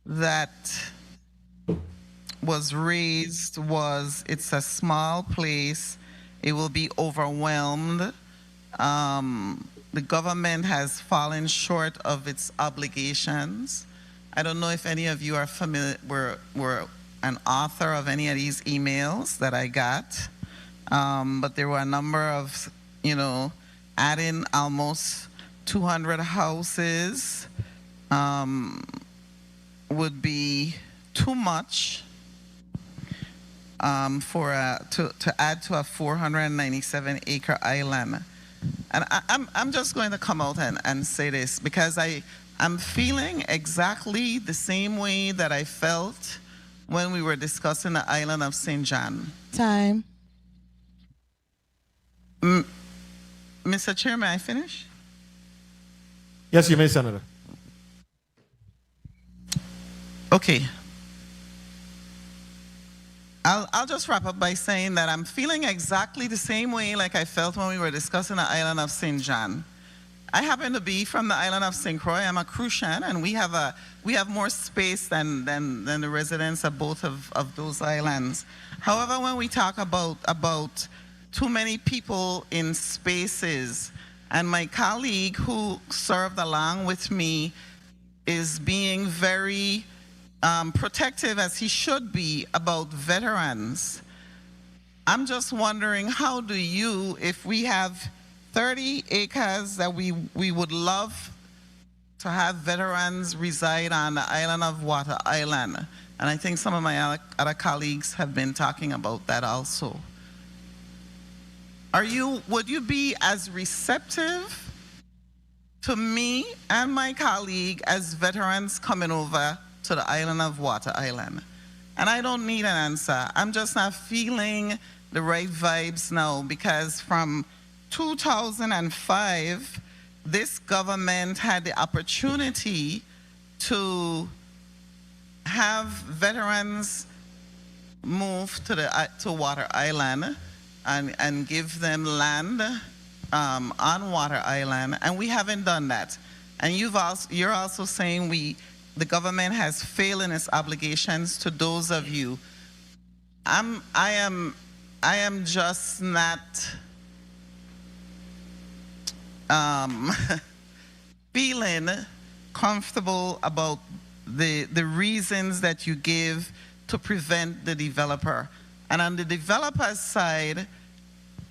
that was raised was it's a small place. It will be overwhelmed. The government has fallen short of its obligations. I don't know if any of you are familiar, were an author of any of these emails that I got, but there were a number of, adding almost 200 houses would be too much to add to a 497 acre island. And I'm just going to come out and say this because I'm feeling exactly the same way that I felt when we were discussing the island of St. John. Time. Mr. Chair, may I finish? Yes, you may, Senator. Okay. I'll just wrap up by saying that I'm feeling exactly the same way like I felt when we were discussing the island of St. John. I happen to be from the island of St. Croix. I'm a Crucian, and we have more space than the residents of both of those islands. However, when we talk about too many people in spaces, and my colleague who served along with me is being very protective, as he should be, about veterans. I'm just wondering, how do you, if we have 30 acres that we would love to have veterans reside on the island of Water Island, and I think some of my other colleagues have been talking about that also. Would you be as receptive to me and my colleague as veterans coming over to the island of Water Island? And I don't need an answer. I'm just not feeling the right vibes now, because from 2005, this government had the opportunity to have veterans move to Water Island and give them land on Water Island, and we haven't done that. And you're also saying the government has failed in its obligations to those of you. I am just not feeling comfortable about the reasons that you give to prevent the developer. And on the developer's side,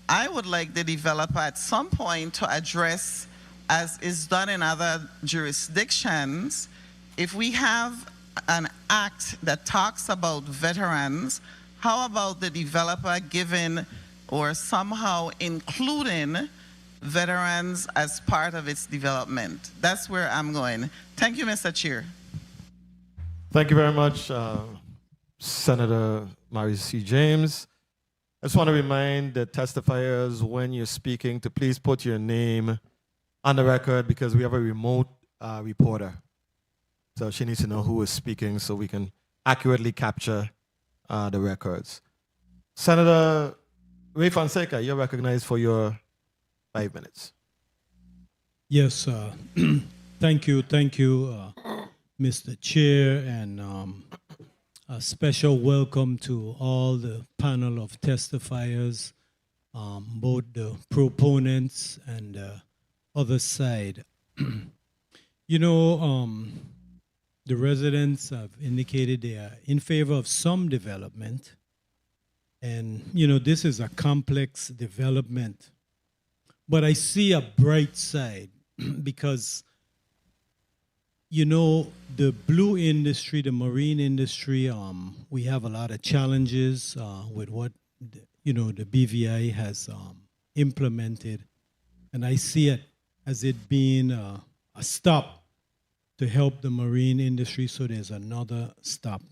I would like the developer at some point to address, as is done in other jurisdictions, if we have an act that talks about veterans, how about the developer giving or somehow including veterans as part of its development? That's where I'm going. Thank you, Mr. Chair. Thank you very much, Senator Mary C. James. I just want to remind the testifiers when you're speaking to please put your name on the record because we have a remote reporter. So she needs to know who is speaking so we can accurately capture the records. Senator Ray Fonseca, you're recognized for your 5 minutes. Yes, thank you, Mr. Chair, and a special welcome to all the panel of testifiers, both the proponents and the other side. You know, the residents have indicated they are in favor of some development. And, you know, this is a complex development. But I see a bright side because, you know, the blue industry, the marine industry, we have a lot of challenges with what, you know, the BVI has implemented. And I see it as it being a stop to help the marine industry, so there's another stop.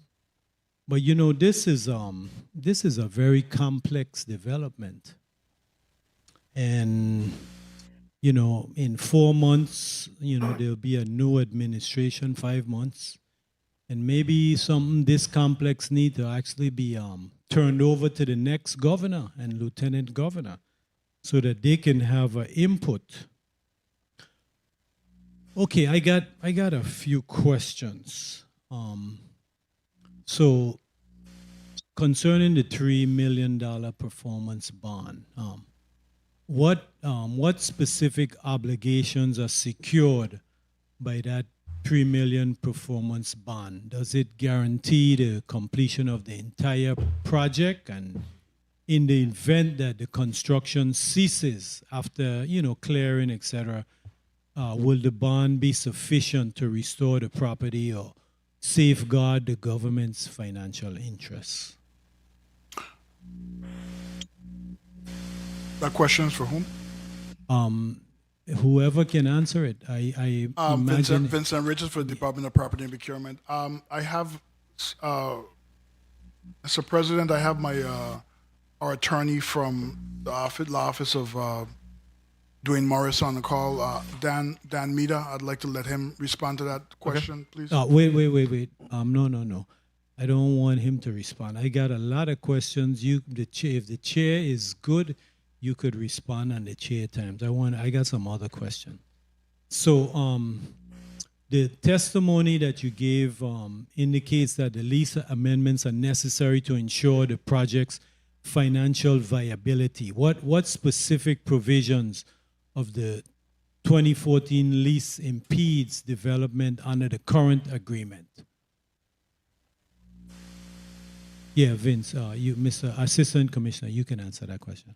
But you know, this is a very complex development, and you know, in 4 months, you know, there'll be a new administration, 5 months, and maybe something this complex need to actually be turned over to the next governor and lieutenant governor, so that they can have an input. Okay, I got a few questions. So, concerning the $3 million performance bond, what specific obligations are secured by that $3 million performance bond? Does it guarantee the completion of the entire project? And in the event that the construction ceases after, you know, clearing, etc., will the bond be sufficient to restore the property or safeguard the government's financial interests? That question is for whom? Whoever can answer it. I imagine Vincent Richards for the Department of Property and Procurement. I have, Mr. President, I have my our attorney from the office of Dwayne Morris on the call, Dan Mita. I'd like to let him respond to that question, please. Wait. No. I don't want him to respond. I got a lot of questions. If the chair is good, you could respond on the chair times. I got some other questions. So the testimony that you gave indicates that the lease amendments are necessary to ensure the project's financial viability. What specific provisions of the 2014 lease impedes development under the current agreement? Yeah, Vince, you, Mr. Assistant Commissioner, you can answer that question.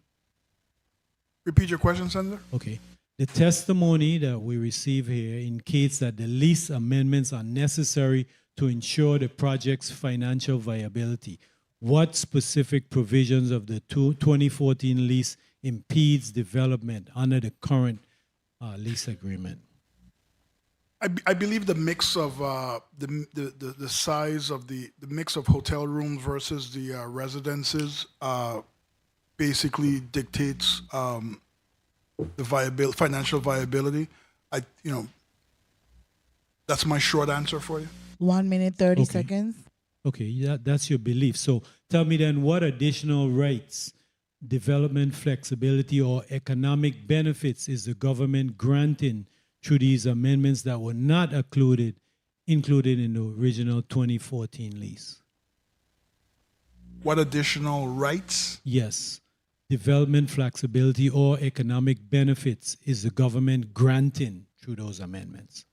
Repeat your question, Senator. Okay. The testimony that we receive here indicates that the lease amendments are necessary to ensure the project's financial viability. What specific provisions of the 2014 lease impedes development under the current lease agreement? I believe the mix of the size of the mix of hotel rooms versus the residences basically dictates the financial viability. That's my short answer for you. 1 minute, 30 seconds. Okay, that's your belief. So tell me then, what additional rights, development flexibility, or economic benefits is the government granting through these amendments that were not included in the original 2014 lease? What additional rights? Yes. Development flexibility or economic benefits is the government granting through those amendments?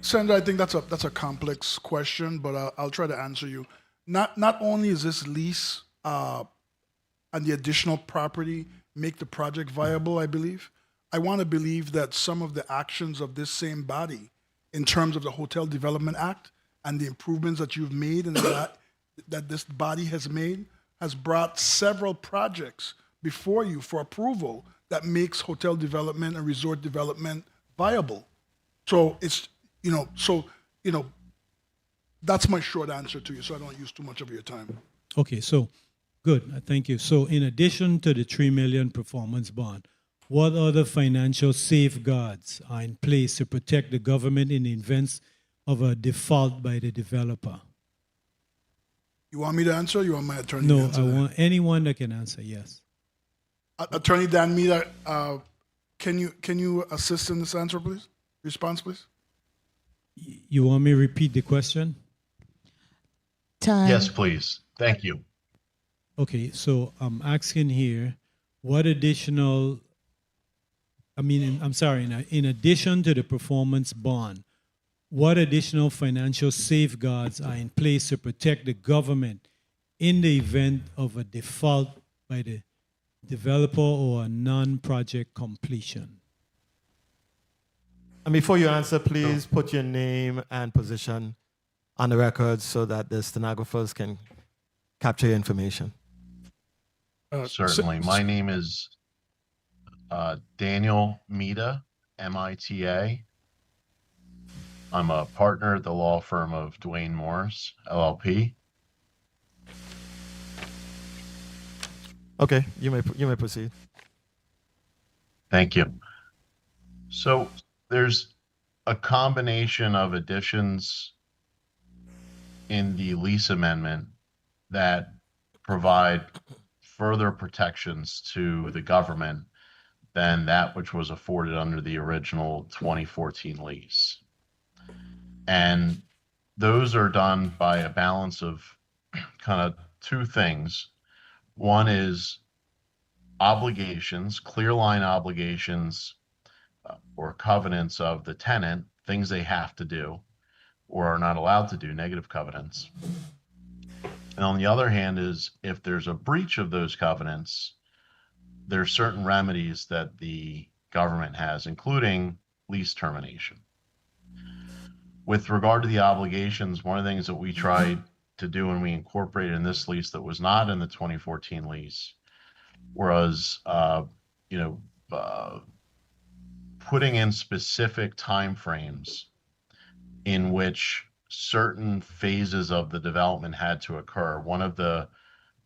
Senator, I think that's a complex question, but I'll try to answer you. Not only is this lease and the additional property make the project viable, I believe. I want to believe that some of the actions of this same body in terms of the Hotel Development Act and the improvements that you've made and that this body has made has brought several projects before you for approval that makes hotel development and resort development viable. So it's, that's my short answer to you, so I don't use too much of your time. Okay, so good. Thank you. So in addition to the 3 million performance bond, what other financial safeguards are in place to protect the government in the event of a default by the developer? You want me to answer or you want my attorney to No, answer I that? want anyone that can answer, yes. Attorney Dan Mita, can you assist in this answer, please? Response, please? You want me to repeat the question? Time. Yes, please. Thank you. Okay, so I'm asking here, what additional, in addition to the performance bond, what additional financial safeguards are in place to protect the government in the event of a default by the developer or a non-project completion? And before you answer, please put your name and position on the record so that the stenographers can capture your information. Certainly. My name is Daniel Mita, M-I-T-A. I'm a partner at the law firm of Duane Morris, LLP. Okay, you may proceed. Thank you. So there's a combination of additions in the lease amendment that provide further protections to the government than that which was afforded under the original 2014 lease. And those are done by a balance of kind of two things. One is obligations, clear line obligations or covenants of the tenant, things they have to do or are not allowed to do, negative covenants. And on the other hand is if there's a breach of those covenants, there are certain remedies that the government has, including lease termination. With regard to the obligations, one of the things that we tried to do when we incorporated in this lease that was not in the 2014 lease was, putting in specific timeframes in which certain phases of the development had to occur. One of the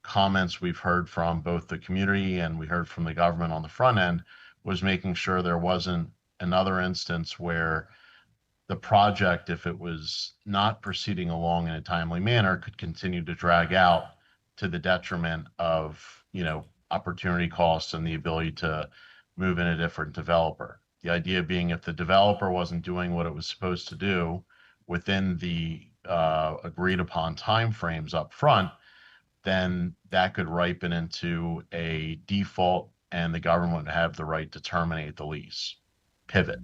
comments we've heard from both the community and we heard from the government on the front end was making sure there wasn't another instance where the project, if it was not proceeding along in a timely manner, could continue to drag out to the detriment of, opportunity costs and the ability to move in a different developer. The idea being if the developer wasn't doing what it was supposed to do within the agreed upon timeframes up front, then that could ripen into a default and the government would have the right to terminate the lease, pivot.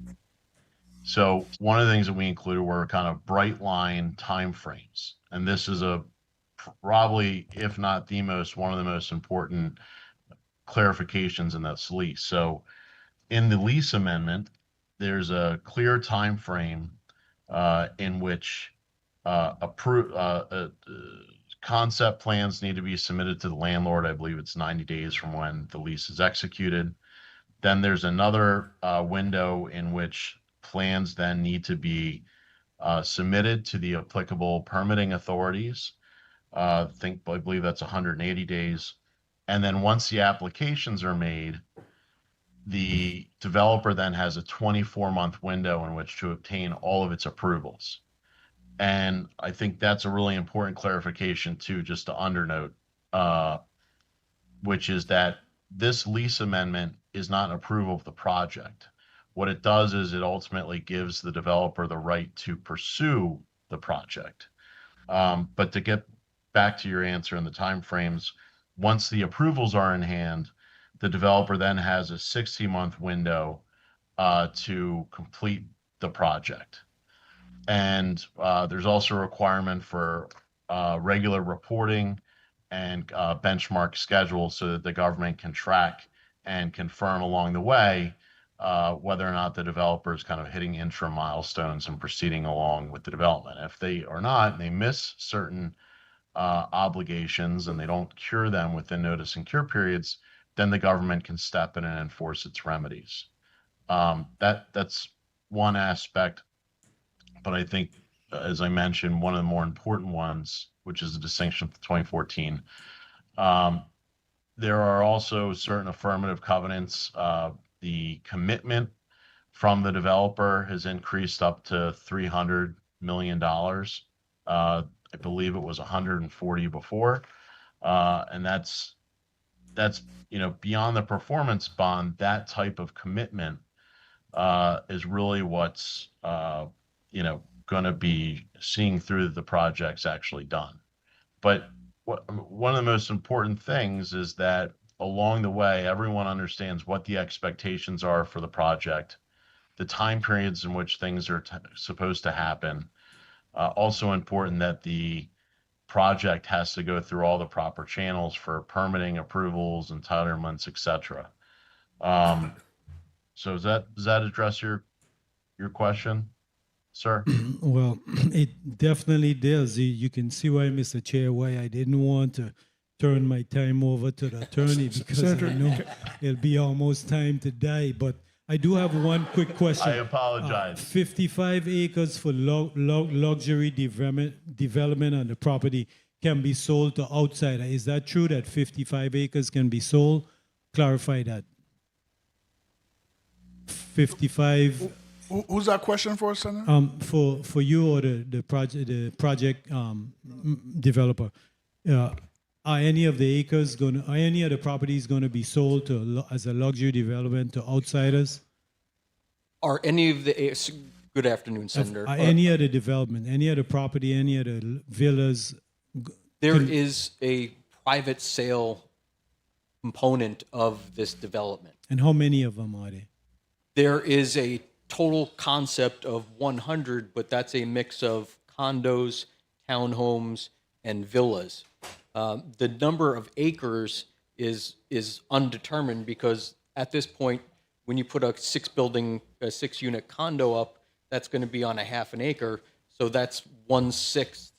So one of the things that we included were kind of bright line timeframes. And this is probably, if not one of the most important clarifications in this lease. So in the lease amendment, there's a clear time frame in which concept plans need to be submitted to the landlord. I believe it's 90 days from when the lease is executed. Then there's another window in which plans then need to be submitted to the applicable permitting authorities. I believe that's 180 days. And then once the applications are made, the developer then has a 24-month window in which to obtain all of its approvals. And I think that's a really important clarification too, just to undernote, which is that this lease amendment is not an approval of the project. What it does is it ultimately gives the developer the right to pursue the project. But to get back to your answer in the timeframes, once the approvals are in hand, the developer then has a 60-month window to complete the project. And there's also a requirement for regular reporting and benchmark schedules so that the government can track and confirm along the way whether or not the developer is kind of hitting interim milestones and proceeding along with the development. If they are not, and they miss certain obligations and they don't cure them within notice and cure periods, then the government can step in and enforce its remedies. That's one aspect, but I think, as I mentioned, one of the more important ones, which is the distinction from 2014, there are also certain affirmative covenants. The commitment from the developer has increased up to $300 million. I believe it was 140 before, and that's beyond the performance bond. That type of commitment is really what's going to be seeing through the projects actually done. But one of the most important things is that along the way, everyone understands what the expectations are for the project, the time periods in which things are supposed to happen. Also important that the project has to go through all the proper channels for permitting, approvals, entitlements, etc. So does that address your question, sir? Well, it definitely does. You can see why, Mr. Chair, why I didn't want to turn my time over to the attorney, because I know it'll be almost time to die. But I do have one quick question. I apologize. 55 acres for luxury development on the property can be sold to outsider. Is that true that 55 acres can be sold? Clarify that. 55. Who's that question for, Senator? For you or the project developer. Are any of the properties going to be sold as a luxury development to outsiders? Are any of the good afternoon, Senator? Any other development, any other property, any other villas? There is a private sale component of this development. And how many of them are there? There is a total concept of 100, but that's a mix of condos, townhomes, and villas. The number of acres is undetermined, because at this point, when you put a 6-unit condo up, that's going to be on a half an acre, so that's 1/6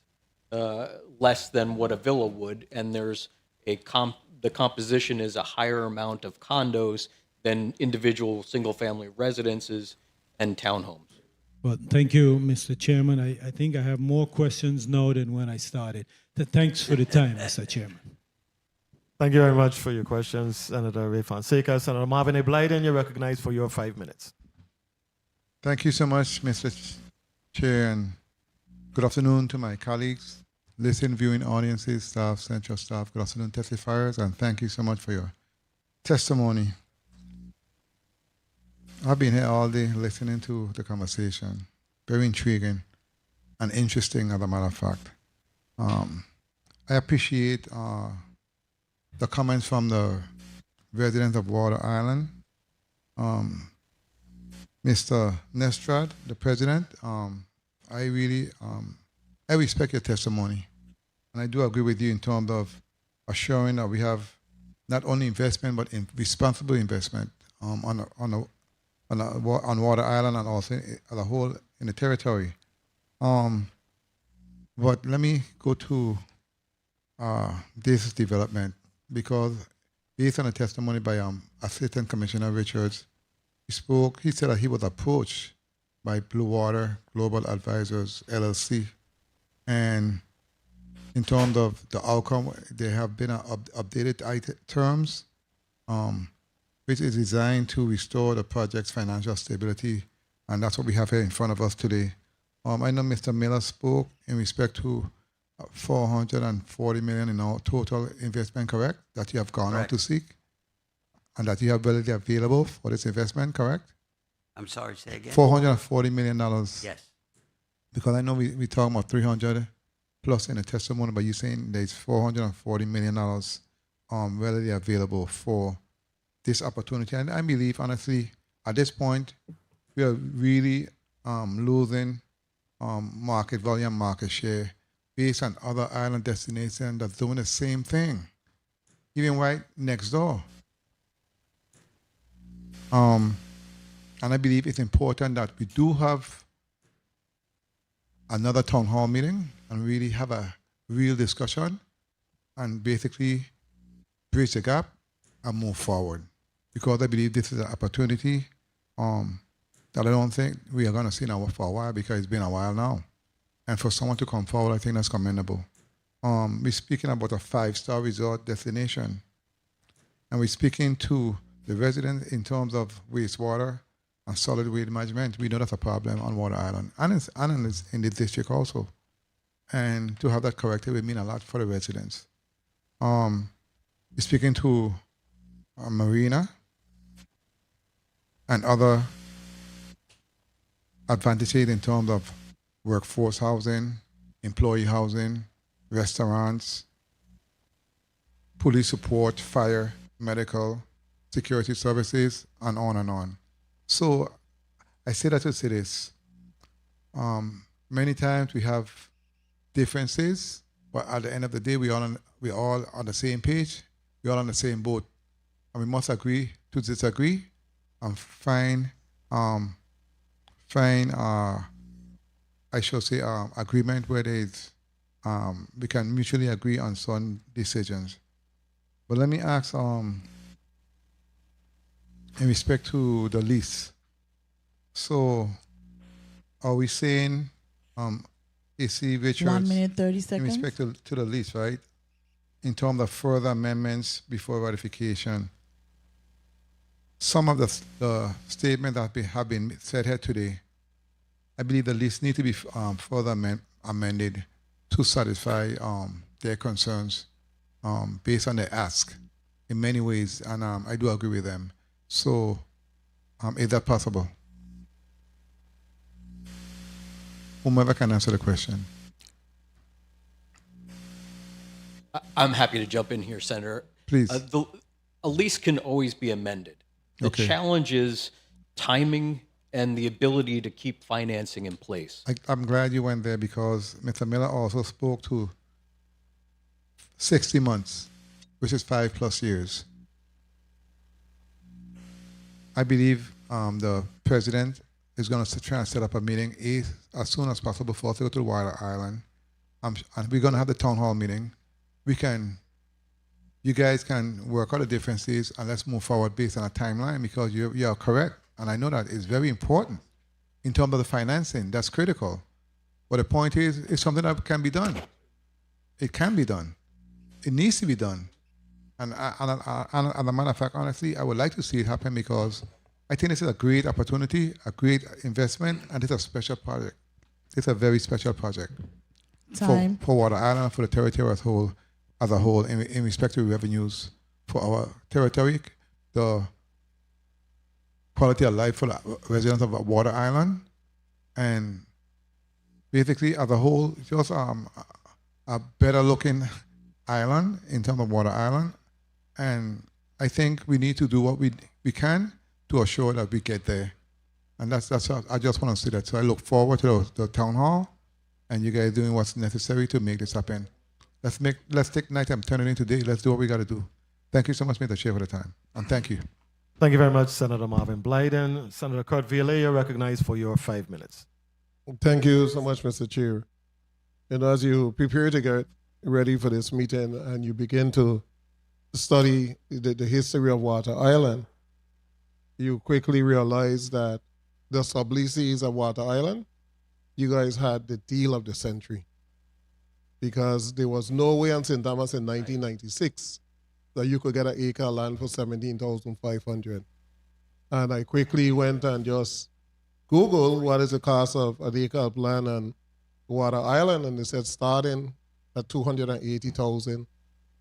less than what a villa would, and there's the composition is a higher amount of condos than individual single-family residences and townhomes. Well, thank you, Mr. Chairman. I think I have more questions now than when I started. Thanks for the time, Mr. Chairman. Thank you very much for your questions, Senator Ray Fonseca. Senator Marvin A. Blyden, you're recognized for your 5 minutes. Thank you so much, Mr. Chair, and good afternoon to my colleagues, listening, viewing audiences, staff, central staff. Good afternoon, testifiers, and thank you so much for your testimony. I've been here all day listening to the conversation. Very intriguing and interesting, as a matter of fact. I appreciate the comments from the residents of Water Island. Mr. Nestrad, the president, I respect your testimony. And I do agree with you in terms of assuring that we have not only investment, but responsible investment on Water Island and also as a whole in the territory. But let me go to this development, because based on a testimony by Assistant Commissioner Richards, he said that he was approached by Blue Water Global Advisors, LLC, and in terms of the outcome, there have been updated terms, which is designed to restore the project's financial stability, and that's what we have here in front of us today. I know Mr. Miller spoke in respect to $440 million in our total investment, correct? That you have gone out to seek, and that you have readily available for this investment, correct? I'm sorry, say again. $440 million. Yes. Because I know we talking about 300 plus in the testimony, but you're saying there's $440 million readily available for this opportunity. And I believe, honestly, at this point, we are really losing market volume, market share based on other island destinations that's doing the same thing, even right next door. And I believe it's important that we do have another town hall meeting and really have a real discussion and basically bridge the gap and move forward. Because I believe this is an opportunity that I don't think we are going to see now for a while, because it's been a while now. And for someone to come forward, I think that's commendable. We're speaking about a 5-star resort destination. And we're speaking to the residents in terms of wastewater and solid waste management. We know that's a problem on Water Island and in the district also. And to have that corrected would mean a lot for the residents. We're speaking to a marina and other advantages in terms of workforce housing, employee housing, restaurants, police support, fire, medical, security services, and on and on. So I say that to say this. Many times we have differences, but at the end of the day, we're all on the same page, we're all on the same boat. And we must agree to disagree and find I should say, agreement where we can mutually agree on some decisions. But let me ask, in respect to the lease, so are we saying, AC Richards, 1 minute, 30 seconds. in respect to the lease, right? In terms of further amendments before ratification, some of the statements that have been said here today, I believe the list need to be further amended to satisfy their concerns based on their ask in many ways, and I do agree with them. So is that possible? Whomever can answer the question. I'm happy to jump in here, Senator. Please. A lease can always be amended. The Okay. challenge is timing and the ability to keep financing in place. I'm glad you went there, because Mr. Miller also spoke to 60 months, which is 5+ years. I believe the president is going to try and set up a meeting as soon as possible for us to go to Water Island. And we're going to have the town hall meeting. You guys can work out the differences and let's move forward based on a timeline, because you are correct. And I know that it's very important in terms of the financing. That's critical. But the point is, it's something that can be done. It can be done. It needs to be done. And as a matter of fact, honestly, I would like to see it happen, because I think this is a great opportunity, a great investment, and it's a special project. It's a very special project Time. for Water Island and for the territory as a whole in respect to revenues for our territory, the quality of life for the residents of Water Island, and basically as a whole, just a better looking island in terms of Water Island. And I think we need to do what we can to assure that we get there. And that's I just want to say that. So I look forward to the town hall and you guys doing what's necessary to make this happen. Let's take night and turn it into day. Let's do what we got to do. Thank you so much, Mr. Chair, for the time. And thank you. Thank you very much, Senator Marvin Blyden. Senator Kurt Violet, you're recognized for your 5 minutes. Thank you so much, Mr. Chair. And as you prepare to get ready for this meeting and you begin to study the history of Water Island, you quickly realize that the subleases of Water Island, you guys had the deal of the century. Because there was no way in St. Thomas in 1996 that you could get an acre of land for $17,500. And I quickly went and just Googled what is the cost of an acre of land on Water Island, and they said starting at $280,000,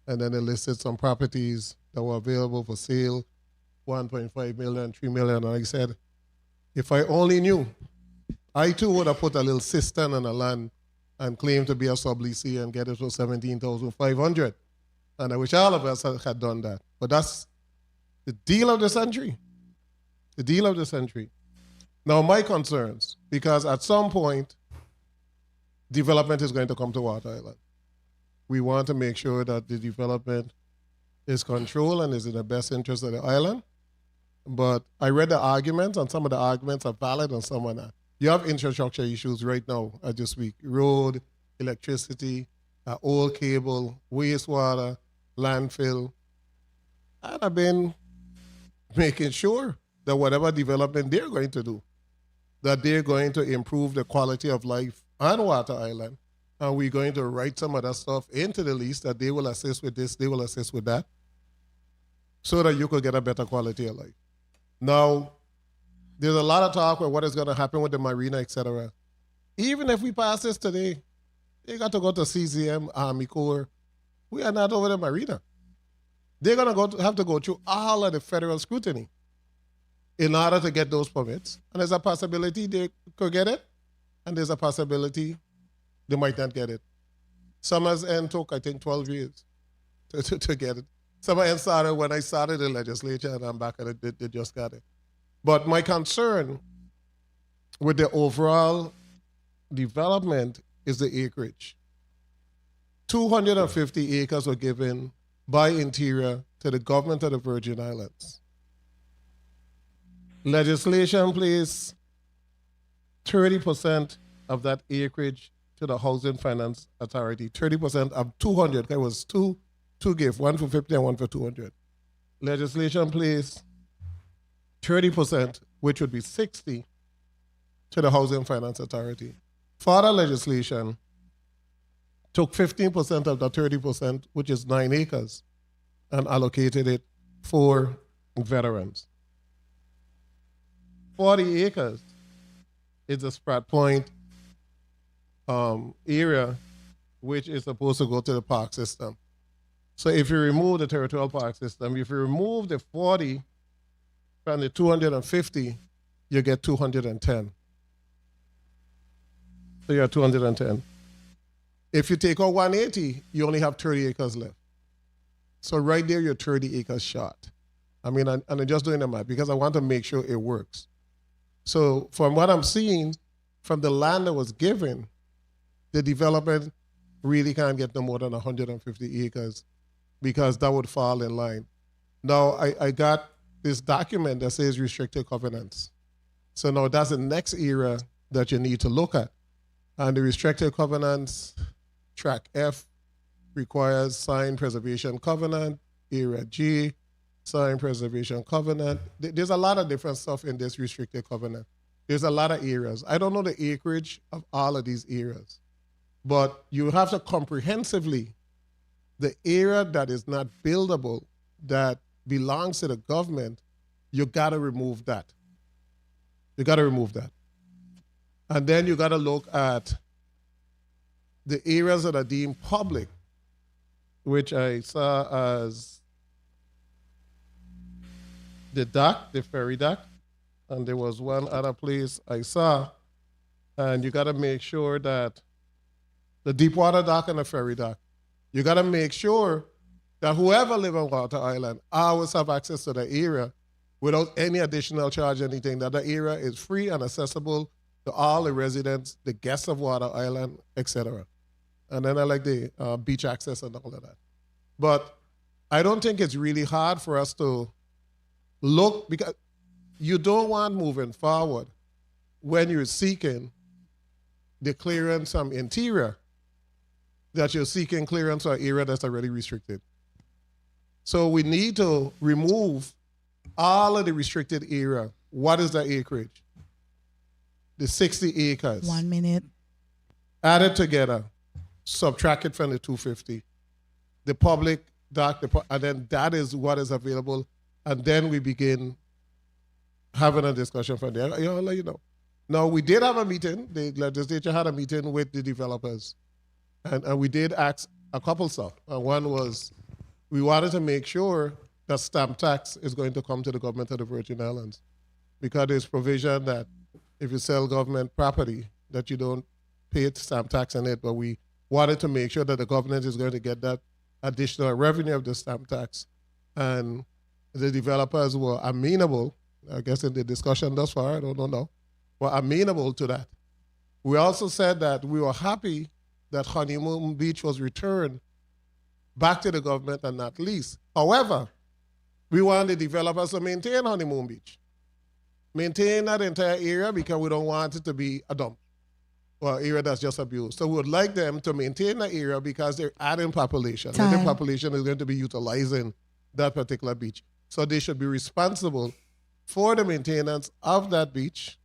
and then they listed some properties that were available for sale, 1.5 million, 3 million, and I said, if I only knew, I too would have put a little cistern on the land and claim to be a subleasee and get it for $17,500. And I wish all of us had done that. But that's the deal of the century. The deal of the century. Now, my concerns, because at some point, development is going to come to Water Island. We want to make sure that the development is controlled and is in the best interest of the island. But I read the arguments, and some of the arguments are valid and some are not. You have infrastructure issues right now as you speak. Road, electricity, old cable, wastewater, landfill. And I've been making sure that whatever development they're going to do, that they're going to improve the quality of life on Water Island. And we're going to write some of that stuff into the lease that they will assist with this, they will assist with that, so that you could get a better quality of life. Now, there's a lot of talk about what is going to happen with the marina, etc. Even if we pass this today, you got to go to CCM, Army Corps. We are not over the marina. They're going to have to go through all of the federal scrutiny in order to get those permits. And there's a possibility they could get it, and there's a possibility they might not get it. Summer's end took, I think, 12 years to get it. Summer end started when I started the legislature, and I'm back at it, they just got it. But my concern with the overall development is the acreage. 250 acres were given by Interior to the government of the Virgin Islands. Legislation placed 30% of that acreage to the Housing Finance Authority, 30% of 200. There was two gifts, one for 50 and one for 200. Legislation placed 30%, which would be 60, to the Housing Finance Authority. Further legislation took 15% of the 30%, which is 9 acres, and allocated it for veterans. 40 acres is the Sprat Point area, which is supposed to go to the park system. So if you remove the territorial park system, if you remove the 40 from the 250, you get 210. So you have 210. If you take out 180, you only have 30 acres left. So right there, you're 30 acres short. I mean, and I'm just doing the math because I want to make sure it works. So from what I'm seeing, from the land that was given, the development really can't get no more than 150 acres because that would fall in line. Now, I got this document that says restricted covenants. So now that's the next area that you need to look at. And the restricted covenants, track F, requires signed preservation covenant, area G, signed preservation covenant. There's a lot of different stuff in this restricted covenant. There's a lot of areas. I don't know the acreage of all of these areas, but you have to comprehensively, the area that is not buildable, that belongs to the government, you gotta remove that. You gotta remove that. And then you gotta look at the areas that are deemed public, which I saw as the dock, the ferry dock, and there was one other place I saw, and you gotta make sure that the deep water dock and the ferry dock, you gotta make sure that whoever live on Water Island always have access to the area without any additional charge, anything, that the area is free and accessible to all the residents, the guests of Water Island, etc. And then I like the beach access and all of that. But I don't think it's really hard for us to look, because you don't want moving forward when you're seeking the clearance from Interior, that you're seeking clearance for an area that's already restricted. So we need to remove all of the restricted area. What is the acreage? The 60 acres. 1 minute. Add it together. Subtract it from the 250. The public dock, and then that is what is available. And then we begin having a discussion from there. I'll let you know. Now, we did have a meeting. The legislature had a meeting with the developers. And we did ask a couple stuff. One was, we wanted to make sure that stamp tax is going to come to the government of the Virgin Islands, because there's provision that if you sell government property, that you don't pay stamp tax on it. But we wanted to make sure that the government is going to get that additional revenue of the stamp tax. And the developers were amenable, I guess in the discussion thus far, I don't know, were amenable to that. We also said that we were happy that Honeymoon Beach was returned back to the government and not leased. However, we want the developers to maintain Honeymoon Beach. Maintain that entire area because we don't want it to be a dump or area that's just abused. So we would like them to maintain the area because they're adding population. And the population is going to be utilizing that particular beach. So they should be responsible for the maintenance of that beach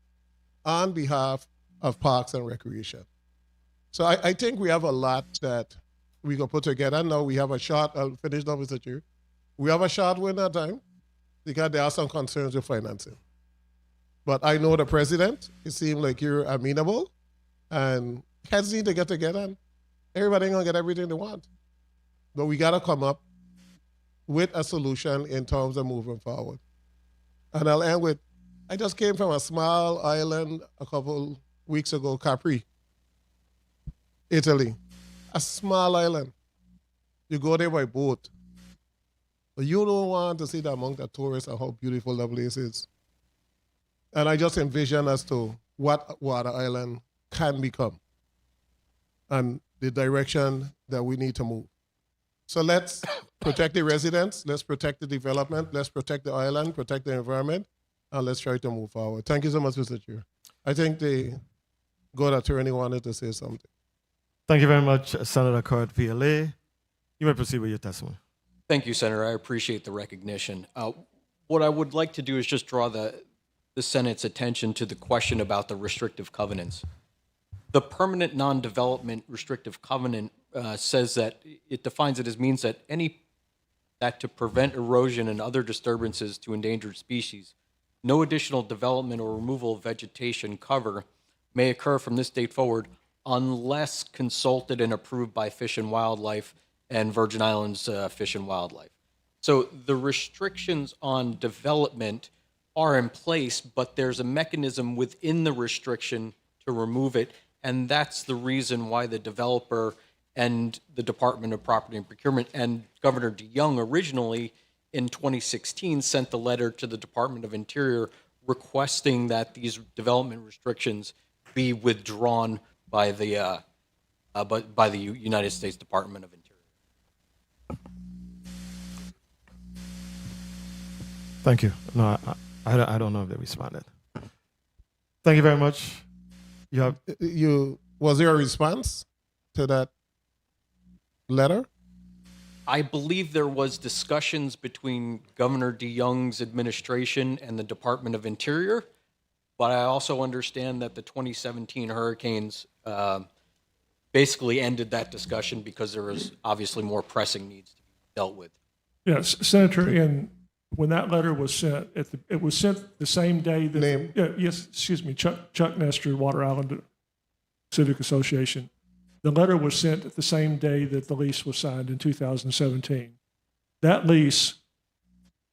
on behalf of Parks and Recreation. So I think we have a lot that we can put together. Now we have a short, I'll finish now, Mr. Chair. We have a short window time because there are some concerns with financing. But I know the president, it seems like you're amenable and heads need to get together and everybody ain't gonna get everything they want. But we gotta come up with a solution in terms of moving forward. And I'll end with, I just came from a small island a couple weeks ago, Capri, Italy. A small island. You go there by boat. But you don't want to see the amount of tourists and how beautiful the place is. And I just envision as to what Water Island can become and the direction that we need to move. So let's protect the residents, let's protect the development, let's protect the island, protect the environment, and let's try to move forward. Thank you so much, Mr. Chair. I think the good attorney wanted to say something. Thank you very much, Senator Kurt VLA. You may proceed with your testimony. Thank you, Senator. I appreciate the recognition. What I would like to do is just draw the Senate's attention to the question about the restrictive covenants. The permanent non-development restrictive covenant says that it defines it as means that that to prevent erosion and other disturbances to endangered species, no additional development or removal of vegetation cover may occur from this date forward unless consulted and approved by Fish and Wildlife and Virgin Islands Fish and Wildlife. So the restrictions on development are in place, but there's a mechanism within the restriction to remove it, and that's the reason why the developer and the Department of Property and Procurement and Governor DeYoung originally in 2016 sent the letter to the Department of Interior requesting that these development restrictions be withdrawn by the United States Department of Interior. Thank you. No, I don't know if they responded. Thank you very much. Was there a response to that letter? I believe there was discussions between Governor DeYoung's administration and the Department of Interior, but I also understand that the 2017 hurricanes basically ended that discussion because there was obviously more pressing needs to be dealt with. Yes, Senator, when that letter was sent, it was sent the same day that... Name? Yes, excuse me, Chuck Nestor, Water Island Civic Association. The letter was sent at the same day that the lease was signed in 2017. That lease,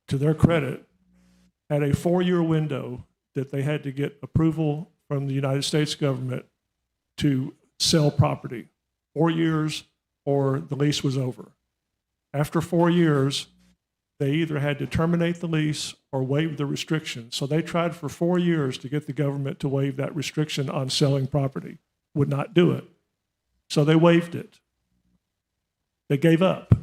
to their credit, had a 4-year window that they had to get approval from the United States government to sell property. 4 years or the lease was over. After 4 years, they either had to terminate the lease or waive the restriction. So they tried for 4 years to get the government to waive that restriction on selling property. Would not do it. So they waived it. They gave up.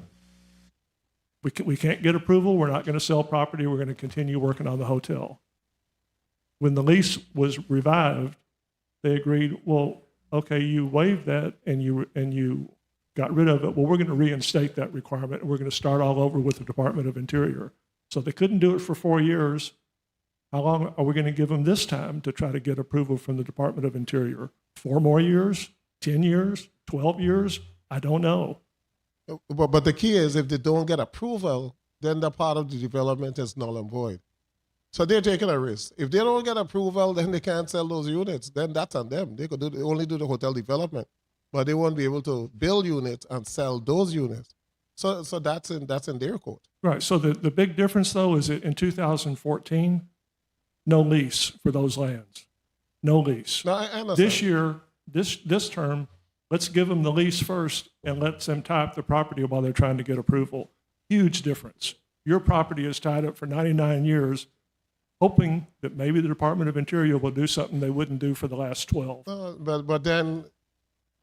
We can't get approval. We're not going to sell property. We're going to continue working on the hotel. When the lease was revived, they agreed, well, okay, you waived that and you got rid of it. Well, we're going to reinstate that requirement and we're going to start all over with the Department of Interior. So they couldn't do it for 4 years. How long are we going to give them this time to try to get approval from the Department of Interior? 4 more years? 10 years? 12 years? I don't know. But the key is if they don't get approval, then the part of the development is null and void. So they're taking a risk. If they don't get approval, then they can't sell those units. Then that's on them. They could only do the hotel development, but they won't be able to build units and sell those units. So that's in their court. Right. So the big difference, though, is that in 2014, no lease for those lands. No lease. No, I understand. This year, this term, let's give them the lease first and let them tie up the property while they're trying to get approval. Huge difference. Your property is tied up for 99 years. hoping that maybe the Department of Interior will do something they wouldn't do for the last 12. But then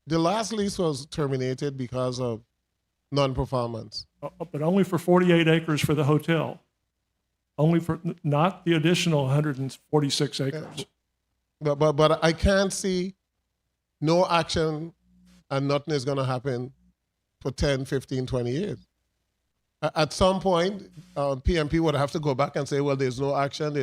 the last lease was terminated because of non-performance. But only for 48 acres for the hotel. Only for, not the additional 146 acres. But I can't see no action and nothing is going to happen for 10, 15, 20 years. At some point, PMP would have to go back and say, well, there's no action,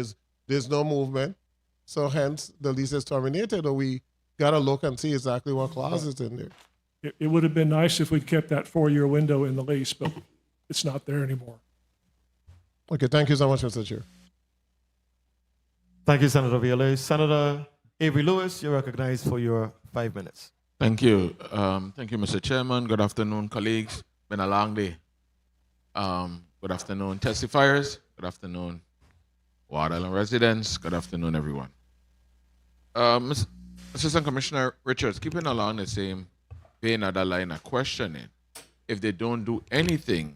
there's no movement. So hence, the lease is terminated, or we got to look and see exactly what clause is in there. It would have been nice if we'd kept that 4-year window in the lease, but it's not there anymore. Okay, thank you so much, Mr. Chair. Thank you, Senator Viola. Senator Avery Lewis, you're recognized for your 5 minutes. Thank you. Thank you, Mr. Chairman. Good afternoon, colleagues. Been a long day. Good afternoon, testifiers. Good afternoon, Water Island residents. Good afternoon, everyone. Assistant Commissioner Richards, keeping along the same vein of that line of questioning, if they don't do anything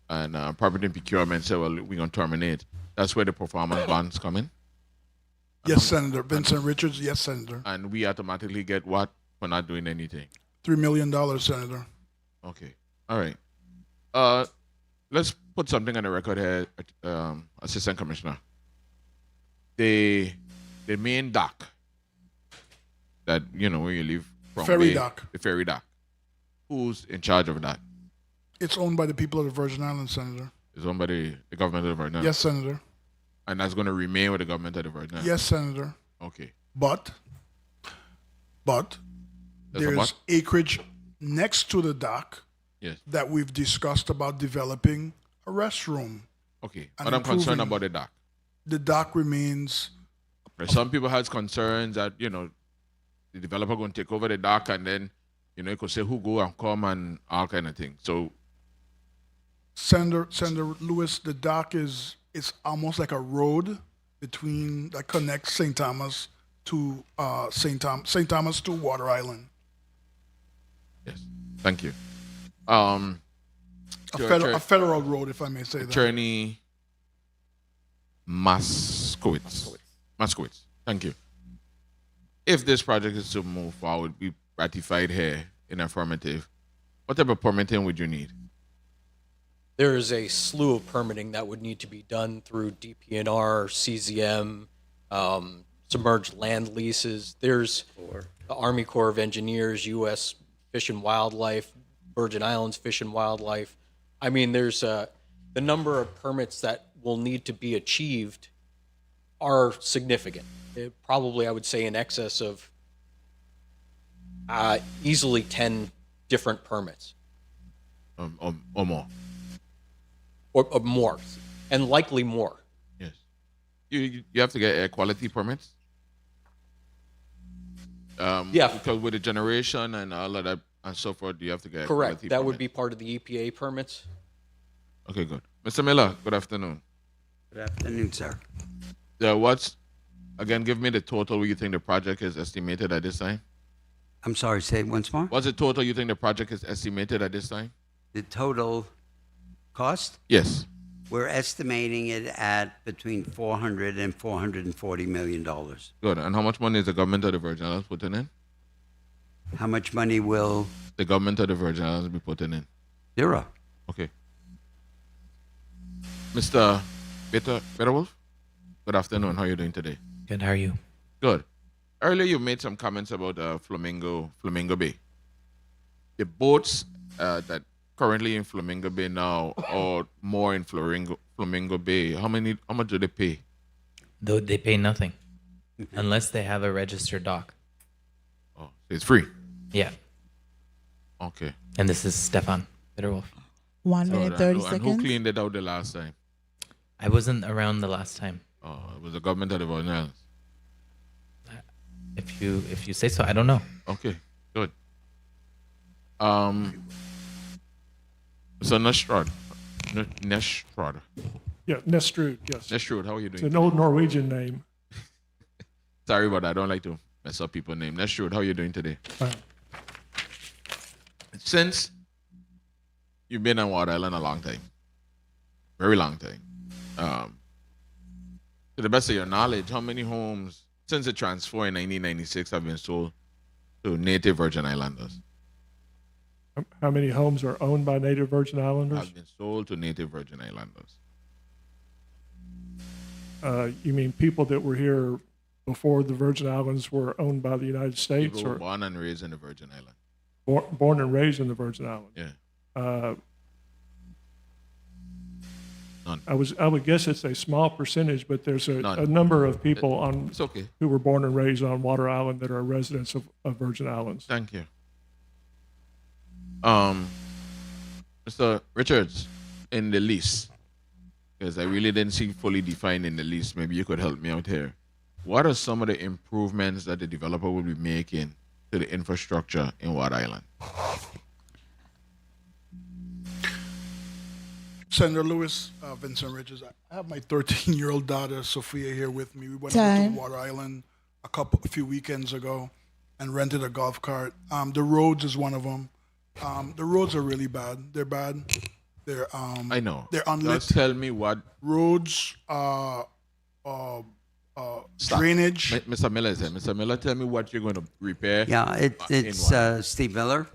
and property and procurement say, well, we're going to terminate, that's where the performance bonds come in? Yes, Senator. Vincent Richards, yes, Senator. And we automatically get what for not doing anything? $3 million, Senator. Okay. All right. Let's put something on the record here, Assistant Commissioner. The main dock that, where you leave from. Ferry dock. The ferry dock. Who's in charge of that? It's owned by the people of the Virgin Islands, Senator. It's owned by the government of the Virgin Islands? Yes, Senator. And that's going to remain with the government of the Virgin Islands? Yes, Senator. Okay. But there's acreage next to the dock that we've discussed about developing a restroom. Okay. But I'm concerned about the dock. The dock remains. Some people has concerns that, the developer going to take over the dock and then, you could say who go and come and all kind of things. So, Senator Lewis, the dock it's almost like a road that connects St. Thomas to St. Thomas to Water Island. Yes, thank you. A federal road, if I may say that. Attorney Moskowitz, thank you. If this project is to move forward, be ratified here in affirmative, what type of permitting would you need? There is a slew of permitting that would need to be done through DPNR, CZM, submerged land leases. There's the Army Corps of Engineers, U.S. Fish and Wildlife, Virgin Islands Fish and Wildlife. I mean, there's the number of permits that will need to be achieved are significant. Probably, I would say, in excess of easily 10 different permits. Or more. Or more, and likely more. Yes. You have to get air quality permits? Yeah. Because with the generation and all of that and so forth, you have to get Correct. quality That would permits. be part of the EPA permits. Okay, good. Mr. Miller, good afternoon. Good afternoon, sir. Again, give me the total you think the project is estimated at this time? I'm sorry, say it once more. What's the total you think the project is estimated at this time? The total cost? Yes. We're estimating it at between $400 and $440 million. Good. And how much money is the government of the Virgin Islands putting in? How much money will the government of the Virgin Islands be putting in? Zero. Okay. Mr. Betterwolf, good afternoon. How are you doing today? Good. How are you? Good. Earlier, you made some comments about Flamingo Bay. The boats that currently in Flamingo Bay now, or more in Flamingo Bay, how much do they pay? Though they pay nothing, unless they have a registered dock. Oh, so it's free. Yeah. Okay. And this is Stefan Bitterwolf. 1 minute, 30 and seconds. who cleaned it out the last time? I wasn't around the last time. Oh, it was the government of the Virgin Islands. If you say so, I don't know. Okay, good. So Nestrud. Yeah, Nestrud, yes. Nestrud, how are you doing? It's an old Norwegian name. Sorry about that. I don't like to mess up people's names. Nestrud, how are you doing today? Fine. Since you've been on Water Island a long time, very long time, To the best of your knowledge, how many homes since the transfer in 1996 have been sold to native Virgin Islanders? How many homes are owned by native Virgin Islanders? Have been sold to native Virgin Islanders. You mean people that were here before the Virgin Islands were owned by the United States? People Or born and raised in the Virgin Islands. born and raised in the Virgin Islands? Yeah. I would guess it's a small percentage, but there's a None. number of people on It's okay. who were born and raised on Water Island that are residents of Virgin Islands. Thank you. Mr. Richards, in the lease, because I really didn't see fully defined in the lease, maybe you could help me out here. What are some of the improvements that the developer will be making to the infrastructure in Water Island? Senator Lewis, Vincent Richards. I have my 13-year-old daughter Sophia here with me. We went Time. over to Water Island a few weekends ago and rented a golf cart. The roads is one of them. The roads are really bad. They're bad. They're I know. They're unlit. Just tell me what Roads, drainage. Mr. Miller is here. Mr. Miller, tell me what you're going to repair. Yeah, in it's Water. Steve Miller.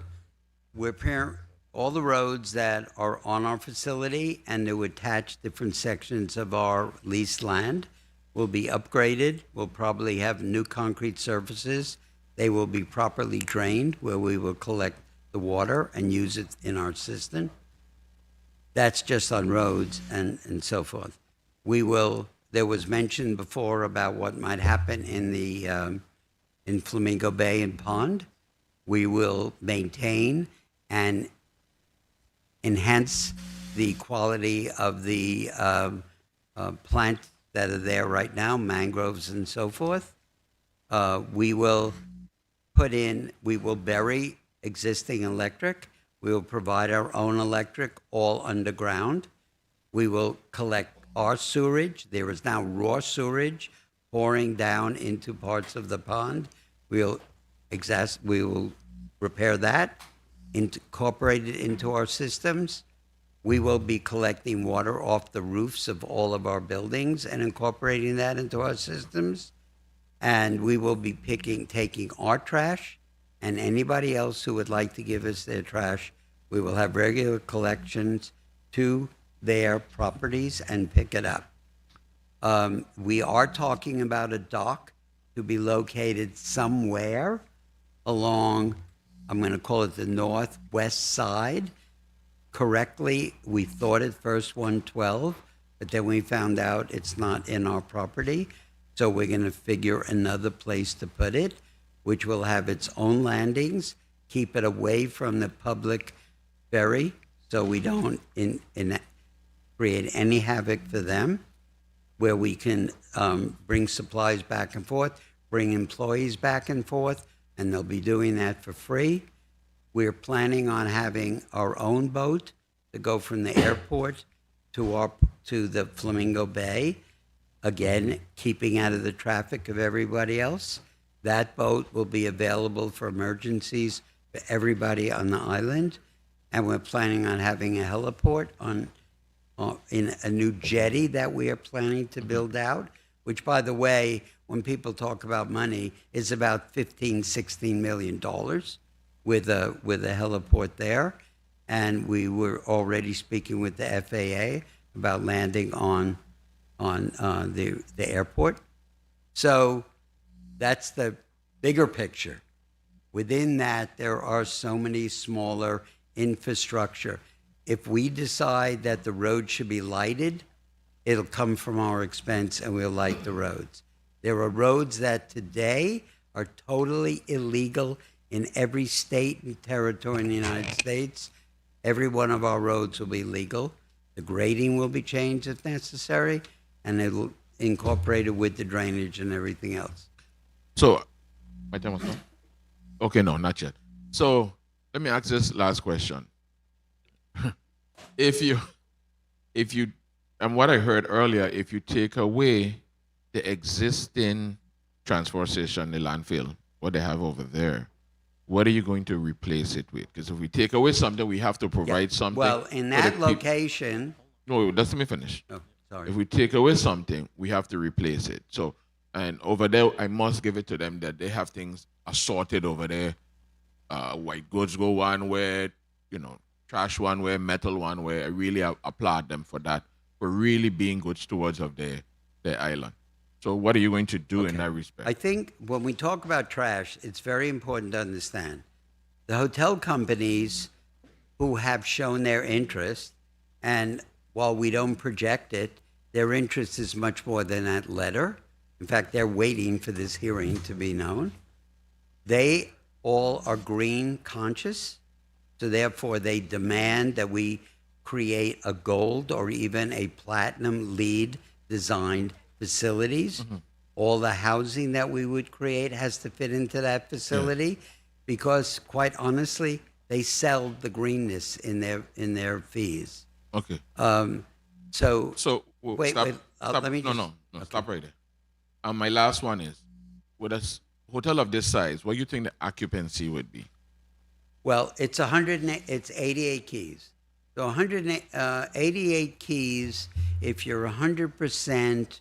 We're repairing all the roads that are on our facility and to attach different sections of our leased land will be upgraded. We'll probably have new concrete surfaces. They will be properly drained where we will collect the water and use it in our system. That's just on roads and so forth. There was mention before about what might happen in the in Flamingo Bay and Pond. We will maintain and enhance the quality of the plants that are there right now, mangroves and so forth. We will bury existing electric. We will provide our own electric, all underground. We will collect our sewerage. There is now raw sewerage pouring down into parts of the pond. We will repair that, incorporate it into our systems. We will be collecting water off the roofs of all of our buildings and incorporating that into our systems. And we will be taking our trash and anybody else who would like to give us their trash. We will have regular collections to their properties and pick it up. We are talking about a dock to be located somewhere along, I'm going to call it the northwest side. Correctly, we thought at first 112, but then we found out it's not in our property. So we're going to figure another place to put it, which will have its own landings, keep it away from the public ferry so we don't create any havoc for them, where we can bring supplies back and forth, bring employees back and forth, and they'll be doing that for free. We're planning on having our own boat to go from the airport to the Flamingo Bay, again, keeping out of the traffic of everybody else. That boat will be available for emergencies for everybody on the island. And we're planning on having a heliport in a new jetty that we are planning to build out, which, by the way, when people talk about money, is about $15-16 million with a heliport there. And we were already speaking with the FAA about landing on the airport. So that's the bigger picture. Within that, there are so many smaller infrastructure. If we decide that the road should be lighted, it'll come from our expense and we'll light the roads. There are roads that today are totally illegal in every state and territory in the United States. Every one of our roads will be legal. The grading will be changed if necessary, and it'll incorporate it with the drainage and everything else. So, my time was up? Okay, no, not yet. So, let me ask this last question. If you, and what I heard earlier, if you take away the existing transfer station, the landfill, what they have over there, what are you going to replace it with? Because if we take away something, we have to provide something. Well, in that location. No, let me finish. Oh, Sorry. If we take away something, we have to replace it. So, and over there, I must give it to them that they have things assorted over there. White goods go one way, trash one way, metal one way. I really applaud them for that, for really being good stewards of their island. So what are you going to do in that respect? I think when we talk about trash, it's very important to understand the hotel companies who have shown their interest, and while we don't project it, their interest is much more than that letter. In fact, they're waiting for this hearing to be known. They all are green conscious, so therefore they demand that we create a gold or even a platinum LEED designed facilities. All the housing that we would create has to fit into that facility because, quite honestly, they sell the greenness in their fees. Okay. So wait, stop, let me no, stop right there. My last one is, with a hotel of this size, what do you think the occupancy would be? Well, it's 88 keys. So 188 keys. If you're 100%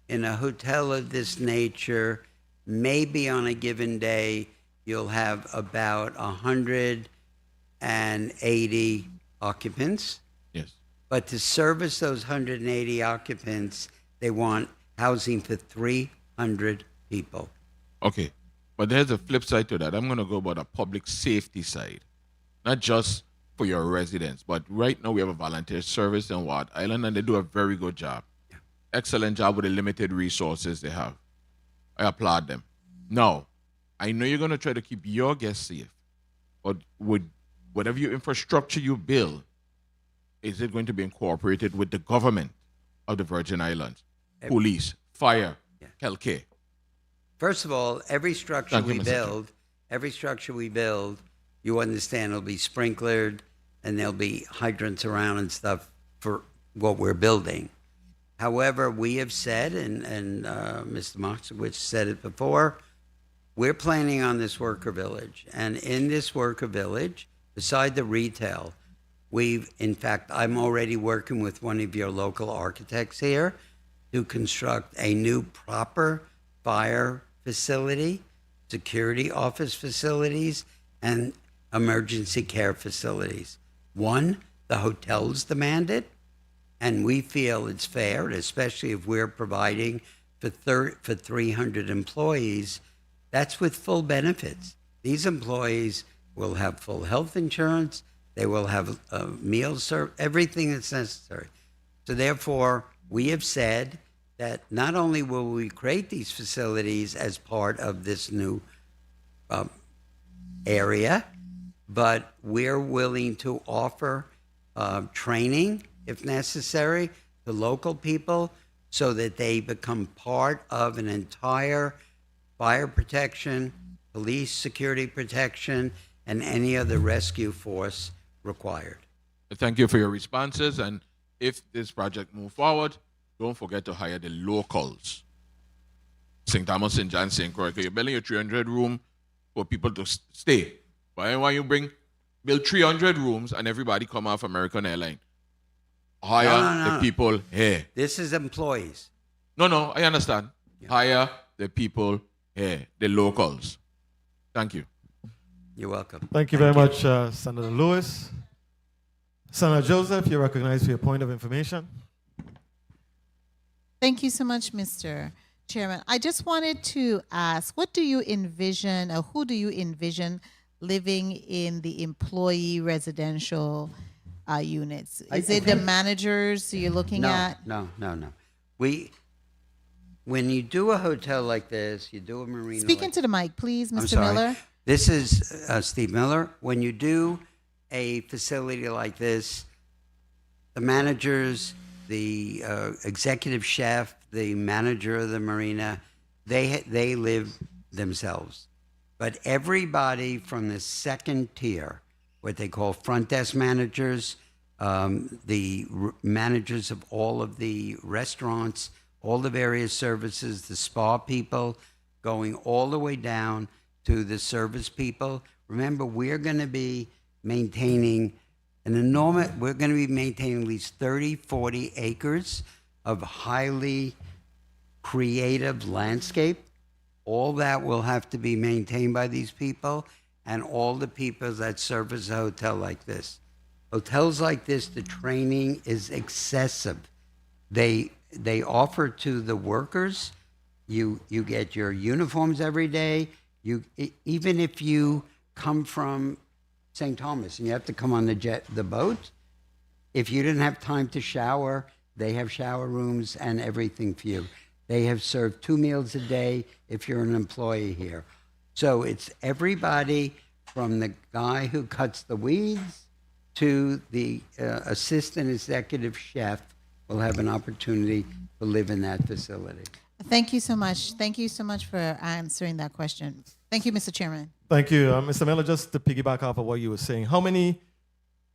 in a hotel of this nature, maybe on a given day you'll have about 180 occupants. Yes. But to service those 180 occupants, they want housing for 300 people. Okay. But there's a flip side to that. I'm going to go about a public safety side, not just for your residents, but right now we have a volunteer service in Ward Island, and they do a very good job. Excellent job with the limited resources they have. I applaud them. Now, I know you're going to try to keep your guests safe, but with whatever your infrastructure you build, is it going to be incorporated with the government of the Virgin Islands? Police, fire, healthcare. First of all, every structure we build, you understand it'll be sprinklered and there'll be hydrants around and stuff for what we're building. However, we have said, and Mr. Moskowitz said it before, we're planning on this worker village. And in this worker village, beside the retail, in fact, I'm already working with one of your local architects here to construct a new proper fire facility, security office facilities, and emergency care facilities. One, the hotels demand it, and we feel it's fair, especially if we're providing for 300 employees. That's with full benefits. These employees will have full health insurance. They will have meals served, everything that's necessary. So therefore, we have said that not only will we create these facilities as part of this new area, but we're willing to offer training, if necessary, to local people so that they become part of an entire fire protection, police security protection, and any other rescue force required. Thank you for your responses. And if this project moves forward, don't forget to hire the locals. St. Thomas, St. John, St. Croix. You're building your 300 room for people to stay. Why you build 300 rooms and everybody come off American Airlines? Hire the people here. This is employees. No, I understand. Yeah. Hire the people here, the locals. Thank you. You're welcome. Thank you very much, Senator Lewis. Senator Joseph, you're recognized for your point of information. Thank you so much, Mr. Chairman. I just wanted to ask, what do you envision, or who do you envision living in the employee residential units? Is it the managers you're looking at? No. When you do a hotel like this, you do a marina. Speak into the mic, please, Mr. Miller. This is Steve Miller. When you do a facility like this, the managers, the executive chef, the manager of the marina, they live themselves. But everybody from the second tier, what they call front desk managers, the managers of all of the restaurants, all the various services, the spa people, going all the way down to the service people. Remember, we're going to be maintaining at least 30, 40 acres of highly creative landscape. All that will have to be maintained by these people and all the people that service a hotel like this. Hotels like this, the training is excessive. They offer to the workers, you get your uniforms every day. Even if you come from St. Thomas and you have to come on the boat, if you didn't have time to shower, they have shower rooms and everything for you. They have served 2 meals a day if you're an employee here. So it's everybody from the guy who cuts the weeds to the assistant executive chef will have an opportunity to live in that facility. Thank you so much. Thank you so much for answering that question. Thank you, Mr. Chairman. Thank you. Mr. Miller, just to piggyback off of what you were saying, how many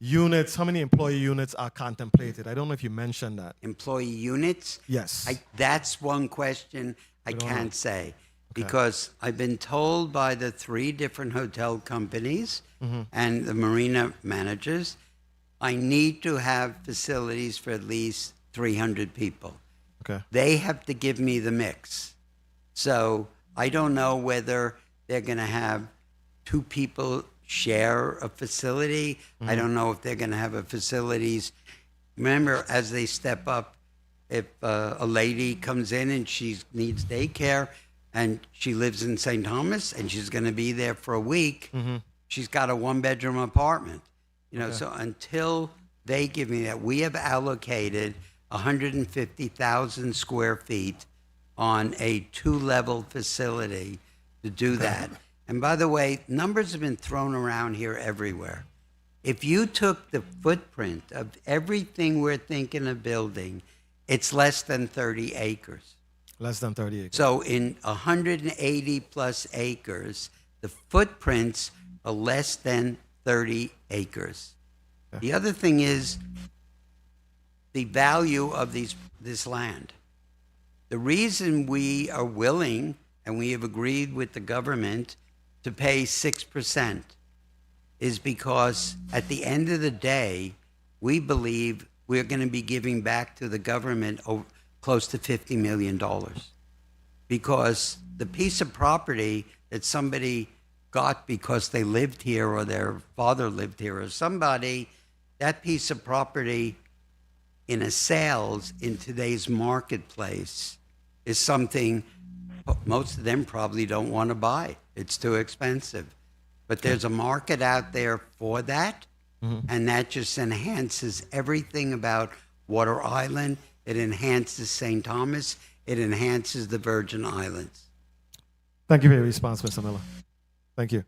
employee units are contemplated? I don't know if you mentioned that. Employee units? Yes. That's one question I can't say because I've been told by the 3 different hotel companies and the marina managers, I need to have facilities for at least 300 people. Okay. They have to give me the mix. So I don't know whether they're going to have 2 people share a facility. I don't know if they're going to have a facilities. Remember, as they step up, if a lady comes in and she needs daycare and she lives in St. Thomas and she's going to be there for a week, she's got a 1-bedroom apartment. So until they give me that, we have allocated 150,000 square feet on a 2-level facility to do that. And by the way, numbers have been thrown around here everywhere. If you took the footprint of everything we're thinking of building, it's less than 30 acres. Less than 30 acres. So in 180 plus acres, the footprints are less than 30 acres. Okay. The other thing is the value of this land. The reason we are willing, and we have agreed with the government, to pay 6% is because at the end of the day, we believe we're going to be giving back to the government close to $50 million. Because the piece of property that somebody got because they lived here or their father lived here or somebody, that piece of property in a sales in today's marketplace is something most of them probably don't want to buy. It's too expensive. But there's a market out there for that, and that just enhances everything about Water Island. It enhances St. Thomas. It enhances the Virgin Islands. Thank you for your response, Mr. Miller. Thank you.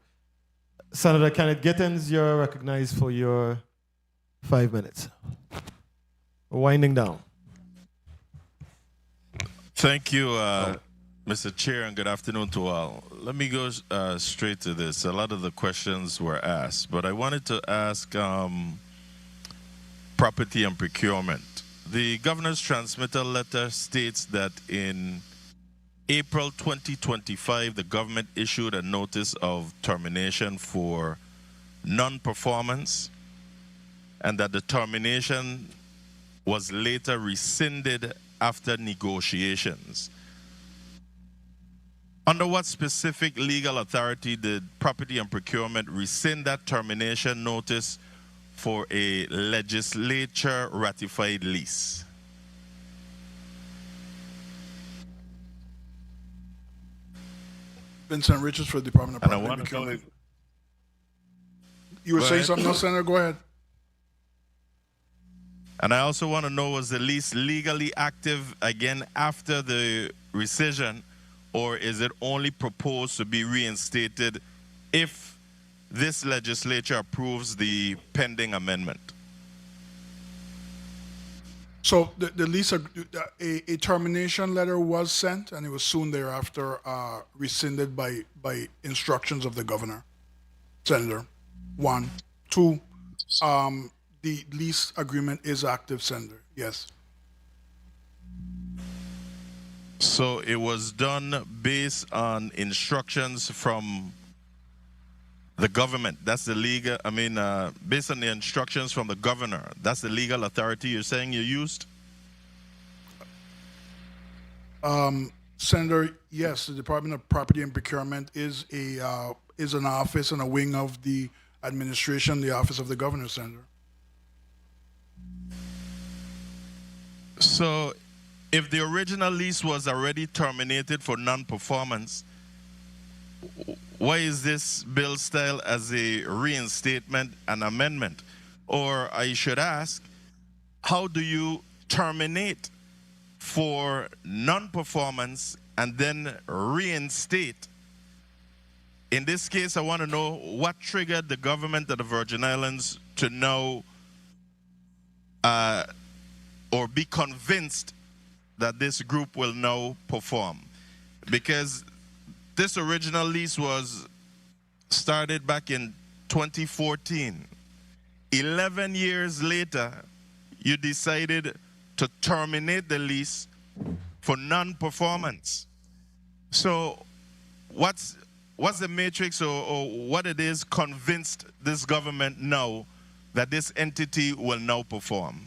Senator Kenneth Gittins, you're recognized for your 5 minutes. We're winding down. Thank you, Mr. Chair, and good afternoon to all. Let me go straight to this. A lot of the questions were asked, but I wanted to ask property and procurement. The governor's transmitter letter states that in April 2025, the government issued a notice of termination for non-performance, and that the termination was later rescinded after negotiations. Under what specific legal authority did Property and Procurement rescind that termination notice for a legislature ratified lease? Vincent Richards for the Department of Property and Procurement. You were saying something else, Senator? Go ahead. And I also want to know, was the lease legally active again after the rescission, or is it only proposed to be reinstated if this legislature approves the pending amendment? So the lease, a termination letter was sent, and it was soon thereafter rescinded by instructions of the governor. Senator, 1. 2, the lease agreement is active, Senator. Yes. So it was done based on instructions from the government. That's the legal, based on the instructions from the governor. That's the legal authority you're saying you used? Senator, yes, the Department of Property and Procurement is an office and a wing of the administration, the office of the governor, Senator. So, if the original lease was already terminated for non-performance, why is this bill styled as a reinstatement and amendment? Or I should ask, how do you terminate for non-performance and then reinstate? In this case, I want to know what triggered the government of the Virgin Islands to know or be convinced that this group will now perform. Because this original lease was started back in 2014. 11 years later, you decided to terminate the lease for non-performance. So what's the matrix or what it is convinced this government now that this entity will now perform?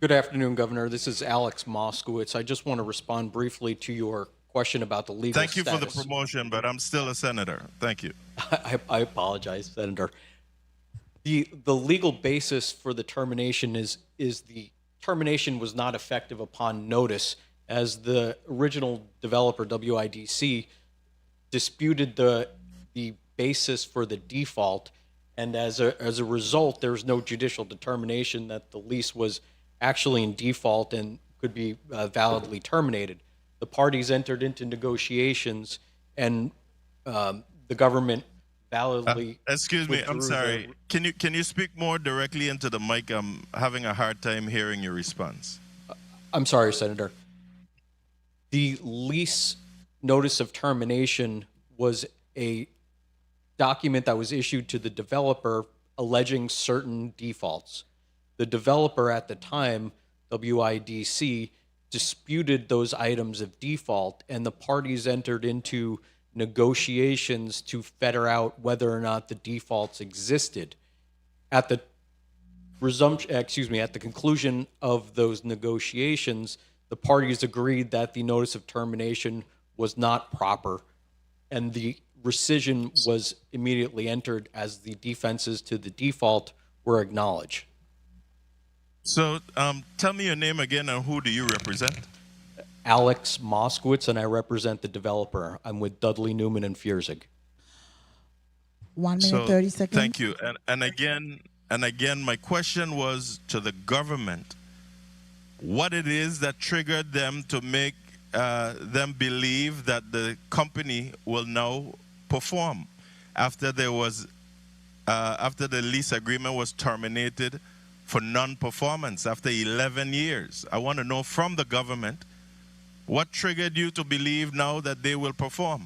Good afternoon, Governor. This is Alex Moskowitz. I just want to respond briefly to your question about the legal Thank you status. for the promotion, but I'm still a senator. Thank you. I apologize, Senator. The legal basis for the termination is the termination was not effective upon notice, as the original developer, WIDC, disputed the basis for the default, and as a result, there was no judicial determination that the lease was actually in default and could be validly terminated. The parties entered into negotiations, and the government validly. Excuse me, I'm withdrew sorry. Can you speak more directly into the mic? I'm having a hard time hearing your response. I'm sorry, Senator. The lease notice of termination was a document that was issued to the developer alleging certain defaults. The developer at the time, WIDC, disputed those items of default, and the parties entered into negotiations to fetter out whether or not the defaults existed. At the at the conclusion of those negotiations, the parties agreed that the notice of termination was not proper, and the rescission was immediately entered as the defenses to the default were acknowledged. So tell me your name again and who do you represent? Alex Moskowitz, and I represent the developer. I'm with Dudley, Newman, and Fiersig. 1 minute, 30 seconds. Thank you. And again, my question was to the government, what it is that triggered them to make them believe that the company will now perform after there was after the lease agreement was terminated for non-performance after 11 years. I want to know from the government, what triggered you to believe now that they will perform?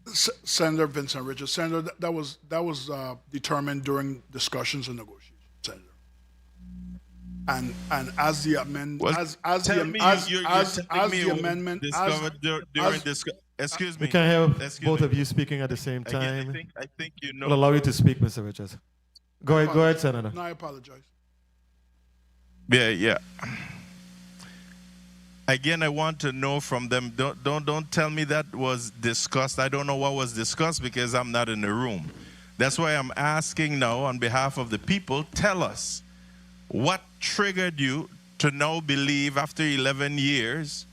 Senator Vincent Richards, Senator, that was determined during discussions and negotiations, Senator. And as the amendment, excuse me. We can have both of you speaking at the same time. I think you know. We'll allow you to speak, Mr. Richards. Go ahead, Senator. No, I apologize. Yeah. Again, I want to know from them. Don't tell me that was discussed. I don't know what was discussed because I'm not in the room. That's why I'm asking now on behalf of the people. Tell us what triggered you to now believe after 11 years,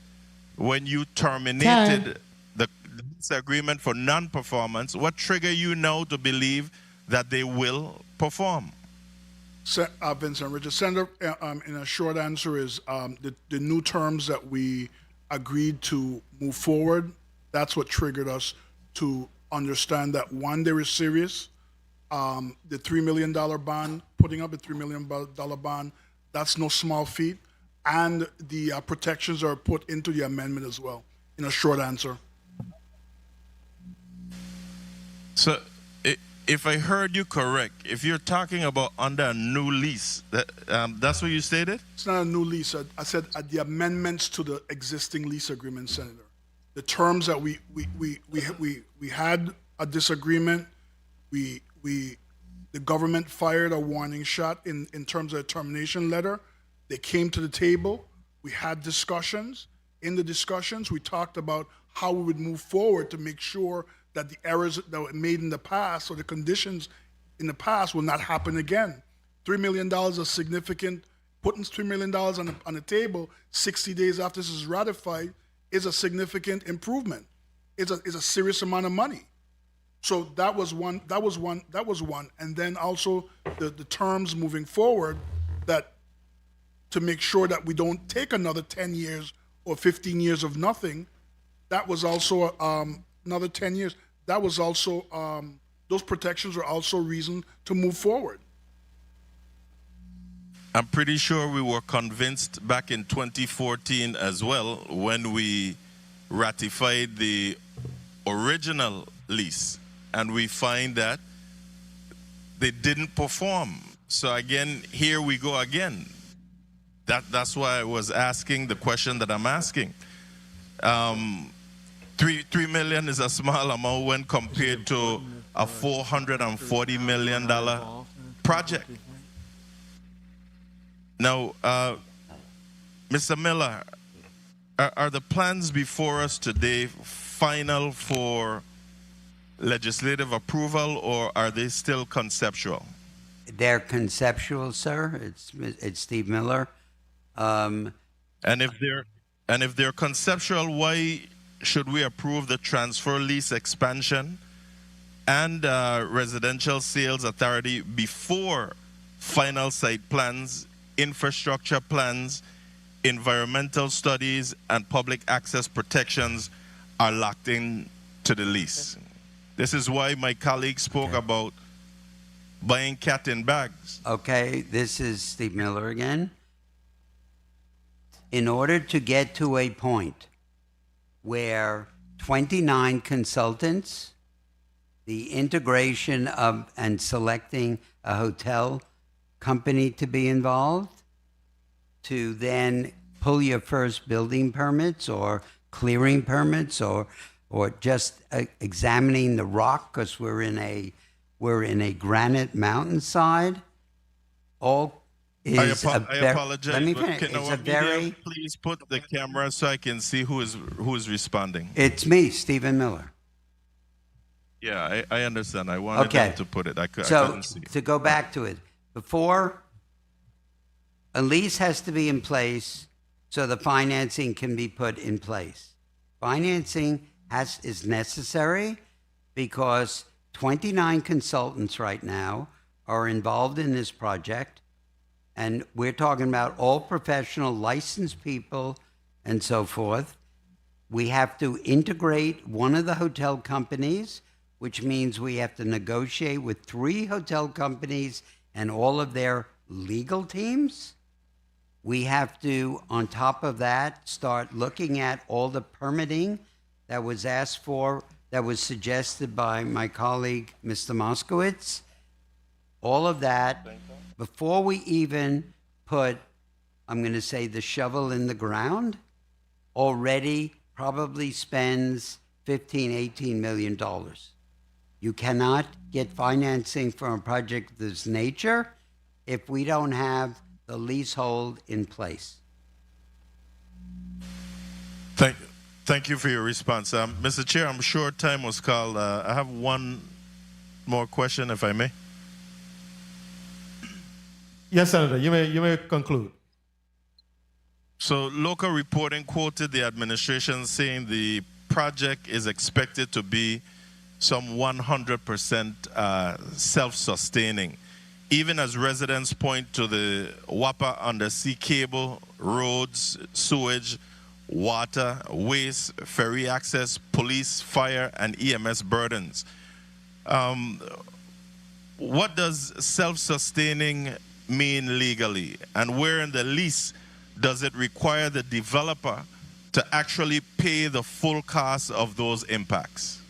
when you terminated the lease agreement for non-performance, what triggered you now to believe that they will perform? Vincent Richards, Senator, in a short answer is the new terms that we agreed to move forward, that's what triggered us to understand that, one, they were serious. The $3 million bond, putting up a $3 million bond, that's no small feat. And the protections are put into the amendment as well, in a short answer. So, if I heard you correct, if you're talking about under a new lease, that's what you stated? It's not a new lease. I said the amendments to the existing lease agreement, Senator. The terms that we had a disagreement. The government fired a warning shot in terms of a termination letter, They came to the table. We had discussions. In the discussions, we talked about how we would move forward to make sure that the errors that were made in the past or the conditions in the past will not happen again. $3 million is significant. Putting $3 million on the table 60 days after this is ratified is a significant improvement. It's a serious amount of money. So that was one. And then also the terms moving forward, that to make sure that we don't take another 10 years or 15 years of nothing. That was also another 10 years. That was also, those protections were also reason to move forward. I'm pretty sure we were convinced back in 2014 as well when we ratified the original lease, and we find that they didn't perform. So again, here we go again. That's why I was asking the question that I'm asking. $3 million is a small amount when compared to a $440 million project. Now, Mr. Miller, are the plans before us today final for legislative approval, or are they still conceptual? They're conceptual, sir. It's Steve Miller. And if they're conceptual, why should we approve the transfer lease expansion and residential sales authority before final site plans, infrastructure plans, environmental studies, and public access protections are locked in to the lease? This is why my colleague spoke about buying cat in bags. Okay, this is Steve Miller again. In order to get to a point where 29 consultants, the integration of and selecting a hotel company to be involved, to then pull your first building permits or clearing permits or just examining the rock, because we're in a granite mountainside. All is I apologize. Let me but finish. can It's our a very. media please put the camera so I can see who is responding. It's me, Stephen Miller. Yeah, I understand. I wanted them to put it. I couldn't see. To go back to it, before a lease has to be in place so the financing can be put in place. Financing is necessary because 29 consultants right now are involved in this project, and we're talking about all professional licensed people and so forth. We have to integrate one of the hotel companies, which means we have to negotiate with 3 hotel companies and all of their legal teams. We have to, on top of that, start looking at all the permitting that was asked for, that was suggested by my colleague, Mr. Moskowitz. All of that, before we even put, I'm going to say, the shovel in the ground, already probably spends $15–18 million. You cannot get financing for a project of this nature if we don't have the leasehold in place. Thank you for your response. Mr. Chair, I'm sure time was called. I have one more question, if I may. Yes, Senator, you may conclude. So local reporting quoted the administration saying the project is expected to be some 100% self-sustaining, even as residents point to the WAPA undersea cable, roads, sewage, water, waste, ferry access, police, fire, and EMS burdens. What does self-sustaining mean legally? And where in the lease does it require the developer to actually pay the full cost of those impacts?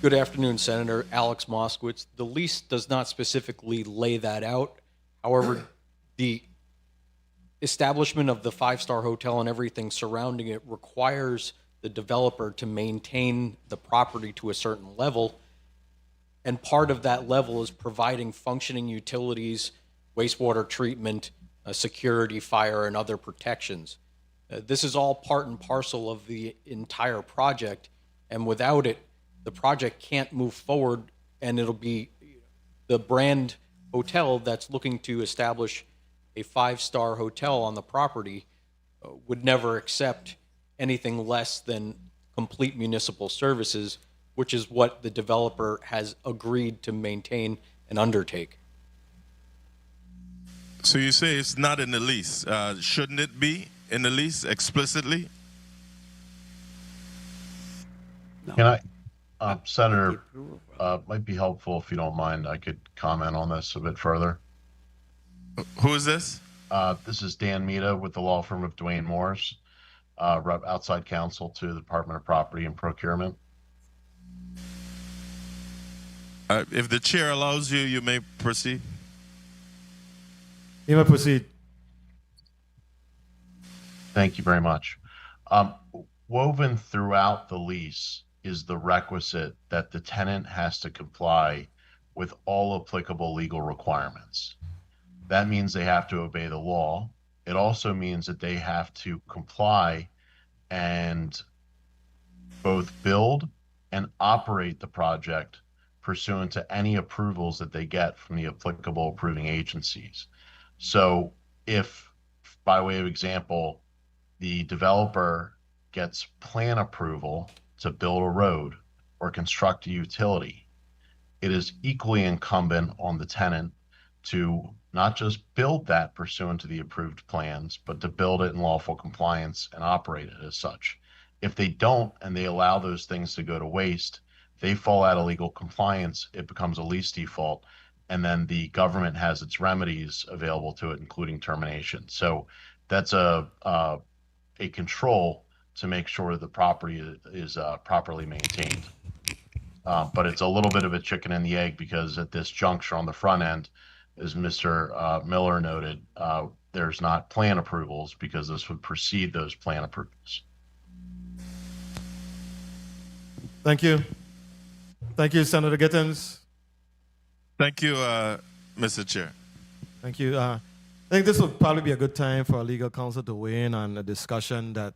Good afternoon, Senator. Alex Moskowitz. The lease does not specifically lay that out. However, the establishment of the 5-star hotel and everything surrounding it requires the developer to maintain the property to a certain level. And part of that level is providing functioning utilities, wastewater treatment, security, fire, and other protections. This is all part and parcel of the entire project, and without it, the project can't move forward, and it'll be the brand hotel that's looking to establish a 5-star hotel on the property would never accept anything less than complete municipal services, which is what the developer has agreed to maintain and undertake. So you say it's not in the lease. Shouldn't it be in the lease explicitly? Can I, Senator, might be helpful if you don't mind, I could comment on this a bit further. Who is this? This is Dan Mita with the law firm of Dwayne Morris, outside counsel to the Department of Property and Procurement. If the chair allows you, you may proceed. You may proceed. Thank you very much. Woven throughout the lease is the requisite that the tenant has to comply with all applicable legal requirements. That means they have to obey the law. It also means that they have to comply and both build and operate the project pursuant to any approvals that they get from the applicable approving agencies. So if, by way of example, the developer gets plan approval to build a road or construct a utility, it is equally incumbent on the tenant to not just build that pursuant to the approved plans, but to build it in lawful compliance and operate it as such. If they don't and they allow those things to go to waste, they fall out of legal compliance, it becomes a lease default, and then the government has its remedies available to it, including termination. So that's a control to make sure the property is properly maintained. But it's a little bit of a chicken and the egg, because at this juncture on the front end, as Mr. Miller noted, there's not plan approvals because this would precede those plan approvals. Thank you. Thank you, Senator Gittens. Thank you, Mr. Chair. Thank you. I think this would probably be a good time for our legal counsel to weigh in on a discussion that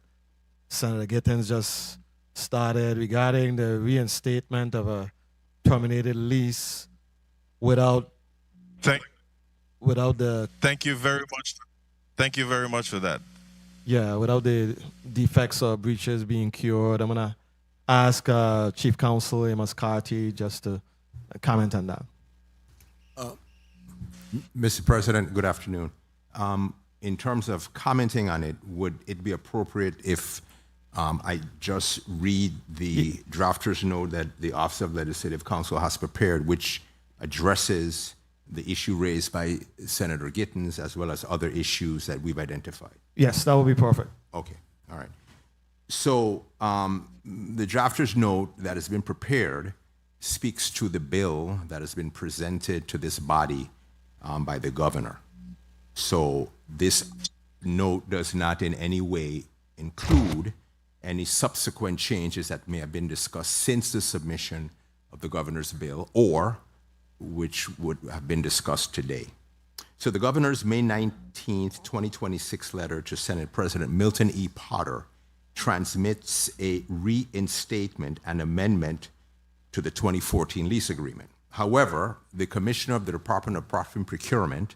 Senator Gittens just started regarding the reinstatement of a terminated lease without Thank you very much. Thank you very much for that. Yeah, without the defects or breaches being cured. I'm gonna ask Chief Counsel Amos Carty just to comment on that. Mr. President, good afternoon. In terms of commenting on it, would it be appropriate if I just read the drafter's note that the Office of Legislative Counsel has prepared, which addresses the issue raised by Senator Gittens as well as other issues that we've identified? Yes, that would be perfect. Okay, all right. So the drafter's note that has been prepared speaks to the bill that has been presented to this body by the governor. So this note does not in any way include any subsequent changes that may have been discussed since the submission of the governor's bill or which would have been discussed today. So the governor's May 19th, 2026 letter to Senate President Milton E. Potter transmits a reinstatement and amendment to the 2014 lease agreement. However, the Commissioner of the Department of Property and Procurement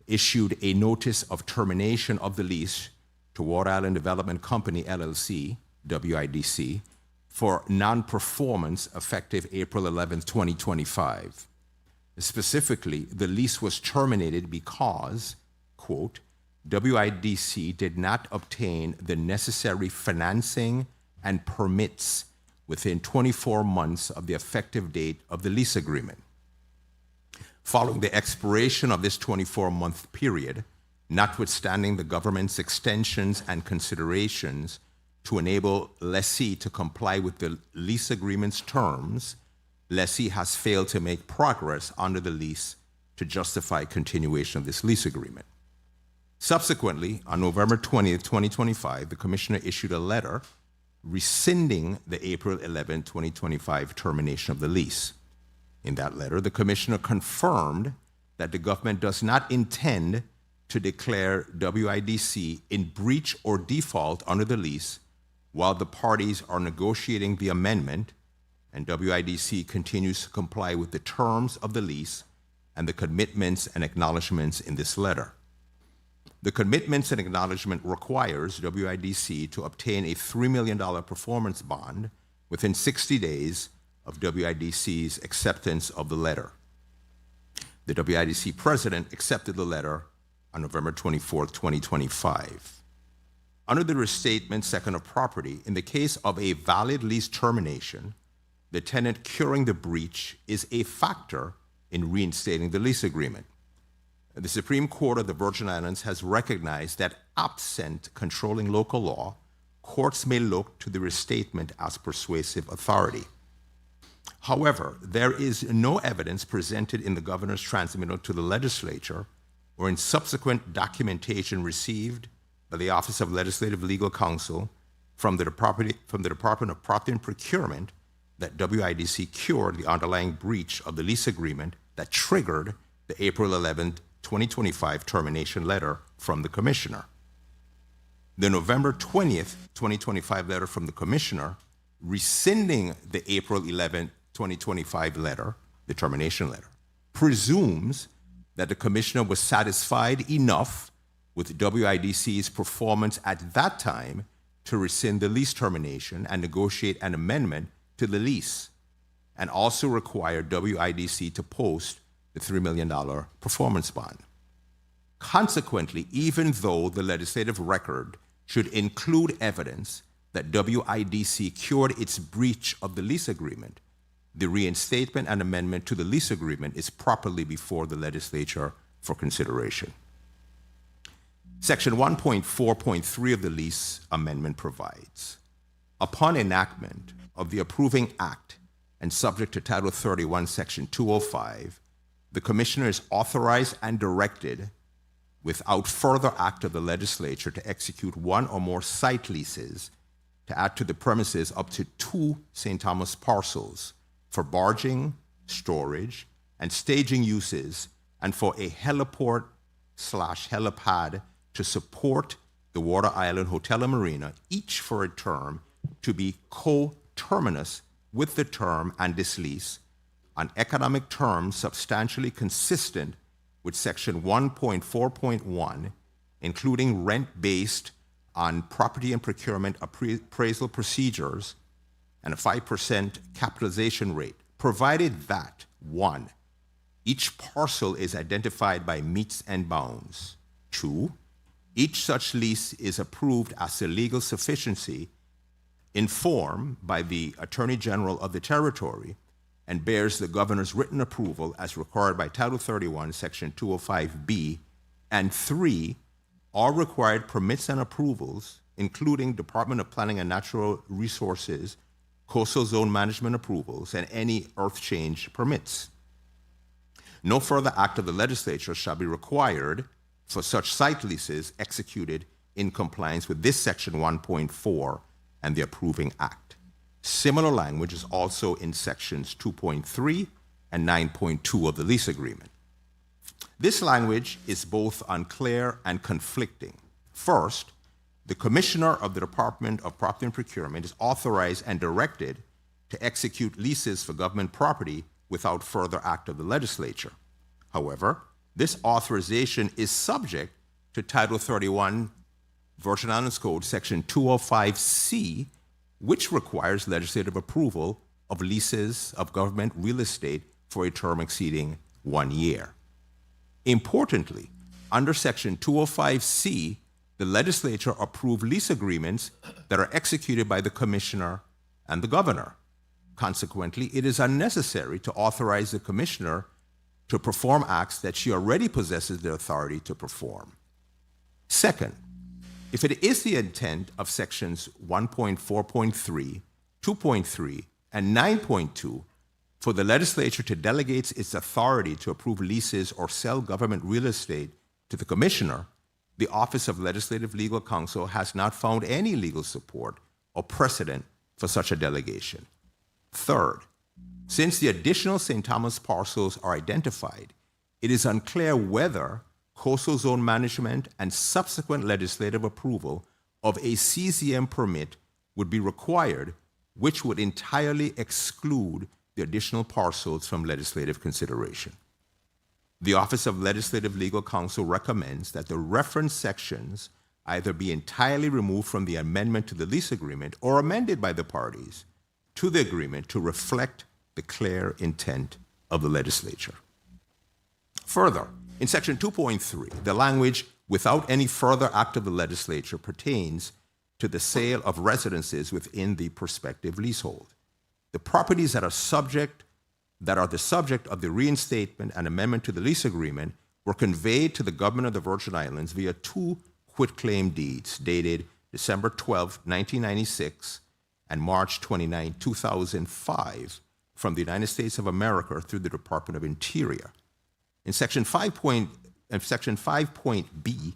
issued a notice of termination of the lease to Water Island Development Company, LLC, WIDC, for non-performance effective April 11th, 2025. Specifically, the lease was terminated because, quote, WIDC did not obtain the necessary financing and permits within 24 months of the effective date of the lease agreement. Following the expiration of this 24-month period, notwithstanding the government's extensions and considerations to enable lessee to comply with the lease agreement's terms, lessee has failed to make progress under the lease to justify continuation of this lease agreement. Subsequently, on November 20th, 2025, the Commissioner issued a letter rescinding the April 11, 2025 termination of the lease. In that letter, the commissioner confirmed that the government does not intend to declare WIDC in breach or default under the lease while the parties are negotiating the amendment, and WIDC continues to comply with the terms of the lease and the commitments and acknowledgments in this letter. The commitments and acknowledgement requires WIDC to obtain a $3 million performance bond within 60 days of WIDC's acceptance of the letter. The WIDC president accepted the letter on November 24, 2025. Under the restatement second of property, in the case of a valid lease termination, the tenant curing the breach is a factor in reinstating the lease agreement. The Supreme Court of the Virgin Islands has recognized that absent controlling local law, courts may look to the restatement as persuasive authority. However, there is no evidence presented in the governor's transmittal to the legislature or in subsequent documentation received by the Office of Legislative Legal Counsel from the Department of Property and Procurement that WIDC cured the underlying breach of the lease agreement that triggered the April 11, 2025 termination letter from the commissioner. The November 20th, 2025 letter from the commissioner rescinding the April 11, 2025 letter, the termination letter, presumes that the commissioner was satisfied enough with WIDC's performance at that time to rescind the lease termination and negotiate an amendment to the lease, and also required WIDC to post the $3 million performance bond. Consequently, even though the legislative record should include evidence that WIDC cured its breach of the lease agreement, the reinstatement and amendment to the lease agreement is properly before the legislature for consideration. Section 1.4.3 of the lease amendment provides, upon enactment of the approving act and subject to Title 31, Section 205, the commissioner is authorized and directed without further act of the legislature to execute one or more site leases to add to the premises up to 2 St. Thomas parcels for barging, storage, and staging uses, and for a heliport/helipad to support the Water Island Hotel and Marina, each for a term to be co-terminus with the term and this lease on economic terms substantially consistent with Section 1.4.1, including rent based on property and procurement appraisal procedures and a 5% capitalization rate, provided that, 1, each parcel is identified by meets and bounds. 2, each such lease is approved as a legal sufficiency in form by the Attorney General of the territory and bears the governor's written approval as required by Title 31, Section 205B, and 3, all required permits and approvals, including Department of Planning and Natural Resources, coastal zone management approvals, and any earth change permits. No further act of the legislature shall be required for such site leases executed in compliance with this Section 1.4 and the approving act. Similar language is also in Sections 2.3 and 9.2 of the lease agreement. This language is both unclear and conflicting. First, the Commissioner of the Department of Property and Procurement is authorized and directed to execute leases for government property without further act of the legislature. However, this authorization is subject to Title 31, Virgin Islands Code, Section 205C, which requires legislative approval of leases of government real estate for a term exceeding 1 year. Importantly, under Section 205C, the legislature approved lease agreements that are executed by the commissioner and the governor. Consequently, it is unnecessary to authorize the commissioner to perform acts that she already possesses the authority to perform. Second, if it is the intent of Sections 1.4.3, 2.3, and 9.2 for the legislature to delegate its authority to approve leases or sell government real estate to the commissioner, the Office of Legislative Legal Counsel has not found any legal support or precedent for such a delegation. Third, Since the additional St. Thomas parcels are identified, it is unclear whether coastal zone management and subsequent legislative approval of a CZM permit would be required, which would entirely exclude the additional parcels from legislative consideration. The Office of Legislative Legal Counsel recommends that the reference sections either be entirely removed from the amendment to the lease agreement or amended by the parties to the agreement to reflect the clear intent of the legislature. Further, in section 2.3, the language "without any further act of the legislature" pertains to the sale of residences within the prospective leasehold. The properties that are the subject of the reinstatement and amendment to the lease agreement were conveyed to the government of the Virgin Islands via two quitclaim deeds dated December 12, 1996 and March 29, 2005 from the United States of America through the Department of Interior. In Section 5.B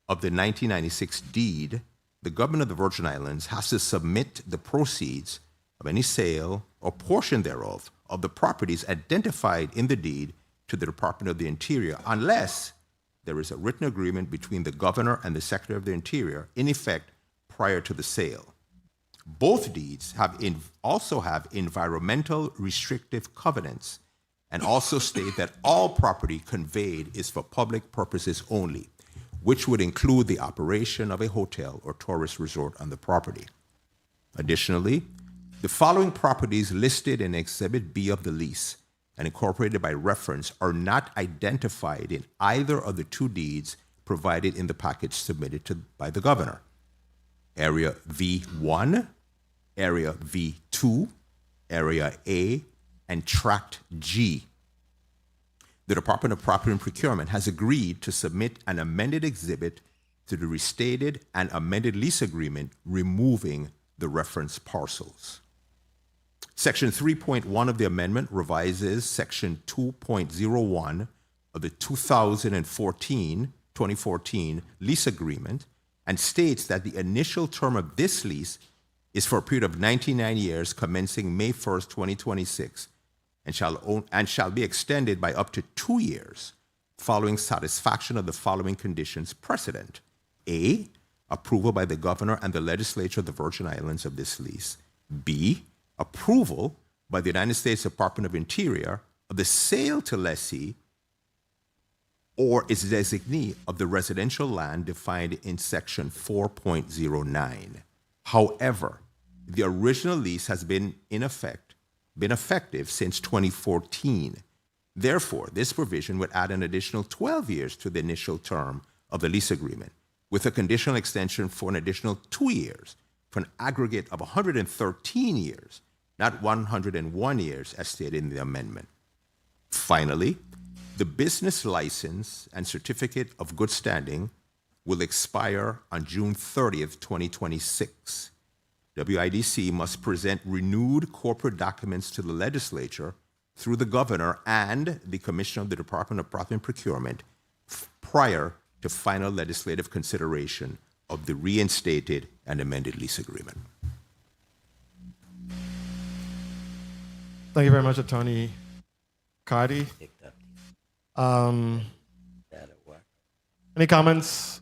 of the 1996 deed, the government of the Virgin Islands has to submit the proceeds of any sale or portion thereof of the properties identified in the deed to the Department of the Interior unless there is a written agreement between the governor and the Secretary of the Interior in effect prior to the sale. Both deeds also have environmental restrictive covenants and also state that all property conveyed is for public purposes only, which would include the operation of a hotel or tourist resort on the property. Additionally, the following properties listed in Exhibit B of the lease and incorporated by reference are not identified in either of the two deeds provided in the package submitted by the governor. Area V1, Area V2, Area A, and Tract G. The Department of Property and Procurement has agreed to submit an amended exhibit to the restated and amended lease agreement, removing the reference parcels. Section 3.1 of the amendment revises Section 2.01 of the 2014 lease agreement and states that the initial term of this lease is for a period of 99 years commencing May 1st, 2026, and shall be extended by up to 2 years following satisfaction of the following conditions precedent. A, approval by the governor and the legislature of the Virgin Islands of this lease. B, approval by the United States Department of Interior of the sale to lessee or its designee of the residential land defined in Section 4.09. However, the original lease has been effective since 2014. Therefore, this provision would add an additional 12 years to the initial term of the lease agreement, with a conditional extension for an additional 2 years, for an aggregate of 113 years, not 101 years as stated in the amendment. Finally, the business license and certificate of good standing will expire on June 30th, 2026. WIDC must present renewed corporate documents to the legislature through the governor and the commissioner of the Department of Property and Procurement prior to final legislative consideration of the reinstated and amended lease agreement. Thank you very much, Attorney Gade. Any comments?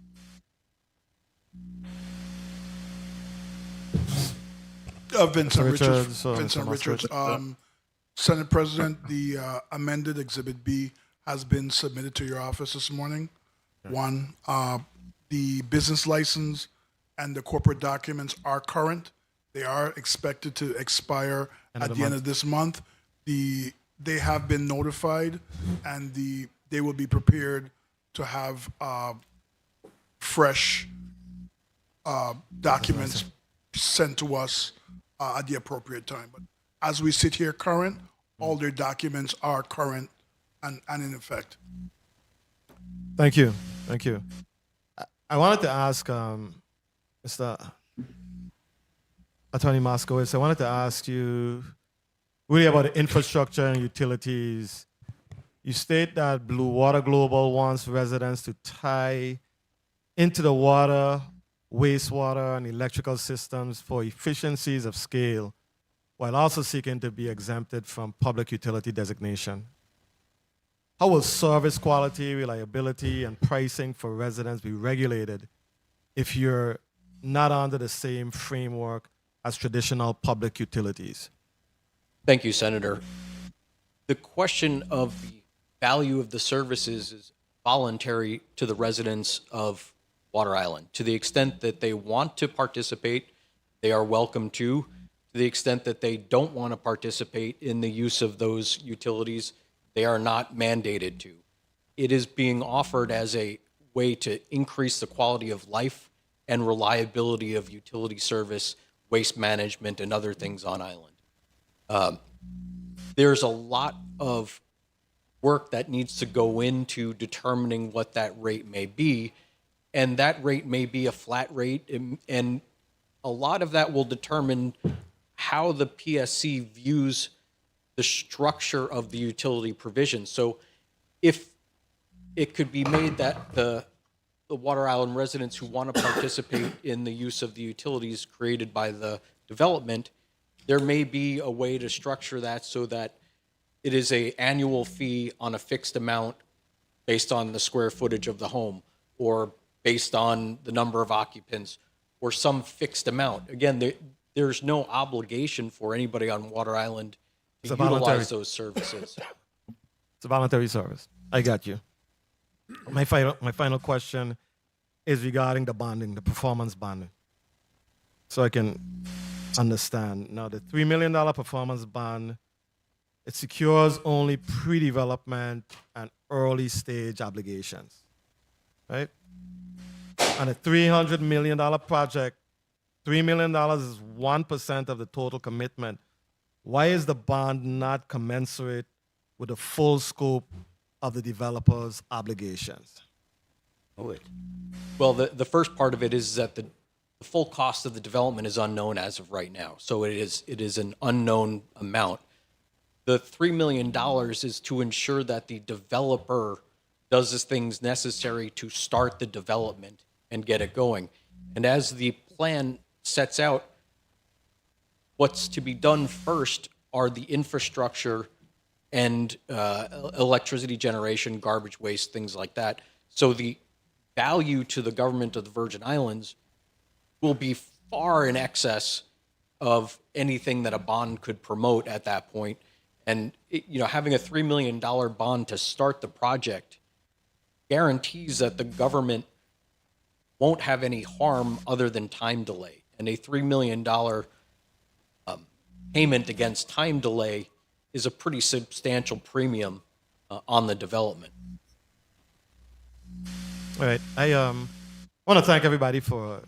Vincent Richards. or Vincent Mr. Richards. Musgrave? Senate President, the amended Exhibit B has been submitted to your office this morning. One, the business license and the corporate documents are current. They are expected to expire at the end of this month. They have been notified, and they will be prepared to have fresh documents sent to us at the appropriate time. But as we sit here current, all their documents are current and in effect. Thank you. Thank you. I wanted to ask Mr. Attorney Moskowitz, I wanted to ask you really about the infrastructure and utilities. You state that Blue Water Global wants residents to tie into the water, wastewater, and electrical systems for efficiencies of scale while also seeking to be exempted from public utility designation. How will service quality, reliability, and pricing for residents be regulated if you're not under the same framework as traditional public utilities? Thank you, Senator. The question of the value of the services is voluntary to the residents of Water Island. To the extent that they want to participate, they are welcome to. To the extent that they don't want to participate in the use of those utilities, they are not mandated to. It is being offered as a way to increase the quality of life and reliability of utility service, waste management, and other things on island. There's a lot of work that needs to go into determining what that rate may be, and that rate may be a flat rate, and a lot of that will determine how the PSC views the structure of the utility provision. So if it could be made that the Water Island residents who want to participate in the use of the utilities created by the development, there may be a way to structure that so that it is an annual fee on a fixed amount based on the square footage of the home, or based on the number of occupants, or some fixed amount. Again, there's no obligation for anybody on Water Island to utilize those services. It's a voluntary service. I got you. My final question is regarding the bonding, the performance bonding. So I can understand. Now, the $3 million performance bond, it secures only pre-development and early stage obligations, right? On a $300 million project, $3 million is 1% of the total commitment. Why is the bond not commensurate with the full scope of the developer's obligations? Well, the first part of it is that the full cost of the development is unknown as of right now. So it is an unknown amount. The $3 million is to ensure that the developer does the things necessary to start the development and get it going. And as the plan sets out, what's to be done first are the infrastructure and electricity generation, garbage waste, things like that. So the value to the government of the Virgin Islands will be far in excess of anything that a bond could promote at that point. And having a $3 million bond to start the project guarantees that the government won't have any harm other than time delay. And a $3 million payment against time delay is a pretty substantial premium on the development. All right. I want to thank everybody for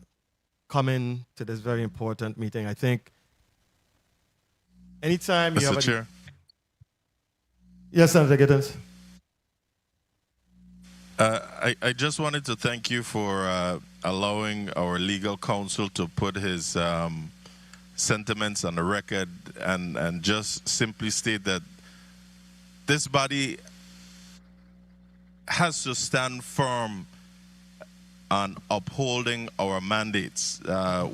coming to this very important meeting. I think anytime you have Mr. Chair. Yes, Senator Gittens. I just wanted to thank you for allowing our legal counsel to put his sentiments on the record and just simply state that this body has to stand firm on upholding our mandates.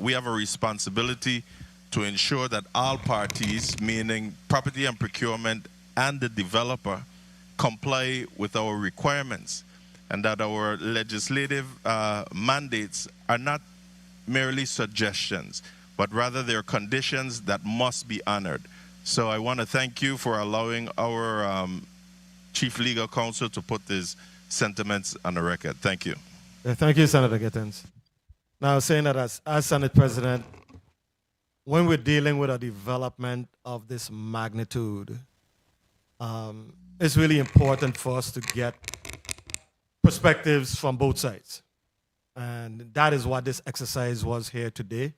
We have a responsibility to ensure that all parties, meaning property and procurement and the developer, comply with our requirements, and that our legislative mandates are not merely suggestions, but rather they're conditions that must be honored. So I want to thank you for allowing our Chief Legal Counsel to put his sentiments on the record. Thank you. Yeah, thank you, Senator Gittens. Now, saying that as Senate President, when we're dealing with a development of this magnitude, it's really important for us to get perspectives from both sides. And that is what this exercise was here today.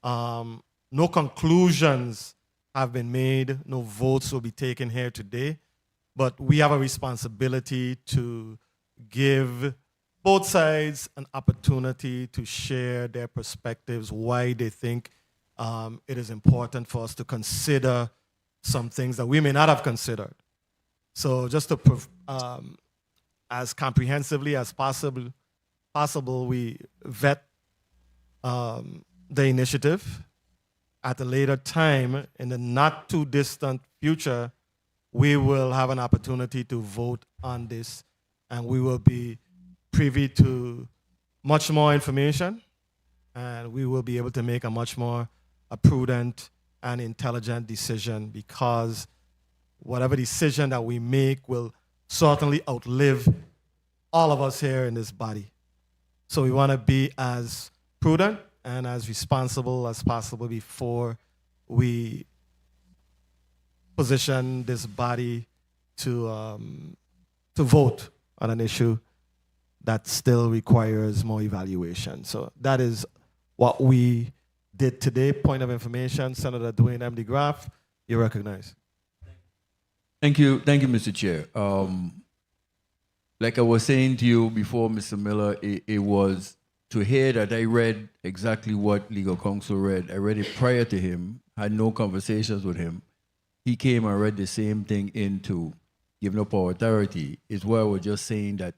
No conclusions have been made, no votes will be taken here today, but we have a responsibility to give both sides an opportunity to share their perspectives, why they think it is important for us to consider some things that we may not have considered. So just to as comprehensively as possible, we vet the initiative at a later time, in the not too distant future, we will have an opportunity to vote on this, and we will be privy to much more information, and we will be able to make a much more prudent and intelligent decision, because whatever decision that we make will certainly outlive all of us here in this body. So we want to be as prudent and as responsible as possible before we position this body to vote on an issue that still requires more evaluation. So that is what we did today. Point of information, Senator Dwayne M. DeGraff, you're recognized. Thank you, Mr. Chair. Like I was saying to you before, Mr. Miller, it was to hear that I read exactly what legal counsel read. I read it prior to him, had no conversations with him. He came and read the same thing into giving up our authority, is where we're just saying that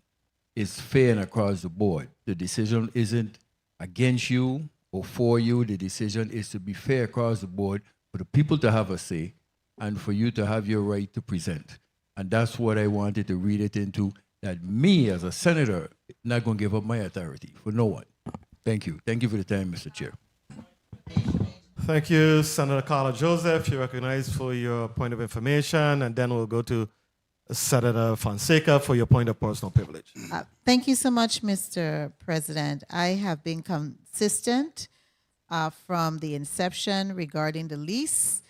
it's fair and across the board. The decision isn't against you or for you. The decision is to be fair across the board for the people to have a say and for you to have your right to present. And that's what I wanted to read it into, that me as a senator not going to give up my authority for no one. Thank you. Thank you for the time, Mr. Chair. Thank you, Senator Carla Joseph. You're recognized for your point of information, and then we'll go to Senator Fonseca for your point of personal privilege. Thank you so much, Mr. President. I have been consistent from the inception regarding the lease,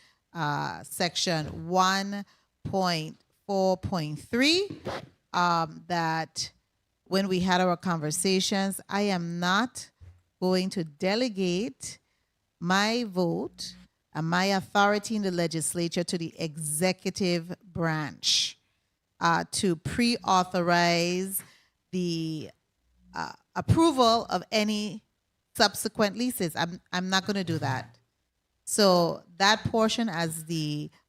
section 1.4.3, that when we had our conversations, I am not going to delegate my vote and my authority in the legislature to the executive branch to pre-authorize the approval of any subsequent leases. I'm not going to do that. So that portion, as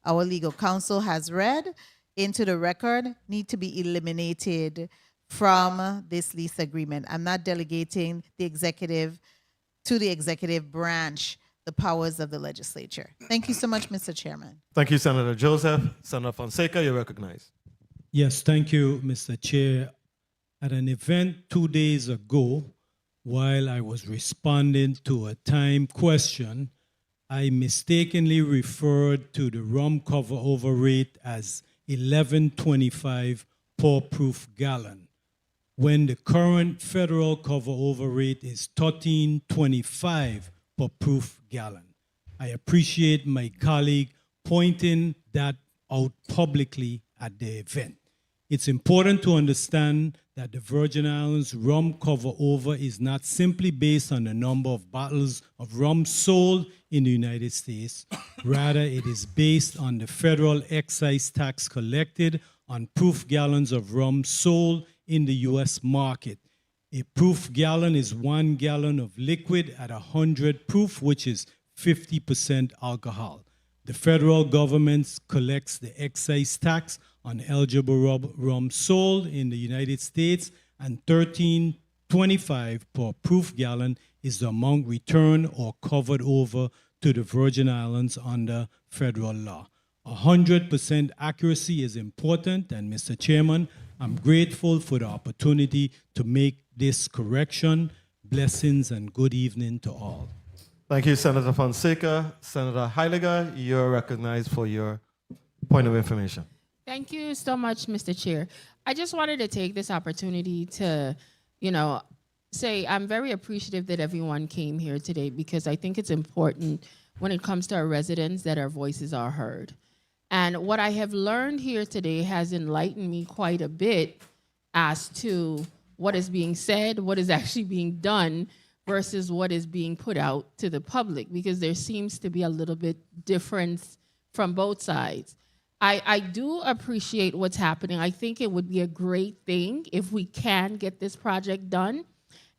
our legal counsel has read into the record, need to be eliminated from this lease agreement. I'm not delegating the executive to the executive branch the powers of the legislature. Thank you so much, Mr. Chairman. Thank you, Senator Joseph. Senator Fonseca, you're recognized. Yes, thank you, Mr. Chair. At an event 2 days ago, while I was responding to a time question, I mistakenly referred to the rum cover over rate as 11.25 per proof gallon, when the current federal cover over rate is 13.25 per proof gallon. I appreciate my colleague pointing that out publicly at the event. It's important to understand that the Virgin Islands rum cover over is not simply based on the number of bottles of rum sold in the United States. Rather, it is based on the federal excise tax collected on proof gallons of rum sold in the U.S. market. A proof gallon is 1 gallon of liquid at 100 proof, which is 50% alcohol. The federal government collects the excise tax on eligible rum sold in the United States, and $13.25 per proof gallon is the amount returned or covered over to the Virgin Islands under federal law. 100% accuracy is important, and Mr. Chairman, I'm grateful for the opportunity to make this correction. Blessings and good evening to all. Thank you, Senator Fonseca. Senator Heiliger, you're recognized for your point of information. Thank you so much, Mr. Chair. I just wanted to take this opportunity to, say I'm very appreciative that everyone came here today, because I think it's important when it comes to our residents that our voices are heard. And what I have learned here today has enlightened me quite a bit as to what is being said, what is actually being done, versus what is being put out to the public, because there seems to be a little bit difference from both sides. I do appreciate what's happening. I think it would be a great thing if we can get this project done.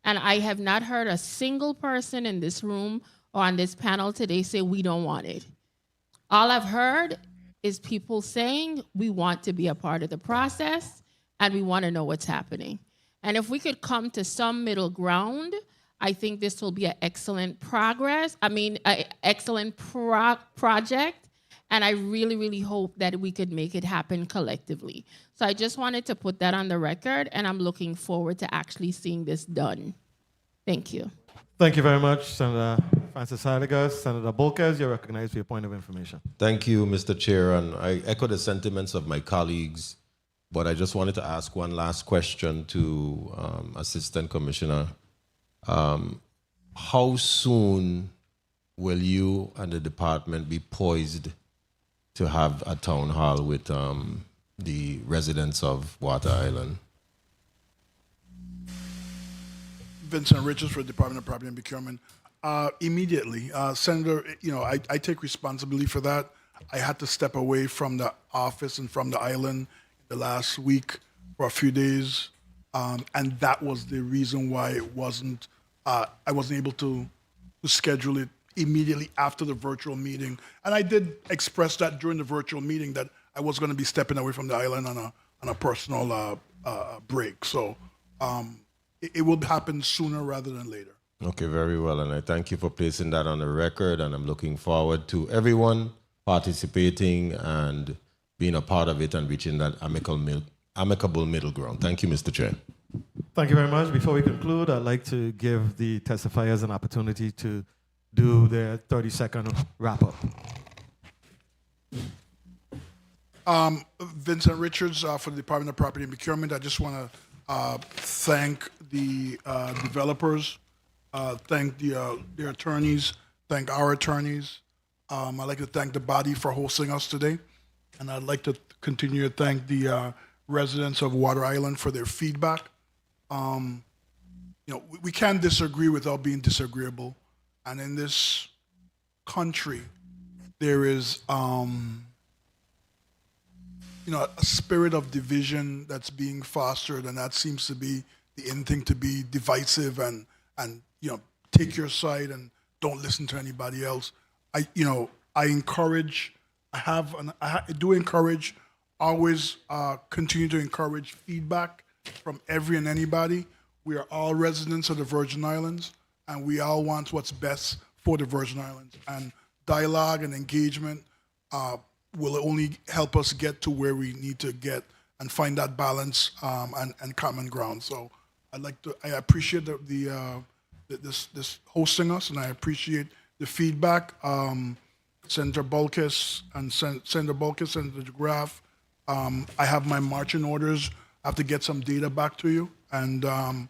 And I have not heard a single person in this room or on this panel today say we don't want it. All I've heard is people saying we want to be a part of the process and we want to know what's happening. And if we could come to some middle ground, I think this will be an excellent project. And I really, really hope that we could make it happen collectively. So I just wanted to put that on the record, and I'm looking forward to actually seeing this done. Thank you. Thank you very much, Senator Francis Heidegger. Senator Bolkes, you're recognized for your point of information. Thank you, Mr. Chair, and I echo the sentiments of my colleagues, but I just wanted to ask one last question to Assistant Commissioner. How soon will you and the department be poised to have a town hall with the residents of Water Island? Vincent Richards for the Department of Property and Procurement. Immediately, Senator, I take responsibility for that. I had to step away from the office and from the island the last week for a few days, and that was the reason why I wasn't able to schedule it immediately after the virtual meeting. And I did express that during the virtual meeting that I was going to be stepping away from the island on a personal break. So it will happen sooner rather than later. Okay, very well, and I thank you for placing that on the record, and I'm looking forward to everyone participating and being a part of it and reaching that amicable middle ground. Thank you, Mr. Chair. Thank you very much. Before we conclude, I'd like to give the testifiers an opportunity to do their 30-second wrap-up. Vincent Richards for the Department of Property and Procurement. I just want to thank the developers, thank their attorneys, thank our attorneys. I'd like to thank the body for hosting us today. And I'd like to continue to thank the residents of Water Island for their feedback. We can't disagree without being disagreeable. And in this country, there is, a spirit of division that's being fostered, and that seems to be the in thing, to be divisive and take your side and don't listen to anybody else. I do encourage, always continue to encourage feedback from every and anybody. We are all residents of the Virgin Islands, and we all want what's best for the Virgin Islands. And dialogue and engagement will only help us get to where we need to get and find that balance and common ground. So I appreciate this hosting us, and I appreciate the feedback. Senator Bolkes and Senator DeGraff, I have my marching orders. I have to get some data back to you, and I'll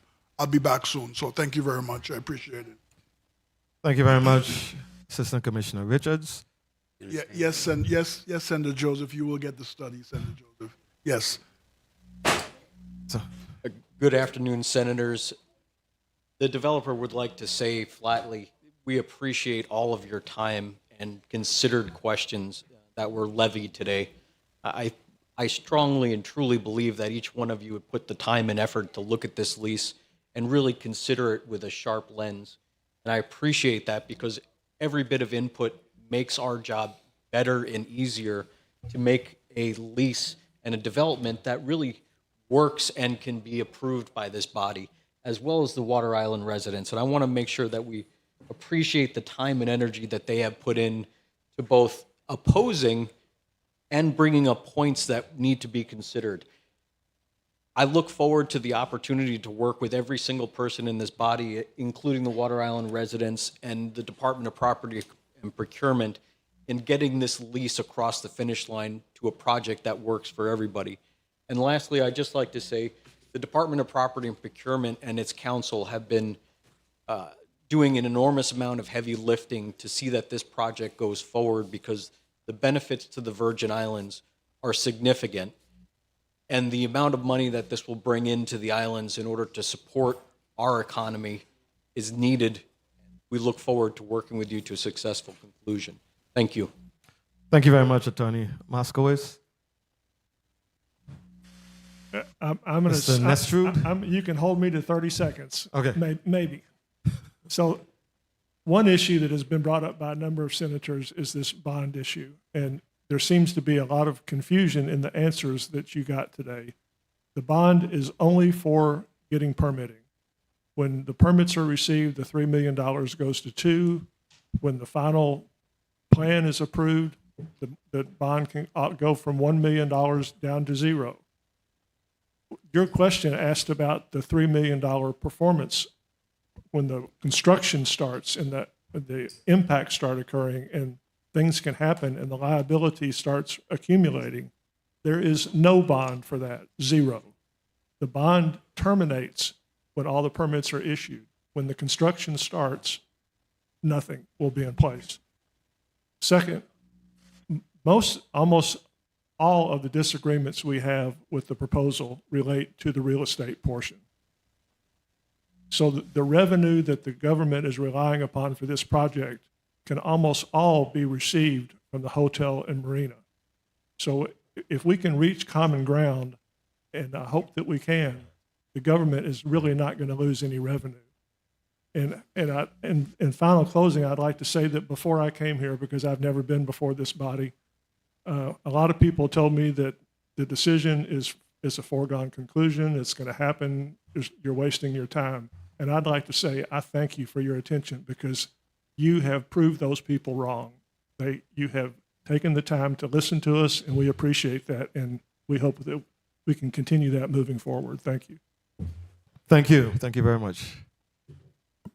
be back soon. So thank you very much. I appreciate it. Thank you very much, Assistant Commissioner Richards. Yes, Senator Joseph, you will get the study, Senator Joseph. Yes. Good afternoon, Senators. The developer would like to say flatly, we appreciate all of your time and considered questions that were levied today. I strongly and truly believe that each one of you would put the time and effort to look at this lease and really consider it with a sharp lens. And I appreciate that, because every bit of input makes our job better and easier to make a lease and a development that really works and can be approved by this body, as well as the Water Island residents. And I want to make sure that we appreciate the time and energy that they have put in to both opposing and bringing up points that need to be considered. I look forward to the opportunity to work with every single person in this body, including the Water Island residents and the Department of Property and Procurement, in getting this lease across the finish line to a project that works for everybody. And lastly, I'd just like to say the Department of Property and Procurement and its council have been doing an enormous amount of heavy lifting to see that this project goes forward, because the benefits to the Virgin Islands are significant. And the amount of money that this will bring into the islands in order to support our economy is needed. We look forward to working with you to a successful conclusion. Thank you. Thank you very much, Attorney Moskowitz. I'm going Mr. Nestrud? You can hold me to 30 seconds. Okay. Maybe. So one issue that has been brought up by a number of senators is this bond issue. And there seems to be a lot of confusion in the answers that you got today. The bond is only for getting permitting. When the permits are received, the $3 million goes to 2. When the final plan is approved, the bond can go from $1 million down to 0. Your question asked about the $3 million performance when the construction starts and the impacts start occurring and things can happen and the liability starts accumulating. There is no bond for that, 0. The bond terminates when all the permits are issued. When the construction starts, nothing will be in place. Second, almost all of the disagreements we have with the proposal relate to the real estate portion. So the revenue that the government is relying upon for this project can almost all be received from the hotel and marina. So if we can reach common ground, and I hope that we can, the government is really not going to lose any revenue. And in final closing, I'd like to say that before I came here, because I've never been before this body, a lot of people told me that the decision is a foregone conclusion. It's going to happen. You're wasting your time. And I'd like to say I thank you for your attention, because you have proved those people wrong. You have taken the time to listen to us, and we appreciate that. And we hope that we can continue that moving forward. Thank you. Thank you. Thank you very much.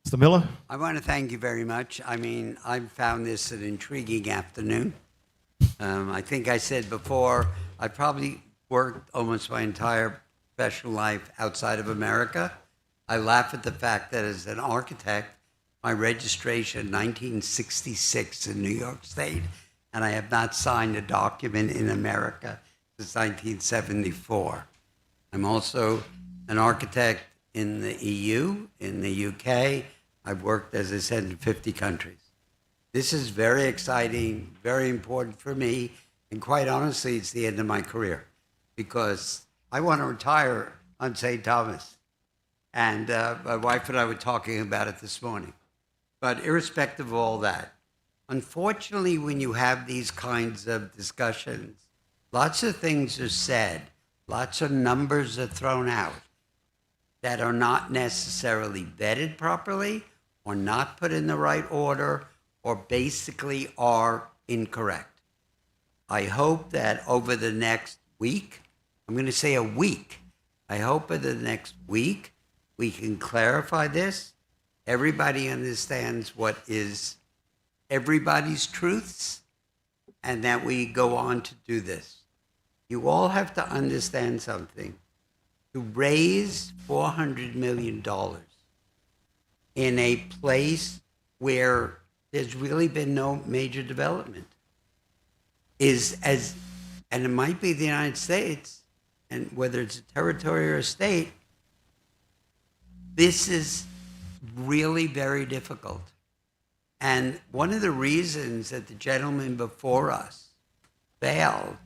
Mr. Miller? I want to thank you very much. I mean, I found this an intriguing afternoon. I think I said before, I probably worked almost my entire professional life outside of America. I laugh at the fact that as an architect, my registration 1966 in New York State, and I have not signed a document in America since 1974. I'm also an architect in the EU, in the UK. I've worked, as I said, in 50 countries. This is very exciting, very important for me, and quite honestly, it's the end of my career, because I want to retire on St. Thomas. And my wife and I were talking about it this morning. But irrespective of all that, unfortunately, when you have these kinds of discussions, lots of things are said, lots of numbers are thrown out that are not necessarily vetted properly or not put in the right order or basically are incorrect. I hope that over the next week, I'm going to say a week, I hope over the next week we can clarify this. Everybody understands what is everybody's truths, and that we go on to do this. You all have to understand something. To raise $400 million in a place where there's really been no major development and it might be the United States, and whether it's a territory or a state, this is really very difficult. And one of the reasons that the gentleman before us failed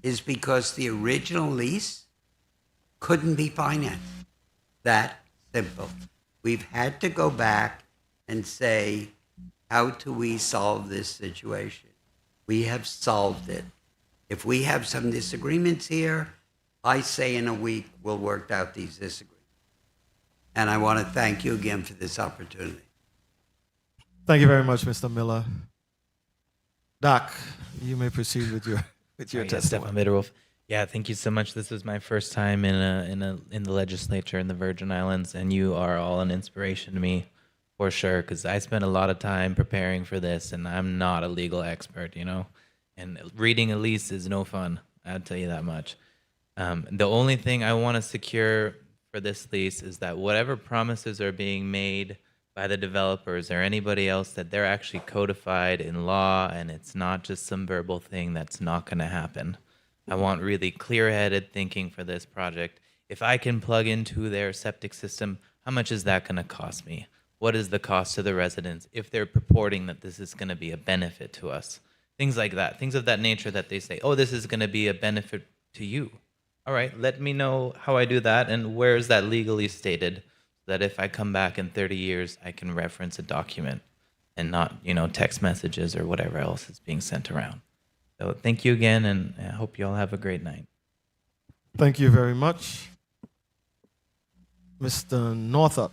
is because the original lease couldn't be financed. That simple. We've had to go back and say, how do we solve this situation? We have solved it. If we have some disagreements here, I say in a week we'll work out these disagreements. And I want to thank you again for this opportunity. Thank you very much, Mr. Miller. Doc, you may proceed with your testimony. Yeah, thank you so much. This is my first time in the legislature in the Virgin Islands, and you are all an inspiration to me, for sure. Because I spent a lot of time preparing for this, and I'm not a legal expert, And reading a lease is no fun. I'll tell you that much. The only thing I want to secure for this lease is that whatever promises are being made by the developers or anybody else, that they're actually codified in law, and it's not just some verbal thing that's not going to happen. I want really clear-headed thinking for this project. If I can plug into their septic system, how much is that going to cost me? What is the cost to the residents if they're purporting that this is going to be a benefit to us? Things like that, things of that nature that they say, oh, this is going to be a benefit to you. All right, let me know how I do that, and where is that legally stated, so that if I come back in 30 years, I can reference a document and not, text messages or whatever else is being sent around. So thank you again, and I hope you all have a great night. Thank you very much. Mr. Northup.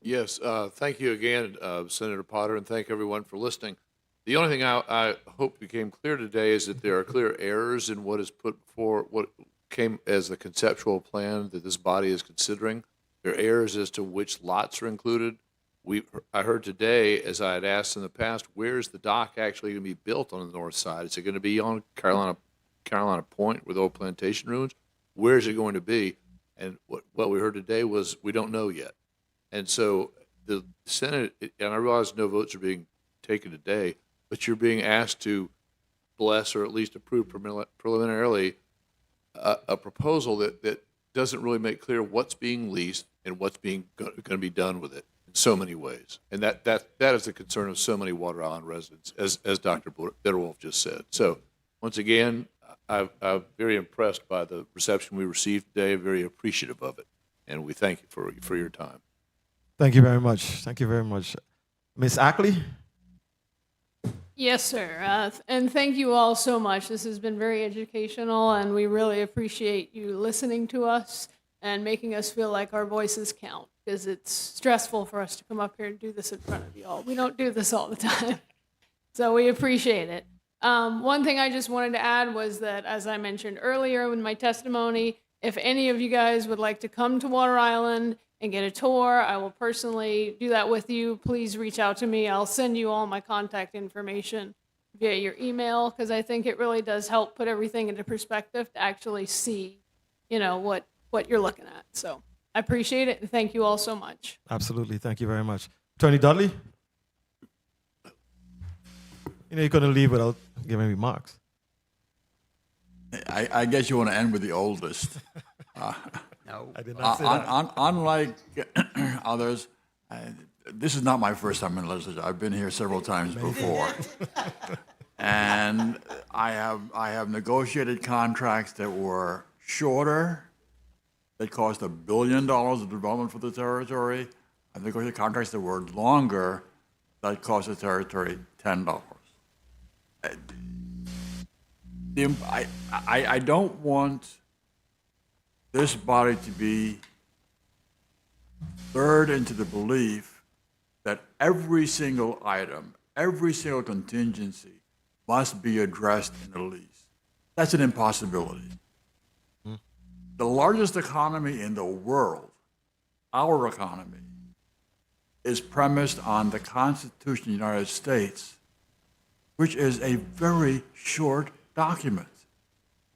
Yes, thank you again, Senator Potter, and thank everyone for listening. The only thing I hope became clear today is that there are clear errors in what is put forward, what came as the conceptual plan that this body is considering. There are errors as to which lots are included. I heard today, as I had asked in the past, where's the dock actually going to be built on the north side? Is it going to be on Carolina Point where the old plantation ruins? Where is it going to be? And what we heard today was we don't know yet. And so the Senate, and I realize no votes are being taken today, but you're being asked to bless or at least approve preliminarily a proposal that doesn't really make clear what's being leased and what's being going to be done with it in so many ways. And that is the concern of so many Water Island residents, as Dr. Bitterwolf just said. So once again, I'm very impressed by the reception we received today, very appreciative of it. And we thank you for your time. Thank you very much. Thank you very much. Ms. Ackley? Yes, sir. And thank you all so much. This has been very educational, and we really appreciate you listening to us and making us feel like our voices count, because it's stressful for us to come up here and do this in front of you all. We don't do this all the time. So we appreciate it. One thing I just wanted to add was that, as I mentioned earlier in my testimony, if any of you guys would like to come to Water Island and get a tour, I will personally do that with you. Please reach out to me. I'll send you all my contact information via your email, because I think it really does help put everything into perspective to actually see, what you're looking at. So I appreciate it, and thank you all so much. Absolutely. Thank you very much. Attorney Dudley? You're going to leave without giving remarks. I guess you want to end with the oldest. No, I did not say that. Unlike others, this is not my first time in the legislature. I've been here several times before, and I have negotiated contracts that were shorter, that cost $1 billion of development for the territory. I've negotiated contracts that were longer, that cost the territory $10. I don't want this body to be lured into the belief that every single item, every single contingency must be addressed in a lease. That's an impossibility. The largest economy in the world, our economy, is premised on the Constitution of the United States, which is a very short document.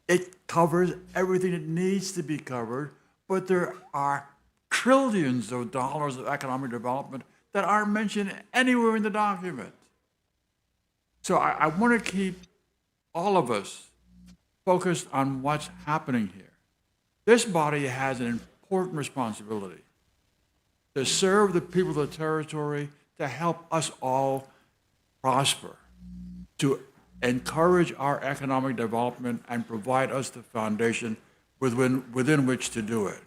It covers everything that needs to be covered, but there are trillions of dollars of economic development that aren't mentioned anywhere in the document. So I want to keep all of us focused on what's happening here. This body has an important responsibility to serve the people of the territory, to help us all prosper, to encourage our economic development and provide us the foundation within which to do it.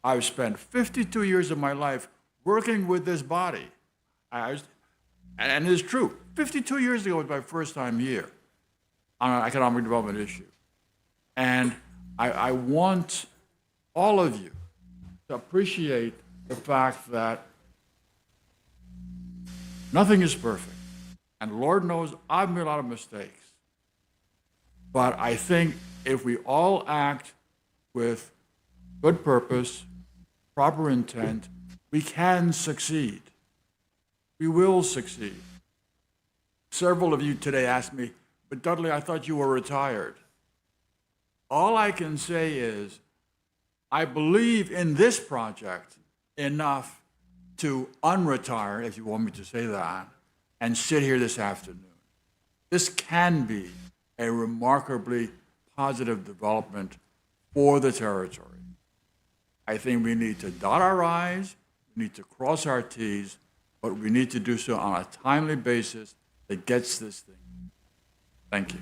I've spent 52 years of my life working with this body. And it's true, 52 years ago was my first time here on an economic development issue. And I want all of you to appreciate the fact that nothing is perfect. And Lord knows I've made a lot of mistakes. But I think if we all act with good purpose, proper intent, we can succeed. We will succeed. Several of you today asked me, but Dudley, I thought you were retired. All I can say is, I believe in this project enough to unretire, if you want me to say that, and sit here this afternoon. This can be a remarkably positive development for the territory. I think we need to dot our I's, we need to cross our T's, but we need to do so on a timely basis that gets this thing. Thank you.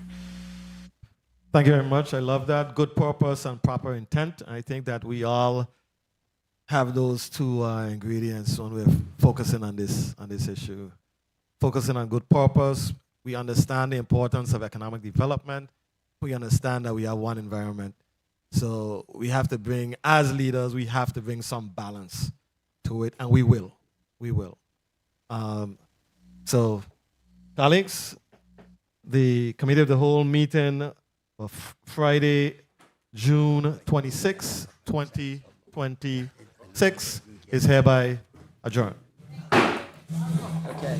Thank you very much. I love that. Good purpose and proper intent. I think that we all have those two ingredients when we're focusing on this issue. Focusing on good purpose. We understand the importance of economic development. We understand that we have one environment. So we have to bring, as leaders, we have to bring some balance to it, and we will. we will. So, colleagues, the Committee of the Whole meeting of Friday, June 26, 2026 is hereby adjourned. Okay.